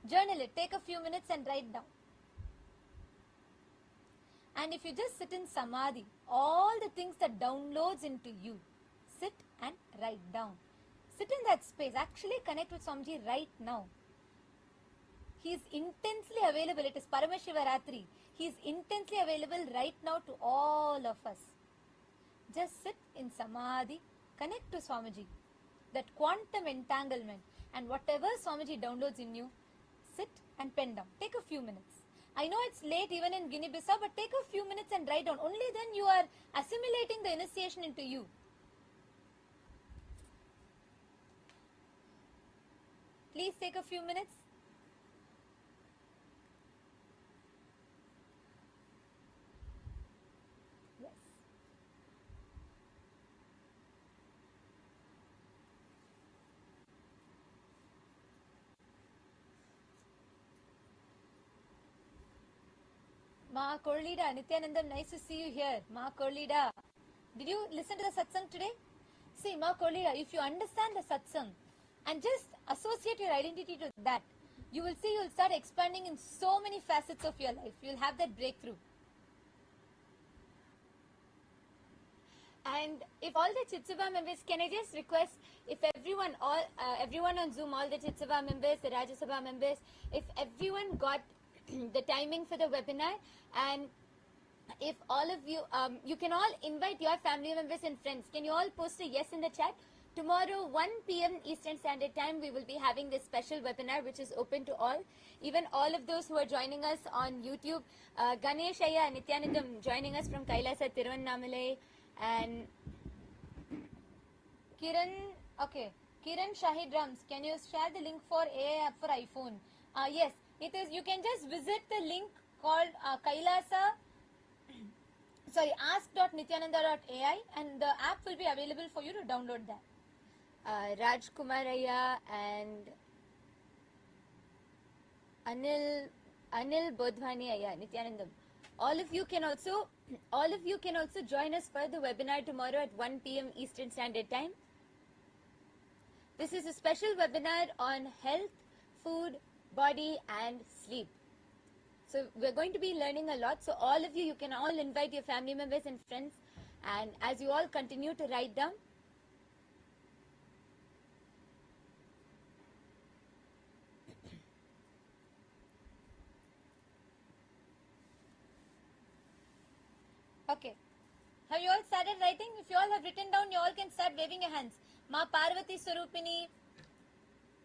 journal it, take a few minutes and write down. And if you just sit in Samadhi, all the things that downloads into you, sit and write down. Sit in that space, actually connect with Swamiji right now. He is intensely available. It is Paramashivaratri. He is intensely available right now to all of us. Just sit in Samadhi, connect to Swamiji. That quantum entanglement, and whatever Swamiji downloads in you, sit and pen down. Take a few minutes. I know it's late even in Guinea-Bissau, but take a few minutes and write down. Only then you are assimilating the initiation into you. Please take a few minutes. Yes. Ma Korlida, Nithyanandam, nice to see you here. Ma Korlida, did you listen to the satsang today? See, Ma Korlida, if you understand the satsang and just associate your identity to that, you will see you'll start expanding in so many facets of your life. You'll have that breakthrough. And if all the Chitsava members, can I just request, if everyone on Zoom, all the Chitsava members, the Rajya Sabha members, if everyone got the timing for the webinar, and if all of you, you can all invite your family members and friends. Can you all post a yes in the chat? Tomorrow, 1 p.m. Eastern Standard Time, we will be having this special webinar, which is open to all. Even all of those who are joining us on YouTube, Ganesh Ayya, Nithyanandam, joining us from Kailasa, Tiruvannamalai, and Kiran, okay, Kiran Shahid Rams, can you share the link for AI app for iPhone? Yes, it is. You can just visit the link called ask.nithyananda.ai, and the app will be available for you to download that. Raj Kumaraya and Anil Bodhwani Ayya, Nithyanandam. All of you can also join us for the webinar tomorrow at 1 p.m. Eastern Standard Time. This is a special webinar on health, food, body and sleep. So we're going to be learning a lot. So all of you can all invite your family members and friends. And as you all continue to write down, okay. Have you all started writing? If you all have written down, you all can start waving your hands. Ma Parvati Swarupini,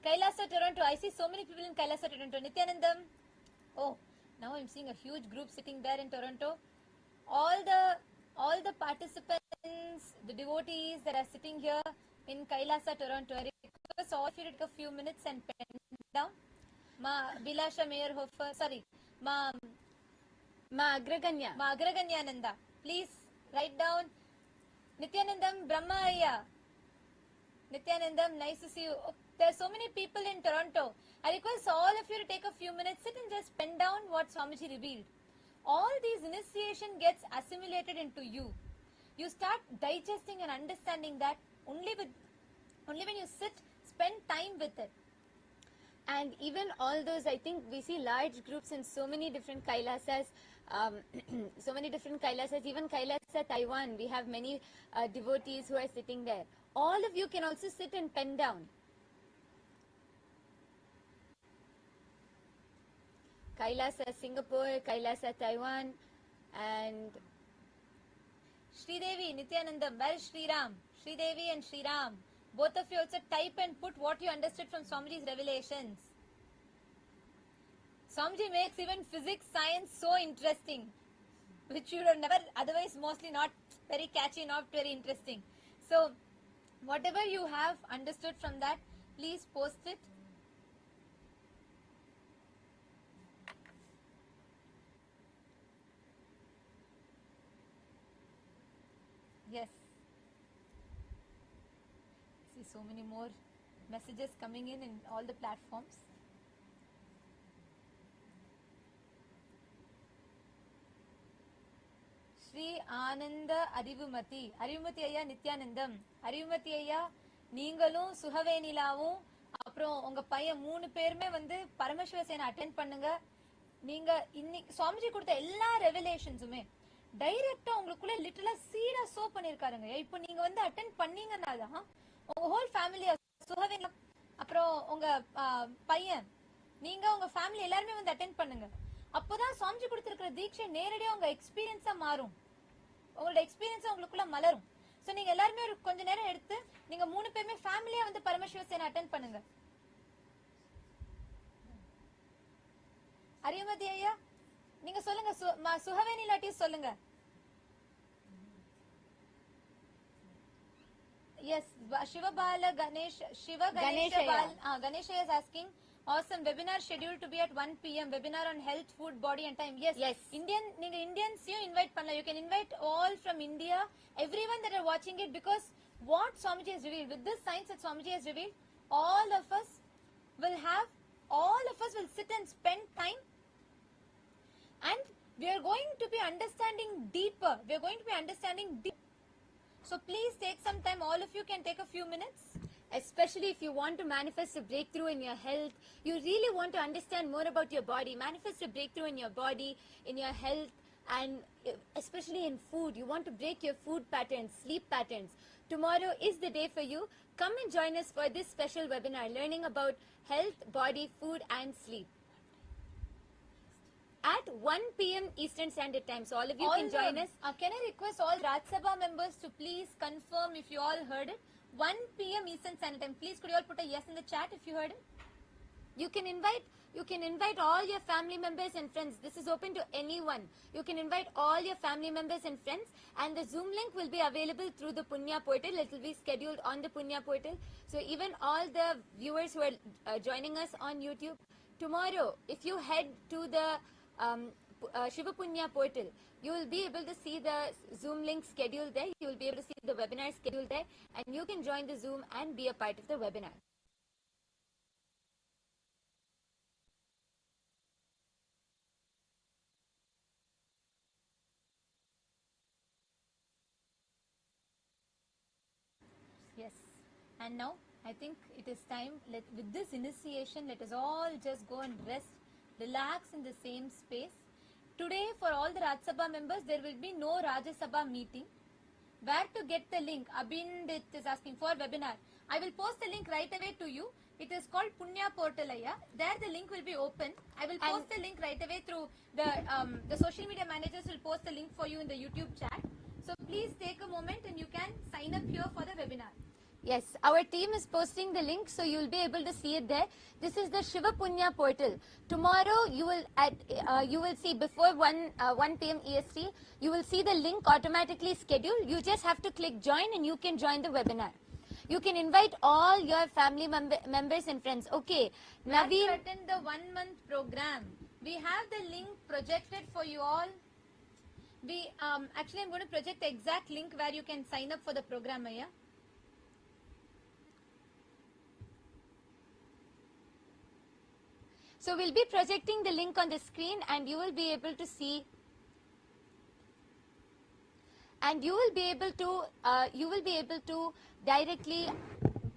Kailasa, Toronto. I see so many people in Kailasa, Toronto. Nithyanandam. Oh, Now I'm seeing a huge group sitting there in Toronto. All the participants, the devotees that are sitting here in Kailasa, Toronto, I request all of you to take a few minutes and pen down. Ma Bilasha Meyerhofer, sorry, Ma Agraganyananda. Please write down Nithyanandam Brahmaya. Nithyanandam, nice to see you. Oh, there are so many people in Toronto. I request all of you to take a few minutes, sit and just pen down what Swamiji revealed. All these initiation gets assimilated into you. You start digesting and understanding that only when you sit, spend time with it. And even all those, I think we see large groups in so many different Kailasas, even Kailasa, Taiwan, we have many devotees who are sitting there. All of you can also sit and pen down. Kailasa, Singapore, Kailasa, Taiwan, and Sridevi, Nithyanandam, where is Sriram? Sridevi and Sriram. Both of you also type and put what you understood from Swamiji's revelations. Swamiji makes even physics, science so interesting, which you would have never, otherwise mostly not very catchy, not very interesting. So, whatever you have understood from that, please post it. Yes. See so many more messages coming in all the platforms. Sri Ananda Arivumati. Arivumati Ayya Nithyanandam. Arivumati Ayya நீங்களும் சுகவேனிலாவும் அப்புறம் உங்க பையன் 3 பேருமே வந்து பரமசிவ சேனை attend பண்ணுங்க. நீங்க இன்னைக்கு சுவாமிஜி கொடுத்த எல்லா ரெவலேஷன்ஸுமே டைரக்டா உங்களுக்குள்ள லிட்டரலா சீடா சோ பண்ணிருக்காருங்க. இப்போ நீங்க வந்து அட்டெண்ட் பண்ணீங்கன்னாதான் உங்க ஹோல் ஃபேமிலியா சுகவேனிலாம் அப்புறம் உங்க பையன் நீங்க உங்க ஃபேமிலி எல்லாருமே வந்து அட்டெண்ட் பண்ணுங்க. அப்போதான் சுவாமிஜி கொடுத்திருக்கிற தீட்சை நேரடியா உங்க எக்ஸ்பீரியன்ஸா மாறும். உங்களோட எக்ஸ்பீரியன்ஸா உங்களுக்குள்ள மலரும். சோ நீங்க எல்லாருமே ஒரு கொஞ்ச நேரம் எடுத்து நீங்க 3 பேருமே ஃபேமிலியா வந்து பரமசிவ சேனை அட்டெண்ட் பண்ணுங்க. அரியமதி ஐயா நீங்க சொல்லுங்க, சுகவேணி லாட்டி சொல்லுங்க. Yes, Shivabala Ganesh, Ganesha is asking, awesome webinar scheduled to be at 1 p.m. webinar on health, food, body and time. Yes. Indians you invite panna. You can invite all from India, everyone that are watching it, because what Swamiji has revealed, with this science that Swamiji has revealed, all of us will sit and spend time, and we are going to be understanding deeper. So please take some time. All of you can take a few minutes. especially if you want to manifest a breakthrough in your health, you really want to understand more about your body, manifest a breakthrough in your body, in your health, and especially in food. You want to break your food patterns, sleep patterns. Tomorrow is the day for you. Come and join us for this special webinar, learning about health, body, food and sleep. At 1 p.m. Eastern Standard Time. So all of you can join us. Can I request all Raj Sabha members to please confirm if you all heard it? 1 p.m. Eastern Standard Time. Please could you all put a yes in the chat if you heard it? You can invite all your family members and friends. This is open to anyone. You can invite all your family members and friends, and the Zoom link will be available through the Punya portal. It will be scheduled on the Punya portal. So even all the viewers who are joining us on YouTube, tomorrow, if you head to the Shiva Punya portal, you will be able to see the Zoom link scheduled there. You will be able to see the webinar scheduled there, and you can join the Zoom and be a part of the webinar. Yes. And now, I think it is time, with this initiation, let us all just go and rest, relax in the same space. Today, for all the Raj Sabha members, there will be no Rajya Sabha meeting. Where to get the link? Abhindit is asking for webinar. I will post the link right away to you. It is called Punya Portal. There the link will be open. I will post the link right away through the social media managers will post the link for you in the YouTube chat. So please take a moment and you can sign up here for the webinar. Yes, our team is posting the link, so you will be able to see it there. This is the Shiva Punya portal. Tomorrow you will see before 1 p.m. EST, you will see the link automatically scheduled. You just have to click join and you can join the webinar. You can invite all your family members and friends. Okay, Naveen, to attend the 1 month program. We have the link projected for you all. We actually I'm going to project the exact link where you can sign up for the program, Maya. So we'll be projecting the link on the screen and you will be able to see, and you will be able to directly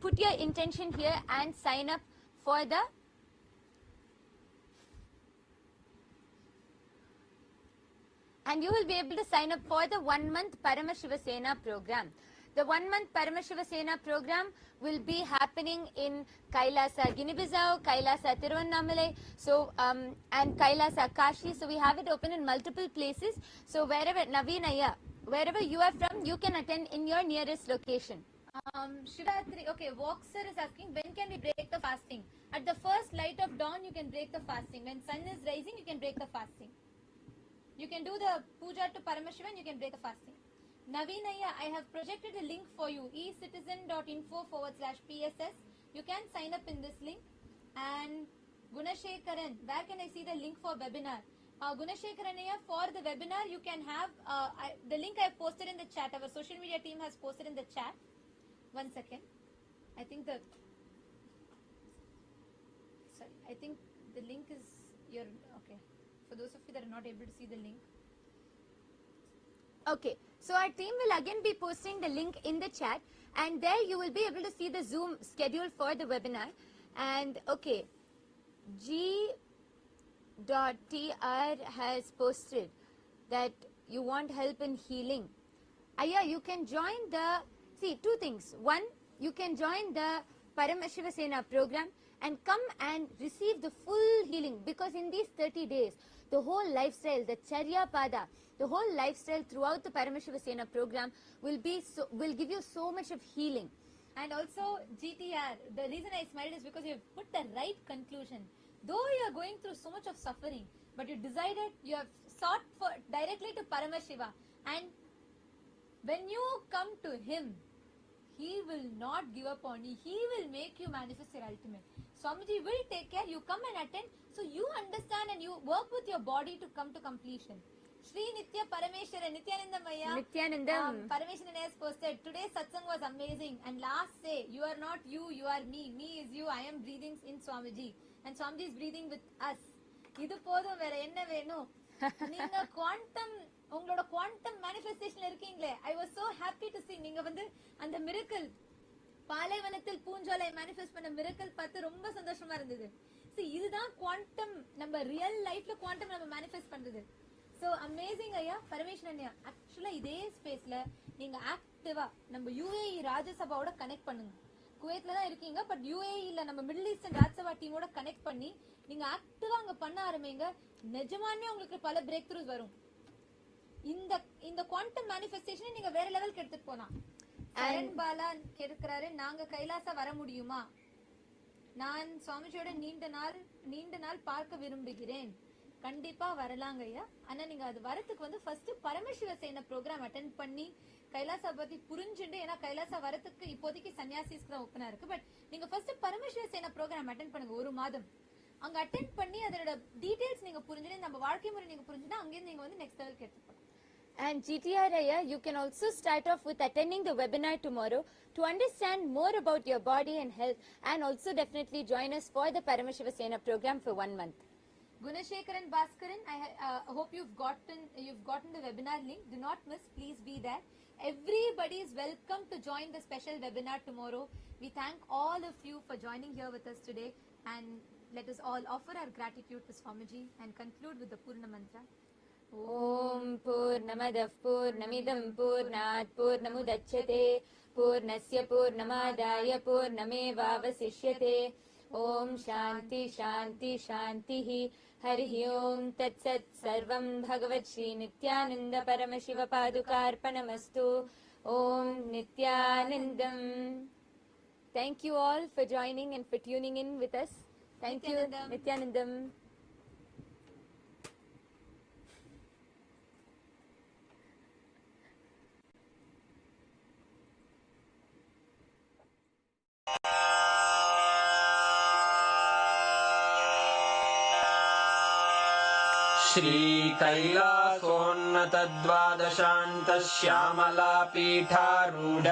put your intention here and sign up for the and you will be able to sign up for the 1 month Paramashiva Sena program. The 1 month Paramashiva Sena program will be happening in Kailasa, Guinea-Bissau, Kailasa, Tiruvannamalai, so and Kailasa, Kashi. So we have it open in multiple places. So wherever Naveenaya, wherever you are from, you can attend in your nearest location. Shivaratri, okay, Voxer is asking, when can we break the fasting? At the first light of dawn, you can break the fasting. When sun is rising, you can break the fasting. You can do the puja to Paramashiva and you can break the fasting. Naveenaya, I have projected a link for you, ecitizen.info/PSS. You can sign up in this link. And Gunashekaran, where can I see the link for webinar? Gunashekaranaya, for the webinar, you can have the link I have posted in the chat. Our social media team has posted in the chat. 1 second. I think the link is your, okay. For those of you that are not able to see the link. Okay, so our team will again be posting the link in the chat, and there you will be able to see the Zoom schedule for the webinar. And okay, G.TR has posted that you want help in healing. Yeah, you can join the, see, 2 things. 1, you can join the Paramashiva Sena program and come and receive the full healing, because in these 30 days, the whole lifestyle, the Charya Pada, the whole lifestyle throughout the Paramashiva Sena program will give you so much of healing. And also, GTR, the reason I smiled is because you have put the right conclusion. Though you are going through so much of suffering, but you decided, you have sought for directly to Paramashiva, and when you come to him, he will not give up on you. He will make you manifest your ultimate. Swamiji will take care. You come and attend. So you understand and you work with your body to come to completion. Sri Nithya Parameshwara, Nithyananda Maya. Nithyanandam. Parameshwara has posted, today's satsang was amazing. And last say, you are not you, you are me. Me is you. I am breathing in Swamiji. And Swamiji is breathing with us. Idu podum vera enna venum. Neenga quantum, ungaloda quantum manifestation irukkingle. I was so happy to see neenga vandu and the miracle. பாலைவனத்தில் பூஞ்சோலை manifest பண்ண miracle பார்த்து ரொம்ப சந்தோஷமா இருந்தது. See, இதுதான் quantum, நம்ம real லைஃப்ல quantum நம்ம மேனிஃபெஸ்ட் பண்றது. So amazing ஐயா, பரமேஸ்வரன் ஐயா. ஆக்சுவலா இதே ஸ்பேஸ்ல நீங்க ஆக்டிவா நம்ம UAE ராஜ்யசபாவோட கனெக்ட் பண்ணுங்க. குவைத்ல தான் இருக்கீங்க, பட் UAE-ல நம்ம மிடில் ஈஸ்டர்ன் ராஜ்யசபா டீமோட கனெக்ட் பண்ணி நீங்க ஆக்டிவா அங்க பண்ண ஆரம்பிங்க. நிஜமாவே உங்களுக்கு பல பிரேக் த்ரூஸ் வரும். இந்த குவாண்டம் மேனிஃபெஸ்டேஷனை நீங்க வேற லெவலுக்கு எடுத்துட்டு போலாம். சரண் பாலா கேட்கிறாரு, நாங்க கைலாசா வர முடியுமா? நான் சுவாமிஜியோட நீண்ட நாள் பார்க்க விரும்புகிறேன். கண்டிப்பா வரலாங்க ஐயா. ஆனா நீங்க அது வரத்துக்கு வந்து ஃபர்ஸ்ட் பரமசிவ சேன ப்ரோக்ராம் அட்டெண்ட் பண்ணி கைலாசா பத்தி புரிஞ்சுண்டு, ஏன்னா கைலாசா வரத்துக்கு இப்போதைக்கு சன்னியாசிஸ்க்கு தான் ஓப்பனா இருக்கு. பட் நீங்க ஃபர்ஸ்ட் பரமசிவ சேன ப்ரோக்ராம் அட்டெண்ட் பண்ணுங்க 1 மாதம். அங்க அட்டெண்ட் பண்ணி அதோட டீடைல்ஸ் நீங்க புரிஞ்சுட்டு, நம்ம வாழ்க்கை முறை நீங்க புரிஞ்சுனா அங்கேருந்து நீங்க வந்து நெக்ஸ்ட் லெவலுக்கு எடுத்து போகலாம். And GTR Aya, you can also start off with attending the webinar tomorrow to understand more about your body and health, and also definitely join us for the Paramashiva Sena program for 1 month. Gunashekaran Bhaskaran, I hope you've gotten the webinar link. Do not miss, please be there. Everybody is welcome to join the special webinar tomorrow. We thank all of you for joining here with us today, and let us all offer our gratitude to Swamiji and conclude with the Purna Mantra. Om Purnamadav Purnamidam Purnat Purnamudachyate Purnasya Purnamadaya Purnamevavasishyate. Om Shanti Shanti Shantihi. Harihi Om Tat Sat Sarvam Bhagavat Sri Nithyananda Paramashiva Padukarpanamastu. Om Nithyanandam Thank you all for joining and for tuning in with us. Thank you, Nithyanandam. Shri कैलासोन्नतद्वादशान्त Shyamala पीठारूढ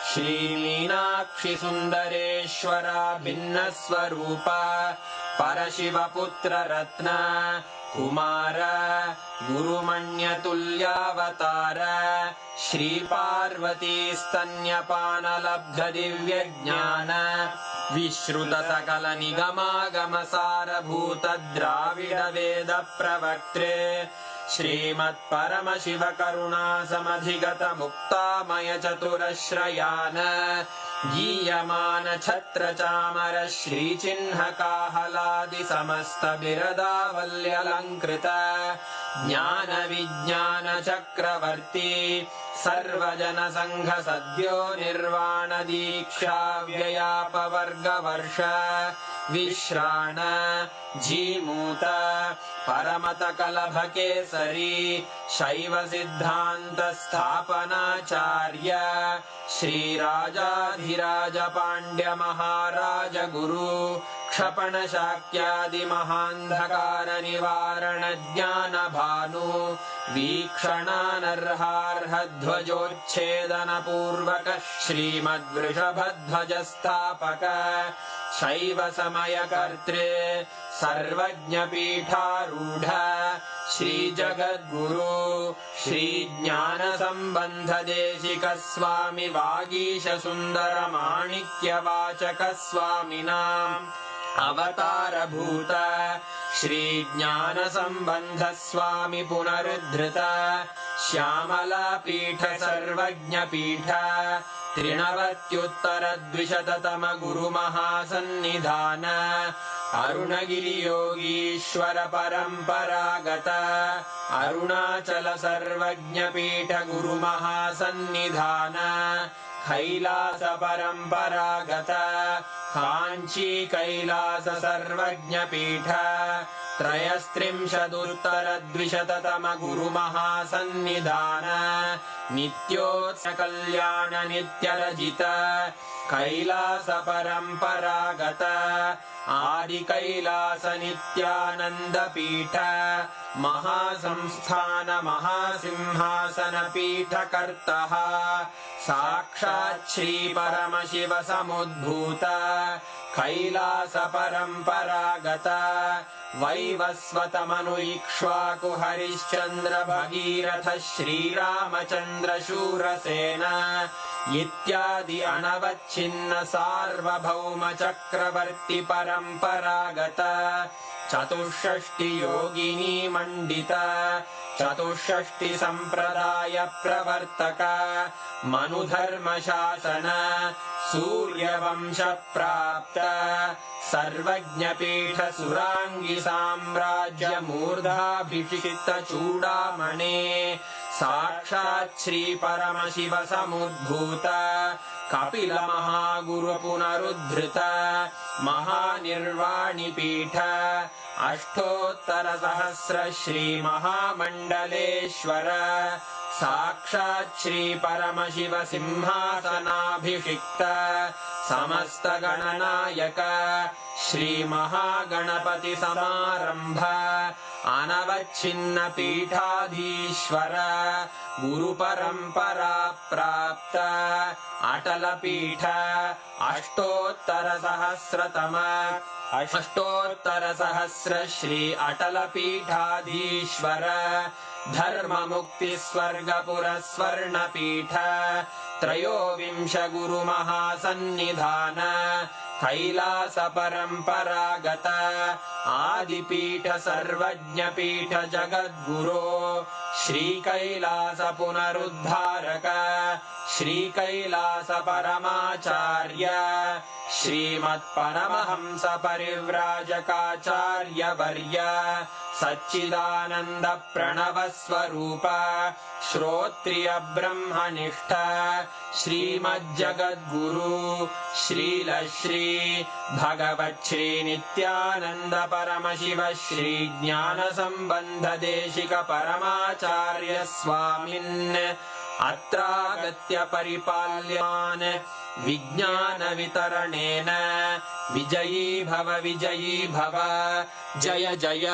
Shri Meenakshi सुन्दरेश्वरा भिन्नस्वरूप परशिवपुत्र रत्न कुमार गुरुमण्यतुल्यावतार श्री पार्वती स्तन्यपानलब्ध दिव्यज्ञान विश्रुत सकल निगमागम सारभूत द्राविड वेद प्रवक्त्रे श्रीमत् परमशिव करुणा समधिगत मुक्तामय चतुरश्रयान गीयमान छत्र चामर श्रीचिह्न काहलादि समस्त बिरदावल्यलङ्कृत ज्ञान विज्ञान चक्रवर्ती सर्वजन संघ सद्यो निर्वाण दीक्षा व्ययापवर्ग वर्ष विश्राण जीमूत परमत कलभ केसरी शैव सिद्धांत स्थापनाचार्य श्री राजाधिराज पांड्य महाराज गुरु क्षपण शाक्यादि महांधकार निवारण ज्ञान भानु वीक्षणानर्हार्ह ध्वजोच्छेदन पूर्वक श्रीमद्वृषभध्वज स्थापक शैव समय कर्त्रे सर्वज्ञ पीठारूढ़ श्री जगद्गुरु श्री ज्ञान संबंध देशिक स्वामी वागीश सुंदर माणिक्य वाचक स्वामिनां अवतार भूत श्री ज्ञान संबंध स्वामी पुनरुद्धृत श्यामला पीठ सर्वज्ञ पीठ त्रिनवत्युत्तर द्विशततम गुरु महासन्निधान अरुणगिरि योगीश्वर परंपरागत अरुणाचल सर्वज्ञ पीठ गुरु महासन्निधान कैलास परंपरागत कांची कैलास सर्वज्ञ पीठ त्रयस्त्रिंशदुत्तर द्विशततम गुरु महासन्निधान नित्योत्सव कल्याण नित्यरजित कैलास परंपरागत आदि कैलास नित्यानंद पीठ महासंस्थान महासिंहासन पीठ कर्तः साक्षात् श्री परमशिव समुद्भूत कैलास परंपरागत वैवस्वत मनु इक्ष्वाकु हरिश्चंद्र भगीरथ श्रीरामचंद्र शूरसेन इत्यादि अनवच्छिन्न सार्वभौम चक्रवर्ती परंपरागत चतुष्षष्टि योगिनी मंडित चतुष्षष्टि संप्रदाय प्रवर्तक मनुधर्म शासन सूर्यवंश प्राप्त सर्वज्ञ पीठ सुरांगी साम्राज्य मूर्धाभिषिक्त चूड़ामणे साक्षात् श्री परमशिव समुद्भूत कपिल महागुरु पुनरुद्धृत महानिर्वाणि पीठ अष्टोत्तर सहस्र श्री महामंडलेश्वर साक्षात् श्री परमशिव सिंहासनाभिषिक्त समस्त गणनायक श्री महागणपति समारंभ अनवच्छिन्न पीठाधीश्वर गुरु परंपरा प्राप्त अटल पीठ अष्टोत्तर सहस्र श्री अटल पीठाधीश्वर धर्म मुक्ति स्वर्गपुर स्वर्ण पीठ त्रयोविंश गुरु महासन्निधान कैलासपरम्परागत आदिपीठ सर्वज्ञपीठ जगद्गुरो श्रीकैलास पुनरुद्धारक श्रीकैलासपरमाचार्य श्रीमत्परमहंस परिव्राजकाचार्यवर्य सच्चिदानन्द प्रणव स्वरूप श्रोत्रिय ब्रह्मनिष्ठ श्रीमज्जगद्गुरु श्रील श्री भगवत् श्री नित्यानंद परमशिव श्री ज्ञान संबंध देशिक परमाचार्य स्वामिन् अत्रागत्य परिपाल्यमान् विज्ञान वितरणेन विजयी भव जय जय।